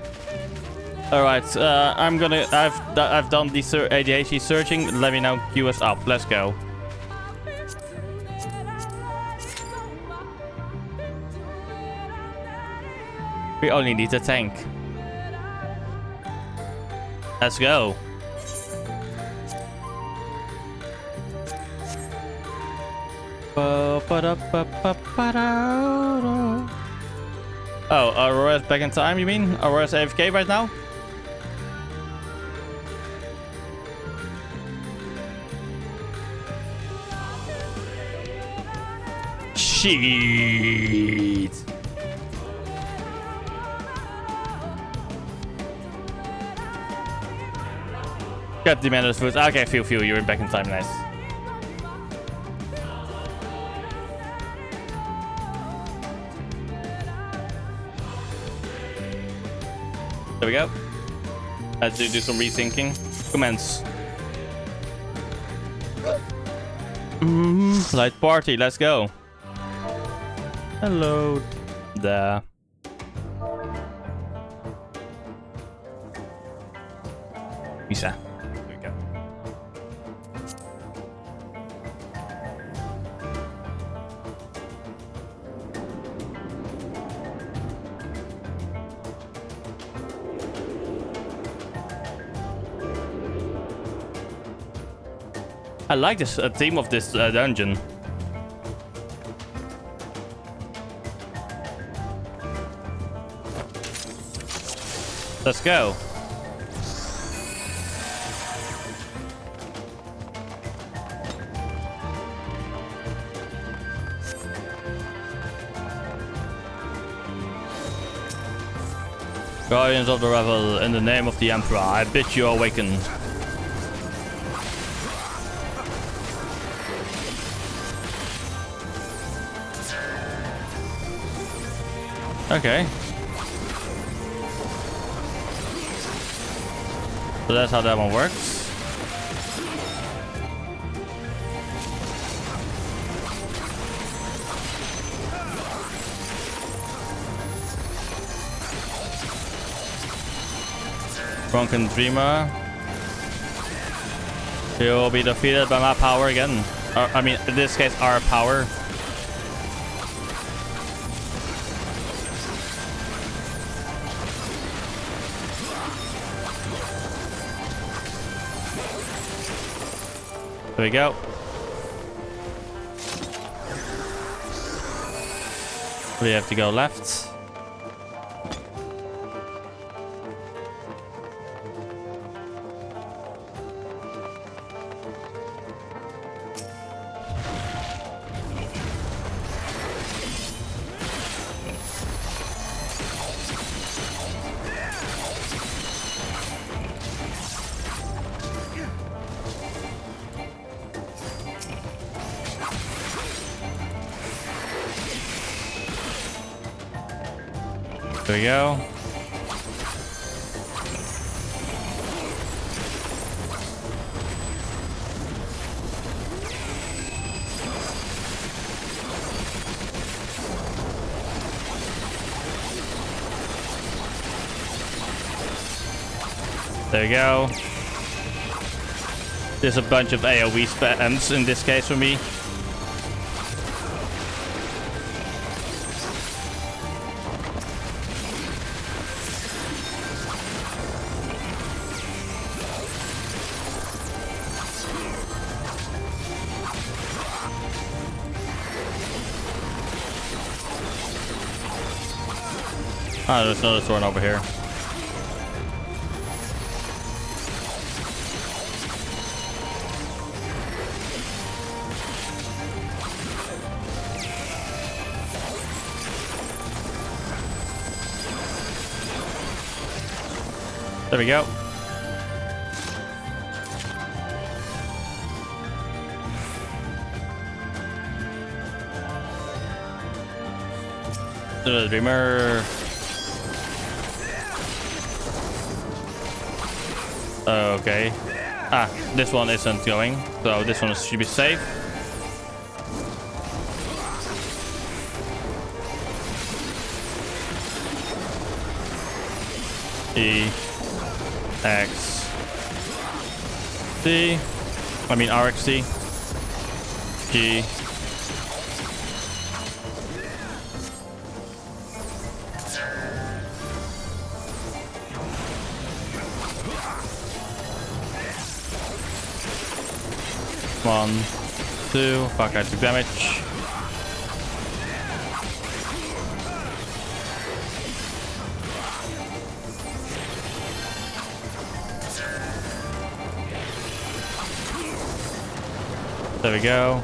Alright, I've done the ADHD searching. Let me now queue us up. Let's go. We only need a tank. Let's go. Oh, Aurora's back in time, you mean? Aurora's AFK right now? Shit. Got demanded food. Okay, feel. You're back in time. Nice. There we go. Let's do some rethinking. Commence. Light party. Let's go. Hello. There. Visa. I like this theme of this dungeon. Let's go. Guardians of the Revel, in the name of the Emperor, I bid you awaken. Okay. So that's how that one works. Drunken Dreamer. He will be defeated by my power again. I mean, in this case, our power. There we go. We have to go left. There we go. There we go. There's a bunch of AoE spams in this case for me. Oh, there's another sword over here. There we go. The Dreamer. Okay. Ah, this one isn't going, so this one should be safe. E X C. I mean RXC. G. One, two. Fuck, I took damage. There we go.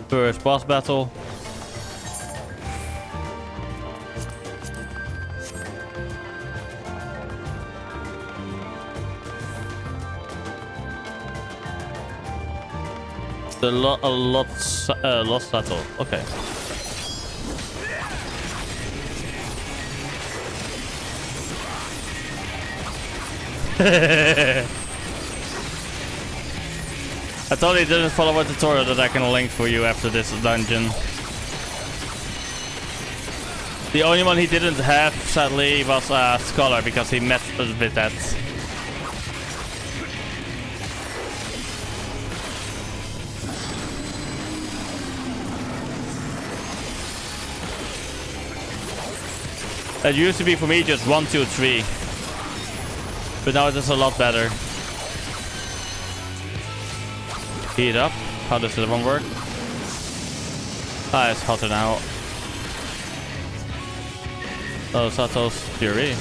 First boss battle. The lost battle. Okay. I totally didn't follow a tutorial that I can link for you after this dungeon. The only one he didn't have, sadly, was a Scholar because he messed with that. That used to be for me just 1, 2, 3. But now it is a lot better. Heat up. How does this one work? Ah, it's hotter now. Oh, Sato's Fury.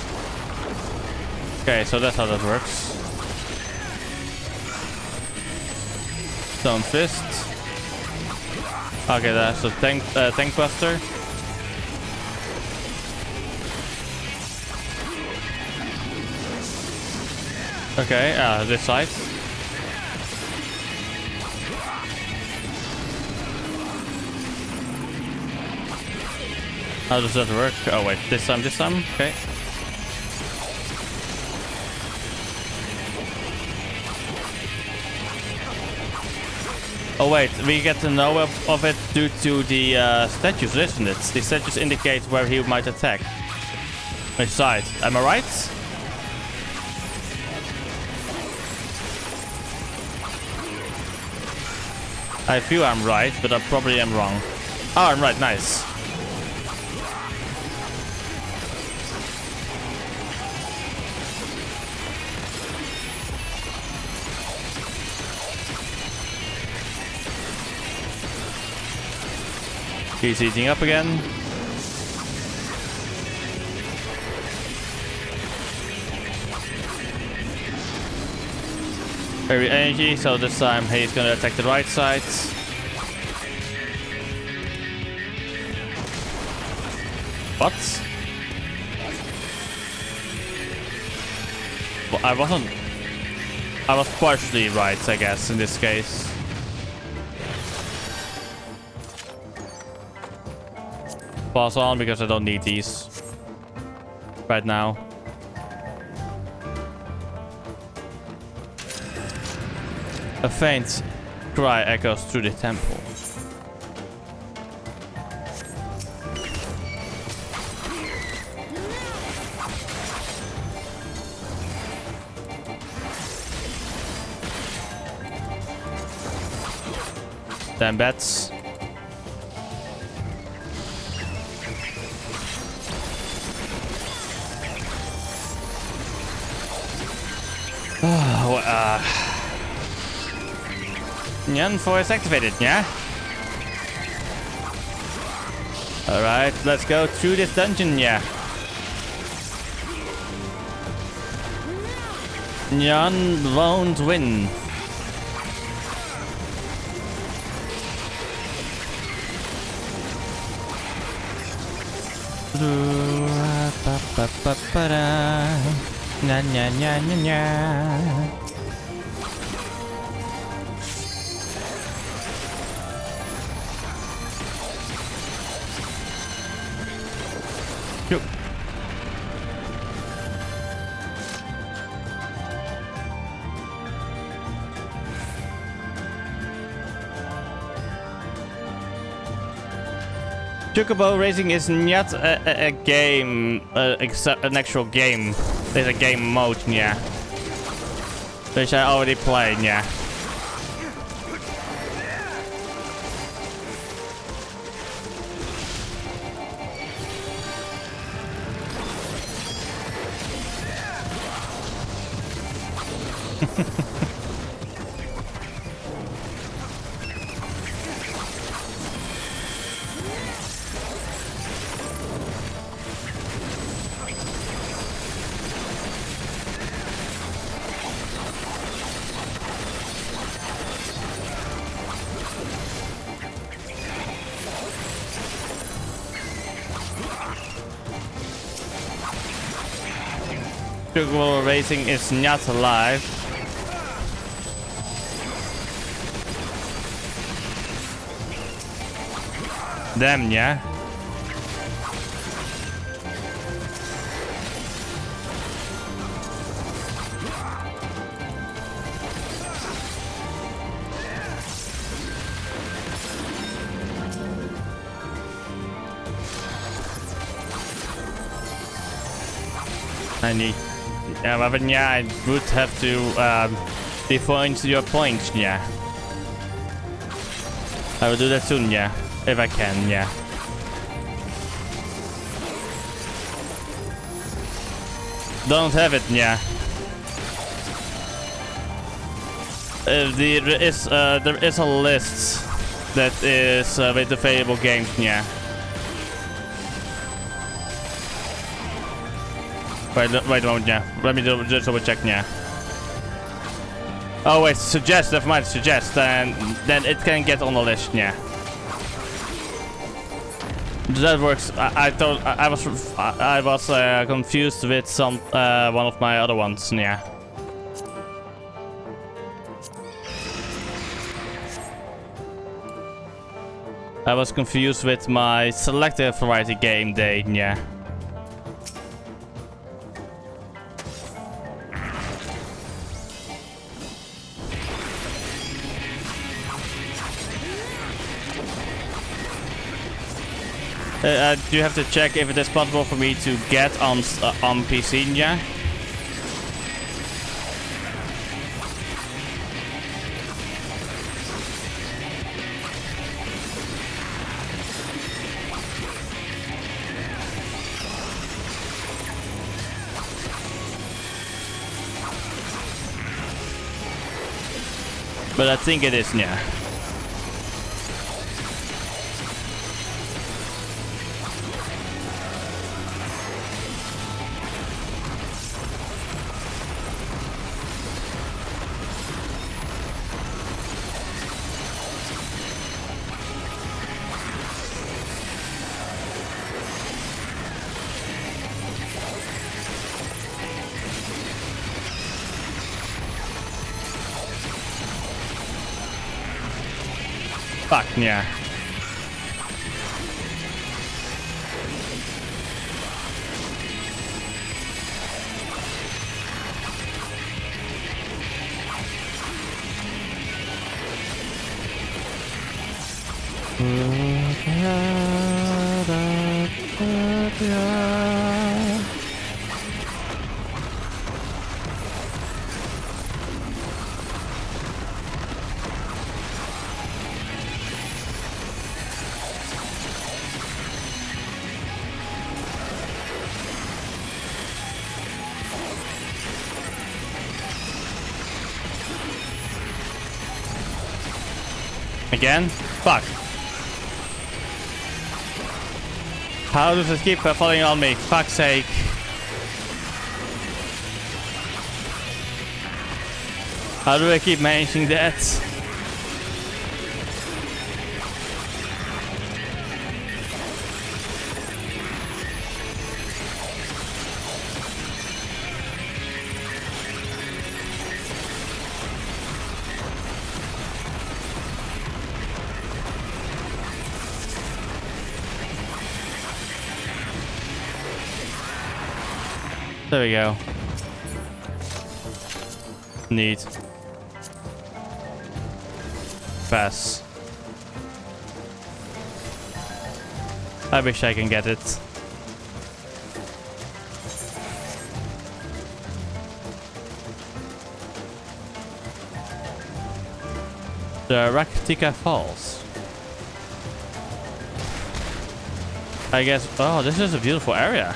Okay, so that's how that works. Stone Fist. Okay, that's a tank buster. Okay, this side. How does that work? Oh wait, this time, okay. Oh wait, we get to know of it due to the statues, isn't it? The statues indicate where he might attack. Which side? Am I right? I feel I'm right, but I probably am wrong. Oh, I'm right, nice. He's heating up again. Very energy, so this time he's gonna attack the right side. What? Well, I was partially right, I guess, in this case. Pass on because I don't need these right now. A faint cry echoes through the temple. Damn bats. Nyan voice activated, yeah? Alright, let's go through this dungeon, yeah. Nyan won't win. Ba ba ba da. Nya nya nya nya nya. Yep. Chocobo Racing is not a game, except an actual game. There's a game mode, yeah. Which I already played, yeah. Chocobo Racing is not alive. Damn, yeah. I need. Yeah, but yeah, I would have to define your points, yeah. I will do that soon, yeah. If I can, yeah. Don't have it, yeah. There is a list that is with available games, yeah. Wait a moment, yeah. Let me just double check, yeah. Oh wait, suggest, never mind, suggest, then it can get on the list, yeah. That works. I was confused with some one of my other ones, yeah. I was confused with my selected variety game day, yeah. Do you have to check if it is possible for me to get on PC, yeah? But I think it is, yeah. Fuck, yeah. Again? Fuck. How does it keep falling on me? Fuck's sake. How do I keep managing that? There we go. Neat. Pass. I wish I can get it. The Raktika Falls. I guess. Oh, this is a beautiful area.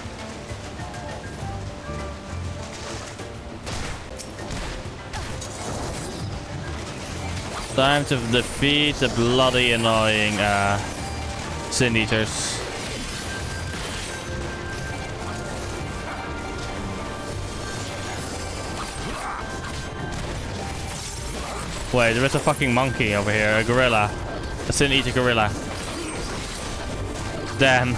Time to defeat the bloody annoying Sin Eaters. Wait, there is a fucking monkey over here, a gorilla. A Sin Eater gorilla. Damn.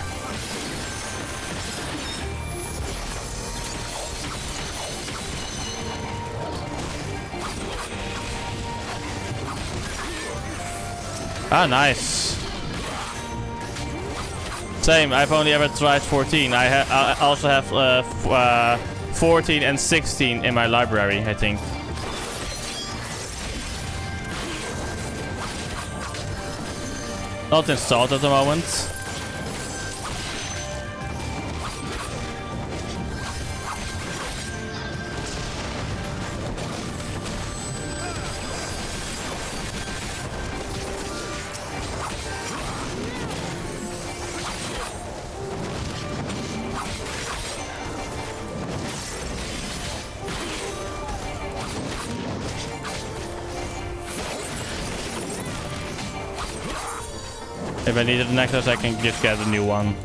Ah, nice. Same, I've only ever tried 14. I also have 14 and 16 in my library, I think. Not installed at the moment. If I need a necklace, I can just get a new one.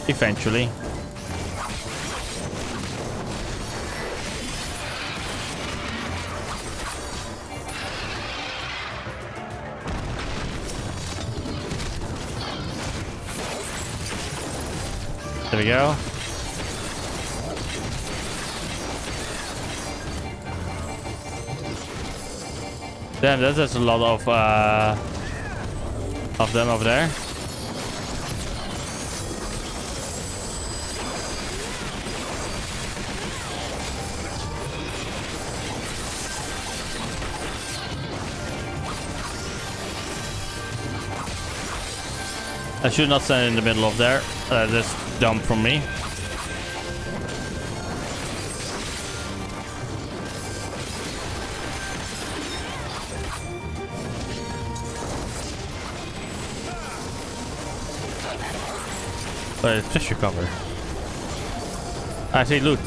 Eventually. There we go. Damn, there's a lot of them over there. I should not stand in the middle of there. This dump from me. But it's tissue cover. I see loot.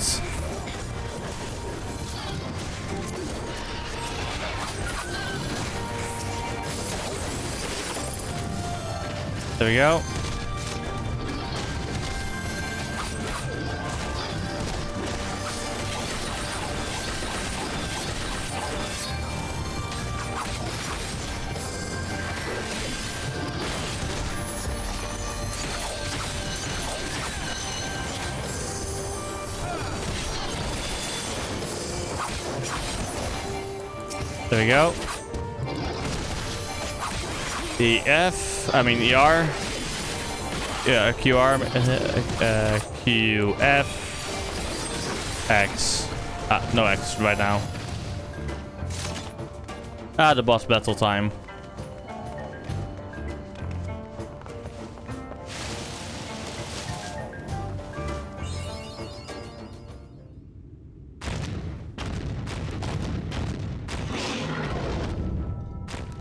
There we go. There we go. The F, I mean ER. Yeah, QR, QF, X. No X right now. The boss battle time.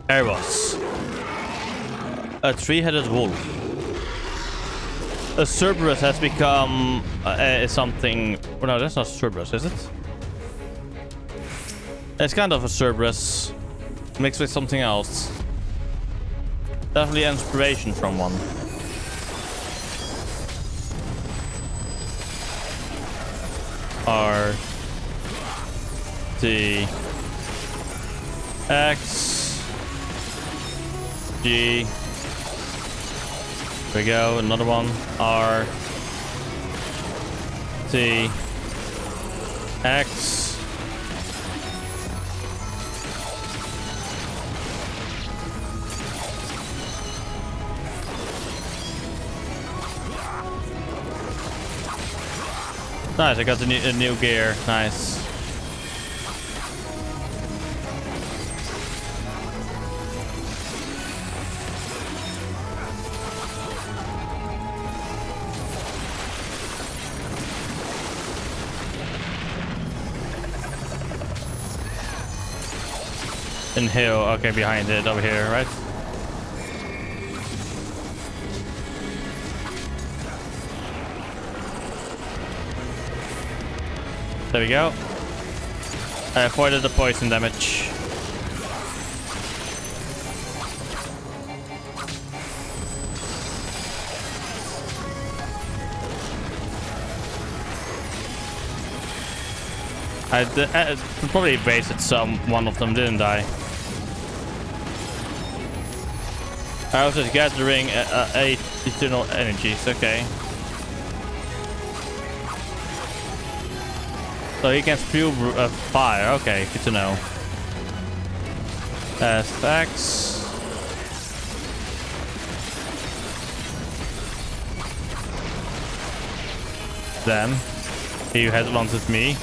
Erebos. A three-headed wolf. A Cerberus has become something... Oh, no, that's not Cerberus, is it? It's kind of a Cerberus mixed with something else. Definitely inspiration from one. R T X G. There we go, another one. R T X. Nice, I got a new gear. Nice. In hill, okay, behind it, over here, right? There we go. I avoided the poison damage. I probably wasted one of them, didn't I? I was just gathering 8 eternal energies, okay. So he can spew fire, okay, good to know. Stacks. Then, he had wanted me.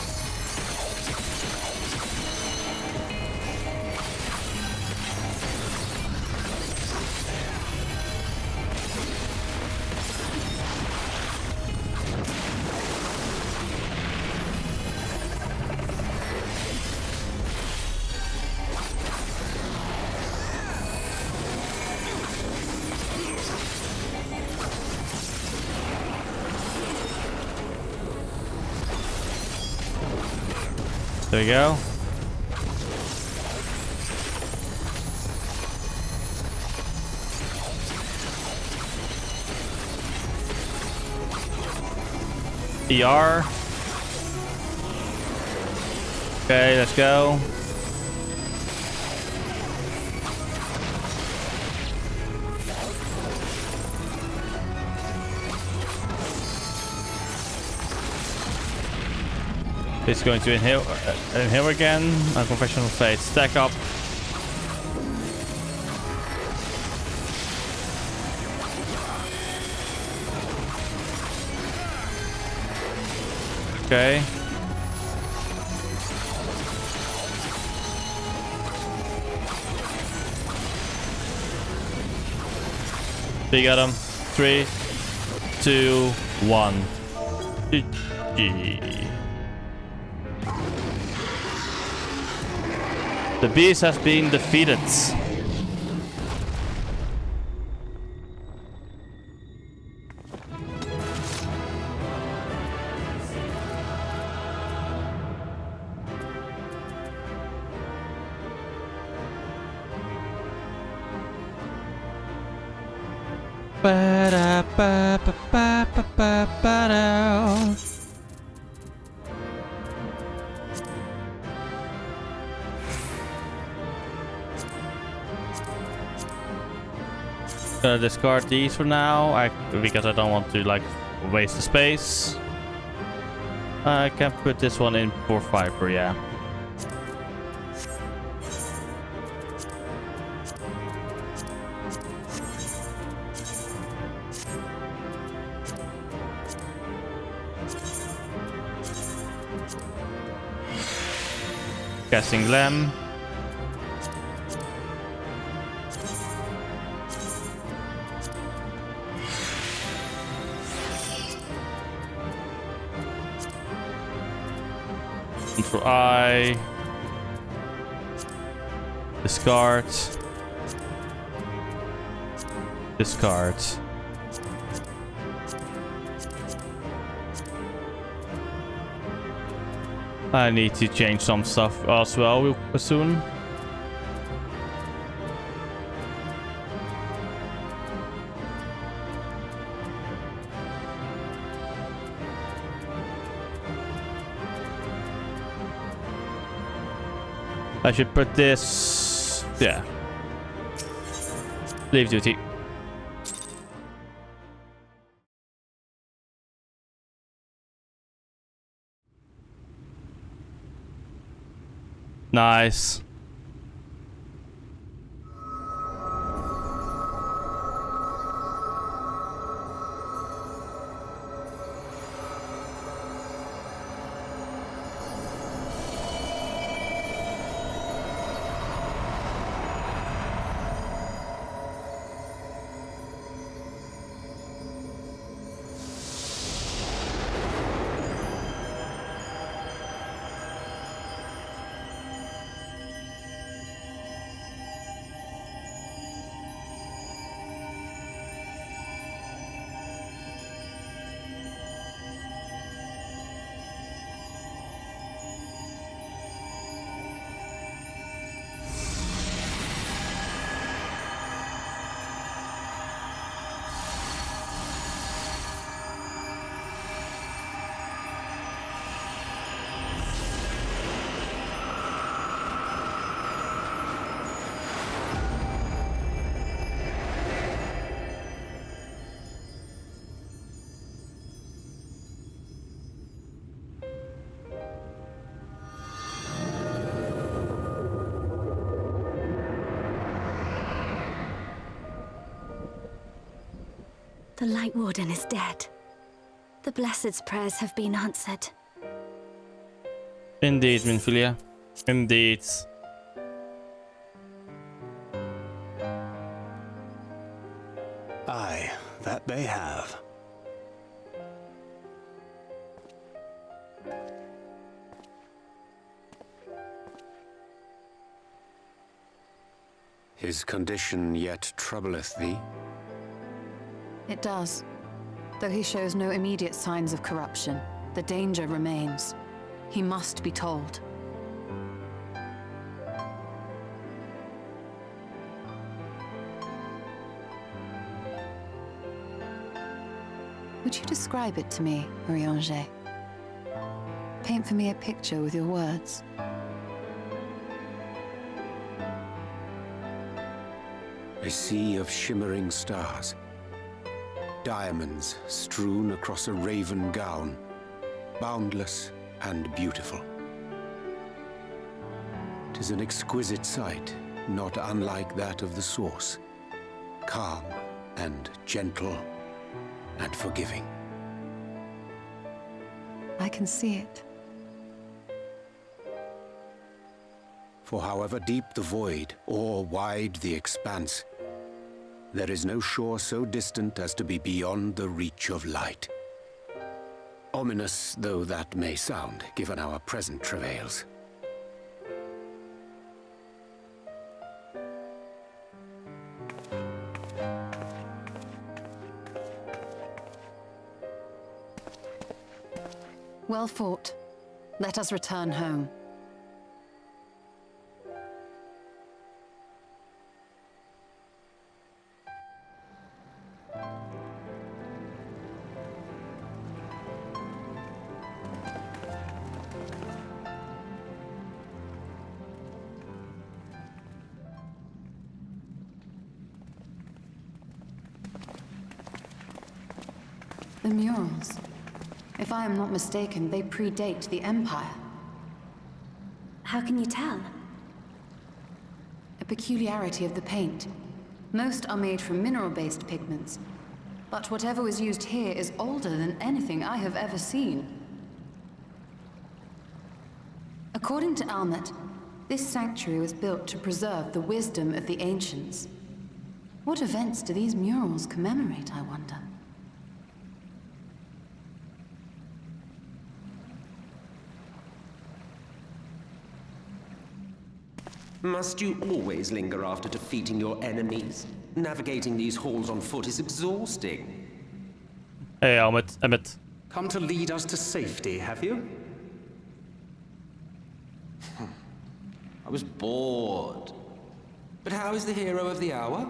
There we go. ER. Okay, let's go. It's going to inhale again. Unconventional fate. Stack up. Okay. We got him. 3, 2, 1. GG. The beast has been defeated. Gonna discard these for now, because I don't want to like waste the space. I can put this one in for fiber, yeah. Casting Glam. Control I. Discard. Discard. I need to change some stuff as well soon. I should put this... yeah. Leave duty. Nice. The Light Warden is dead. The Blessed's prayers have been answered. Indeed, Minfilia. Indeed. Aye, that they have. His condition yet troubleth thee? It does. Though he shows no immediate signs of corruption, the danger remains. He must be told. Would you describe it to me, Urianger? Paint for me a picture with your words. A sea of shimmering stars. Diamonds strewn across a raven gown. Boundless and beautiful. 'Tis an exquisite sight, not unlike that of the source. Calm and gentle and forgiving. I can see it. For however deep the void, or wide the expanse, there is no shore so distant as to be beyond the reach of light. Ominous though that may sound, given our present travails. Well fought. Let us return home. The murals. If I am not mistaken, they predate the Empire. How can you tell? A peculiarity of the paint. Most are made from mineral-based pigments, but whatever was used here is older than anything I have ever seen. According to Almet, this sanctuary was built to preserve the wisdom of the ancients. What events do these murals commemorate, I wonder? Must you always linger after defeating your enemies? Navigating these halls on foot is exhausting. Hey, Emmett. Come to lead us to safety, have you? I was bored. But how is the hero of the hour?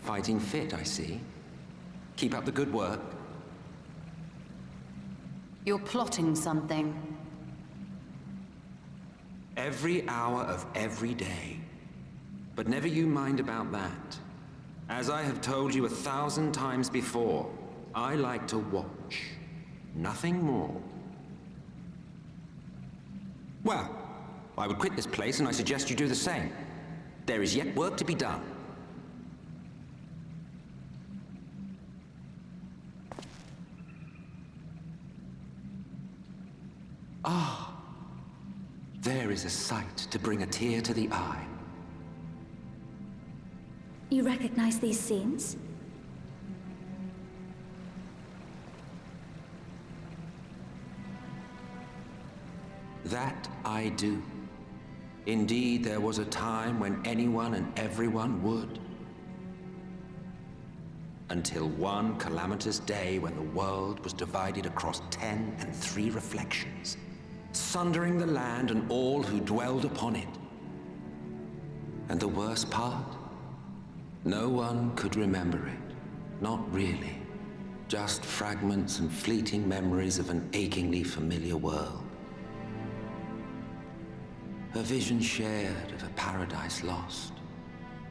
Fighting fit, I see. Keep up the good work. You're plotting something. Every hour of every day. But never you mind about that. As I have told you 1,000 times before, I like to watch. Nothing more. Well, I would quit this place and I suggest you do the same. There is yet work to be done. Ah, there is a sight to bring a tear to the eye. You recognize these scenes? That I do. Indeed, there was a time when anyone and everyone would. Until one calamitous day when the world was divided across 10 and 3 reflections, sundering the land and all who dwelled upon it. And the worst part? No one could remember it. Not really. Just fragments and fleeting memories of an achingly familiar world. A vision shared of a paradise lost,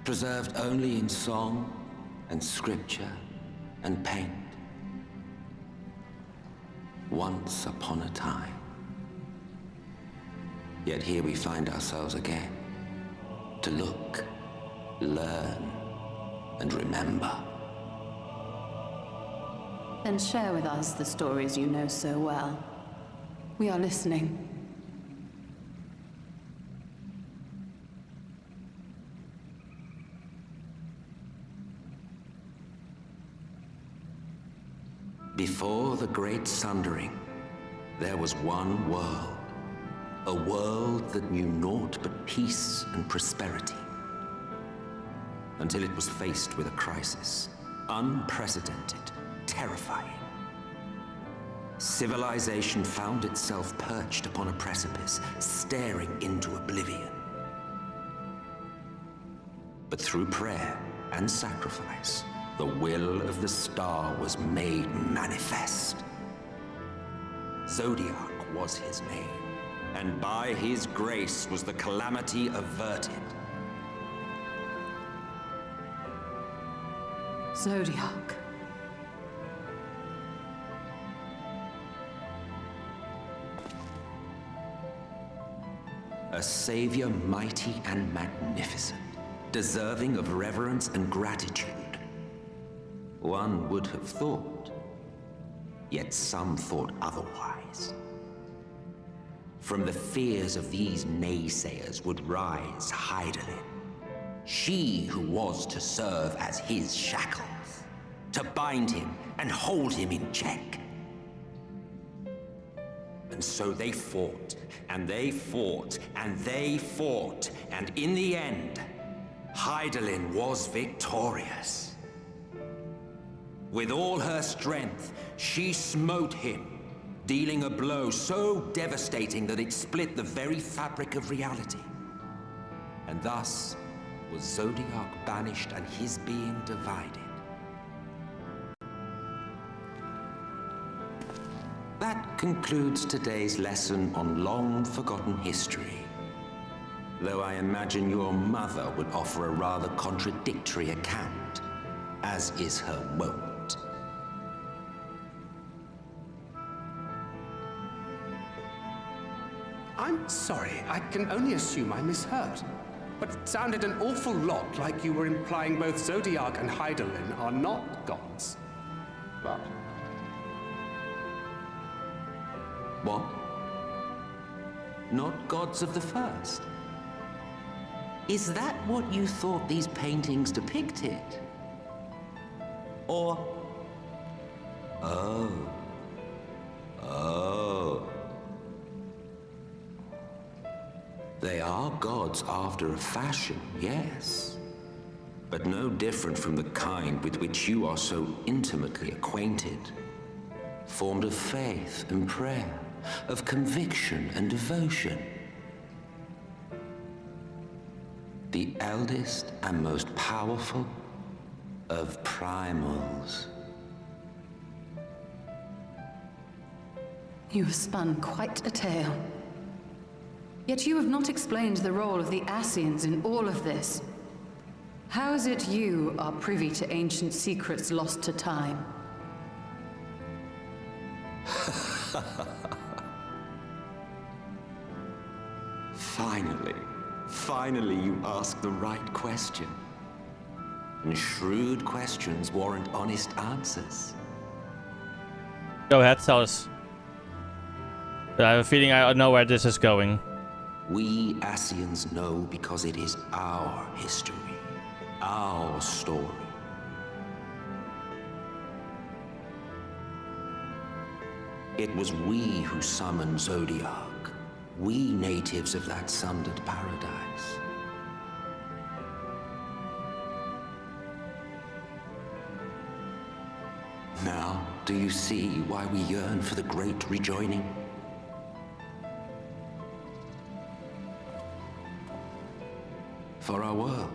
preserved only in song and scripture and paint. Once upon a time. Yet here we find ourselves again. To look, learn, and remember. Then share with us the stories you know so well. We are listening. Before the Great Sundering, there was one world. A world that knew naught but peace and prosperity. Until it was faced with a crisis. Unprecedented, terrifying. Civilization found itself perched upon a precipice, staring into oblivion. But through prayer and sacrifice, the will of the star was made manifest. Zodiac was his name, and by his grace was the calamity averted. Zodiac. A savior mighty and magnificent, deserving of reverence and gratitude. One would have thought, yet some thought otherwise. From the fears of these naysayers would rise Hydaelyn, she who was to serve as his shackles, to bind him and hold him in check. And so they fought, and they fought, and they fought, and in the end, Hydaelyn was victorious. With all her strength, she smote him, dealing a blow so devastating that it split the very fabric of reality. And thus was Zodiac banished and his being divided. That concludes today's lesson on long-forgotten history. Though I imagine your mother would offer a rather contradictory account, as is her wont. I'm sorry, I can only assume I misheard. But it sounded an awful lot like you were implying both Zodiac and Hydaelyn are not gods. But... What? Not gods of the first? Is that what you thought these paintings depicted? Or... Oh. They are gods after a fashion, yes. But no different from the kind with which you are so intimately acquainted. Formed of faith and prayer, of conviction and devotion. The eldest and most powerful of primals. You have spun quite a tale. Yet you have not explained the role of the Ascians in all of this. How is it you are privy to ancient secrets lost to time? Finally you ask the right question. And shrewd questions warrant honest answers. Go ahead, tell us. I have a feeling I know where this is going. We Ascians know because it is our history, our story. It was we who summoned Zodiac, we natives of that sundered paradise. Now, do you see why we yearn for the great rejoining? For our world,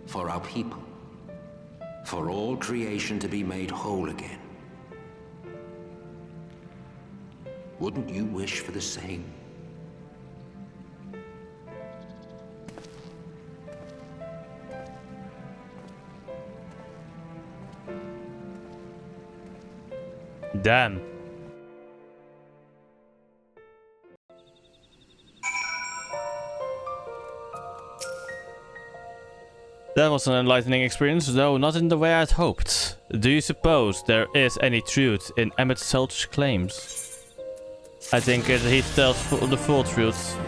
for our people, for all creation to be made whole again. Wouldn't you wish for the same? Damn. That was an enlightening experience, though not in the way I'd hoped. Do you suppose there is any truth in Emmett Selch's claims? I think he tells the full truth.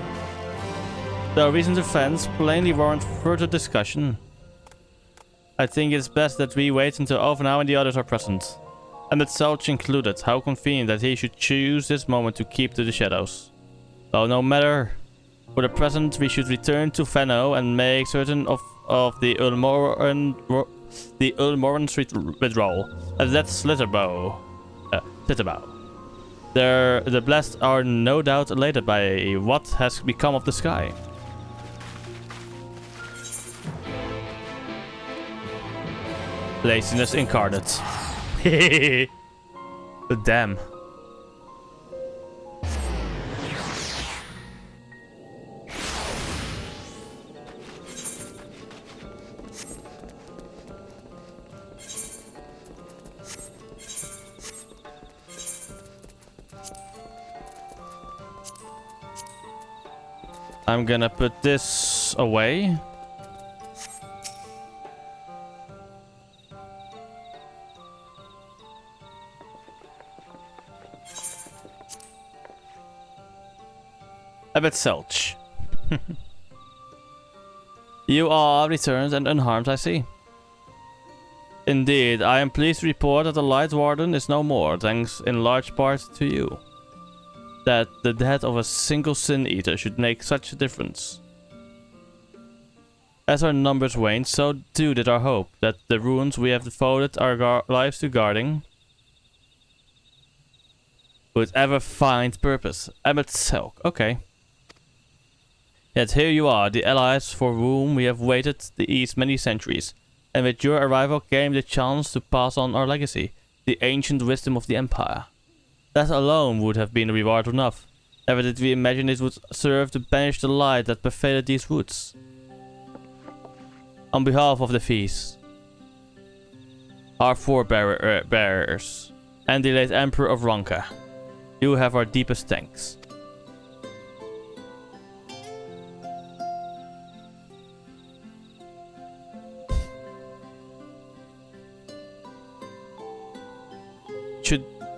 The recent events plainly warrant further discussion. I think it's best that we wait until Overnow and the others are present. Emmett Selch included. How convenient that he should choose this moment to keep to the shadows. Though no matter. For the present, we should return to Venno and make certain of the Ulmoran's withdrawal. And that's Slitterbow. The blessed are no doubt elated by what has become of the sky. Laziness incarnate. Damn. I'm gonna put this away. Emmett Selch. You are returned and unharmed, I see. Indeed, I am pleased to report that the Light Warden is no more, thanks in large part to you. That the death of a single Sin Eater should make such a difference. As our numbers waned, so too did our hope that the runes we have devoted our lives to guarding would ever find purpose. Emmett Selch, okay. Yet here you are, the allies for whom we have waited these many centuries, and with your arrival came the chance to pass on our legacy, the ancient wisdom of the Empire. That alone would have been reward enough. Never did we imagine it would serve to banish the light that pervaded these woods. On behalf of the feast, our forebearers, and the late Emperor of Ronka, you have our deepest thanks.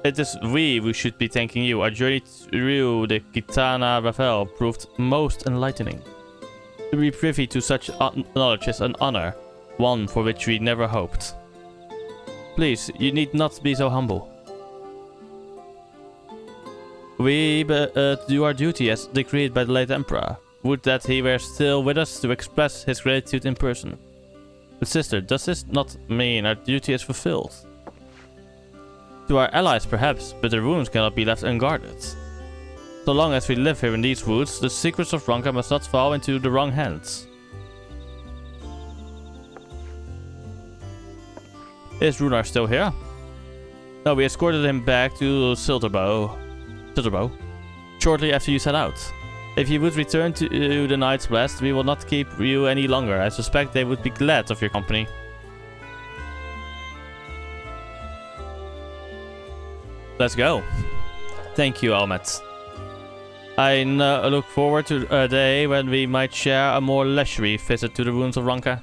It is we who should be thanking you. Our journey through the Gitana Ravel proved most enlightening. To be privy to such knowledge is an honor, one for which we never hoped. Please, you need not be so humble. We do our duty as decreed by the late Emperor. Would that he were still with us to express his gratitude in person. But sister, does this not mean our duty is fulfilled? To our allies perhaps, but the runes cannot be left unguarded. So long as we live here in these woods, the secrets of Ronka must not fall into the wrong hands. Is Runar still here? No, we escorted him back to Slitterbow shortly after you set out. If you would return to the Knight's Blast, we will not keep you any longer. I suspect they would be glad of your company. Let's go. Thank you, Almet. I look forward to a day when we might share a more leisurely visit to the ruins of Ronka.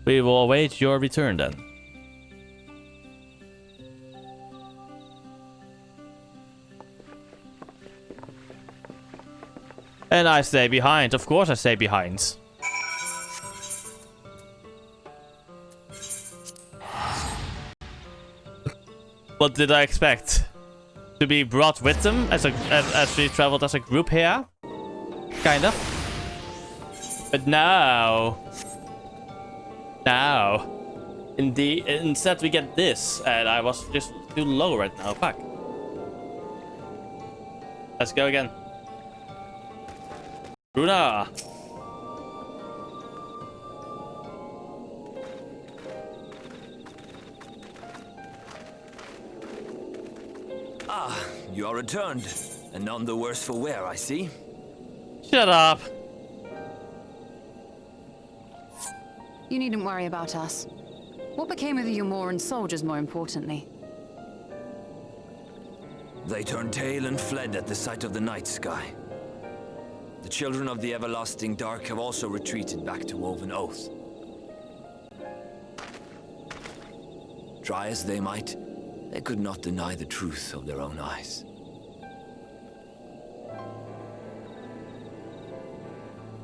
We will await your return then. And I stay behind. Of course I stay behind. What did I expect? To be brought with them as we traveled as a group here? Kind of. But now, instead we get this, and I was just too low right now. Fuck. Let's go again. Runa. Ah, you are returned, and none the worse for wear, I see. Shut up. You needn't worry about us. What became of the Umoran soldiers, more importantly? They turned tail and fled at the sight of the night sky. The children of the everlasting dark have also retreated back to Woven Oath. Try as they might, they could not deny the truth of their own eyes.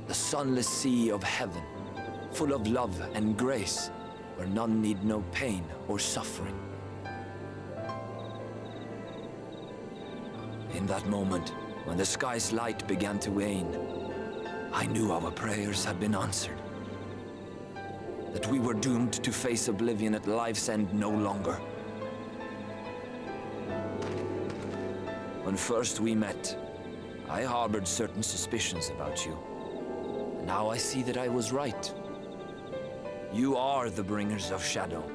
The sunless sea of heaven, full of love and grace, where none need know pain or suffering. In that moment, when the sky's light began to wane, I knew our prayers had been answered. That we were doomed to face oblivion at life's end no longer. When first we met, I harbored certain suspicions about you. Now I see that I was right. You are the bringers of shadow,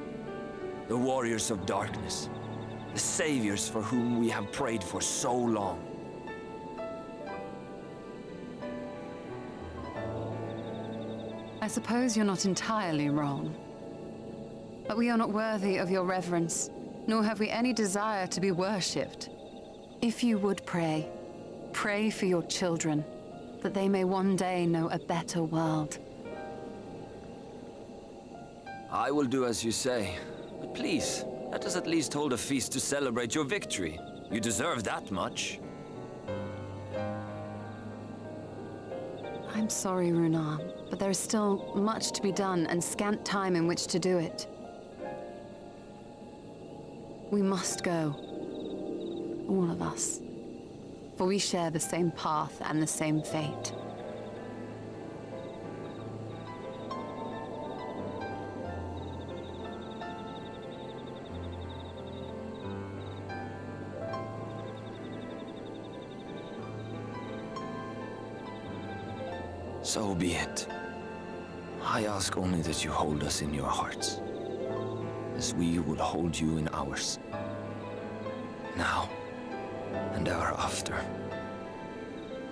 the warriors of darkness, the saviors for whom we have prayed for so long. I suppose you're not entirely wrong. But we are not worthy of your reverence, nor have we any desire to be worshipped. If you would pray, pray for your children, that they may one day know a better world. I will do as you say, but please, let us at least hold a feast to celebrate your victory. You deserve that much. I'm sorry, Runar, but there is still much to be done and scant time in which to do it. We must go. All of us. For we share the same path and the same fate. So be it. I ask only that you hold us in your hearts, as we will hold you in ours. Now, and ever after.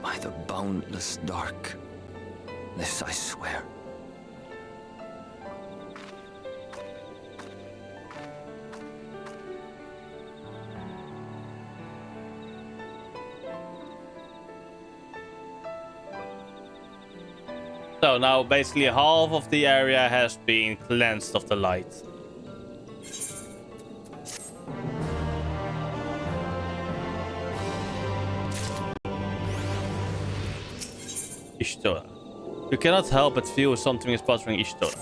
By the boundless dark, this I swear. So now basically half of the area has been cleansed of the light. Y'shtola. You cannot help but feel something is bothering Y'shtola.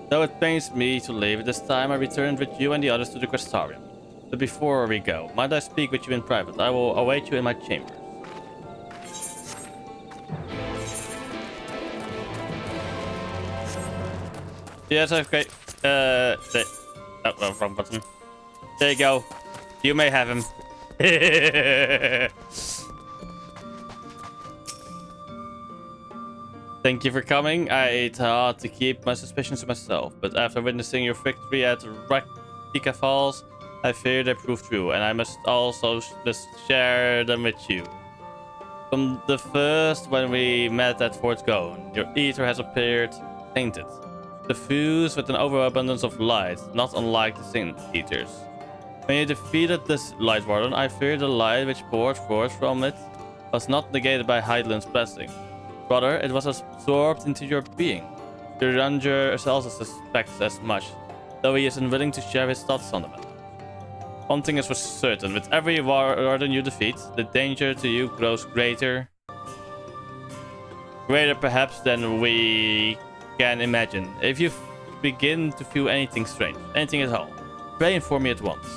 Though it pains me to leave at this time, I returned with you and the others to the Crystarium. But before we go, might I speak with you in private? I will await you in my chamber. Yes, okay. Oh, wrong button. There you go. You may have him. Thank you for coming. I ate hard to keep my suspicions to myself, but after witnessing your victory at Rak'tika Falls, I fear they proved true, and I must also share them with you. From the first when we met at Fort Gone, your ether has appeared tainted, diffused with an overabundance of light, not unlike the Sin Eaters. When you defeated this Light Warden, I fear the light which poured forth from it was not negated by Hydaelyn's blessing. Rather, it was absorbed into your being. The Ranger also suspects as much, though he is unwilling to share his thoughts on the matter. One thing is for certain, with every Warden you defeat, the danger to you grows greater. Greater perhaps than we can imagine. If you begin to feel anything strange, anything at all, pray and inform me at once.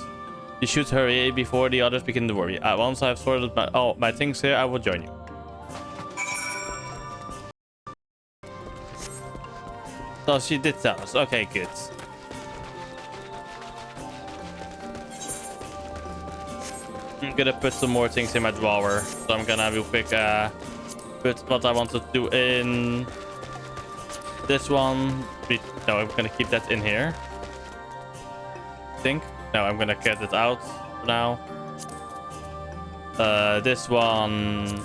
You should hurry before the others begin to worry. Once I have sorted all my things here, I will join you. So she did tell us. Okay, good. I'm gonna put some more things in my drawer. So I'm gonna real quick put what I want to do in this one. No, I'm gonna keep that in here. I think. No, I'm gonna get it out for now. This one,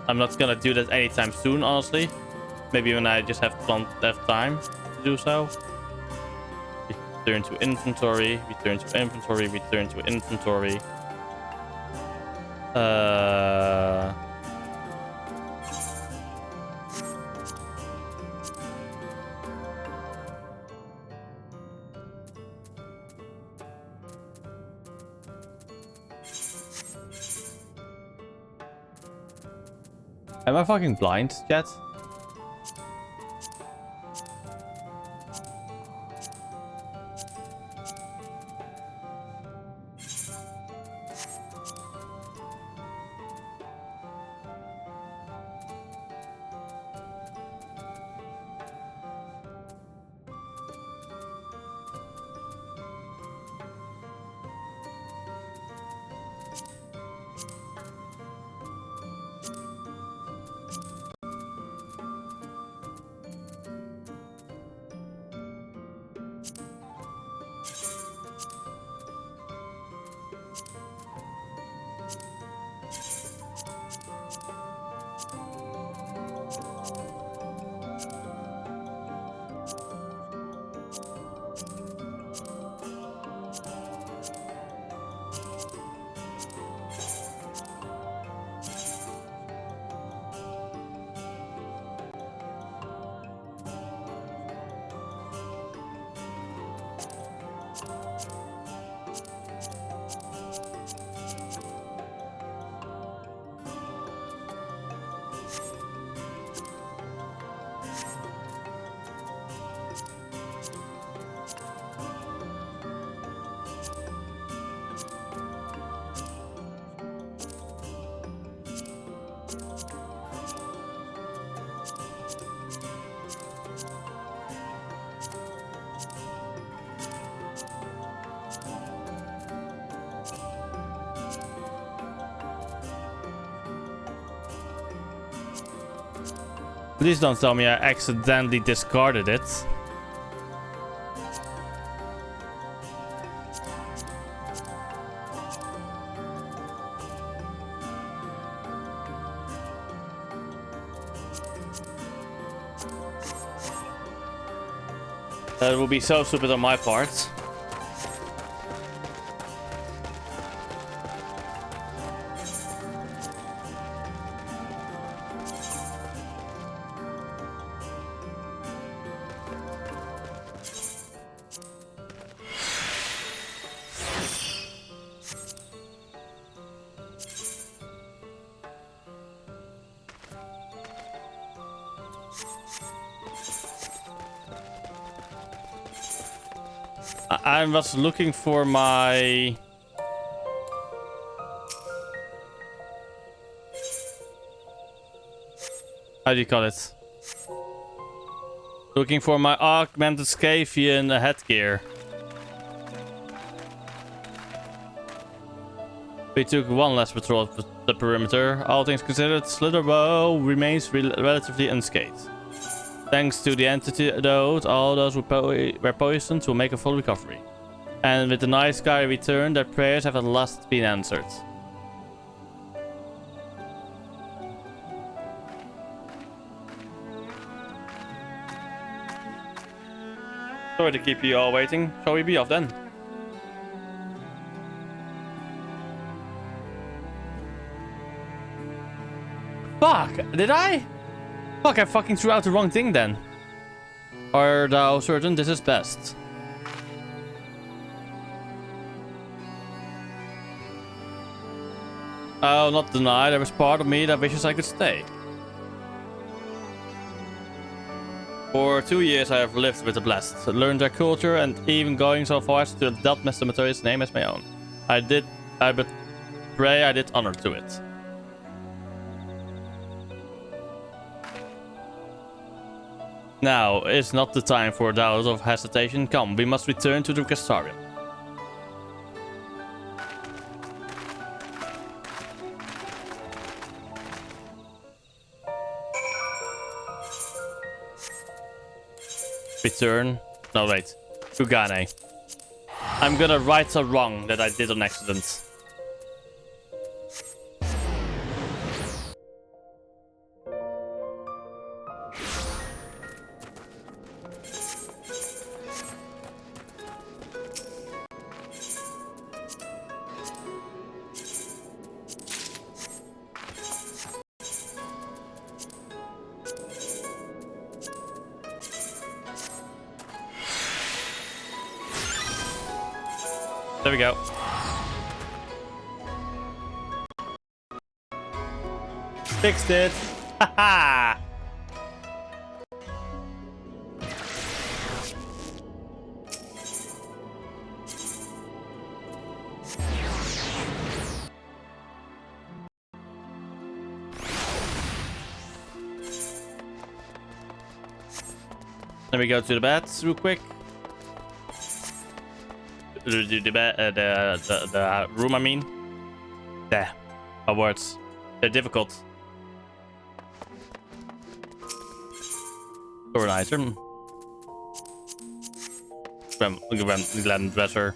I'm not gonna do that anytime soon, honestly. Maybe when I just have time to do so. Return to inventory, return to inventory, return to inventory. Am I fucking blind yet? Please don't tell me I accidentally discarded it. That will be so stupid on my part. I was looking for my... How do you call it? Looking for my augmented Scavian headgear. We took one last patrol of the perimeter. All things considered, Slitherbow remains relatively unscathed. Thanks to the antidote, all those who were poisoned will make a full recovery. And with the night sky return, their prayers have at last been answered. Sorry to keep you all waiting. Shall we be off then? Fuck! Did I? Fuck, I fucking threw out the wrong thing then. Are thou certain this is best? I'll not deny there is part of me that wishes I could stay. For 2 years I have lived with the Blessed, learned their culture, and even going so far as to adopt Mr. Matoya's name as my own. I but pray I did honor to it. Now is not the time for doubts of hesitation. Come, we must return to the Castarian. Return. No, wait. Kugane. I'm gonna right a wrong that I did on accident. There we go. Fixed it. Haha! Let me go to the bats real quick. The room, I mean. There. My words. They're difficult. Organizer. Glenn Dresser.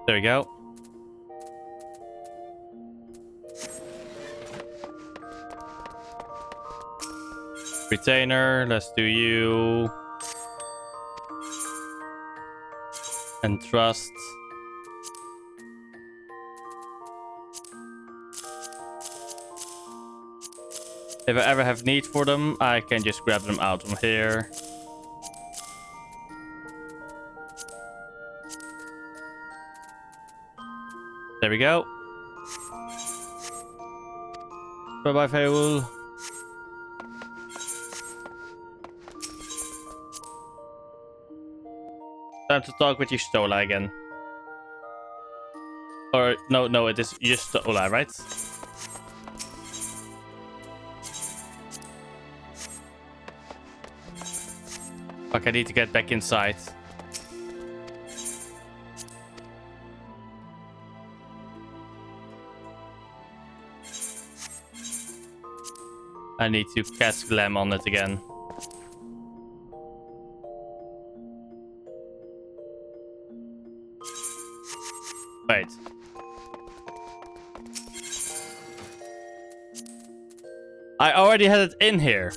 There we go. Retainer, let's do you. And trust. If I ever have need for them, I can just grab them out from here. There we go. Bye-bye, Feul. Time to talk with you, Stola, again. Or, no, it is just Stola, right? Fuck, I need to get back inside. I need to cast Glam on it again. Wait. I already had it in here.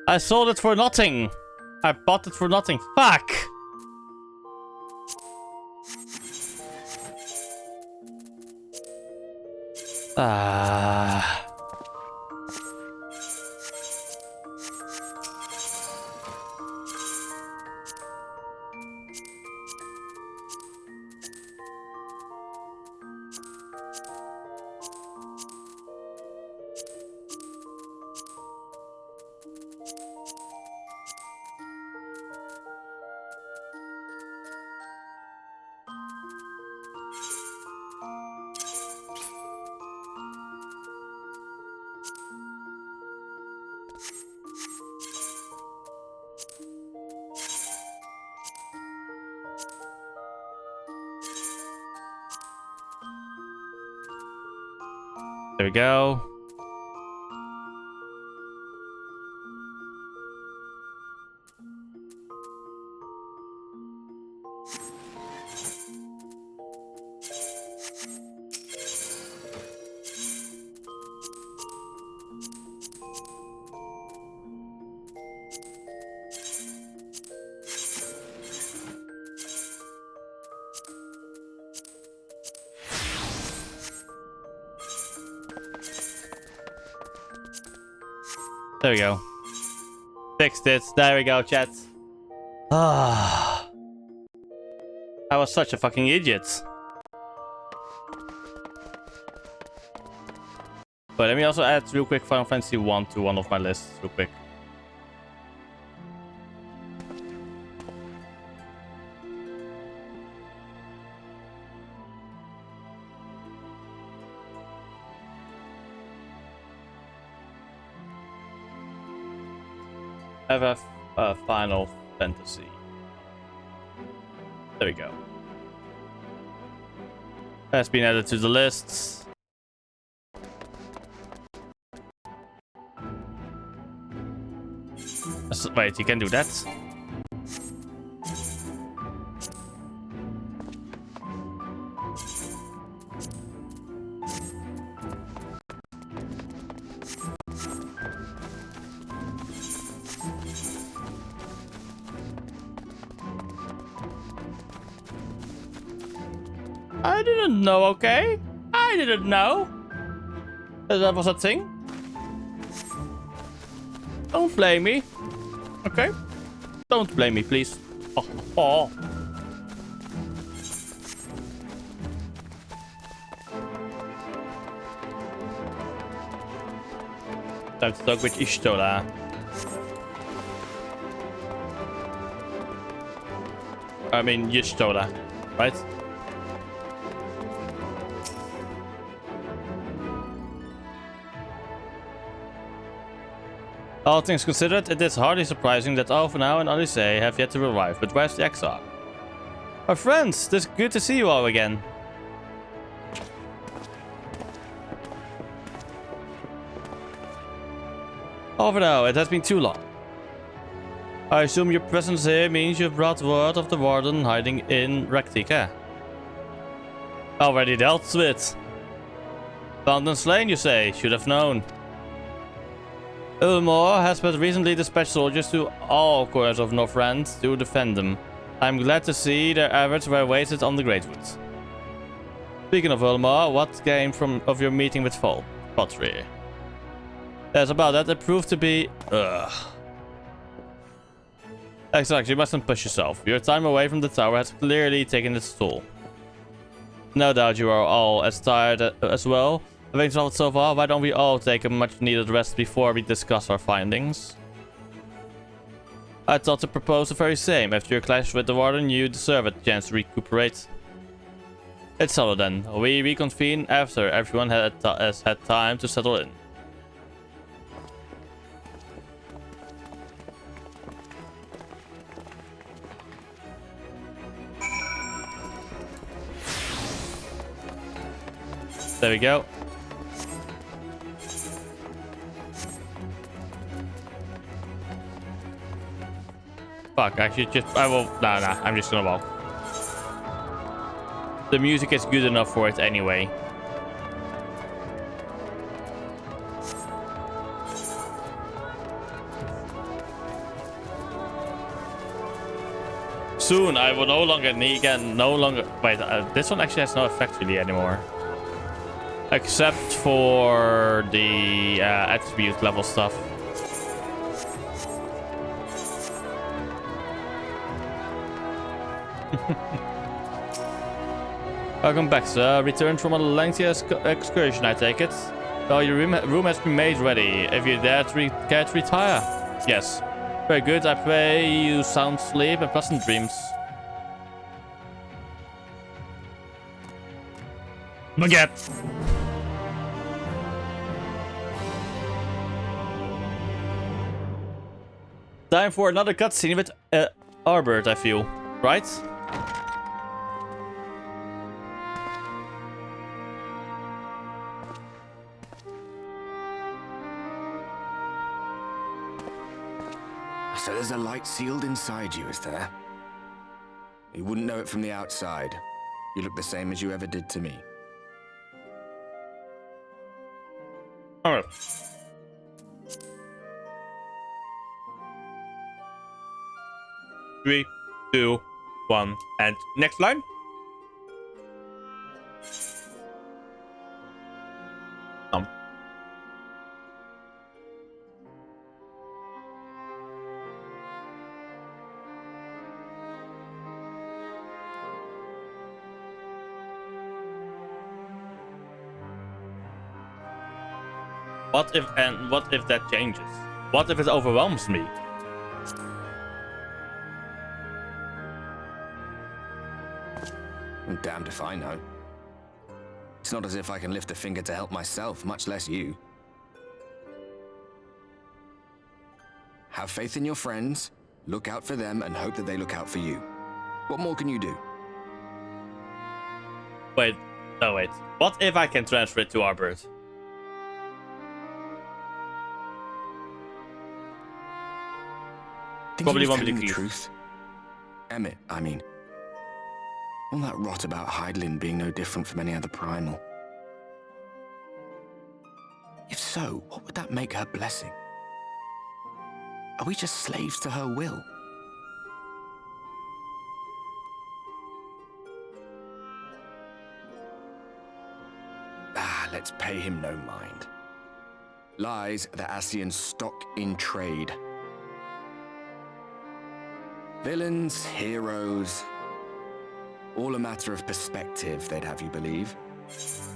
I sold it for nothing. I bought it for nothing. Fuck! There we go. There we go. Fixed it. There we go, chat. Ah, I was such a fucking idiot. But let me also add real quick Final Fantasy 1 to one of my lists real quick. I have a Final Fantasy. There we go. That's been added to the list. Wait, you can do that? I didn't know, okay? I didn't know. That was a thing. Don't blame me. Okay? Don't blame me, please. Oh, oh. Time to talk with Y'shtola. I mean, Y'shtola, right? All things considered, it is hardly surprising that Alphenau and Odyssey have yet to arrive, but where's the Exarch? My friends, it is good to see you all again. Alphenau, it has been too long. I assume your presence here means you've brought word of the warden hiding in Rak'tika. Already dealt with. Found and slain, you say? Should have known. Ulmor has but recently dispatched soldiers to all corners of Northrend to defend them. I'm glad to see their efforts were wasted on the Greatwoods. Speaking of Ulmor, what came of your meeting with Potri? Yes, about that, it proved to be... Exactly, you mustn't push yourself. Your time away from the tower has clearly taken its toll. No doubt you are all as tired as well. Having traveled so far, why don't we all take a much needed rest before we discuss our findings? I thought to propose the very same. After your clash with the warden, you deserve a chance to recuperate. It's settled then. We reconvene after everyone has had time to settle in. There we go. Fuck, I should just... Nah, I'm just gonna walk. The music is good enough for it anyway. Soon, I will no longer need... Wait, this one actually has no effect really anymore. Except for the attribute level stuff. Welcome back, sir. Returned from a lengthy excursion, I take it. Well, your room has been made ready. If you care to retire. Yes. Very good. I pray you sound sleep and pleasant dreams. Baguette. Time for another cutscene with Albert, I feel. Right? So there's a light sealed inside you, is there? You wouldn't know it from the outside. You look the same as you ever did to me. Alright. Three, two, one, and next line. What if that changes? What if it overwhelms me? I'm damned if I know. It's not as if I can lift a finger to help myself, much less you. Have faith in your friends, look out for them, and hope that they look out for you. What more can you do? Wait. Oh, wait. What if I can transfer it to Albert? Probably won't be the truth. Emmett, I mean. All that rot about Hydaelyn being no different from any other primal. If so, what would that make her blessing? Are we just slaves to her will? knights pay him no mind. Lies the Ascians stock in trade. Villains, heroes, all a matter of perspective, they'd have you believe.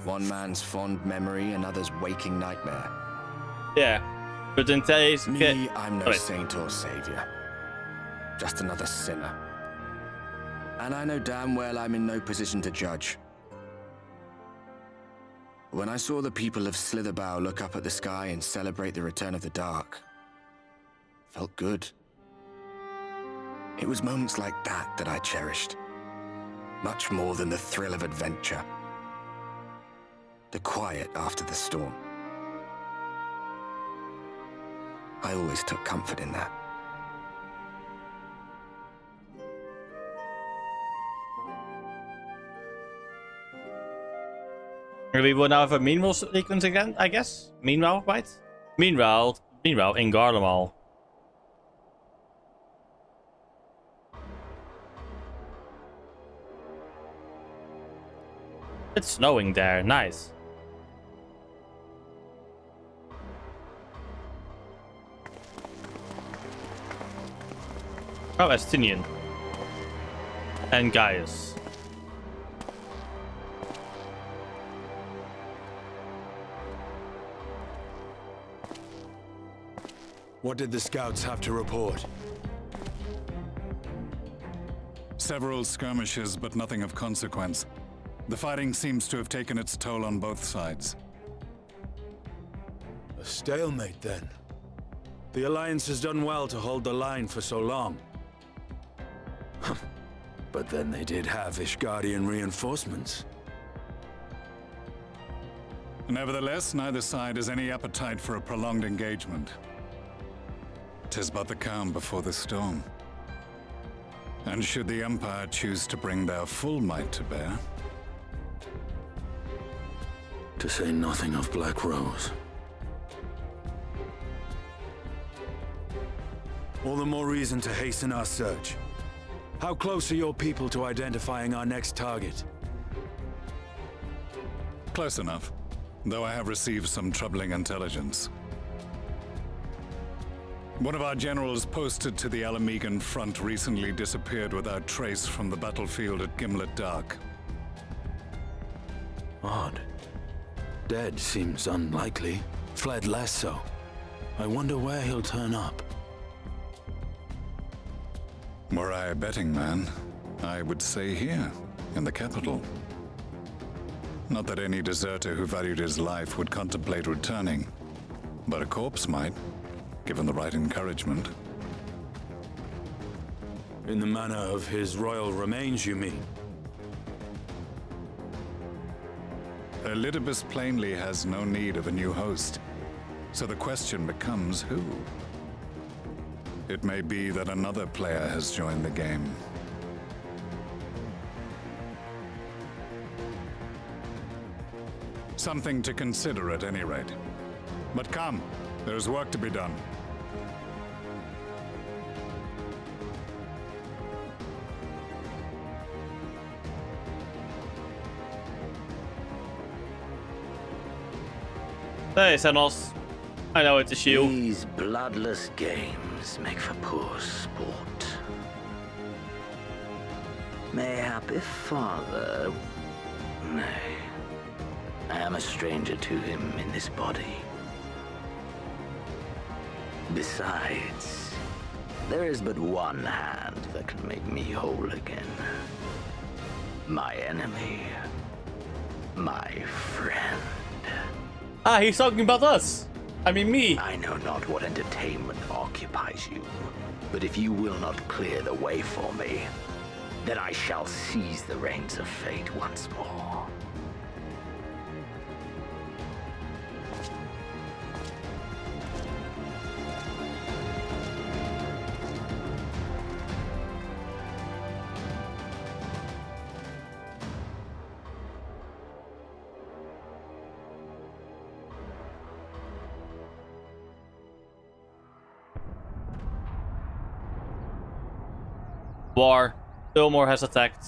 One man's fond memory, another's waking nightmare. Yeah, but in today's me, I'm no saint or savior. Just another sinner. And I know damn well I'm in no position to judge. When I saw the people of Slitherbough look up at the sky and celebrate the return of the dark, felt good. It was moments like that I cherished. Much more than the thrill of adventure. The quiet after the storm. I always took comfort in that. We will now have a meanwhile sequence again, I guess. Meanwhile, right? Meanwhile in Garlemald. It's snowing there, nice. Oh, Estinian. And Gaius. What did the scouts have to report? Several skirmishes, but nothing of consequence. The fighting seems to have taken its toll on both sides. A stalemate, then. The Alliance has done well to hold the line for so long. But then they did have Ishgardian reinforcements. Nevertheless, neither side has any appetite for a prolonged engagement. 'Tis but the calm before the storm. And should the Empire choose to bring their full might to bear, to say nothing of Black Rose. All the more reason to hasten our search. How close are your people to identifying our next target? close enough, though I have received some troubling intelligence. One of our generals posted to the Alamegan front recently disappeared without trace from the battlefield at Gimlet Dark. Odd. Dead seems unlikely. Fled less so. I wonder where he'll turn up. Were I a betting man, I would say here, in the capital. Not that any deserter who valued his life would contemplate returning, but a corpse might, given the right encouragement. In the manner of his royal remains, you mean? Elidibus plainly has no need of a new host, so the question becomes who? It may be that another player has joined the game. Something to consider at any rate. But come, there's work to be done. Hey, Senos. I know it's a shield. These bloodless games make for poor sport. Mayhap if father... Nay. I am a stranger to him in this body. Besides, there is but one hand that can make me whole again. My enemy. My friend. Ah, he's talking about us. I mean me. I know not what entertainment occupies you, but if you will not clear the way for me, then I shall seize the reins of fate once more. War. Fillmore has attacked.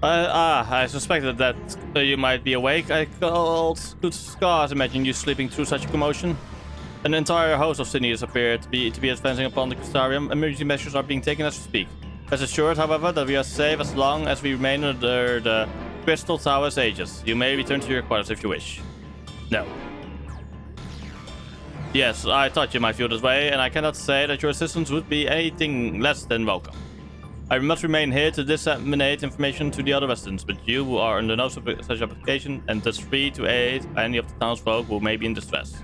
I suspected that you might be awake. I could scarce imagine you sleeping through such a commotion. An entire host of Sinius appear to be advancing upon the Crystarium. Emergency measures are being taken as we speak. Rest assured, however, that we are safe as long as we remain under the Crystal Tower's aegis. You may return to your quarters if you wish. No. Yes, I thought you might feel this way, and I cannot say that your assistance would be anything less than welcome. I must remain here to disseminate information to the other residents, but you are under no such obligation and thus free to aid any of the townsfolk who may be in distress.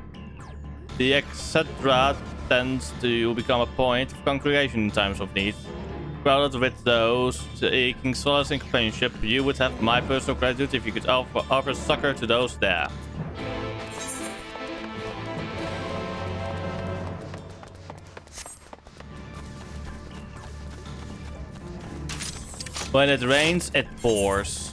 The Exedra tends to become a point of congregation in times of need. Crowded with those seeking solace and companionship, you would have my personal gratitude if you could offer succor to those there. When it rains, it pours.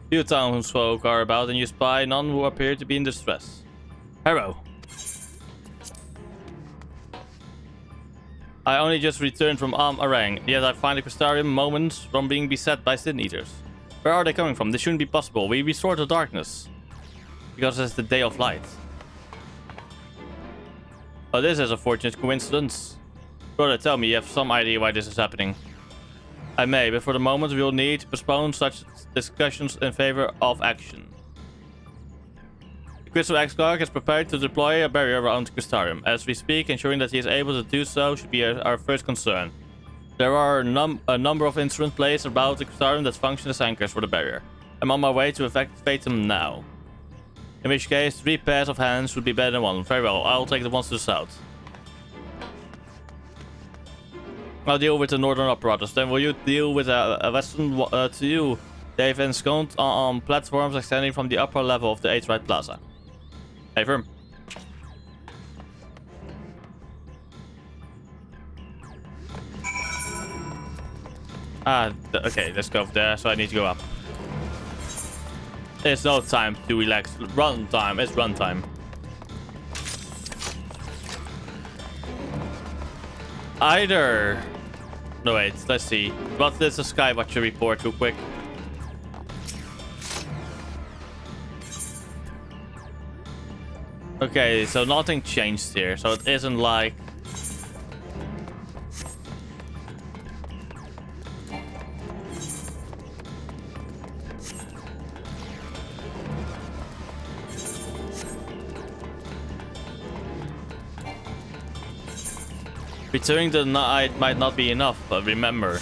Few townsfolk are about, and you spy none who appear to be in distress. Harrow. I only just returned from Arang, yet I find the Crystarium moments from being beset by Sin Eaters. Where are they coming from? This shouldn't be possible. We restore the darkness. Because it's the day of light. Oh, this is a fortunate coincidence. Brother, tell me you have some idea why this is happening. I may, but for the moment we will need to postpone such discussions in favor of action. The Crystal Exarch is prepared to deploy a barrier around the Crystarium. As we speak, ensuring that he is able to do so should be our first concern. There are a number of instruments placed about the Crystarium that function as anchors for the barrier. I'm on my way to activate them now. In which case, 3 pairs of hands would be better than 1. Very well, I'll take the ones to the south. I'll deal with the northern apparatus. Then will you deal with a western to you? They've ensconced on platforms extending from the upper level of the Aetheryte Plaza. Hey, firm. Okay, let's go over there, so I need to go up. There's no time to relax. Run time, it's run time. Either... No, wait, let's see. What is the Skywatcher report real quick? Okay, so nothing changed here, so it isn't like... Returning to the night might not be enough, but remember.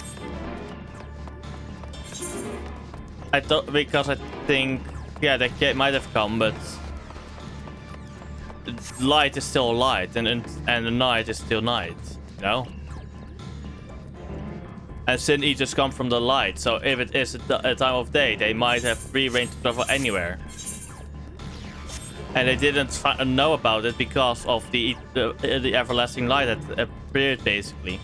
I thought, because I think, yeah, they might have come, but light is still light, and the night is still night, you know? And Sin Eaters come from the light, so if it is a time of day, they might have free reign to travel anywhere. And they didn't know about it because of the everlasting light that appeared, basically.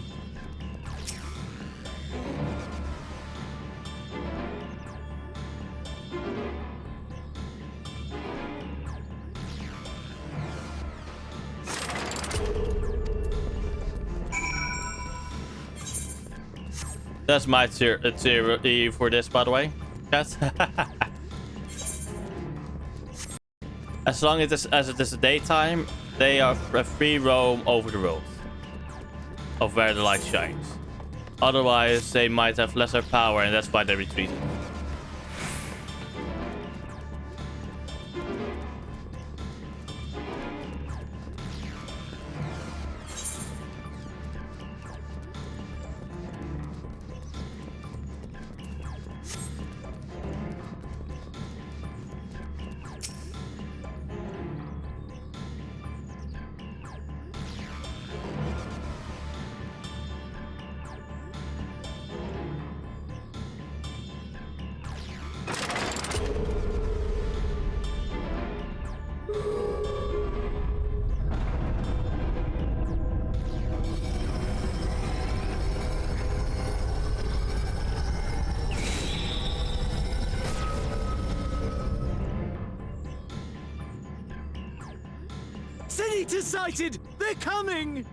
That's my theory for this, by the way. Yes. As long as it is daytime, they are free roam over the world of where the light shines. Otherwise, they might have lesser power, and that's why they retreated. Senator sighted! They're coming!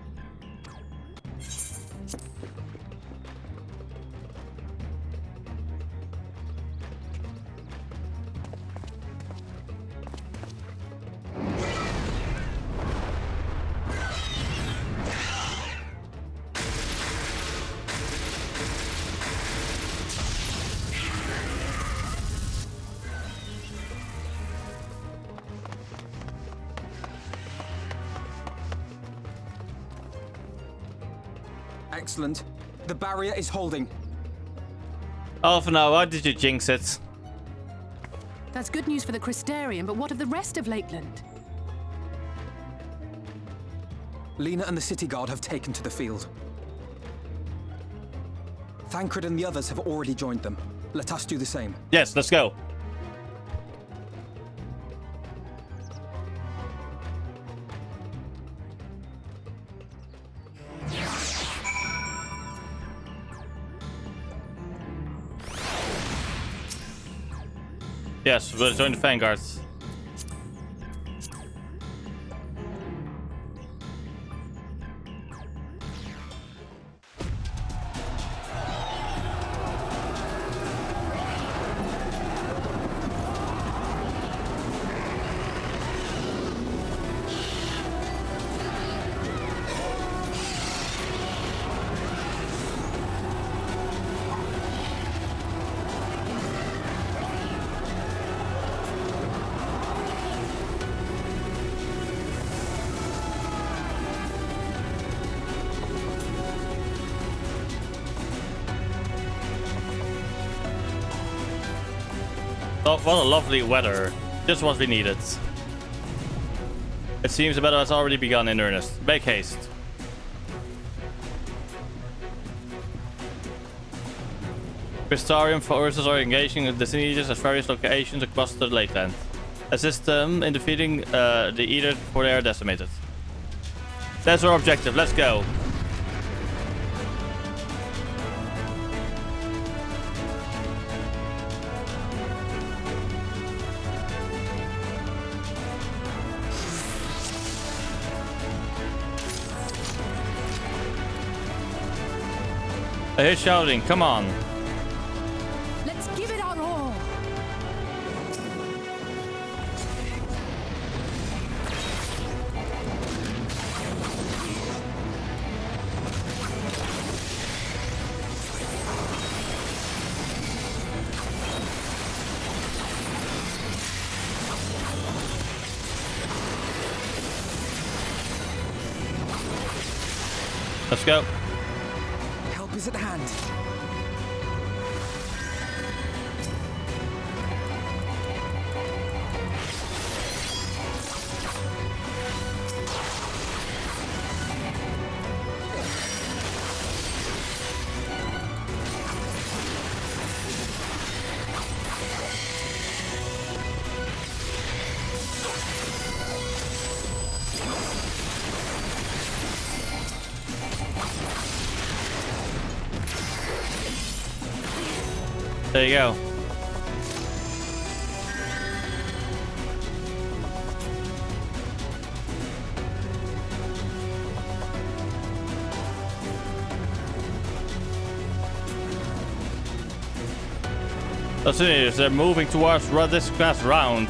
Excellent. The barrier is holding. Oh, for now, why did you jinx it? That's good news for the Crystarium, but what of the rest of Lakeland? Lena and the City Guard have taken to the field. Thancred and the others have already joined them. Let us do the same. Yes, let's go. Yes, we'll join the Vanguards. Oh, what a lovely weather. Just what we needed. It seems the battle has already begun in earnest. Make haste. Crystarium forces are engaging with the Siegers at various locations across the Lakeland. Assist them in defeating the Eater before they are decimated. That's our objective. Let's go. I hear shouting, come on. Let's give it our all. Let's go. Help is at hand. There you go. That's it. They're moving towards this last round.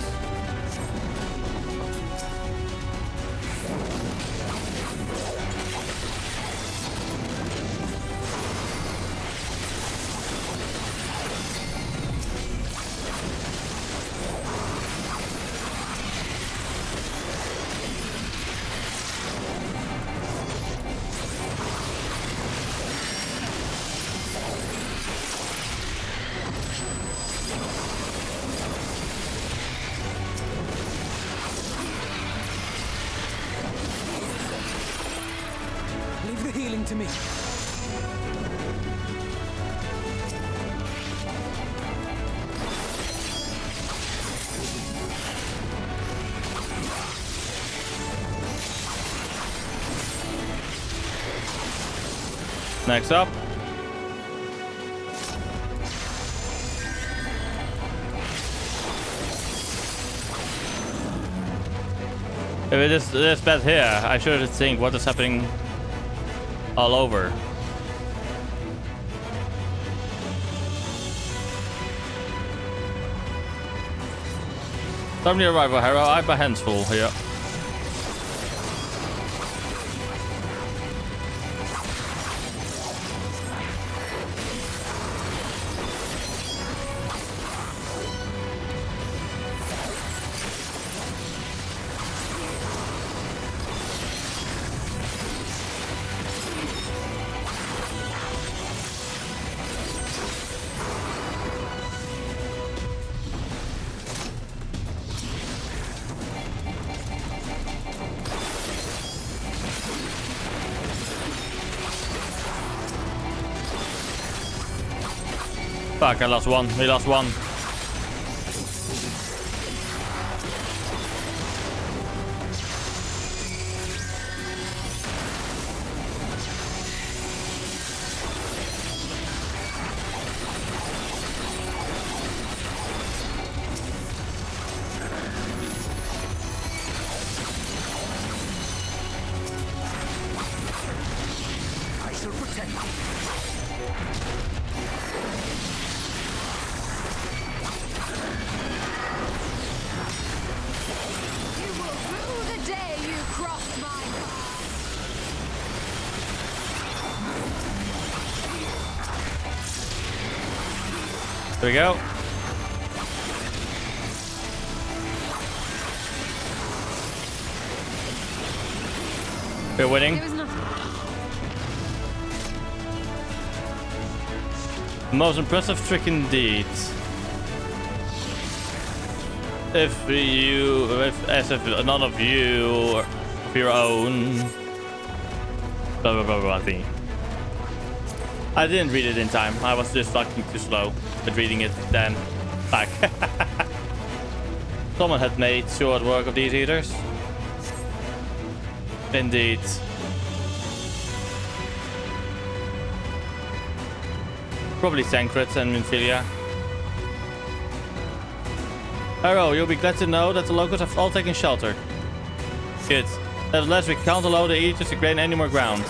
Leave the healing to me. Next up. If it is this bad here, I should think what is happening all over. Timely arrival, Hero. I have my hands full here. Fuck, I lost one. We lost one. I shall protect you. There we go. We're winning. Most impressive trick indeed. As if none of you of your own. Blah blah blah blah thing. I didn't read it in time. I was just fucking too slow at reading it then. Back. Someone had made short work of these eaters. Indeed. Probably Sancred and Minfilia. Arrow, you'll be glad to know that the locals have all taken shelter. Good. Nevertheless, we can't allow the eaters to gain any more ground.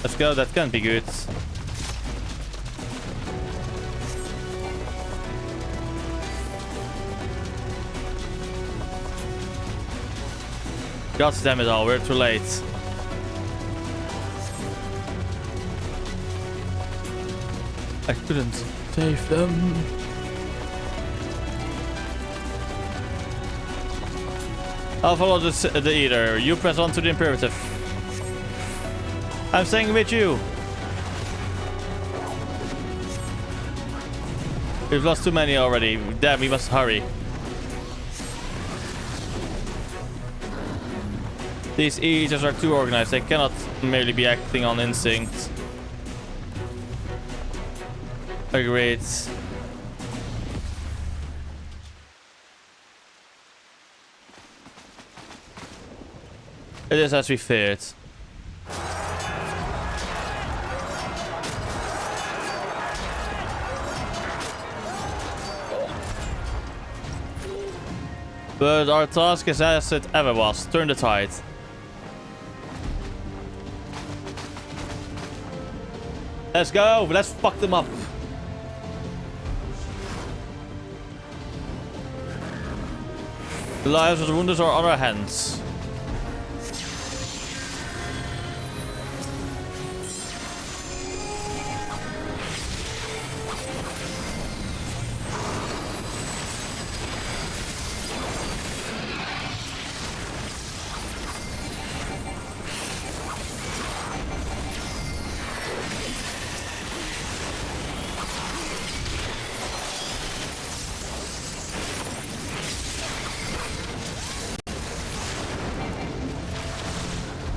Let's go, that can be good. God damn it all, we're too late. I couldn't save them. I'll follow the eater. You press on to the imperative. I'm staying with you. We've lost too many already. Damn, we must hurry. These eaters are too organized. They cannot merely be acting on instinct. Agreed. It is as we feared. But our task is as it ever was. Turn the tide. Let's go. Let's fuck them up. The lives of the wounded are on our hands.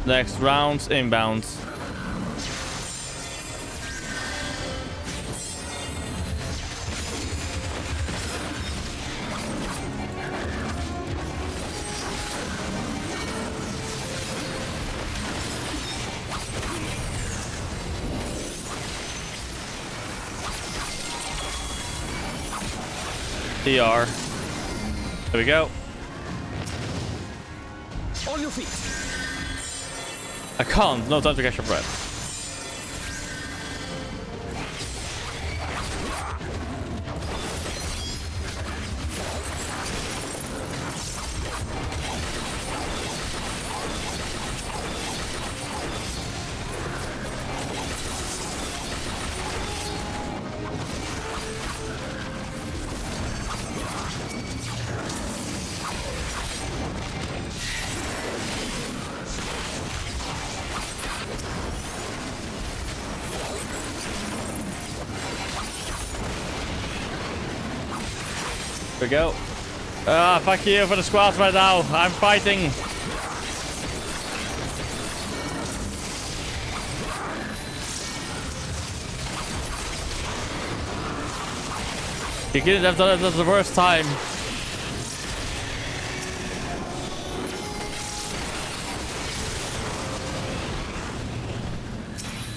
Next round's inbound. TR. There we go. On your feet. I can't. No time to catch your breath. There we go. Fuck you for the squads right now. I'm fighting. You couldn't have done it at the worst time.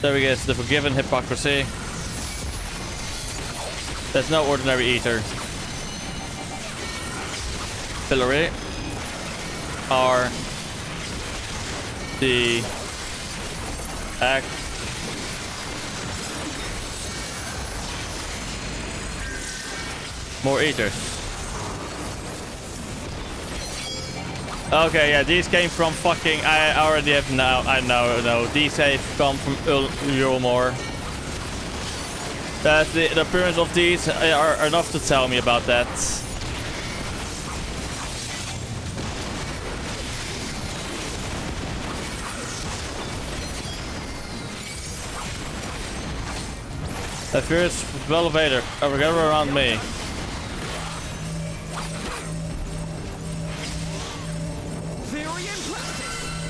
There we go. It's the forgiven hypocrisy. There's no ordinary eater. Pillory are the act more eaters. Okay, yeah, these came from fucking. I already have now. I know. These have come from Euromore. That the appearance of these are enough to tell me about that. The fierce elevator around me. Theory and practice.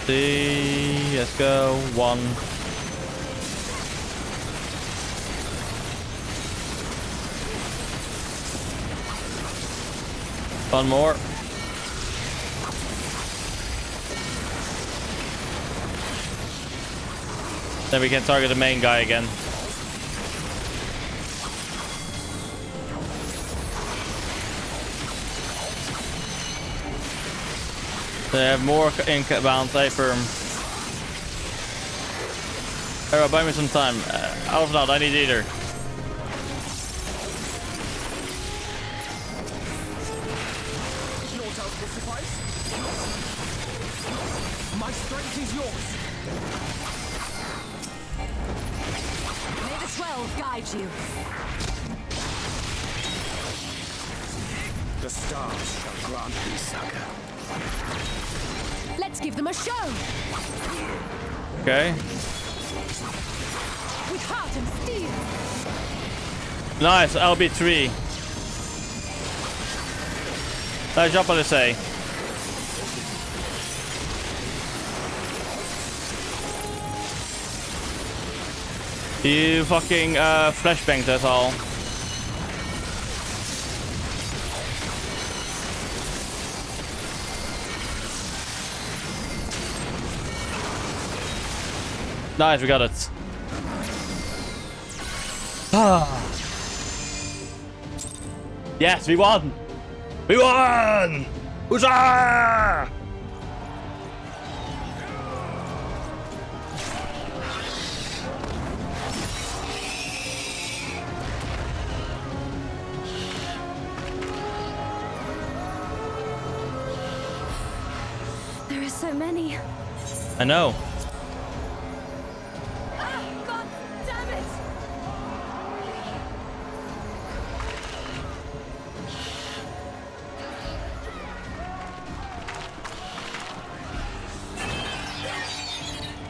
See, let's go. One. One more. Then we can target the main guy again. They have more inbound paper. Arrow, buy me some time. Out of that, I need either. My strength is yours. May the 12 guide you. The stars shall grant thee succor. Let's give them a show. Okay. With heart and steel. Nice, LB3. Nice job, what I say. You fucking flashbanged, that's all. Nice, we got it. Ah. Yes, we won! We won! Huzzah! There are so many. I know. God damn it!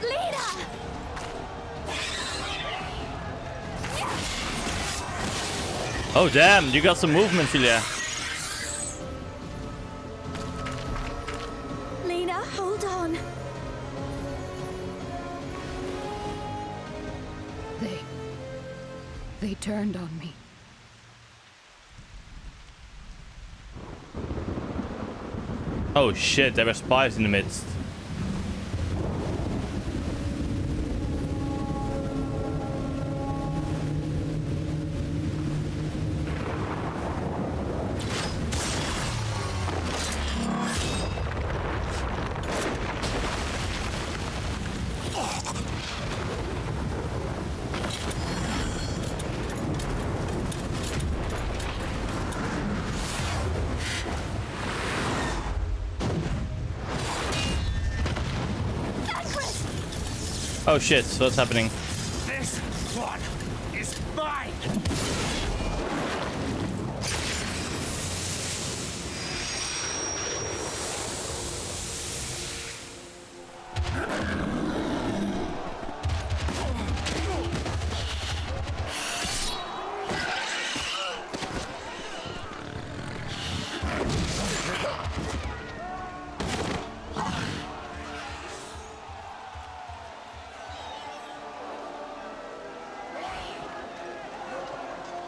Leader! Oh damn, you got some movement, Filia. Lena, hold on. They turned on me. Oh shit, there were spies in the midst. Oh shit, so what's happening? This one is mine!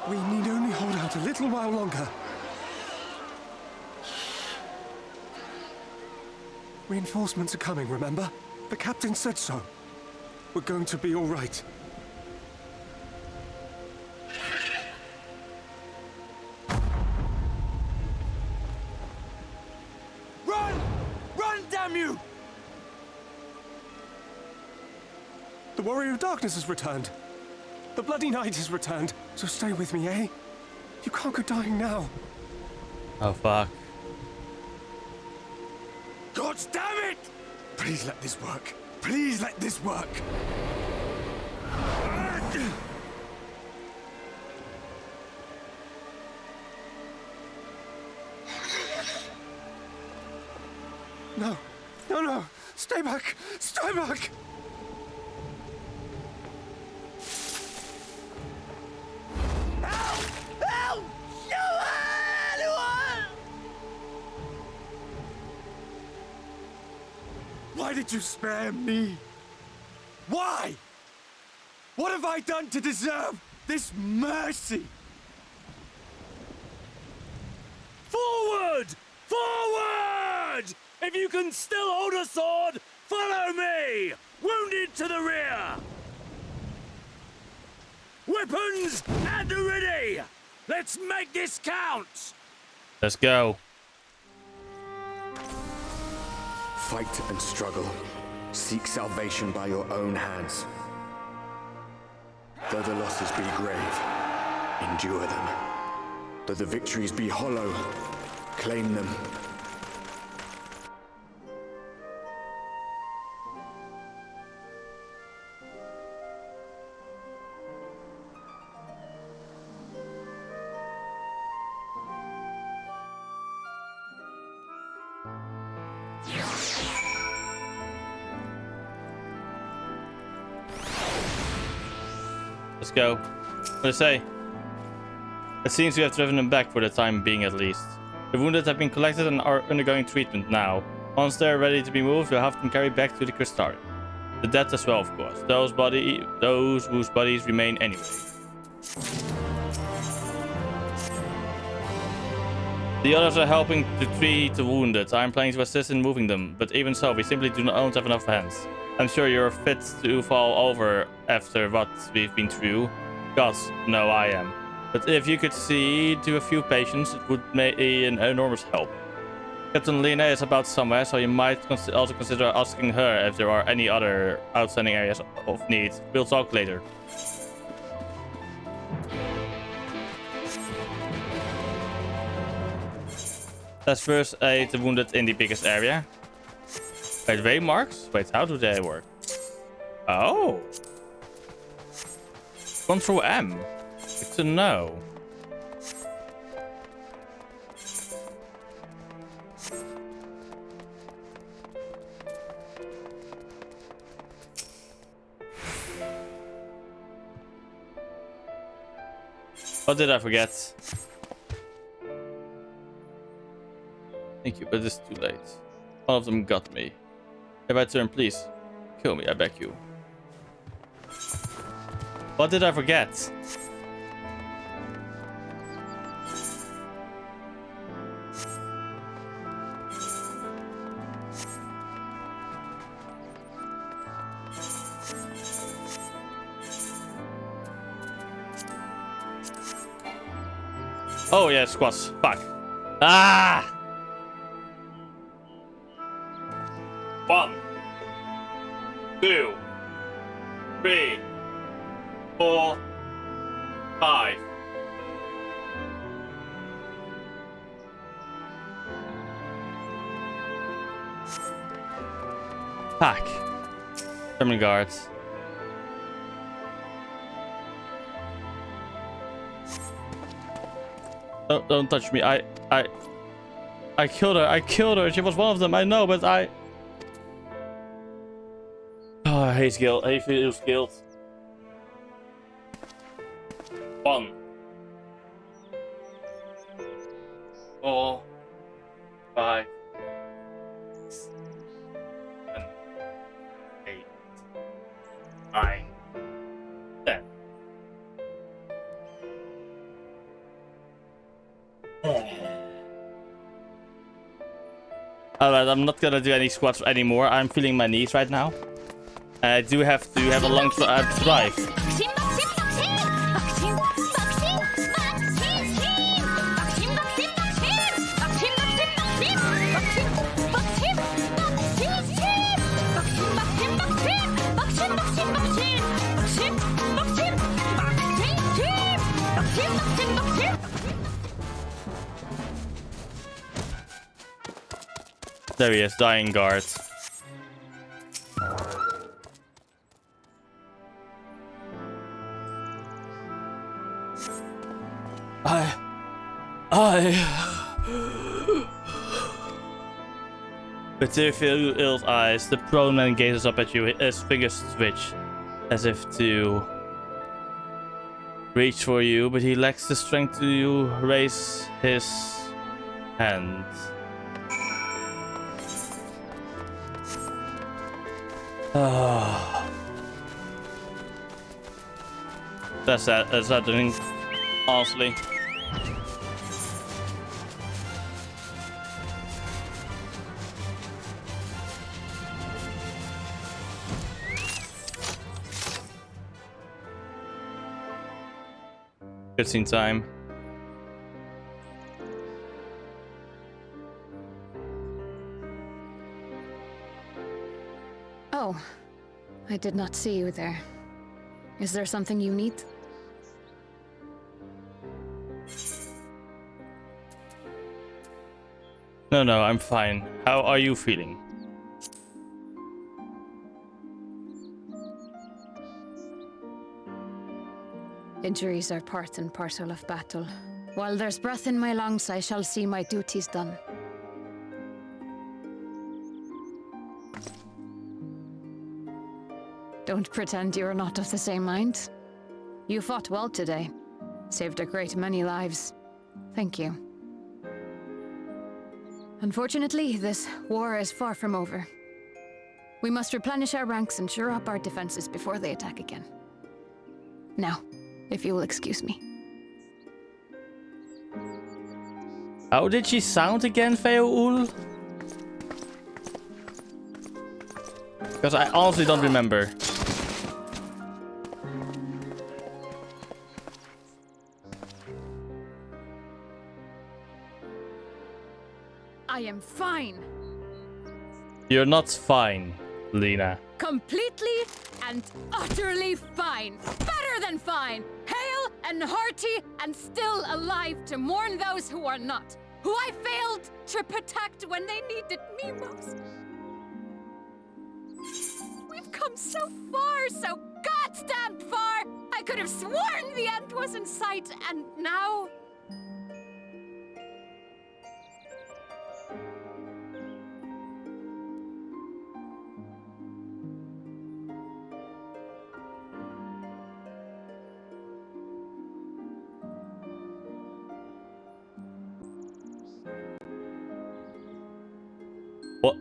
We need only hold out a little while longer. Reinforcements are coming, remember? The captain said so. We're going to be all right. Run! Run, damn you! The Warrior of Darkness has returned. The Bloody Knight has returned, so stay with me, eh? You can't go dying now. Oh fuck. God damn it! Please let this work. Please let this work. No, no, no! Stay back! Stay back! Help! Anyone! Why did you spare me? Why? What have I done to deserve this mercy? Forward! Forward! If you can still hold a sword, follow me! Wounded to the rear! Weapons at the ready! Let's make this count! Let's go. Fight and struggle. Seek salvation by your own hands. Though the losses be grave, endure them. Though the victories be hollow, claim them. Let's go. What do I say? It seems we have driven them back for the time being at least. The wounded have been collected and are undergoing treatment now. Once they are ready to be moved, we'll have them carried back to the Crystarium. The dead as well, of course. Those whose bodies remain anyway. The others are helping to treat the wounded. I am planning to assist in moving them, but even so, we simply do not have enough hands. I'm sure you're fit to fall over after what we've been through. Gods, no, I am. But if you could see to a few patients, it would be an enormous help. Captain Lena is about somewhere, so you might also consider asking her if there are any other outstanding areas of need. We'll talk later. Let's first aid the wounded in the biggest area. Wait, waymarks? Wait, how do they work? Oh. Control M. Good to know. What did I forget? Thank you, but it's too late. One of them got me. If I turn, please. Kill me, I beg you. What did I forget? Oh yeah, squats. Fuck. Ah! 1, 2, 3, 4, 5. Fuck. German guards. Don't touch me. I killed her. I killed her. She was one of them. I know, but I... Oh, he's guilt. He feels guilt. 1, 4, 5, 7, 8, 9, 10. Alright, I'm not gonna do any squats anymore. I'm feeling my knees right now. I do have to have a long drive. There he is, dying guard. With tear-filled eyes, the prone man gazes up at you, his fingers twitch, as if to reach for you, but he lacks the strength to raise his hand. That's happening, honestly. Cutscene time. Oh, I did not see you there. Is there something you need? No, I'm fine. How are you feeling? Injuries are part and parcel of battle. While there's breath in my lungs, I shall see my duties done. Don't pretend you're not of the same mind. You fought well today. Saved a great many lives. Thank you. Unfortunately, this war is far from over. We must replenish our ranks and shore up our defenses before they attack again. Now, if you will excuse me. How did she sound again, Feoul? Because I honestly don't remember. I am fine. You're not fine, Lena. Completely and utterly fine. Better than fine. Hale and hearty and still alive to mourn those who are not. Who I failed to protect when they needed me most. We've come so far, so goddamn far. I could have sworn the end was in sight, and now...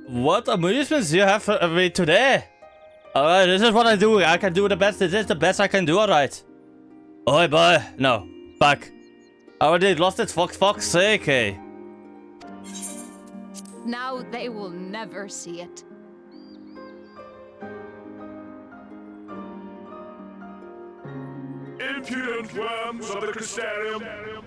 What amusements do you have for me today? Alright, this is what I do. I can do the best. This is the best I can do, alright. Oi, boy. No. Fuck. I already lost it, for fuck's sake, hey. Now they will never see it. Impudent worms of the Crystarium.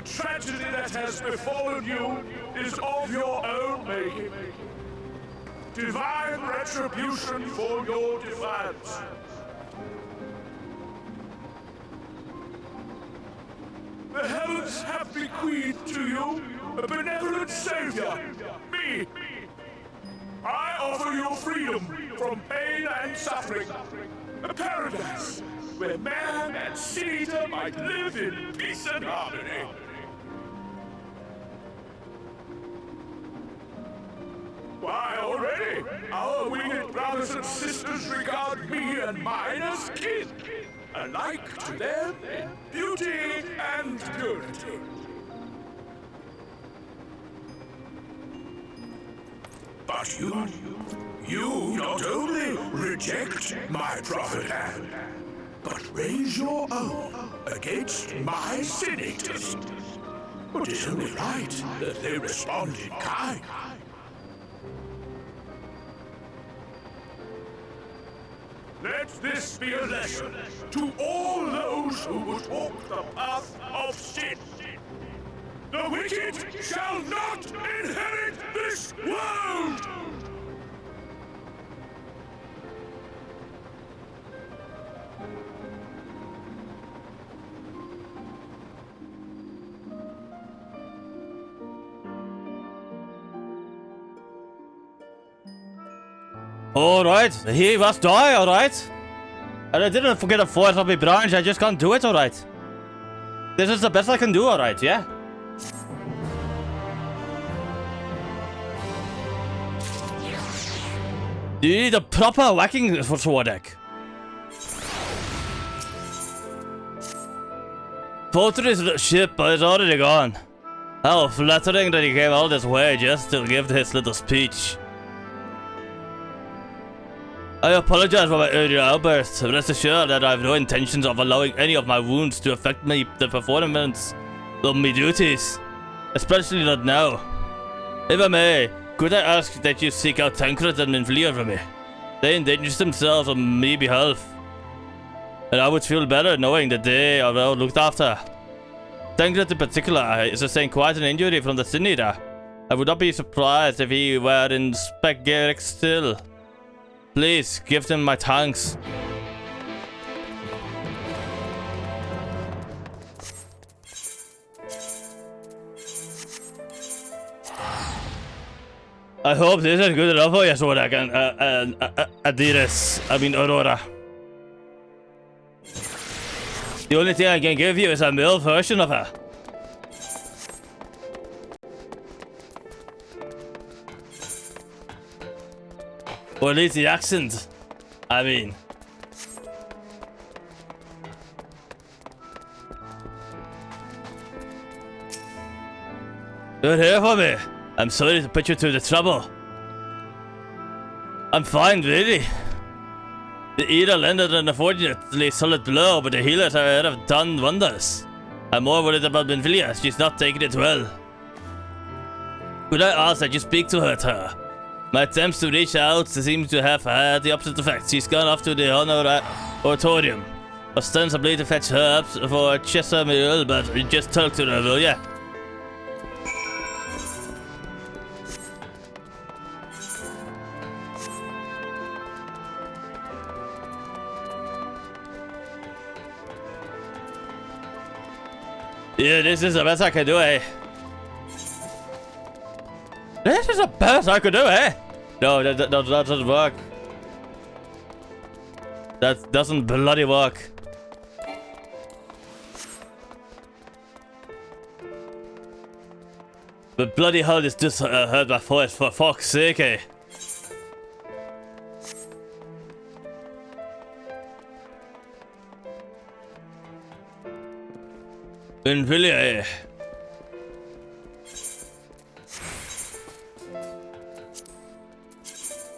tragedy that has befallen you is of your own making. Divine retribution for your defiance. The heavens have bequeathed to you a benevolent savior, me. I offer you freedom from pain and suffering, a paradise where man and Sin-Eater might live in peace and harmony. Why, already, our winged brothers and sisters regard me and mine as kin, alike to them in beauty and purity. But you not only reject my prophet hand, but raise your own against my Sin-Eaters. It is only right that they respond in kind. Let this be a lesson to all those who would walk the path of sin. The wicked shall not inherit this world! Alright, he must die, alright? And I didn't forget a fourth of my branch, I just can't do it, alright? This is the best I can do, alright, yeah? You need a proper whacking for Swordek. Fortress ship is already gone. How flattering that he came all this way just to give his little speech. I apologize for my earlier outburst. Rest assured that I have no intentions of allowing any of my wounds to affect the performance of my duties. Especially not now. If I may, could I ask that you seek out Tancred and Minflia for me? They endanger themselves on my behalf. And I would feel better knowing that they are well looked after. Tancred in particular is sustained quite an injury from the Sin-Eater. I would not be surprised if he were in Spec-Garrick still. Please, give them my thanks. I hope this is good enough for you, Swordek and Adiris. I mean, Aurora. The only thing I can give you is a male version of her. Or at least the accent. I mean. You're here for me. I'm sorry to put you through the trouble. I'm fine, really. The Eater landed an unfortunately solid blow, but the healers have done wonders. I'm more worried about Minfilia. She's not taking it well. Could I ask that you speak to her? My attempts to reach out seem to have had the opposite effect. She's gone off to the Oratorium, ostensibly to fetch herbs for Chester Mill, but just talk to her, will ya? Yeah, this is the best I can do, eh? This is the best I could do, eh? No, that doesn't work. That doesn't bloody work. But bloody hell, this just hurt my voice, for fuck's sake, eh? Minfilia, eh?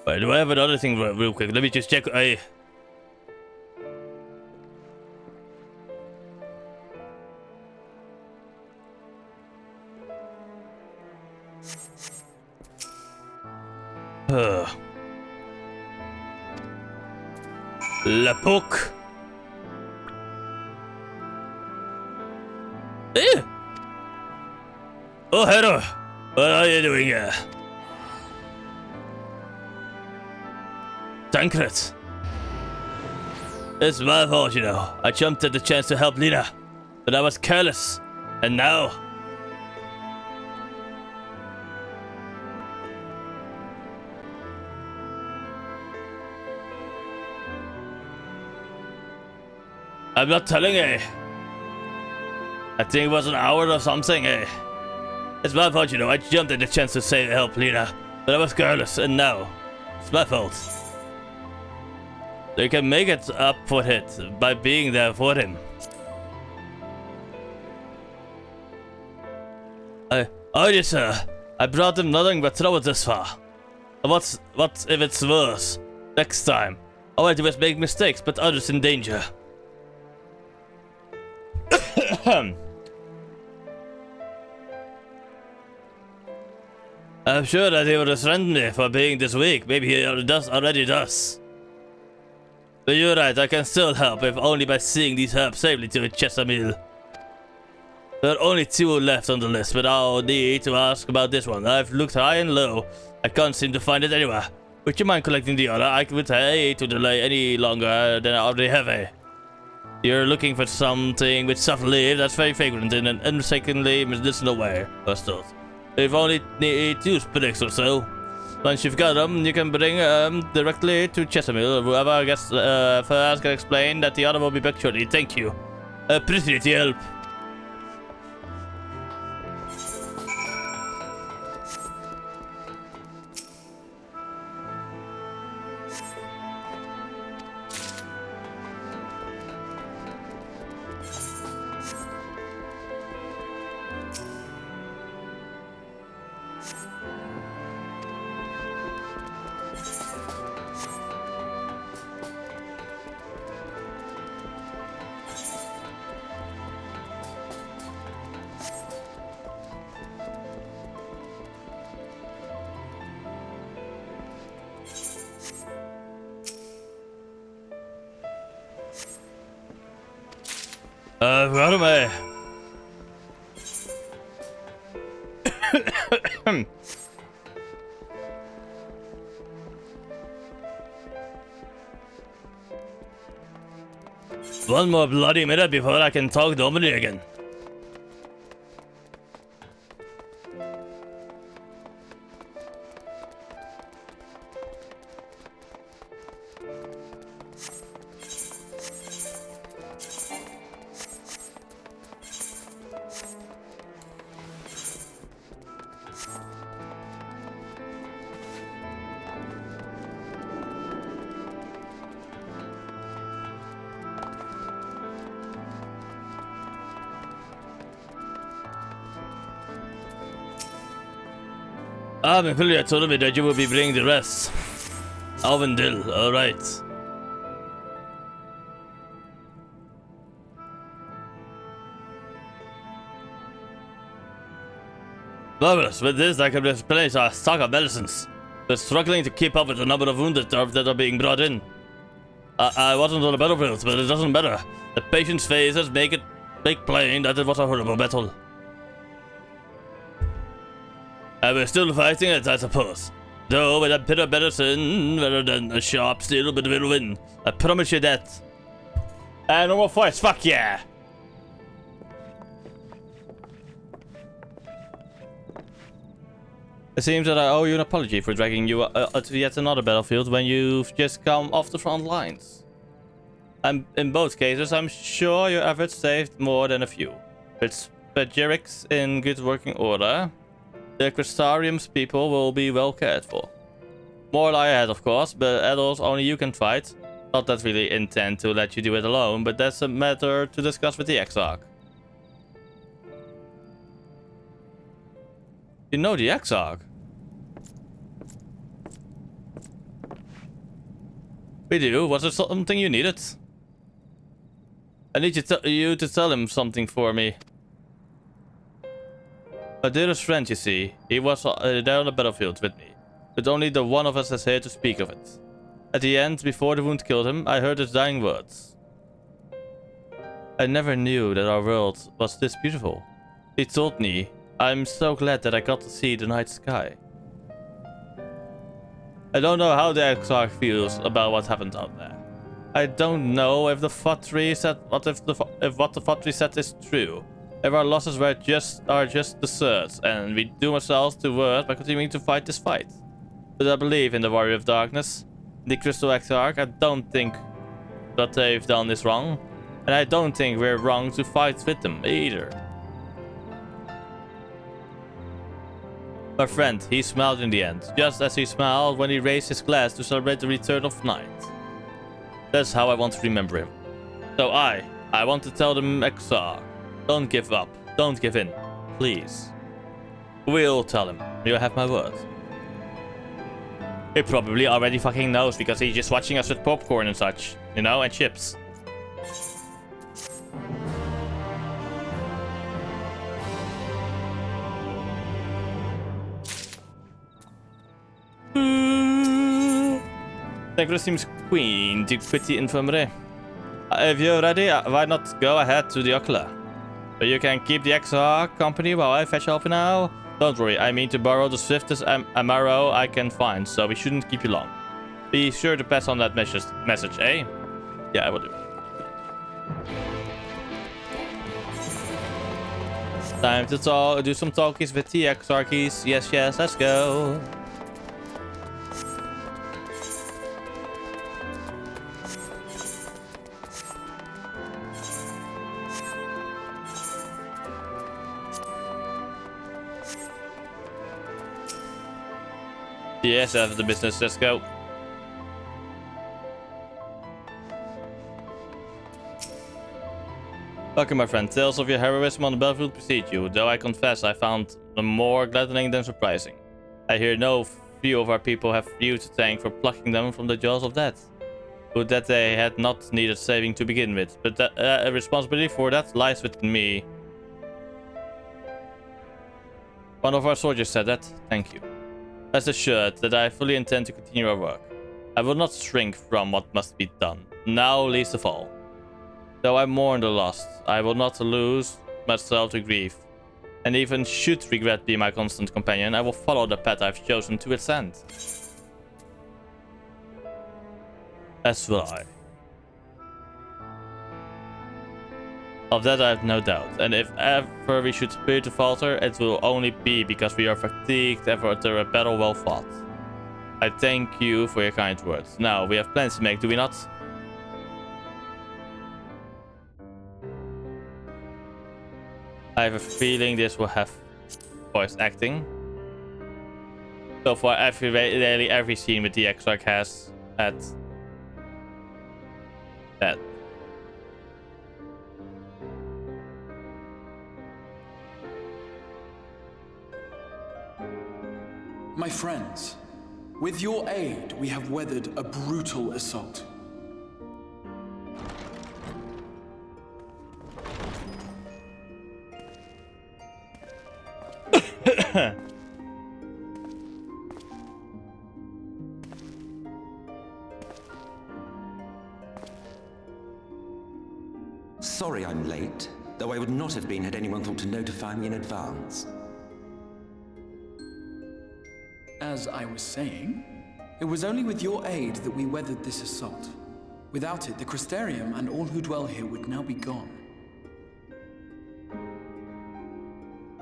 Wait, do I have another thing real quick? Let me just check. La Puck. Oh, Hero! What are you doing here? Tancred! It's my fault, you know. I jumped at the chance to help Lina, but I was careless. And now... I'm not telling, eh? I think it was an hour or something, eh? It's my fault, you know. I jumped at the chance to help Lina, but I was careless, and now it's my fault. So you can make it up for it by being there for him. Oh, sir. I brought him nothing but trouble this far. What if it's worse? Next time, all I do is make mistakes, but others in danger. I'm sure that he would defend me for being this weak. Maybe he already does. But you're right, I can still help, if only by seeing these herbs safely to Chesamil. There are only 2 left on the list, but I'll need to ask about this one. I've looked high and low. I can't seem to find it anywhere. Would you mind collecting the other? I would hate to delay any longer than I already have, eh? You're looking for something with soft leaf that's very fragrant in an unmistakably medicinal way. We've only need 2 sprigs or so. Once you've got them, you can bring directly to Chesamil. Whoever gets first can explain that the other will be back shortly. Thank you. Appreciate the help. Where am I? One more bloody minute before I can talk Dominic again. I told me that you will be bringing the rest. Alvendil, alright. Marvelous, with this I can replace our stock of medicines. We're struggling to keep up with the number of wounded that are being brought in. I wasn't on the battlefield, but it doesn't matter. The patient's faces make plain that it was a horrible battle. And we're still fighting it, I suppose. Though with a bit of medicine, rather than a sharp steel, but we'll win. I promise you that. And no more fights, fuck yeah! It seems that I owe you an apology for dragging you to yet another battlefield when you've just come off the front lines. And in both cases, I'm sure your efforts saved more than a few. With Spagerics in good working order, the Crystarium's people will be well cared for. More lie ahead, of course, but adults only you can fight. Not that we really intend to let you do it alone, but that's a matter to discuss with the Exarch. You know the Exarch? We do. Was there something you needed? I need you to tell him something for me. My dearest friend, you see, he was there on the battlefield with me, but only the one of us is here to speak of it. At the end, before the wound killed him, I heard his dying words. I never knew that our world was this beautiful. He told me I'm so glad that I got to see the night sky. I don't know how the Exarch feels about what happened out there. I don't know if the Fatri said what the Fatri said is true. If our losses are just deserts, and we doom ourselves to worse by continuing to fight this fight. But I believe in the Warrior of Darkness, the Crystal Exarch. I don't think that they've done this wrong, and I don't think we're wrong to fight with them either. My friend, he smiled in the end, just as he smiled when he raised his glass to celebrate the return of night. That's how I want to remember him. So I want to tell them Exarch, don't give up, don't give in, please. We'll tell him, you have my word. He probably already fucking knows because he's just watching us with popcorn and such, you know, and chips. Thank seems queen to quit the infirmary. If you're ready, why not go ahead to the Ocular? You can keep the Exarch company while I fetch help now. Don't worry, I mean to borrow the swiftest Amaro I can find, so we shouldn't keep you long. Be sure to pass on that message, eh? Yeah, I will do. Time to do some talkies with the Exarchies. Yes, let's go. Yes, after the business, let's go. Welcome, my friend. Tales of your heroism on the battlefield precede you, though I confess I found them more gladdening than surprising. I hear no few of our people have you to thank for plucking them from the jaws of death. Would that they had not needed saving to begin with, but the responsibility for that lies with me. One of our soldiers said that. Thank you. Rest assured that I fully intend to continue our work. I will not shrink from what must be done, now least of all. Though I mourn the lost, I will not lose myself to grief. And even should regret be my constant companion, I will follow the path I've chosen to its end. As will I. Of that I have no doubt, and if ever we should appear to falter, it will only be because we are fatigued after a battle well fought. I thank you for your kind words. Now, we have plans to make, do we not? I have a feeling this will have voice acting. So far, every scene with the Exarch has had that. My friends, with your aid, we have weathered a brutal assault. Sorry I'm late, though I would not have been had anyone thought to notify me in advance. As I was saying, it was only with your aid that we weathered this assault. Without it, the Crystarium and all who dwell here would now be gone.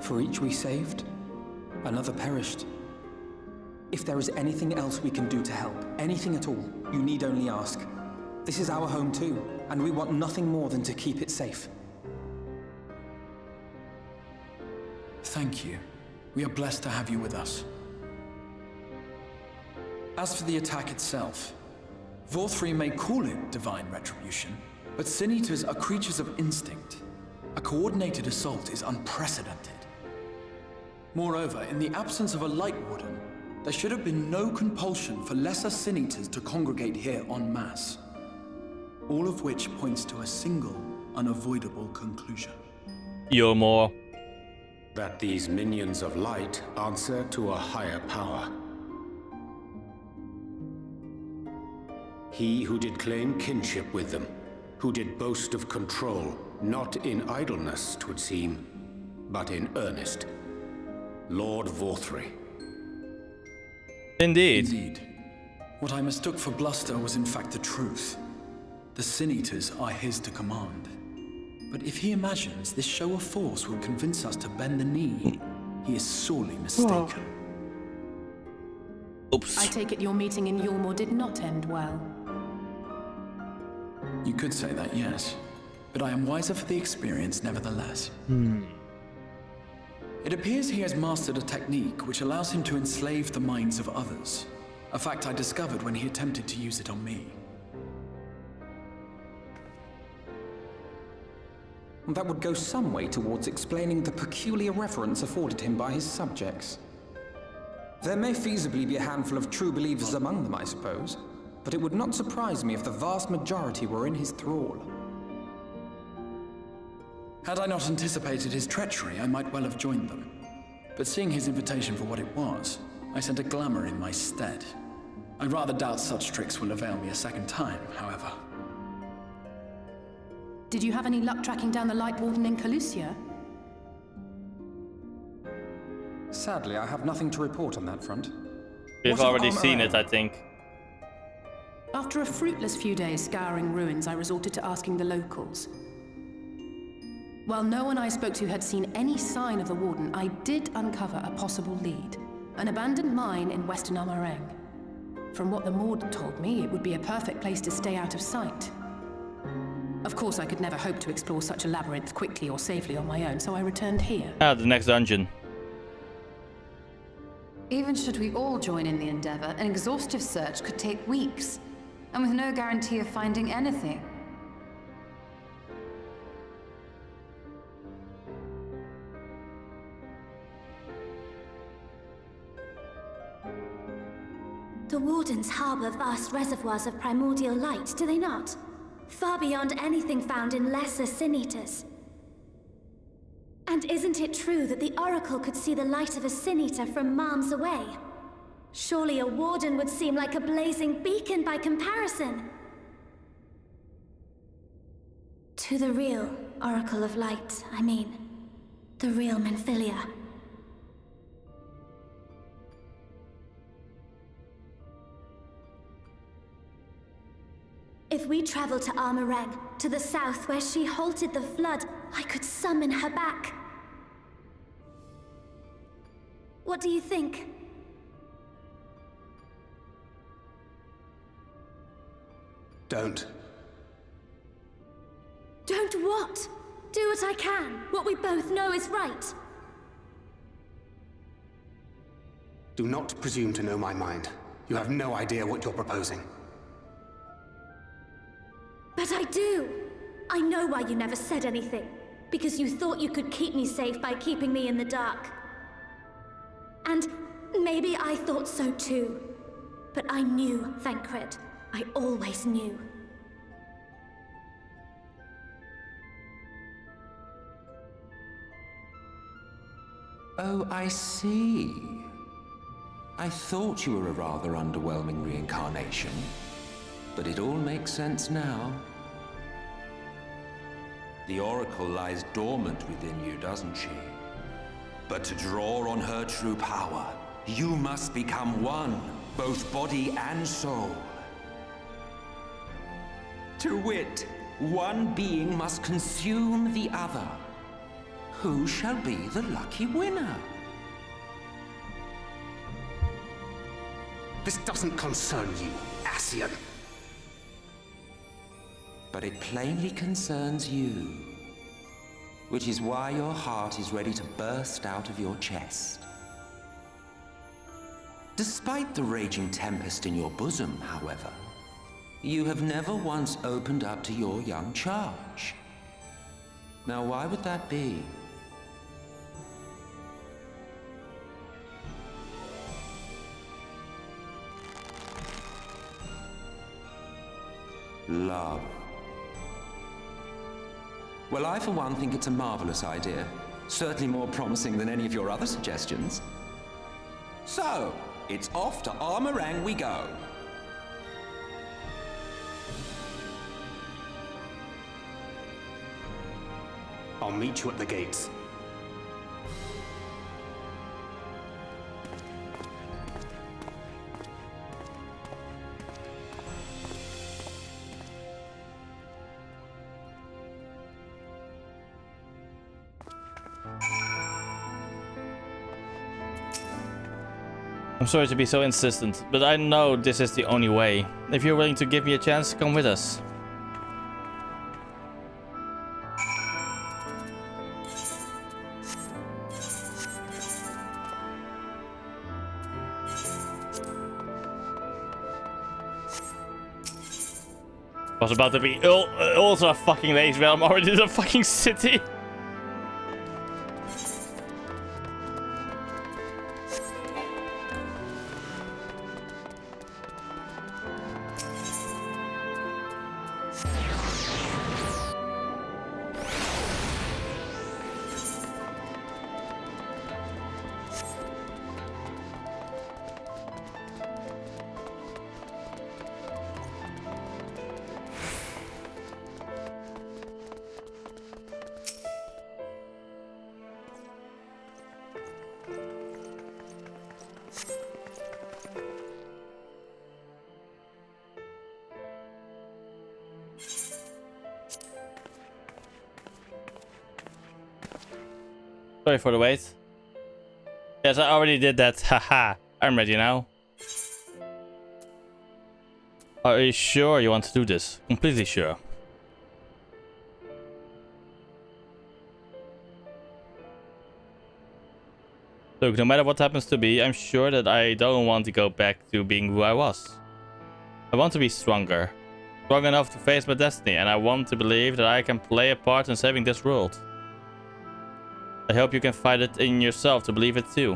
For each we saved, another perished. If there is anything else we can do to help, anything at all, you need only ask. This is our home too, and we want nothing more than to keep it safe. Thank you. We are blessed to have you with us. As for the attack itself, Vorthri may call it divine retribution, but Sin Eaters are creatures of instinct. A coordinated assault is unprecedented. Moreover, in the absence of a Light Warden, there should have been no compulsion for lesser Sin Eaters to congregate here en masse. All of which points to a single, unavoidable conclusion. You're more. That these minions of light answer to a higher power. He who did claim kinship with them, who did boast of control, not in idleness, 'twould seem, but in earnest. Lord Vorthry. Indeed. What I mistook for bluster was in fact the truth. The Sin Eaters are his to command. But if he imagines this show of force will convince us to bend the knee, he is sorely mistaken. Oops. I take it your meeting in Yulmore did not end well. You could say that, yes. But I am wiser for the experience nevertheless. It appears he has mastered a technique which allows him to enslave the minds of others. A fact I discovered when he attempted to use it on me. That would go some way towards explaining the peculiar reverence afforded him by his subjects. There may feasibly be a handful of true believers among them, I suppose, but it would not surprise me if the vast majority were in his thrall. Had I not anticipated his treachery, I might well have joined them. But seeing his invitation for what it was, I sent a glamour in my stead. I rather doubt such tricks will avail me a second time, however. Did you have any luck tracking down the Light Warden in Calusia? Sadly, I have nothing to report on that front. We've already seen it, I think. After a fruitless few days scouring ruins, I resorted to asking the locals. While no one I spoke to had seen any sign of the Warden, I did uncover a possible lead. An abandoned mine in Western Amareng. From what the Maud told me, it would be a perfect place to stay out of sight. Of course, I could never hope to explore such a labyrinth quickly or safely on my own, so I returned here. Ah, the next dungeon. Even should we all join in the endeavor, an exhaustive search could take weeks, and with no guarantee of finding anything. The Wardens harbor vast reservoirs of primordial light, do they not? Far beyond anything found in lesser Sin Eaters. And isn't it true that the Oracle could see the light of a Sin Eater from miles away? Surely a Warden would seem like a blazing beacon by comparison. To the real Oracle of Light, I mean. The real Menphilia. If we travel to Amareng, to the south where she halted the flood, I could summon her back. What do you think? Don't. Don't what? Do what I can. What we both know is right. Do not presume to know my mind. You have no idea what you're proposing. But I do! I know why you never said anything. Because you thought you could keep me safe by keeping me in the dark. And maybe I thought so too. But I knew, Thancred. I always knew. Oh, I see. I thought you were a rather underwhelming reincarnation. But it all makes sense now. The Oracle lies dormant within you, doesn't she? But to draw on her true power, you must become one, both body and soul. To wit, one being must consume the other. Who shall be the lucky winner? This doesn't concern you, Ascian. But it plainly concerns you. Which is why your heart is ready to burst out of your chest. Despite the raging tempest in your bosom, however, you have never once opened up to your young charge. Now, why would that be? Love. Well, I for one think it's a marvelous idea. Certainly more promising than any of your other suggestions. So, it's off to Amareng we go. I'll meet you at the gates. I'm sorry to be so insistent, but I know this is the only way. If you're willing to give me a chance, come with us. I was about to be ultra fucking lazy, but I'm already in the fucking city. Sorry for the wait. Yes, I already did that. Haha. I'm ready now. Are you sure you want to do this? Completely sure. Look, no matter what happens to be, I'm sure that I don't want to go back to being who I was. I want to be stronger. Strong enough to face my destiny, and I want to believe that I can play a part in saving this world. I hope you can find it in yourself to believe it too.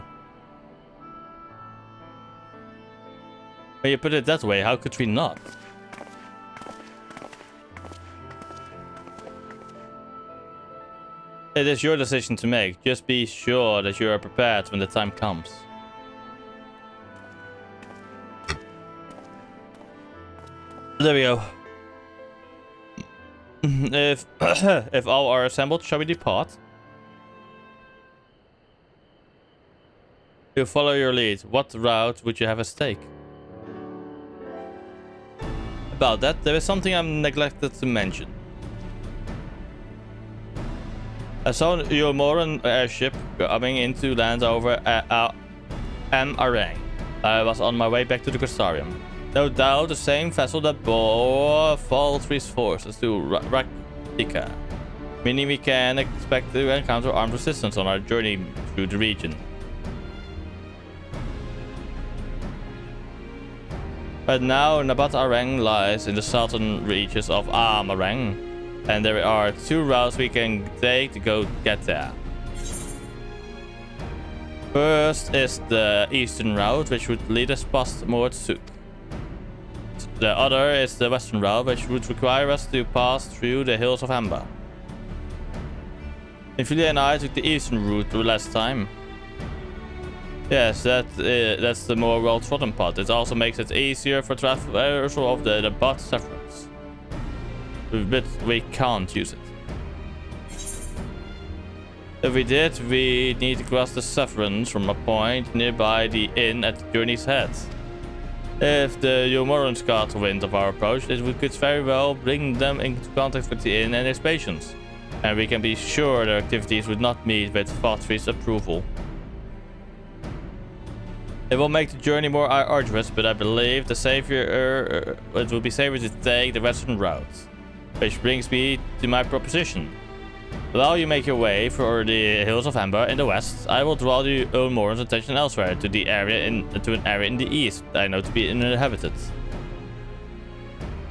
When you put it that way, how could we not? It is your decision to make. Just be sure that you are prepared when the time comes. There we go. If all are assembled, shall we depart? You follow your lead. What route would you have us take? About that, there is something I neglected to mention. I saw your Moran airship coming into land over Arang. I was on my way back to the Crystarium. No doubt the same vessel that bore Valtry's forces to Raktika. Meaning we can expect to encounter armed resistance on our journey through the region. But now Nabat Arang lies in the southern reaches of Amarang, and there are two routes we can take to go get there. First is the eastern route, which would lead us past Mortsuk. The other is the western route, which would require us to pass through the hills of Amber. Ophelia and I took the eastern route the last time. Yes, that's the more well-trodden path. It also makes it easier for traversal of the Bot Severance. But we can't use it. If we did, we need to cross the Severance from a point nearby the inn at the journey's head. If the Yomorans caught wind of our approach, we could very well bring them into contact with the inn and its patients. And we can be sure their activities would not meet with Valtry's approval. It will make the journey more arduous, but I believe it will be safer to take the western route. Which brings me to my proposition. While you make your way for the hills of Amber in the west, I will draw the Ulmoran's attention elsewhere to an area in the east that I know to be uninhabited.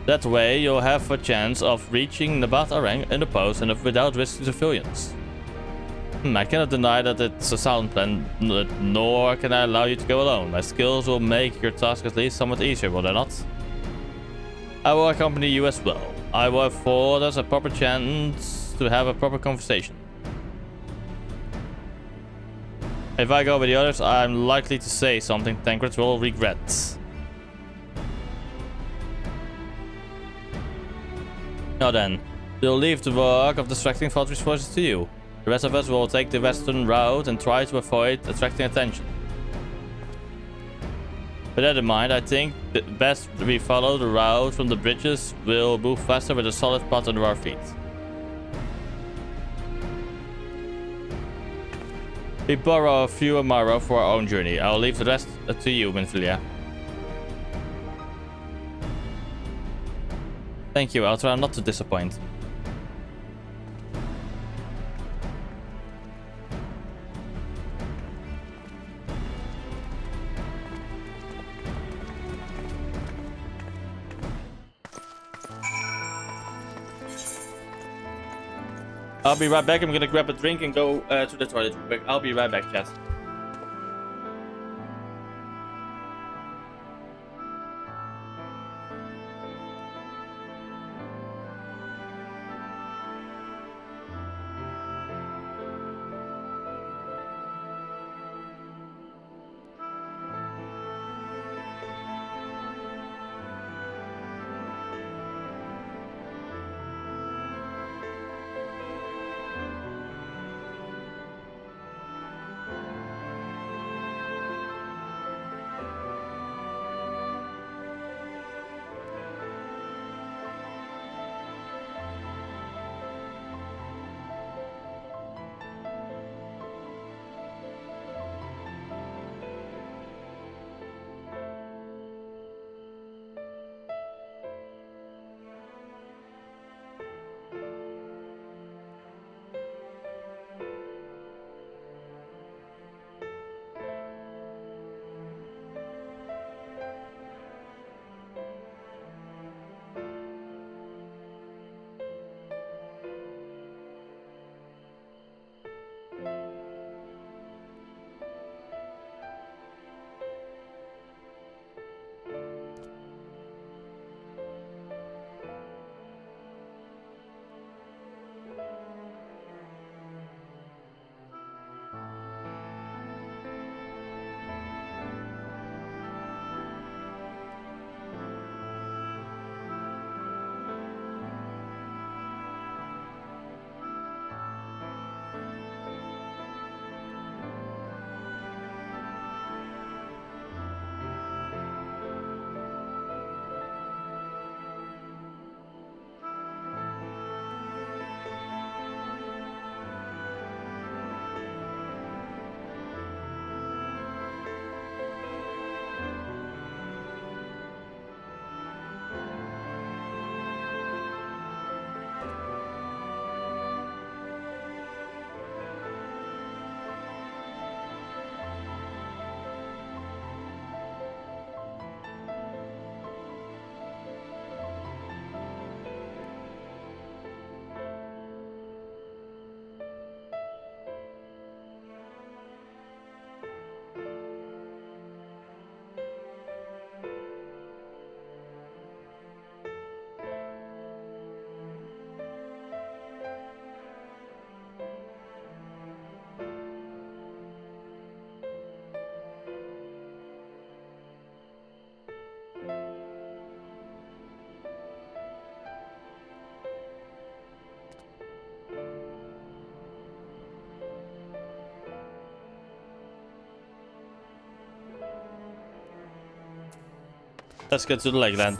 That way, you'll have a chance of reaching Nabat Arang in the post and without risk to civilians. I cannot deny that it's a sound plan, nor can I allow you to go alone. My skills will make your task at least somewhat easier, will they not? I will accompany you as well. I will afford us a proper chance to have a proper conversation. If I go with the others, I'm likely to say something Tancred will regret. Now then, we'll leave the work of distracting Valtry's forces to you. The rest of us will take the western route and try to avoid attracting attention. With that in mind, I think the best we follow the route from the bridges. Will move faster with a solid path under our feet. We borrow a few tomorrow for our own journey. I'll leave the rest to you, Minfilia. Thank you, I'll try not to disappoint. I'll be right back. I'm gonna grab a drink and go to the toilet real quick. I'll be right back, chat. Let's get to the Lakeland.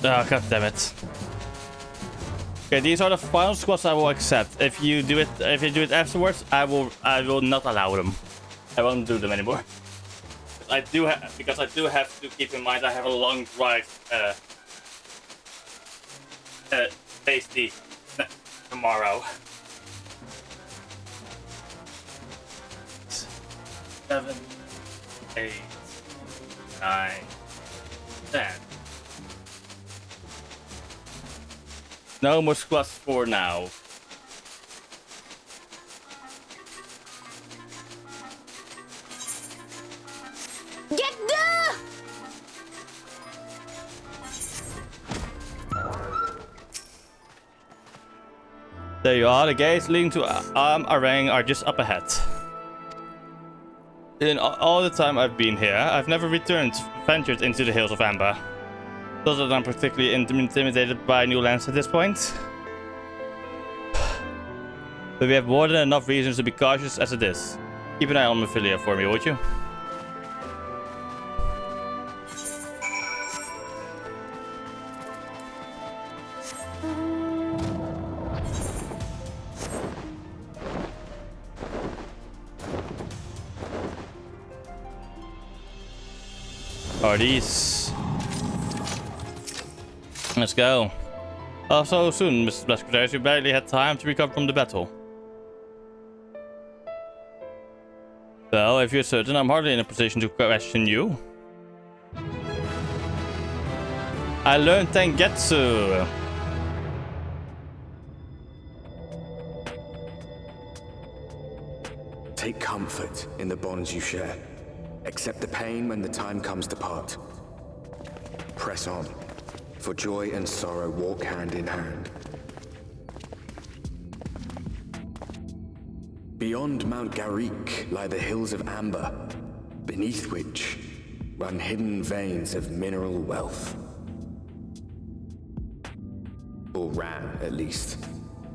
Oh, god damn it. Okay, these are the final squads I will accept. If you do it afterwards, I will not allow them. I won't do them anymore. Because I do have to keep in mind I have a long drive tasty tomorrow. 7, 8, 9, 10. No more squads for now. Get there! There you are. The gates leading to Arang are just up ahead. In all the time I've been here, I've never ventured into the Hills of Amber. Not that I'm particularly intimidated by new lands at this point. But we have more than enough reasons to be cautious as it is. Keep an eye on Mephilia for me, would you? Are these? Let's go. Oh, so soon, Mrs. Blasquez. You barely had time to recover from the battle. Well, if you're certain, I'm hardly in a position to question you. I learned Tengetsu. Take comfort in the bonds you share. Accept the pain when the time comes to part. Press on, for joy and sorrow walk hand in hand. Beyond Mount Garik lie the hills of Amber, beneath which run hidden veins of mineral wealth. Or ran, at least.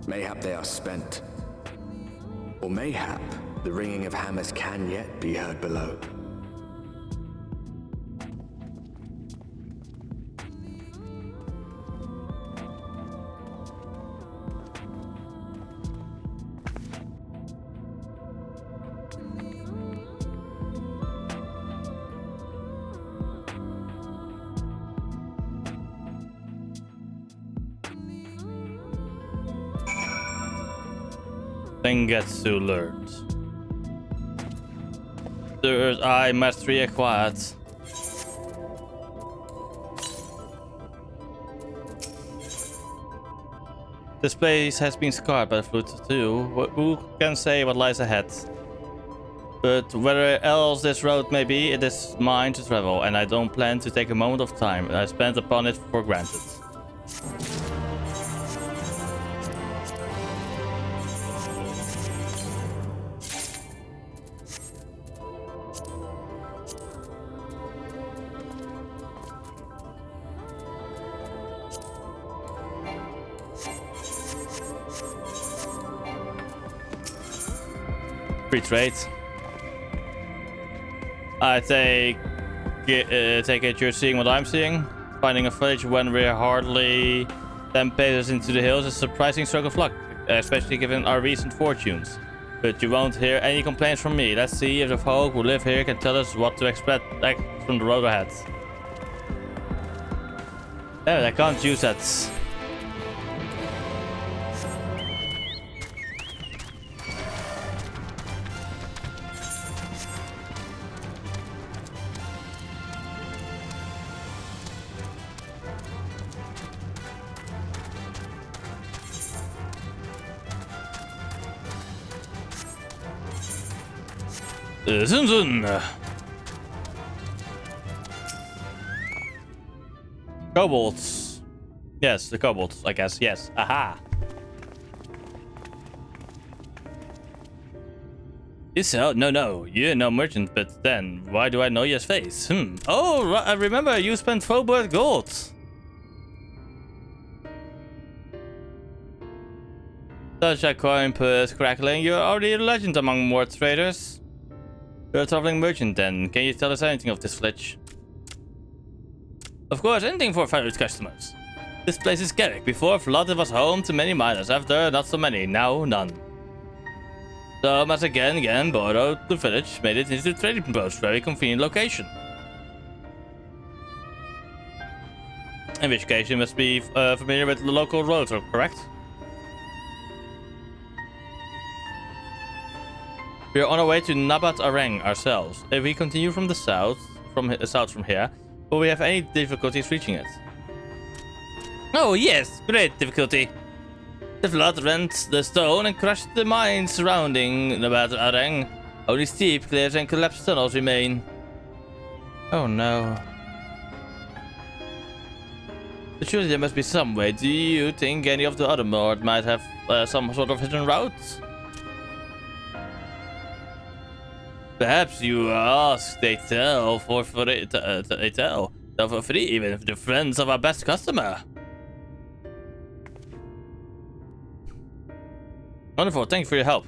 Mayhap they are spent. Or mayhap the ringing of hammers can yet be heard below. Tengetsu learned. Third eye mastery acquired. This place has been scarred by the flood too. Who can say what lies ahead? But whether else this road may be, it is mine to travel, and I don't plan to take a moment of time I spent upon it for granted. Free trade. I take it you're seeing what I'm seeing. Finding a village when we're hardly 10 paces into the hills is a surprising stroke of luck, especially given our recent fortunes. But you won't hear any complaints from me. Let's see if the folk who live here can tell us what to expect from the road ahead. Damn it, I can't use that. Zun Zun. Kobolds. Yes, the kobolds, I guess. Yes. Aha. No. You're no merchant, but then why do I know your face? Oh, I remember you spent 4 bird gold. Such a coin purse crackling. You're already a legend among more traders. You're a traveling merchant then. Can you tell us anything of this village? Of course, anything for valued customers. This place is Garik. Before, Vlad was home to many miners. After, not so many. Now, none. So, as again borrowed the village, made it into a trading post. Very convenient location. In which case, you must be familiar with the local roads, correct? We are on our way to Nabat Areng ourselves. If we continue from the south, from here, will we have any difficulties reaching it? Oh yes, great difficulty. The flood rent the stone and crushed the mines surrounding Nabat Areng. Only steep cliffs and collapsed tunnels remain. Oh no. But surely there must be some way. Do you think any of the other Mord might have some sort of hidden route? Perhaps you ask, they tell for free, they tell for free, even if the friends of our best customer. Wonderful, thank you for your help.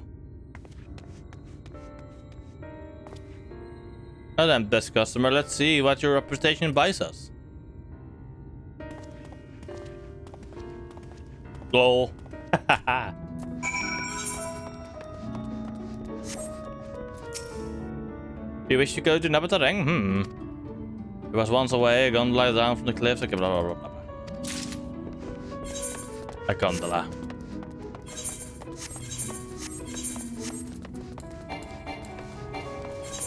Now then, best customer, let's see what your reputation buys us. Lol. You wish to go to Nabatareng? It was once away, a gondola down from the cliffs. Okay, blah blah blah blah. A gondola.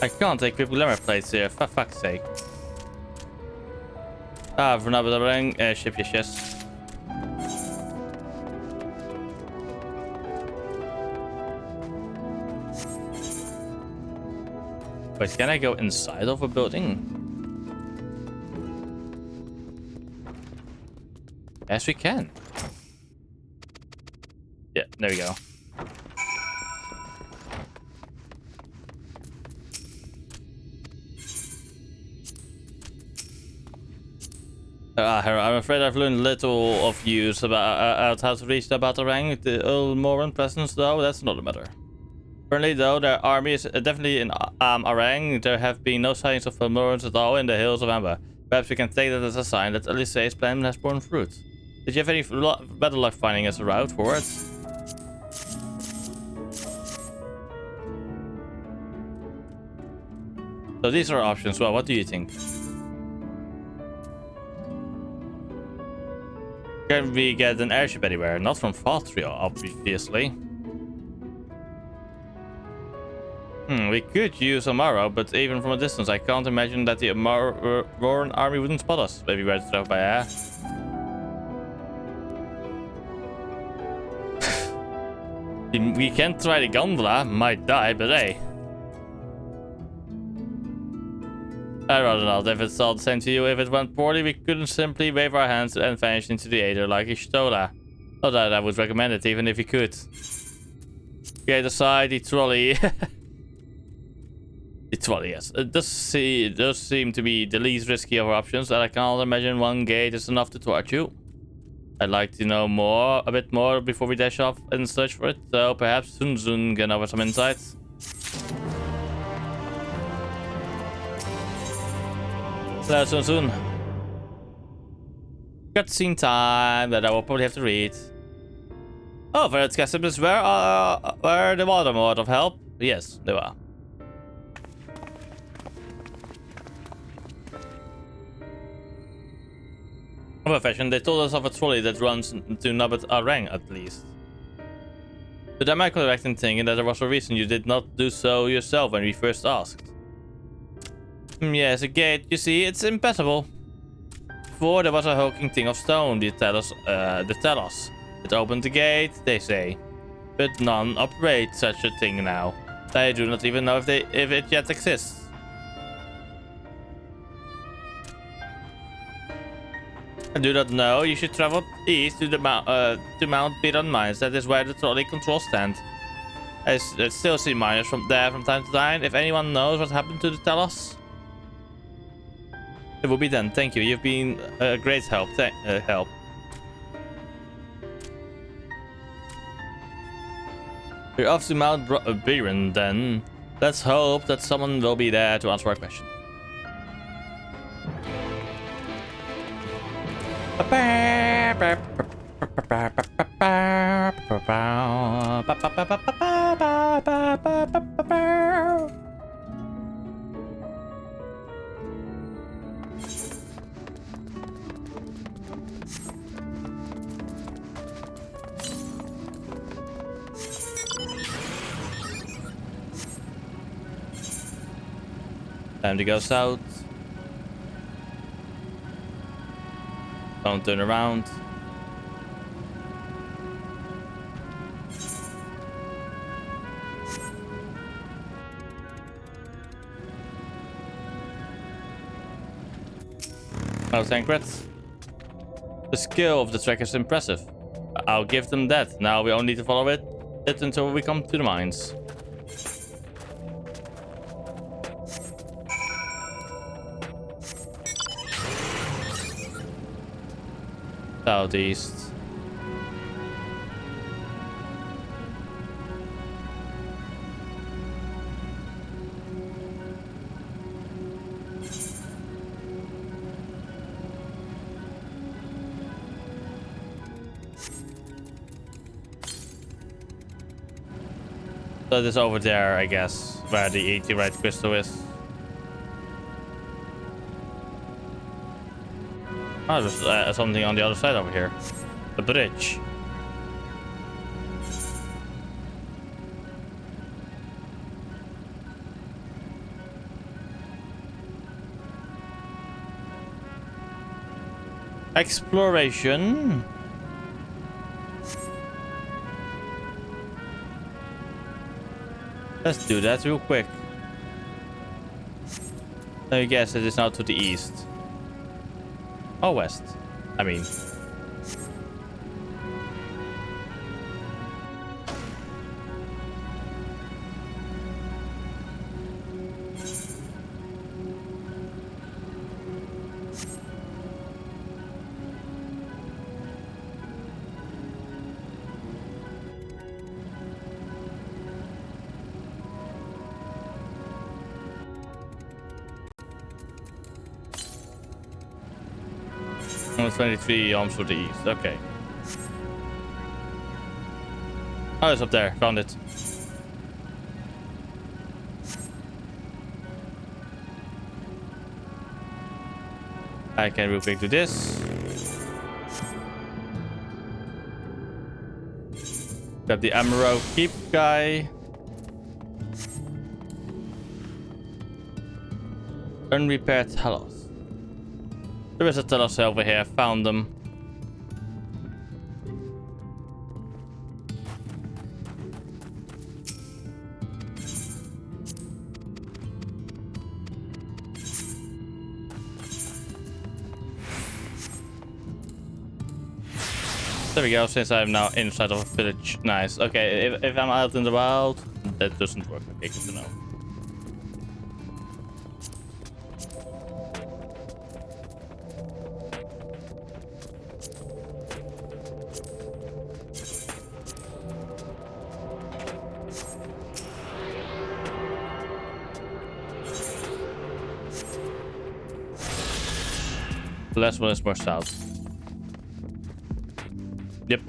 I can't equip glamour plates here, for fuck's sake. Ah, for Nabatareng, ship, yes. Wait, can I go inside of a building? Yes, we can. Yeah, there we go. I'm afraid I've learned little of use about how to reach the Batarang. The Ulmoran presence, though, that's another matter. Currently, though, their army is definitely in Arang. There have been no signs of Ulmorans at all in the hills of Amber. Perhaps we can take that as a sign that Elise's plan has borne fruit. Did you have any better luck finding us a route forward? So these are options. Well, what do you think? Can we get an airship anywhere? Not from Faltrio, obviously. We could use Amaro, but even from a distance, I can't imagine that the Amaran army wouldn't spot us. Maybe we're to travel by air. We can try the gondola, might die, but hey. I'd rather not. If it's all the same to you, if it went poorly, we couldn't simply wave our hands and vanish into the aether like a Shtola. Not that I would recommend it, even if you could. Okay, aside the trolley. The trolley, yes. It does seem to be the least risky of our options, and I can't imagine one gate is enough to torch you. I'd like to know a bit more before we dash off and search for it, so perhaps Sun can offer some insights. Hello, Sun. Cutscene time that I will probably have to read. Oh, Ferret's customers were the Voldemort of help? Yes, they were. Of fashion, they told us of a trolley that runs to Nabat Arang at least. But am I correct in thinking that there was a reason you did not do so yourself when we first asked? Yes, a gate. You see, it's impassable. Before there was a hulking thing of stone, the Telos. It opened the gate, they say. But none operate such a thing now. They do not even know if it yet exists. I do not know. You should travel east to Mount Piran Mines. That is where the trolley controls stand. I still see miners from there from time to time. If anyone knows what happened to the Telos, it will be done. Thank you. You've been a great help. We're off to Mount Piran then. Let's hope that someone will be there to answer our question. Time to go south. Don't turn around. No secrets. The skill of the track is impressive. I'll give them that. Now we only need to follow it until we come to the mines. Southeast. So this over there, I guess, where the aetheryte crystal is. Oh, there's something on the other side over here. The bridge. Exploration. Let's do that real quick. I guess it is now to the east. Or west, I mean. Oh, 23 arms to the east, okay. Oh, it's up there, found it. I can real quick do this. Got the Emerald Keep guy. Unrepaired Telos. There is a Telos over here, found them. There we go, since I'm now inside of a village. Nice. Okay, if I'm out in the wild, that doesn't work. Okay, good to know. The last one is more south. Yep.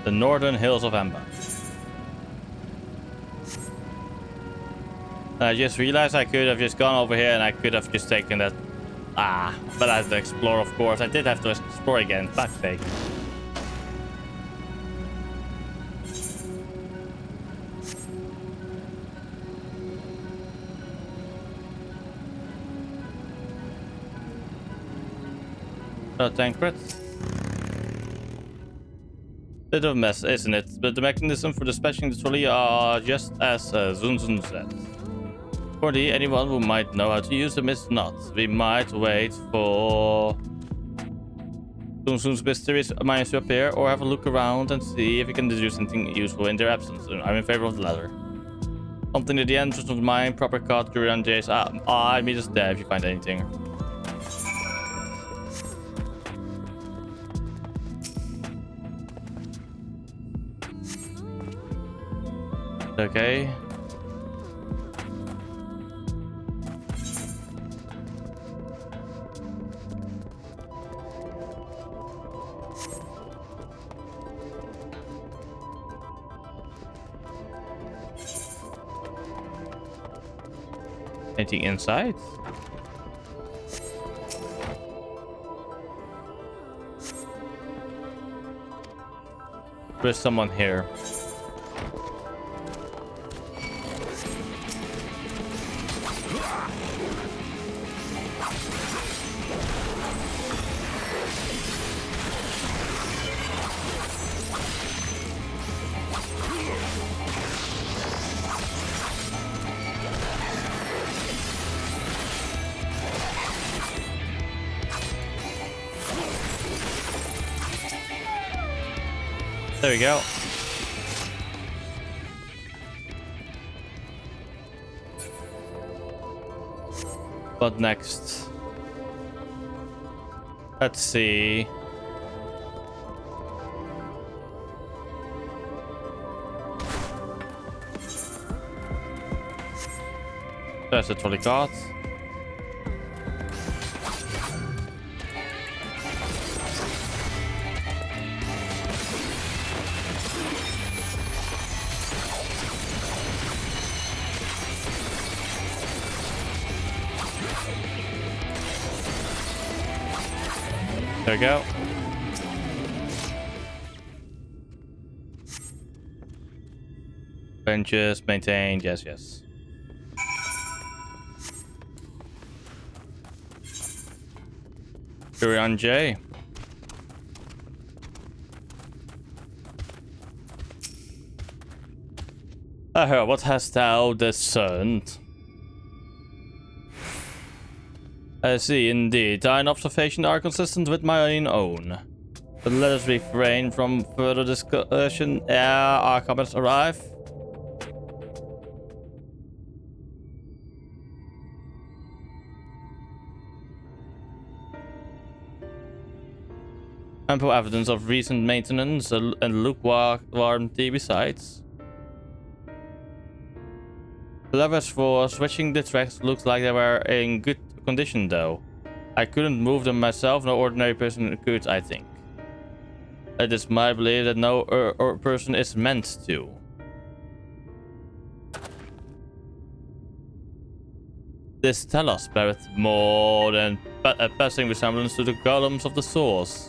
The Northern Hills of Amber. I just realized I could have just gone over here and I could have just taken that. But I had to explore, of course. I did have to explore again. Fuck's sake. Oh, Tancred. Bit of a mess, isn't it? But the mechanism for dispatching the trolley are just as Zunzun said. For anyone who might know how to use the mist knot, we might wait for Zunzun's mysterious mines to appear, or have a look around and see if we can deduce anything useful in their absence. I'm in favor of the latter. Something at the entrance of the mine, proper cut during days. I meet us there if you find anything. Okay. Anything inside? There's someone here. There we go. What next? Let's see. There's a trolley cart. There we go. Benches maintained. Yes, yes. Here we are, Jay. I heard, what hast thou discerned? I see, indeed. Thine observations are consistent with mine own. But let us refrain from further discussion ere our comments arrive. Ample evidence of recent maintenance and lukewarmty besides. The levers for switching the tracks looks like they were in good condition though. I couldn't move them myself, no ordinary person could, I think. It is my belief that no person is meant to. This Telos beareth more than a passing resemblance to the golems of the source.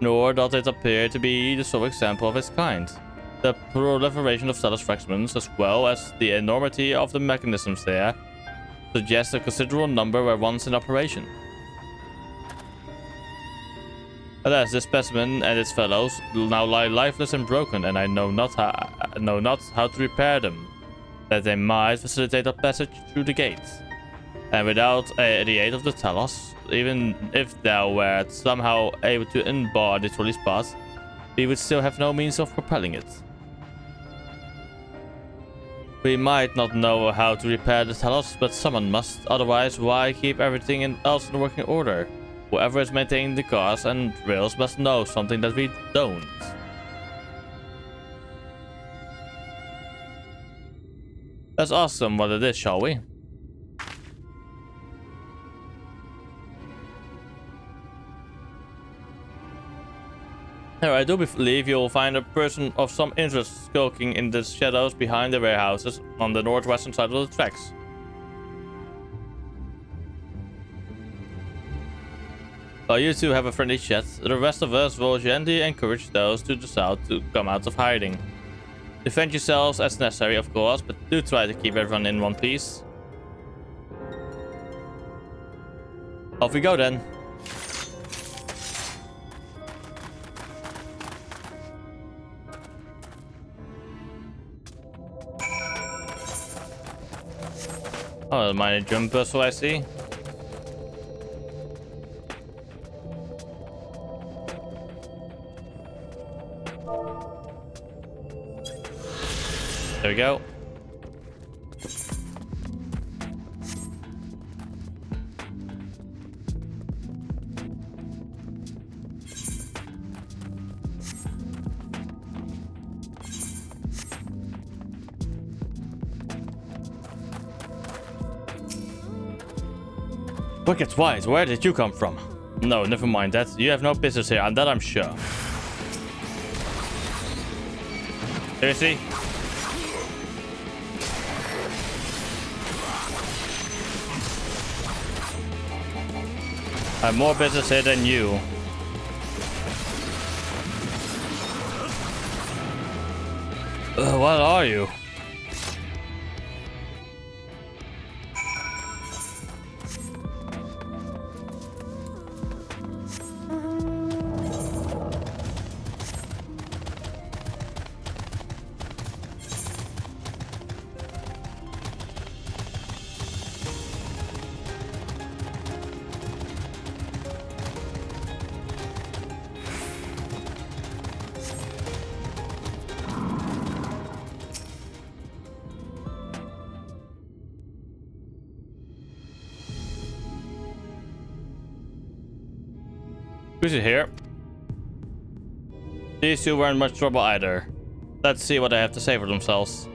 Nor does it appear to be the sole example of its kind. The proliferation of Telos fragments, as well as the enormity of the mechanisms there, suggests a considerable number were once in operation. Alas, this specimen and its fellows now lie lifeless and broken, and I know not how to repair them, that they might facilitate our passage through the gates. And without the aid of the Telos, even if thou wert somehow able to unbar the trolley's path, we would still have no means of propelling it. We might not know how to repair the Telos, but someone must, otherwise why keep everything else in working order? Whoever is maintaining the cars and rails must know something that we don't. Let's ask them what it is, shall we? Here, I do believe you'll find a person of some interest skulking in the shadows behind the warehouses on the northwestern side of the tracks. While you two have a friendly chat, the rest of us will gently encourage those to the south to come out of hiding. Defend yourselves as necessary, of course, but do try to keep everyone in one piece. Off we go then. Oh, a minor jump puzzle, I see. There we go. Wicked Wise, where did you come from? No, never mind that. You have no business here, and that I'm sure. Seriously? I have more business here than you. What are you? Who's it here? These two weren't much trouble either. Let's see what they have to say for themselves.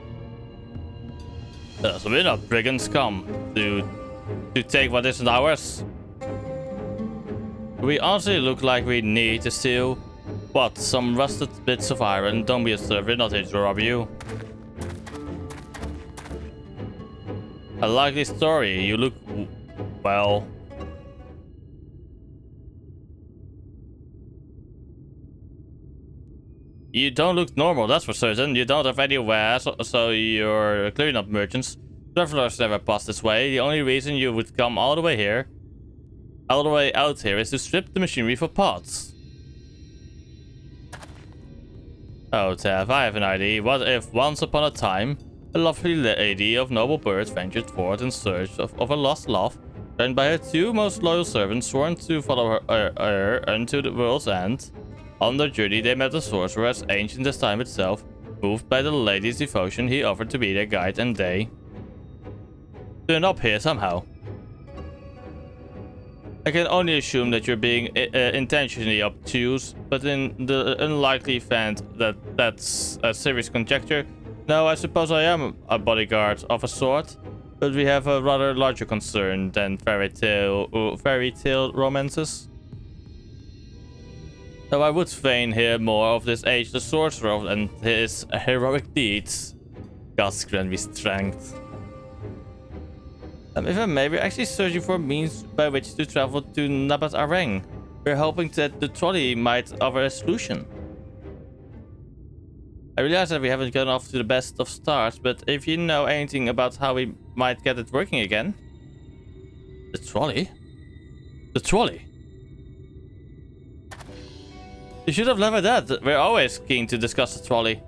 So we're not brigands come to take what isn't ours. We honestly look like we need to steal, what, some rusted bits of iron? Don't be a servant, we're not here to rob you. A likely story, you look, well... You don't look normal, that's for certain. You don't have any wares, so you're clearly not merchants. Travelers never pass this way. The only reason you would come all the way out here is to strip the machinery for parts. Oh, Tev, I have an idea. What if once upon a time, a lovely lady of noble birth ventured forth in search of a lost love, joined by her 2 most loyal servants sworn to follow her unto the world's end? On their journey, they met a sorcerer as ancient as time itself. Moved by the lady's devotion, he offered to be their guide, and they turned up here somehow. I can only assume that you're being intentionally obtuse, but in the unlikely event that that's a serious conjecture, no, I suppose I am a bodyguard of a sort, but we have a rather larger concern than fairy tale romances. Though I would fain hear more of this ageless sorcerer and his heroic deeds. Gods grant me strength. If I may, we're actually searching for a means by which to travel to Nabat Areng. We're hoping that the trolley might offer a solution. I realize that we haven't gotten off to the best of starts, but if you know anything about how we might get it working again... The trolley? The trolley? You should have left it at that. We're always keen to discuss the trolley.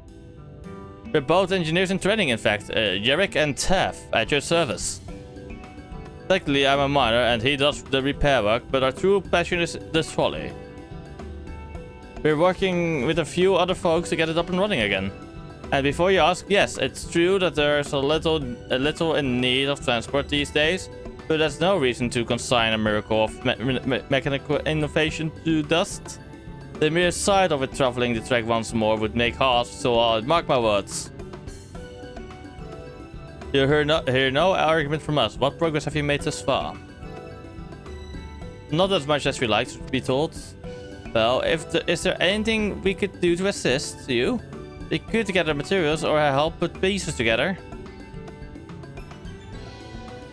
We're both engineers in training, in fact. Yerrick and Tev, at your service. Technically, I'm a miner and he does the repair work, but our true passion is the trolley. We're working with a few other folks to get it up and running again. And before you ask, yes, it's true that there's a little in need of transport these days, but that's no reason to consign a miracle of mechanical innovation to dust. The mere sight of it traveling the track once more would make hearts so hard, mark my words. You hear no argument from us. What progress have you made thus far? Not as much as we like to be told. Well, is there anything we could do to assist you? We could gather materials or help put pieces together.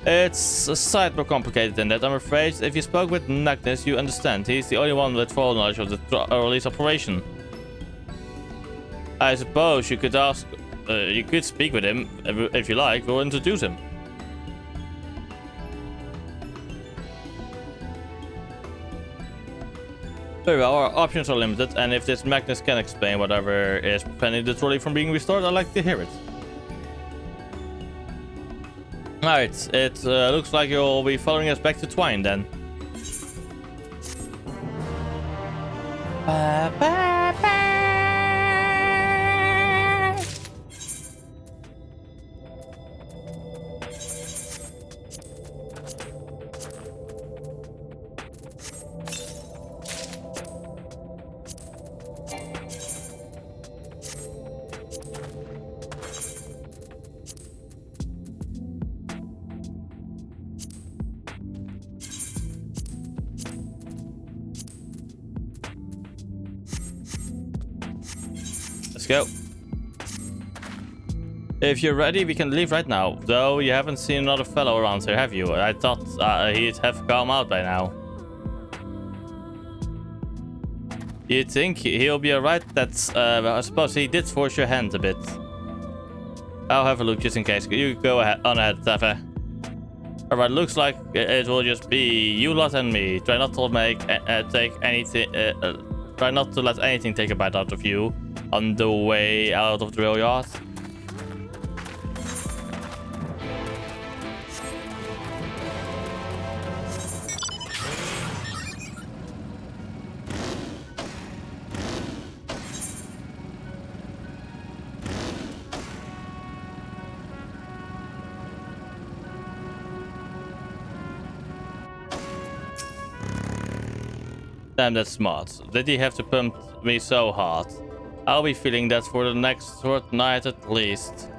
It's a sight more complicated than that, I'm afraid. If you spoke with Magnus, you understand. He's the only one with full knowledge of the release operation. I suppose you could ask... you could speak with him if you like. We'll introduce him. Very well, our options are limited, and if this Magnus can explain whatever is preventing the trolley from being restored, I'd like to hear it. Alright, it looks like you'll be following us back to Twine then. Let's go. If you're ready, we can leave right now. Though you haven't seen another fellow around here, have you? I thought he'd have come out by now. You think he'll be alright? That's, I suppose he did force your hand a bit. I'll have a look just in case. You go ahead, on ahead, Tafa. Alright, looks like it will just be you lot and me. Try not to try not to let anything take a bite out of you on the way out of the rail yard. Damn, that's smart. Did he have to pump me so hard? I'll be feeling that for the next fortnight at least.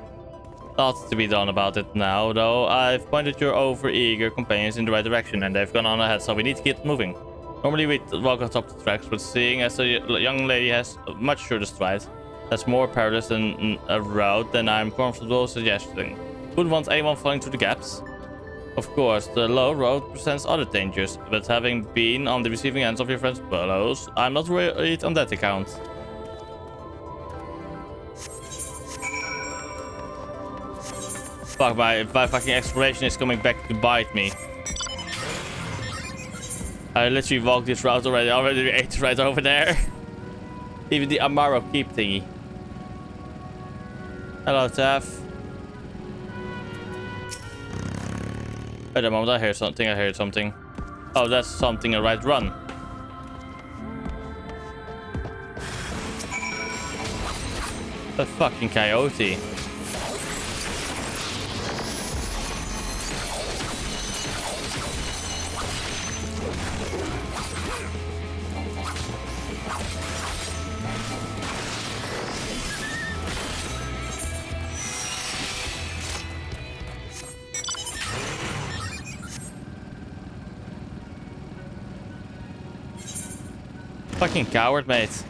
Lots to be done about it now, though. I've pointed your over-eager companions in the right direction, and they've gone on ahead, so we need to keep moving. Normally we'd walk atop the tracks, but seeing as the young lady has a much shorter stride, that's more perilous than a route than I'm comfortable suggesting. Wouldn't want anyone falling through the gaps. Of course, the low road presents other dangers, but having been on the receiving ends of your friend's blows, I'm not worried on that account. Fuck, my fucking exploration is coming back to bite me. I literally walked this route already. I already ate right over there. Even the Amaro keep thingy. Hello, Taff. Wait a moment, I heard something. Oh, that's something, a right run. A fucking coyote. Fucking coward, mate.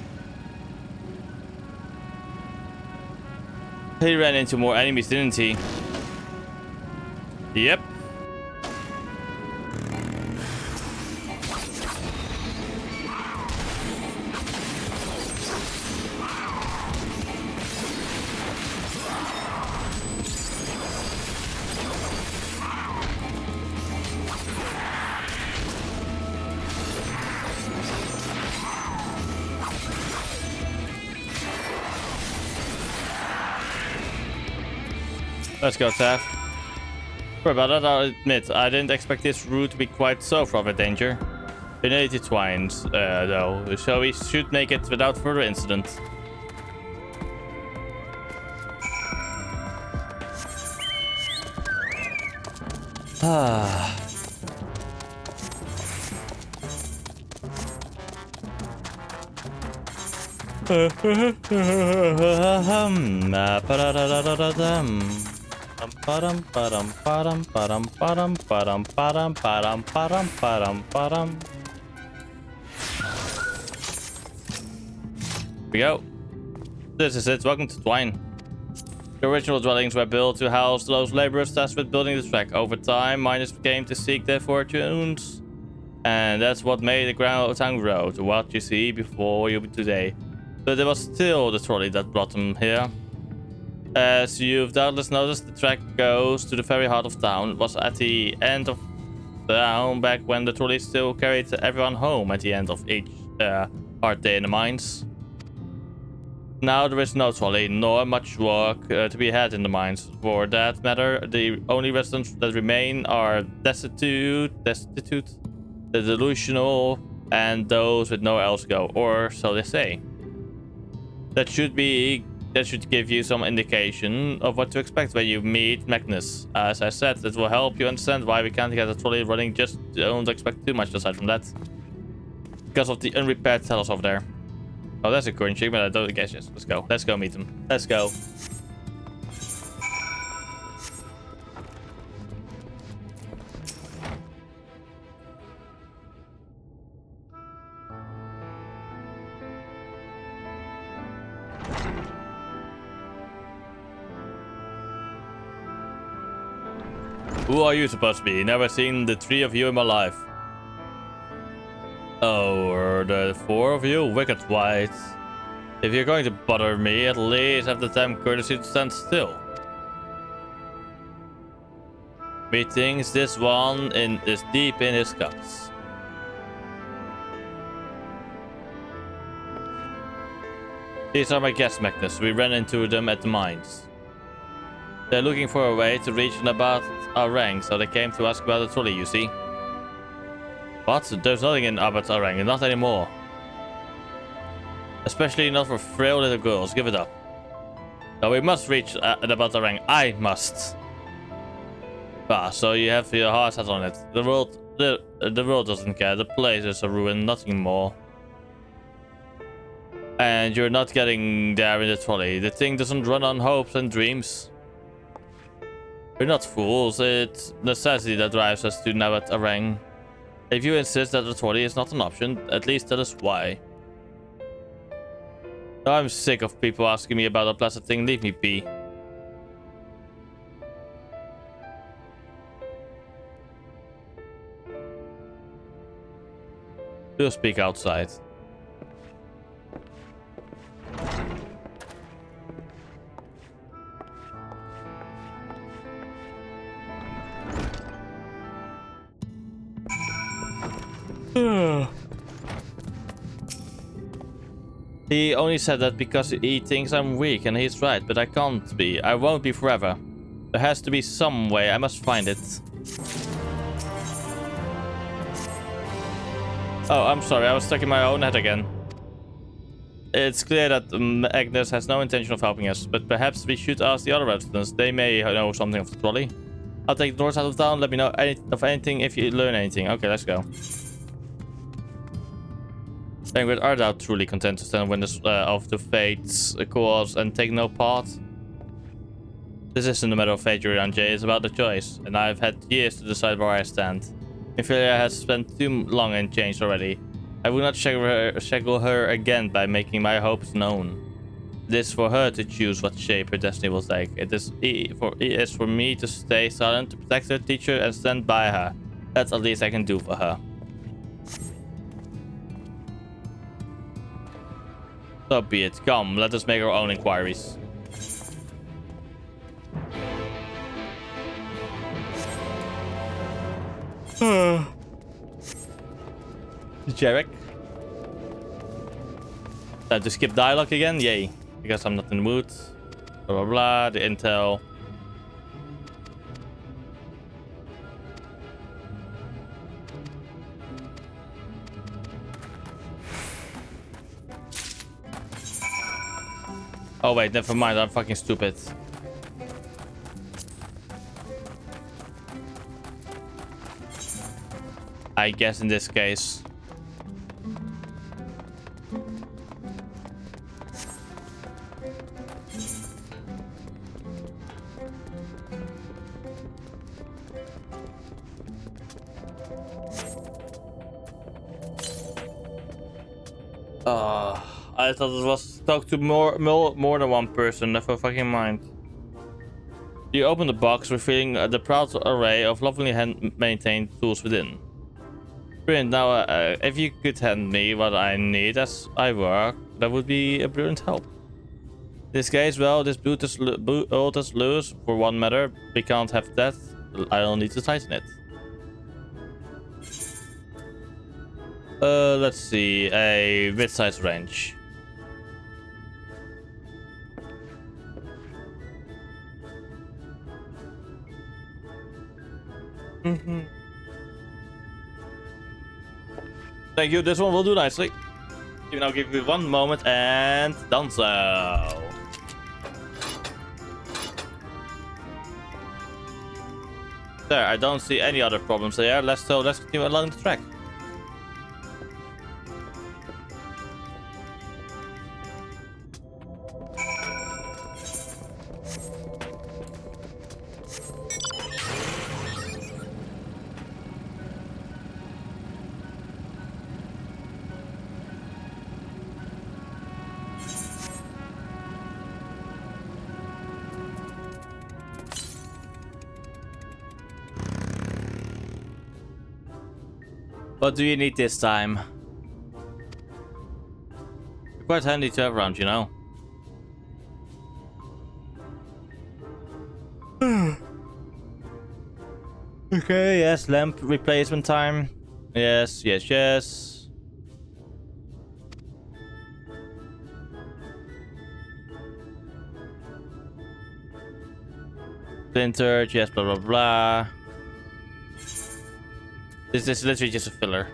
He ran into more enemies, didn't he? Yep. Let's go, Taff. Sorry about that, I'll admit, I didn't expect this route to be quite so fraught with danger. Been intertwined, though, so we should make it without further incident. Ah. We go. This is it. Welcome to Twine. The original dwellings were built to house those laborers tasked with building the track. Over time, miners came to seek their fortunes, and that's what made the town grow to what you see before you today. But there was still the trolley that brought them here. As you've doubtless noticed, the track goes to the very heart of town. It was at the end of town back when the trolley still carried everyone home at the end of each hard day in the mines. Now there is no trolley, nor much work to be had in the mines. For that matter, the only residents that remain are destitute, the delusional, and those with nowhere else to go, or so they say. That should give you some indication of what to expect when you meet Magnus. As I said, it will help you understand why we can't get a trolley running. Just don't expect too much aside from that. Because of the unrepaired cellars over there. Oh, that's a current chick, but I don't guess. Yes, let's go. Let's go meet them. Let's go. Who are you supposed to be? Never seen the three of you in my life. Oh, or the four of you? Wicked white. If you're going to bother me, at least have the damn courtesy to stand still. Methinks this one is deep in his guts. These are my guests, Magnus. We ran into them at the mines. They're looking for a way to reach Abat Arang, so they came to ask about the trolley, you see. What? There's nothing in Abat Arang, not anymore. Especially not for frail little girls, give it up. So we must reach Abat Arang, I must. Ah, so you have your heart set on it. The world doesn't care, the place is a ruin, nothing more. And you're not getting there in the trolley. The thing doesn't run on hopes and dreams. We're not fools. It's necessity that drives us to Navat Arang. If you insist that authority is not an option, at least tell us why. I'm sick of people asking me about a blessed thing. Leave me be. Do speak outside. He only said that because he thinks I'm weak, and he's right, but I can't be. I won't be forever. There has to be some way. I must find it. Oh, I'm sorry. I was stuck in my own head again. It's clear that Agnes has no intention of helping us, but perhaps we should ask the other residents. They may know something of the trolley. I'll take the doors out of town. Let me know of anything if you learn anything. Okay, let's go. Penguin, art thou truly content to stand witness of the fate's cause and take no part? This isn't a matter of fate, Yurian J. It's about the choice, and I've had years to decide where I stand. Ophelia has spent too long and changed already. I will not shackle her again by making my hopes known. It is for her to choose what shape her destiny will take. It is for me to stay silent, to protect her, teach her, and stand by her. That's the least I can do for her. So be it. Come, let us make our own inquiries. Jarek. Time to skip dialogue again? Yay. Because I'm not in the mood. Blah blah blah. The intel. Oh wait, never mind. I'm fucking stupid. I guess in this case. I thought it was talk to more than one person. Never fucking mind. You open the box, revealing the proud array of lovingly hand-maintained tools within. Brilliant. Now, if you could hand me what I need as I work, that would be a brilliant help. In this case, well, this bolt is loose. For one matter, we can't have that. I'll need to tighten it. Let's see. A mid-sized wrench. Thank you, this one will do nicely. Even I'll give you one moment and done so. There, I don't see any other problems there. Let's continue along the track. What do you need this time? Quite handy to have around, you know. Okay, yes, lamp replacement time. Yes. Splinter, yes, blah blah blah. This is literally just a filler.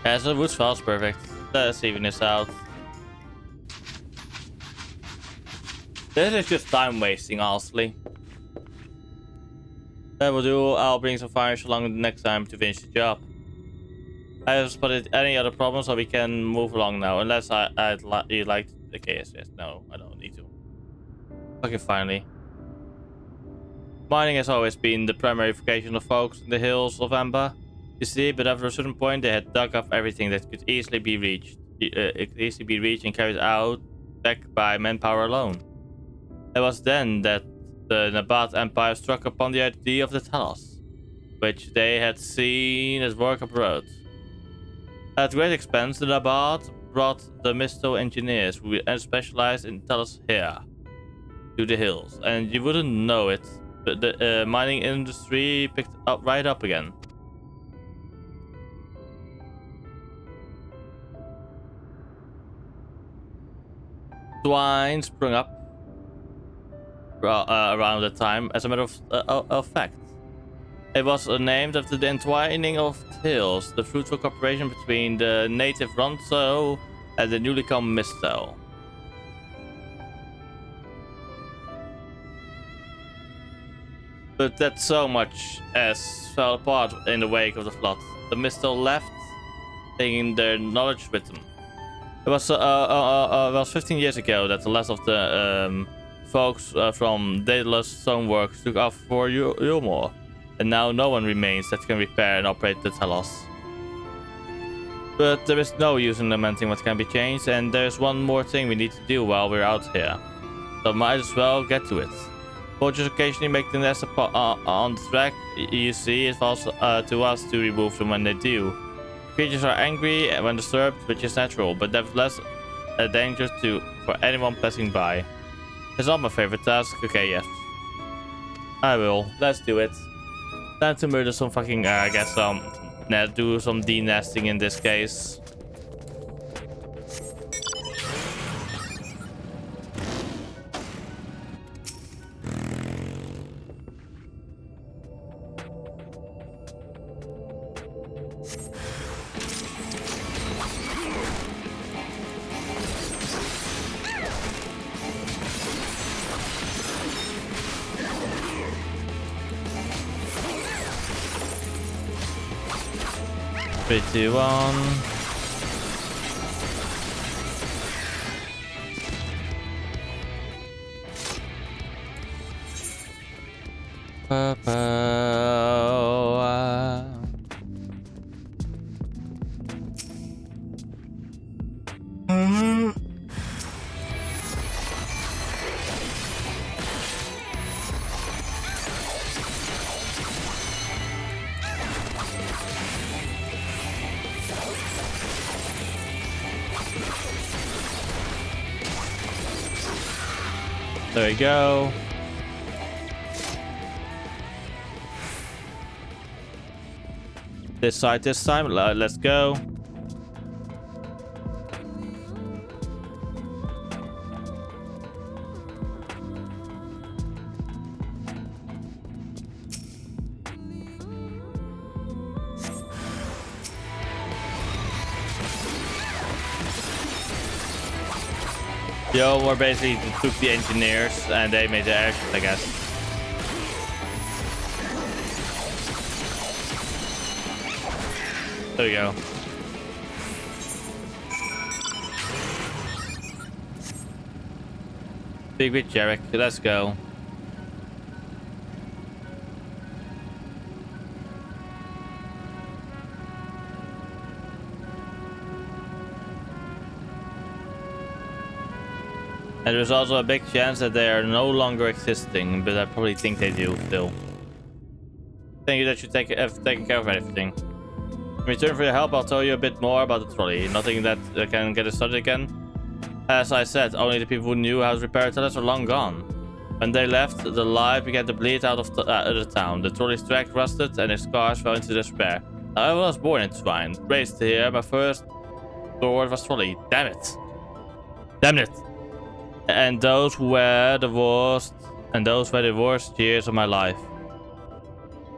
Yeah, so the wood smells perfect. Let's even this out. This is just time wasting, honestly. That will do. I'll bring some fires along the next time to finish the job. I haven't spotted any other problems, so we can move along now. Unless you like the case. Yes, no, I don't need to. Okay, finally. Mining has always been the primary vocation of folks in the hills of Amber. You see, but after a certain point, they had dug up everything that could easily be reached. It could easily be reached and carried out back by manpower alone. It was then that the Nabat Empire struck upon the idea of the Talos, which they had seen as work abroad. At great expense, the Nabat brought the Misto engineers who specialized in Talos here to the hills, and you wouldn't know it, but the mining industry picked right up again. Swine sprung up around that time, as a matter of fact. It was named after the entwining of hills, the fruitful cooperation between the native Ronso and the newly come Misto. But that so much as fell apart in the wake of the flood. The Misto left, taking their knowledge with them. It was 15 years ago that the last of the folks from Daedalus Stoneworks took off for Yulmore, and now no one remains that can repair and operate the Talos. But there is no use in lamenting what can be changed, and there's one more thing we need to do while we're out here. So might as well get to it. Poachers occasionally make the nest on the track. You see, it falls to us to remove them when they do. Creatures are angry when disturbed, which is natural, but nevertheless a danger for anyone passing by. It's not my favorite task. Okay, yes. I will. Let's do it. Time to murder some fucking, I guess, do some de-nesting in this case. Three, two, one. There we go. This side this time. Let's go. Yo, we're basically took the engineers and they made the airship, I guess. There we go. Big with Jarek, let's go. And there's also a big chance that they are no longer existing, but I probably think they do still. Thank you that you have taken care of everything. In return for your help, I'll tell you a bit more about the trolley. Nothing that can get us started again. As I said, only the people who knew how to repair Talos are long gone. When they left, the life began to bleed out of the town. The trolley's track rusted and its cars fell into despair. I was born in Swine, raised here. My first word was trolley. Damn it. Damn it. And those were the worst years of my life.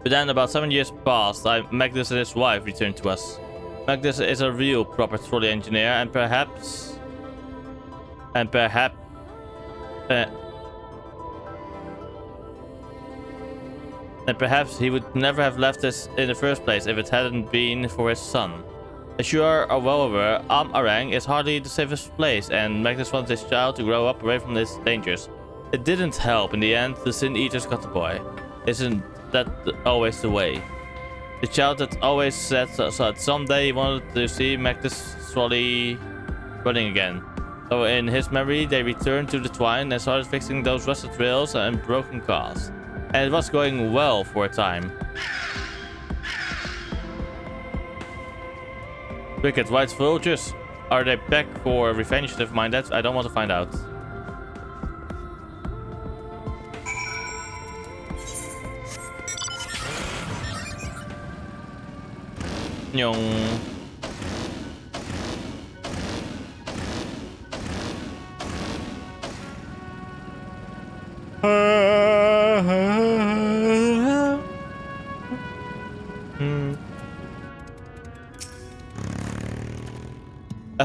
But then about 7 years passed. Magnus and his wife returned to us. Magnus is a real proper trolley engineer, and perhaps And perhaps he would never have left us in the first place if it hadn't been for his son. As you are well aware, Arang is hardly the safest place, and Magnus wants his child to grow up away from these dangers. It didn't help. In the end, the Sin Eaters got the boy. Isn't that always the way? The child that always said so that someday he wanted to see Magnus slowly running again. So in his memory, they returned to the Twine and started fixing those rusted rails and broken cars. And it was going well for a time. Wicked White Vultures. Are they back for revenge? Never mind that. I don't want to find out. Nyong.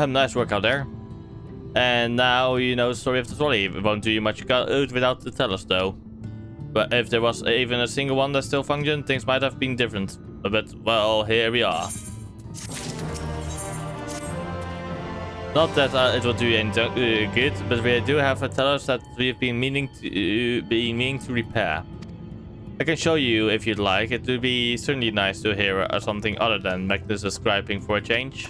Nice work out there. And now you know the story of the trolley. It won't do you much good without the tellers though. But if there was even a single one that still functioned, things might have been different. But well, here we are. Not that it will do you any good, but we do have a tellers that we've been meaning to repair. I can show you if you'd like. It would be certainly nice to hear something other than Magnus describing for a change.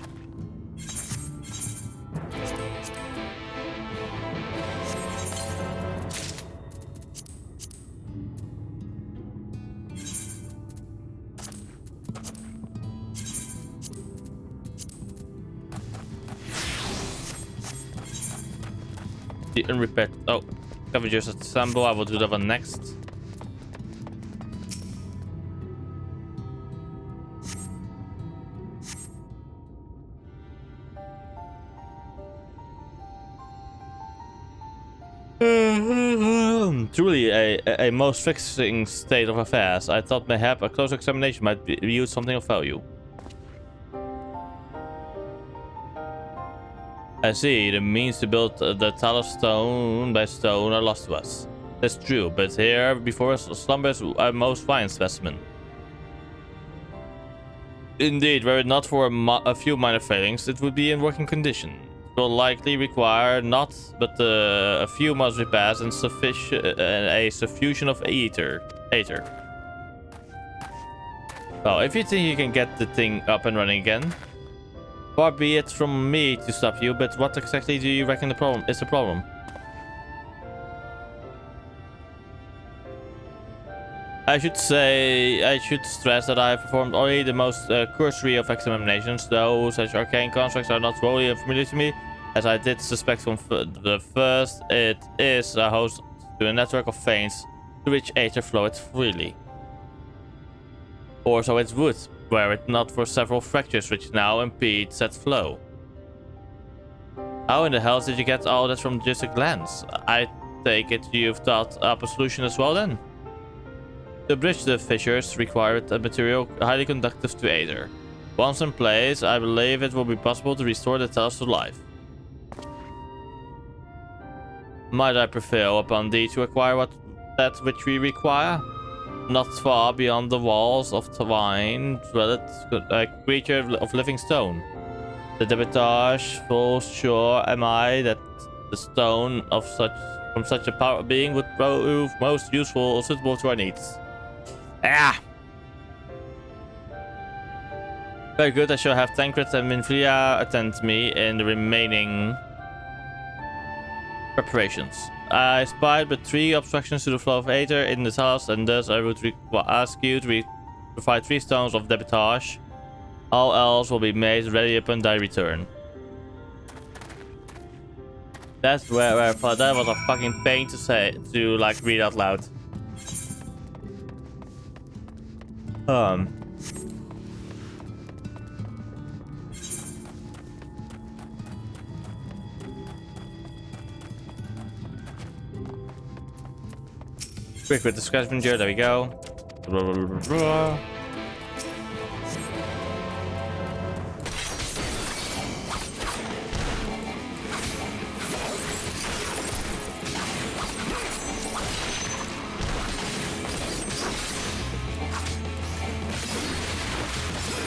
The unrepaired. Oh, Scavengers Assemble. I will do that one next. Truly a most fixing state of affairs. I thought mayhap a closer examination might yield something of value. I see, the means to build the Talos stone by stone are lost to us. That's true, but here before us slumbers a most fine specimen. Indeed, were it not for a few minor failings, it would be in working condition. It will likely require not but a few months repairs and a suffusion of aether. Well, if you think you can get the thing up and running again, far be it from me to stop you, but what exactly do you reckon is the problem? I should stress that I have performed only the most cursory of examinations, though such arcane constructs are not wholly unfamiliar to me. As I did suspect from the first, it is a host to a network of veins to which aether floweth freely. Or so it would, were it not for several fractures which now impede said flow. How in the hell did you get all that from just a glance? I take it you've thought up a solution as well then? To bridge the fissures required a material highly conductive to aether. Once in place, I believe it will be possible to restore the Talos to life. Might I prevail upon thee to acquire that which we require? Not far beyond the walls of Twine dwelleth a creature of living stone. The debitage full sure am I that the stone of from such a power being would prove most useful or suitable to our needs. Ah! Very good, I shall have Tancred and Minfria attend me in the remaining preparations. I spied but 3 obstructions to the flow of aether in the Talos, and thus I would ask you to provide 3 stones of debitage. All else will be made ready upon thy return. That's where I thought that was a fucking pain to like read out loud. Quick with the scavenger, there we go.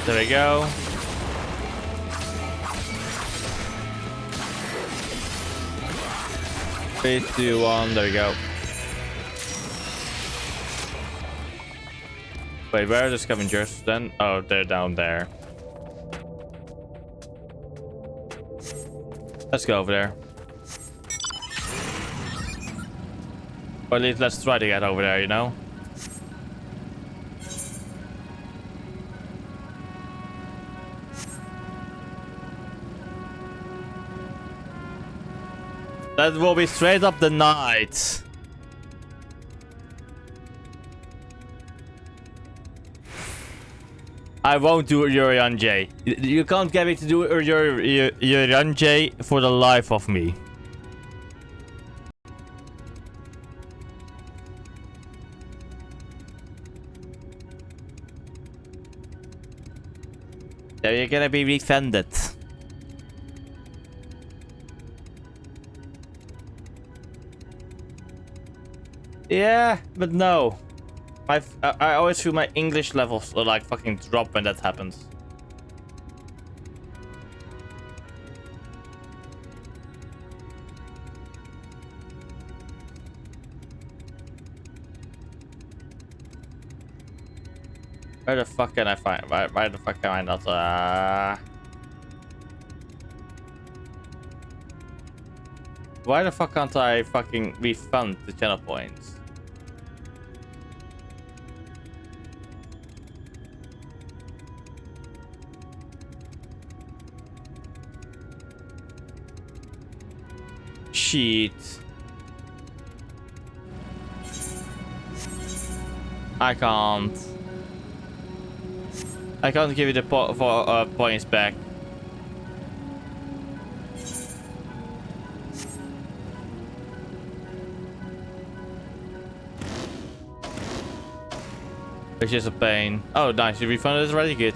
There we go. Three, two, one. There we go. Wait, where are the scavengers then? Oh, they're down there. Let's go over there. Or at least let's try to get over there, you know? That will be straight up the night. I won't do Urian J. You can't get me to do Urian J for the life of me. So you're gonna be defended. Yeah, but no. I always feel my English levels like fucking drop when that happens. Where the fuck can I find? Why the fuck can I not? Why the fuck can't I fucking refund the channel points? Shit. I can't give you the points back. Which is a pain. Oh, nice. You refunded it already? Good.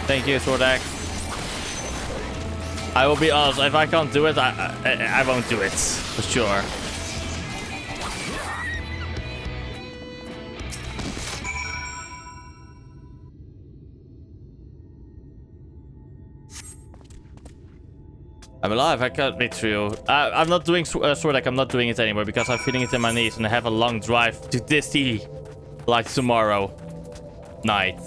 Thank you, Swordek. I will be honest, if I can't do it, I won't do it. For sure. I'm alive, I can't be true. I'm not doing Swordek, I'm not doing it anymore because I'm feeling it in my knees and I have a long drive to DC like tomorrow night.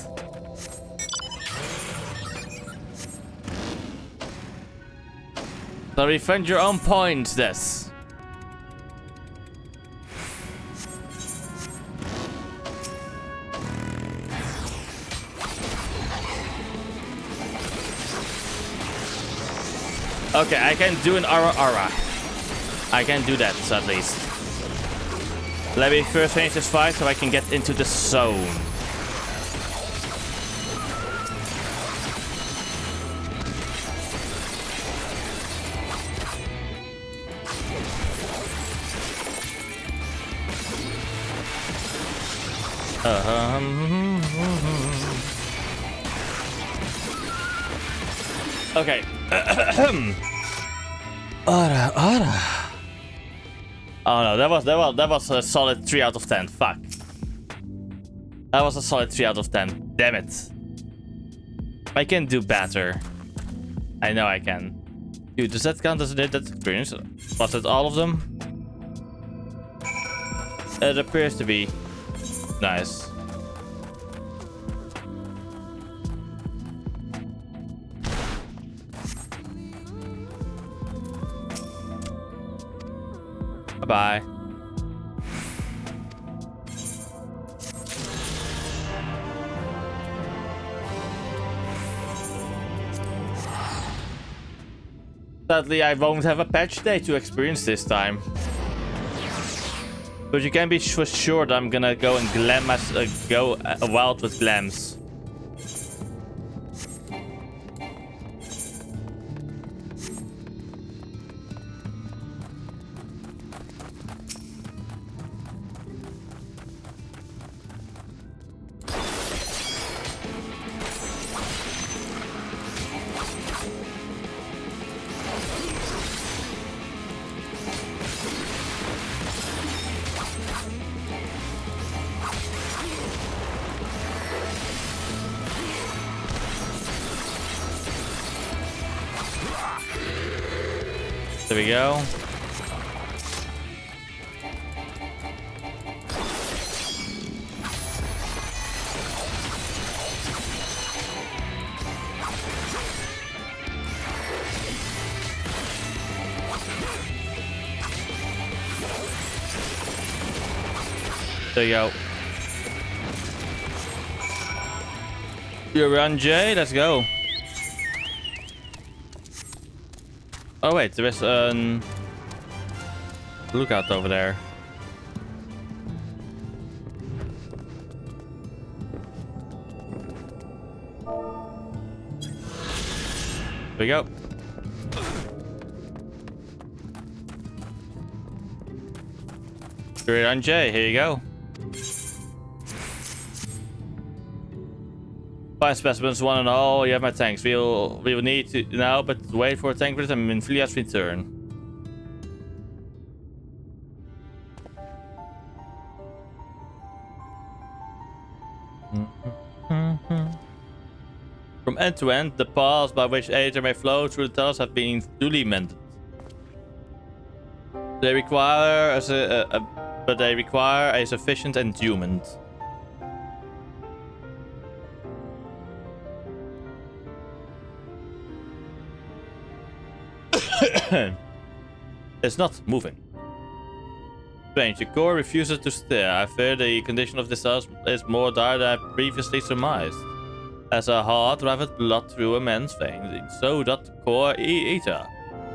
So refund your own points, this. Okay, I can do an aura. I can do that, at least. Let me first finish this fight so I can get into the zone. Okay. Aura. Oh no, that was a solid 3 out of 10. Fuck. That was a solid 3 out of 10. Damn it. I can do better. I know I can. Dude, does that count as a that experience? Was it all of them? It appears to be. Nice. Bye-bye. Sadly, I won't have a patch day to experience this time. But you can be for sure that I'm gonna go and glam go wild with glams. There we go. There you go. You're on Jay, let's go. Oh wait, there is a lookout over there. There we go. You're on Jay, here you go. Fine specimens, one and all. You have my tanks. We will need to now, but wait for a tank rhythm in Filia's return. From end to end, the paths by which Aether may flow through the tunnels have been duly mended. They require a sufficient endowment. It's not moving. Strange, the core refuses to stir. I fear the condition of this house is more dire than I previously surmised. As a heart ravaged blood through a man's veins, so doth the core Aether.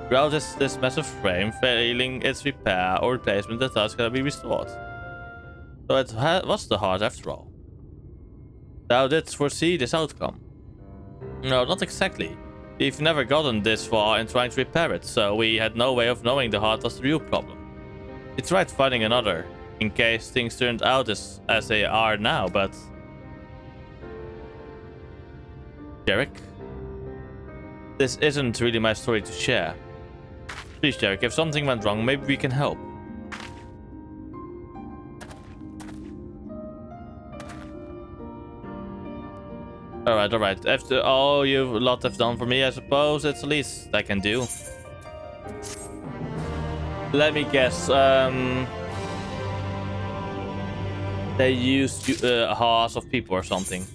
Throughout this massive frame, failing its repair or replacement, the task cannot be restored. So it was the heart after all. Thou didst foresee this outcome. No, not exactly. We've never gotten this far in trying to repair it, so we had no way of knowing the heart was the real problem. We tried finding another, in case things turned out as they are now, but... Jarek? This isn't really my story to share. Please, Jarek, if something went wrong, maybe we can help. Alright. After all you lot have done for me, I suppose it's the least I can do. Let me guess, they used a horse of people or something.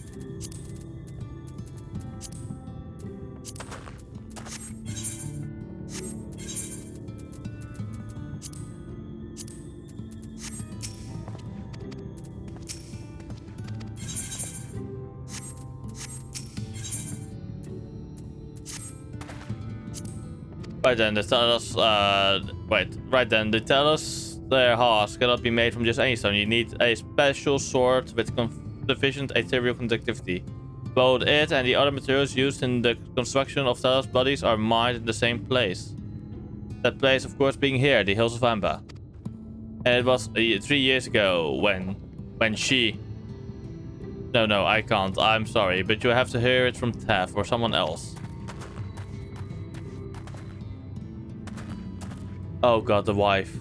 Right then, they tell us, they tell us their hearts cannot be made from just any stone. You need a special sword with sufficient ethereal conductivity. Both it and the other materials used in the construction of Talos' bodies are mined in the same place. That place, of course, being here, the Hills of Amba. And it was 3 years ago when she... No, I can't. I'm sorry, but you have to hear it from Taff or someone else. Oh god, the wife.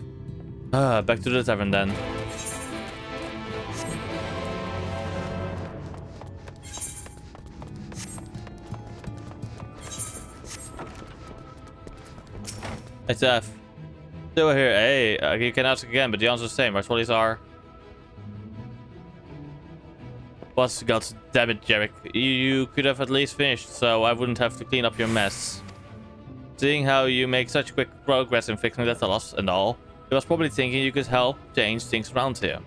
Back to the tavern then. Hey Taff. Still here. Hey, you can ask again, but the answer's the same. Our trolleys are... What's god damn it, Jarek. You could have at least finished, so I wouldn't have to clean up your mess. Seeing how you make such quick progress in fixing the Talos and all, he was probably thinking you could help change things around here.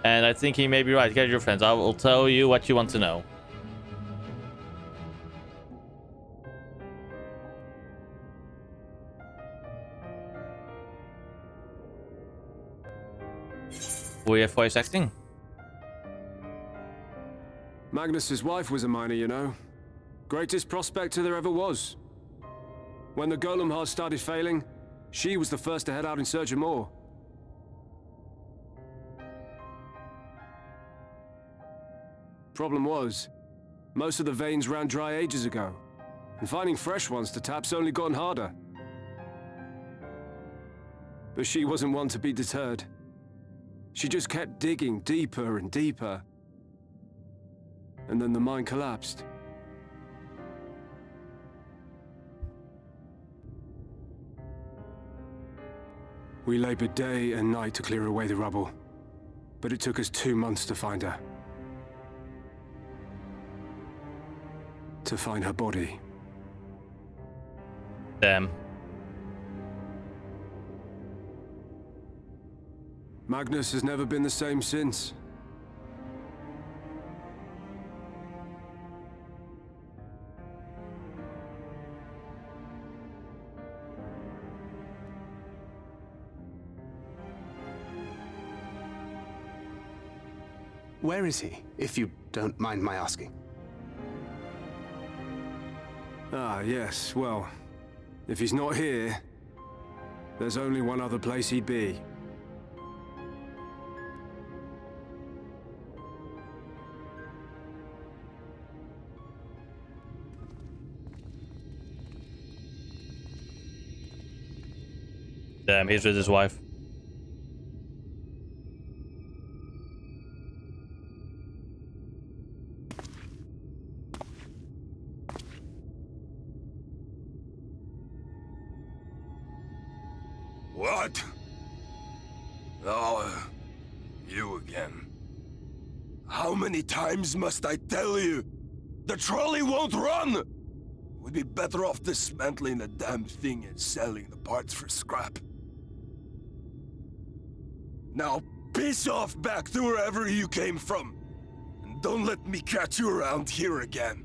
And I think he may be right. Get your friends. I will tell you what you want to know. We have voice acting. Magnus's wife was a miner, you know. Greatest prospector there ever was. When the golem heart started failing, she was the first to head out in search of more. Problem was, most of the veins ran dry ages ago, and finding fresh ones to tap's only gotten harder. But she wasn't one to be deterred. She just kept digging deeper and deeper. And then the mine collapsed. We labored day and night to clear away the rubble, but it took us 2 months to find her. To find her body. Damn. Magnus has never been the same since. Where is he, if you don't mind my asking? Ah, yes, well, if he's not here, there's only one other place he'd be. Damn, he's with his wife. What? Oh, you again. How many times must I tell you? The trolley won't run! We'd be better off dismantling the damn thing and selling the parts for scrap. Now piss off back to wherever you came from. And don't let me catch you around here again.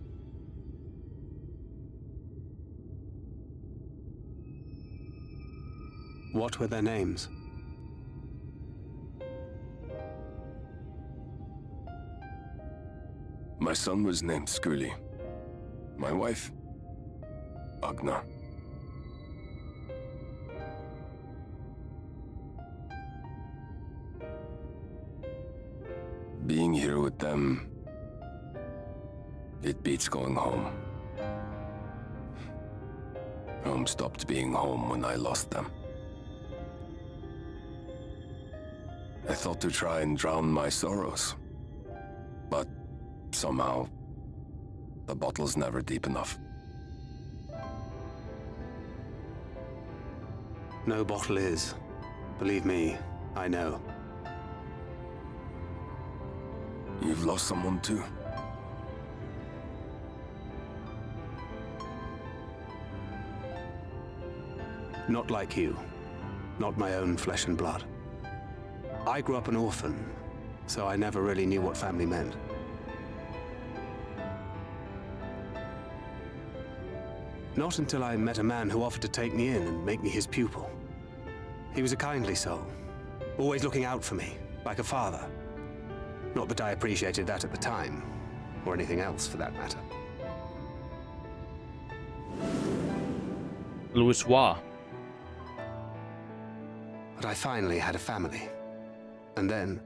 What were their names? My son was named Skuli. My wife, Agna. Being here with them, it beats going home. Home stopped being home when I lost them. I thought to try and drown my sorrows, but somehow, the bottle's never deep enough. No bottle is. Believe me, I know. You've lost someone too? Not like you. Not my own flesh and blood. I grew up an orphan, so I never really knew what family meant. Not until I met a man who offered to take me in and make me his pupil. He was a kindly soul, always looking out for me, like a father. Not that I appreciated that at the time, or anything else for that matter. Louisoix. But I finally had a family. And then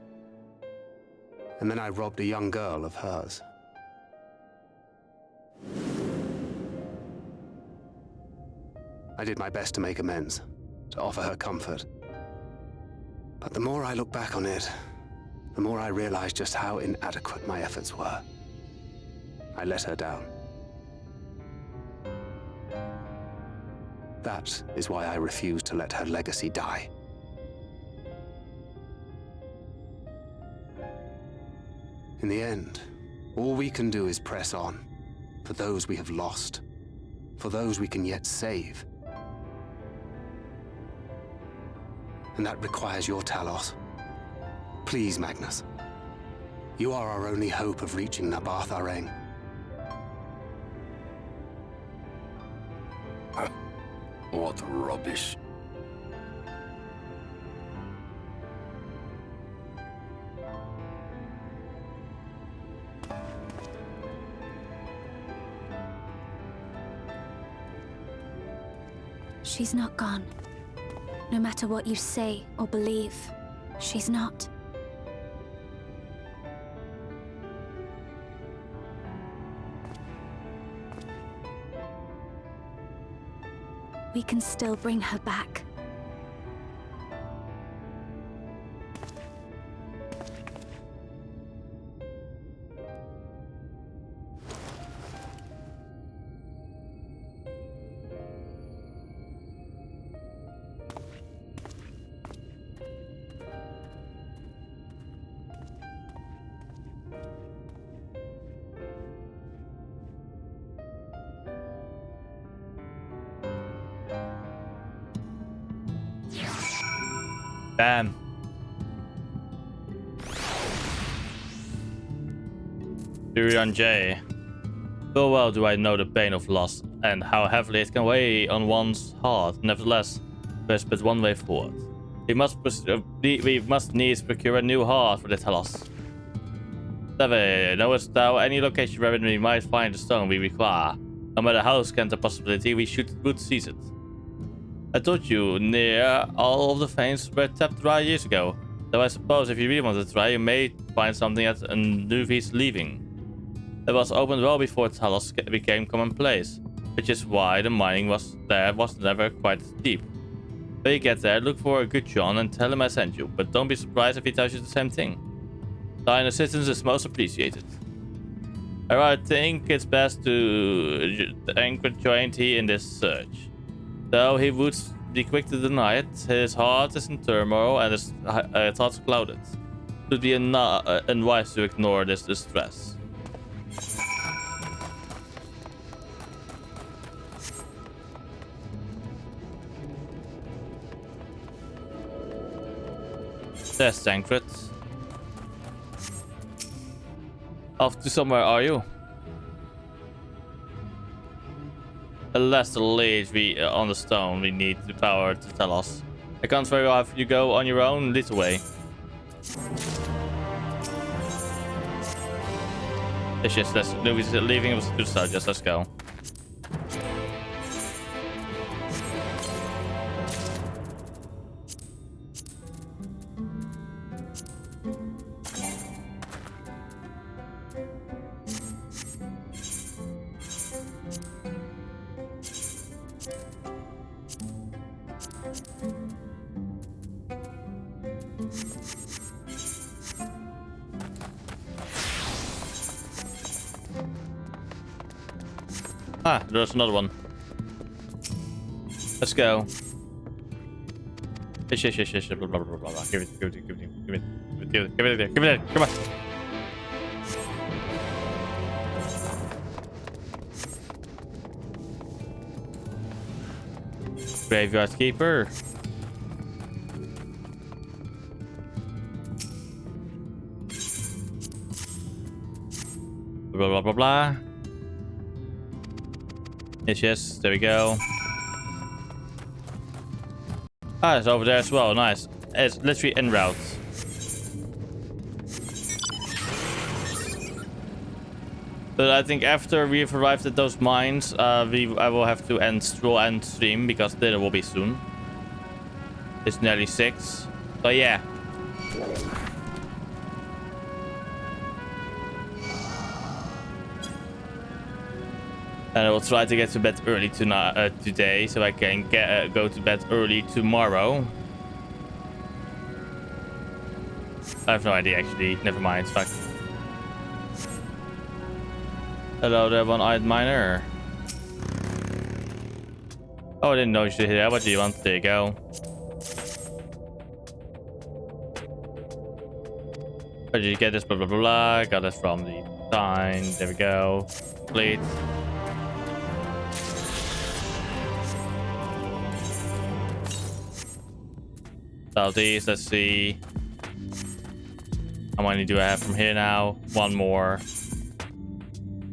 I robbed a young girl of hers. I did my best to make amends, to offer her comfort. But the more I look back on it, the more I realize just how inadequate my efforts were. I let her down. That is why I refuse to let her legacy die. In the end, all we can do is press on, for those we have lost, for those we can yet save. And that requires your Talos. Please, Magnus. You are our only hope of reaching Nabarth Areng. What rubbish. She's not gone. No matter what you say or believe, she's not. We can still bring her back. Bam. Tyrion J. Full well do I know the pain of loss and how heavily it can weigh on one's heart. Nevertheless, there's but one way forward. We must needs procure a new heart for the Talos. Seve, knowest thou any location where we might find the stone we require? No matter how scant the possibility, we would seize it. I told you, near all of the veins were tapped dry years ago. Though I suppose if you really want to try, you may find something at Annuvi's leaving. It was opened well before Talos became commonplace, which is why the mining was never quite deep. When you get there, look for Good John and tell him I sent you, but don't be surprised if he tells you the same thing. Thine assistance is most appreciated. I think it's best to anchor Jointy in this search. Though he would be quick to deny it, his heart is in turmoil and his thoughts clouded. It would be unwise to ignore this distress. There's Tancred. Off to somewhere, are you? Unless the lead on the stone we need the power to tell us. I can't very well have you go on your own, lead the way. It's just nobody's leaving us to the start, just let's go. Ah, there's another one. Let's go. Yes, blah, blah, blah, blah. Give it, come on. Graveyard Keeper. Blah, blah, blah, blah. Yes, there we go. Ah, it's over there as well. Nice. It's literally en route. But I think after we've arrived at those mines, I will have to end stream because dinner will be soon. It's nearly 6. So yeah. And I will try to get to bed early today, so I can go to bed early tomorrow. I have no idea, actually. Never mind. Fuck. Hello there, one-eyed miner. Oh, I didn't know you should hear. What do you want? There you go. Where did you get this? Blah, blah, blah, blah. Got this from the sign. There we go. Complete. Southeast, let's see. How many do I have from here now? One more.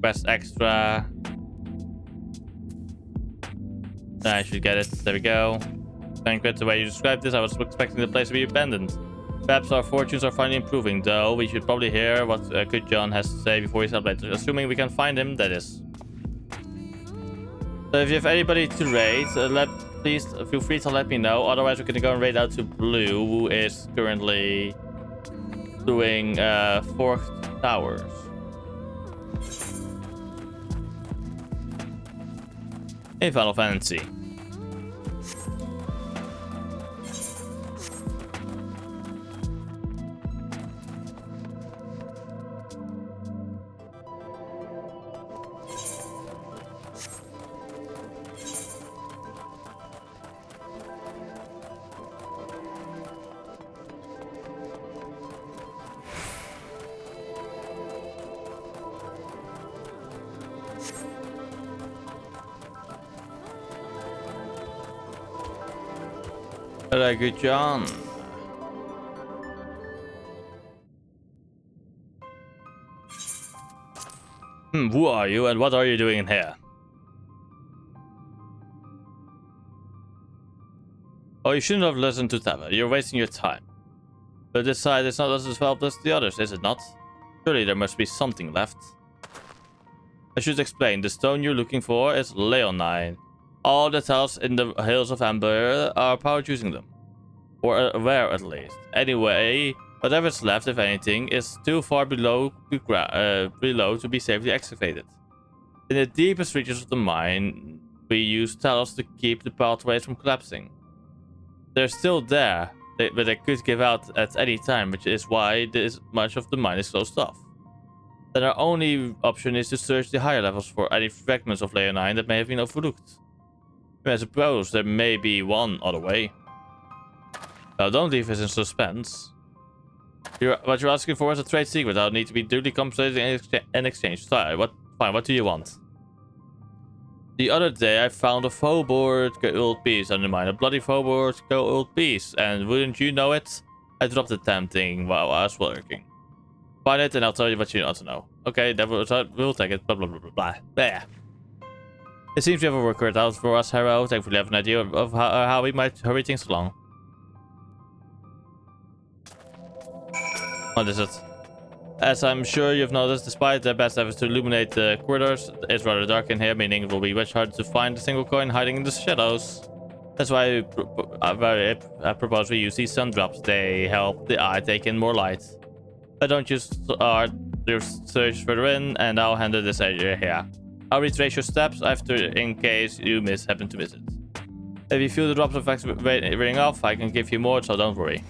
Quest extra. Then I should get it. There we go. Thank you. The way you described this, I was expecting the place to be abandoned. Perhaps our fortunes are finally improving, though. We should probably hear what Good John has to say before we celebrate. Assuming we can find him, that is. So if you have anybody to raid, please feel free to let me know. Otherwise, we're gonna go and raid out to Blue, who is currently doing Forked Towers. In Final Fantasy. Hello, Good John. Who are you and what are you doing in here? Oh, you shouldn't have listened to Tava. You're wasting your time. But this side is not as developed as the others, is it not? Surely there must be something left. I should explain. The stone you're looking for is Leonine. All the towns in the Hills of Amber are powered using them. Or aware at least. Anyway, whatever's left, if anything, is too far below to be safely excavated. In the deepest reaches of the mine, we use tunnels to keep the pathways from collapsing. They're still there, but they could give out at any time, which is why this much of the mine is closed off. Then our only option is to search the higher levels for any fragments of Leonine that may have been overlooked. I suppose there may be one other way. Now don't leave us in suspense. What you're asking for is a trade secret that will need to be duly compensated in exchange. Fine, what do you want? The other day I found a Fobord gold piece under mine. A bloody Fobord gold piece. And wouldn't you know it? I dropped the damn thing while I was working. Find it and I'll tell you what you ought to know. Okay, we'll take it. Blah blah blah blah blah. There. It seems you have a work cut out for us, Harrow. Thankfully I have an idea of how we might hurry things along. What is it? As I'm sure you've noticed, despite their best efforts to illuminate the corridors, it's rather dark in here, meaning it will be much harder to find a single coin hiding in the shadows. That's why I propose we use these sun drops. They help the eye take in more light. Why don't you start your search further in, and I'll handle this area here. I'll retrace your steps after in case you happen to miss it. If you feel the drops effects wearing off, I can give you more, so don't worry.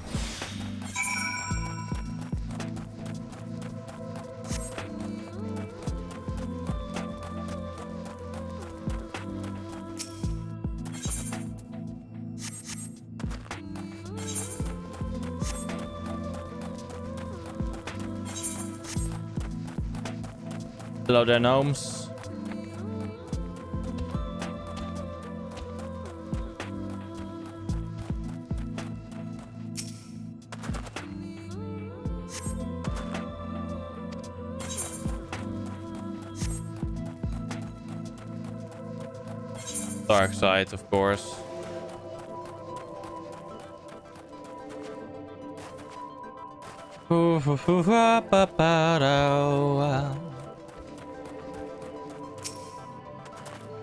Hello there, gnomes. Dark side, of course.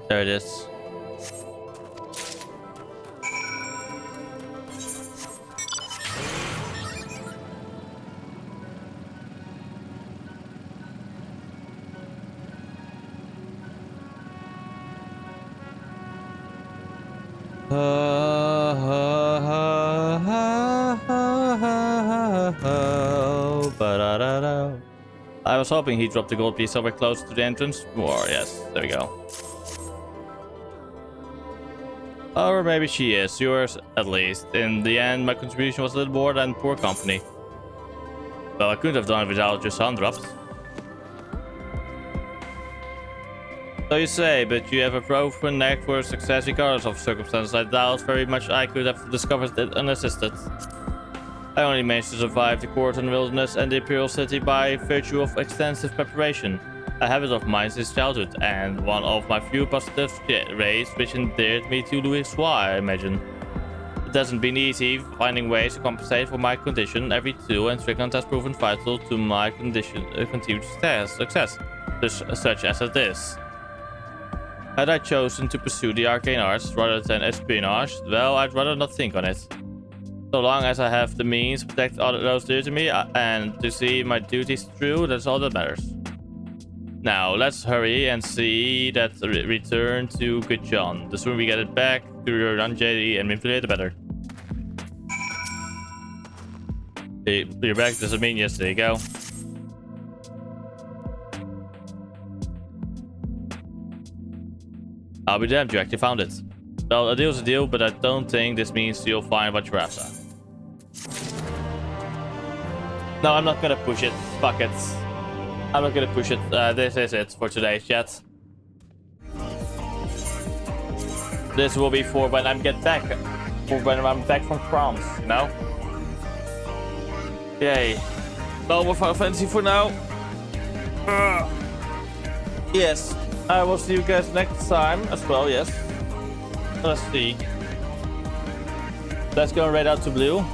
There it is. I was hoping he dropped the gold piece somewhere close to the entrance. Or yes, there we go. Or maybe she is. Yours, at least. In the end, my contribution was a little more than poor company. Well, I couldn't have done it without your sun drops. So you say, but you have a proven knack for success regardless of circumstances. I doubt very much I could have discovered it unassisted. I only managed to survive the Corton Wilderness and the Imperial City by virtue of extensive preparation. A habit of mine since childhood, and one of my few positive traits which endeared me to Louis, I imagine. It hasn't been easy finding ways to compensate for my condition. Every tool and Strickland has proven vital to my continued success, such as this. Had I chosen to pursue the arcane arts rather than espionage, well, I'd rather not think on it. So long as I have the means to protect those dear to me and to see my duties through, that's all that matters. Now, let's hurry and see that return to Good John. The sooner we get it back to your JD and manipulate, the better. You're back doesn't mean yes, there you go. I'll be damned, you actually found it. Well, a deal's a deal, but I don't think this means you'll find what you're after. No, I'm not gonna push it. Fuck it. I'm not gonna push it. This is it for today's chat. This will be for when I get back. For when I'm back from France, you know? Yay. No more Final Fantasy for now. Yes, I will see you guys next time as well, yes. Let's see. Let's go right out to blue.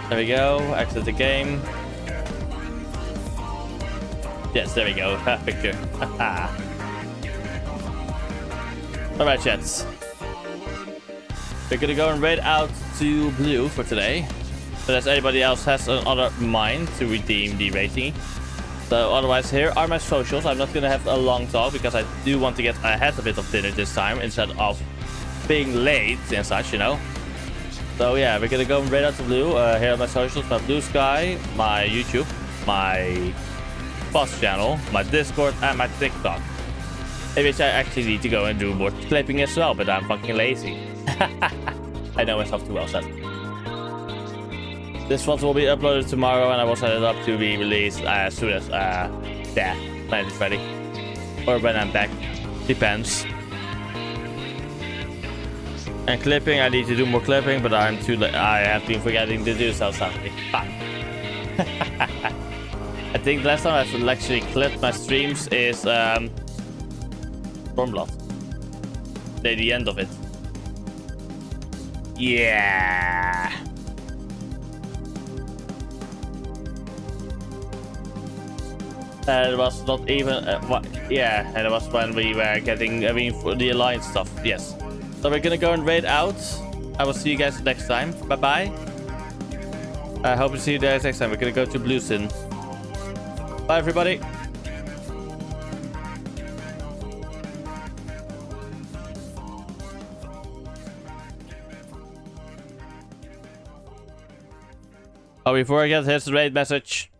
There we go, exit the game. Yes, there we go, picture. Alright, chats. We're gonna go right out to blue for today. Unless anybody else has another mind to redeem the rating. So otherwise, here are my socials. I'm not gonna have a long talk because I do want to get ahead a bit of dinner this time instead of being late and such, you know. So yeah, we're gonna go right out to blue. Here are my socials, my Blue Sky, my YouTube, my Boss channel, my Discord, and my TikTok. In which I actually need to go and do more clipping as well, but I'm fucking lazy. I know myself too well, so. This one will be uploaded tomorrow, and I will set it up to be released as soon as when it's ready. Or when I'm back. Depends. And clipping, I need to do more clipping, but I'm too late. I have been forgetting to do so sadly. Fuck. I think the last time I've actually clipped my streams is Stormblood. The end of it. Yeah. And it was not even yeah, and it was when we were getting, I mean, for the Alliance stuff. Yes. So we're gonna go and raid out. I will see you guys next time. Bye bye. I hope to see you guys next time. We're gonna go to Blue soon. Bye everybody. Oh, before I get, here's the raid message.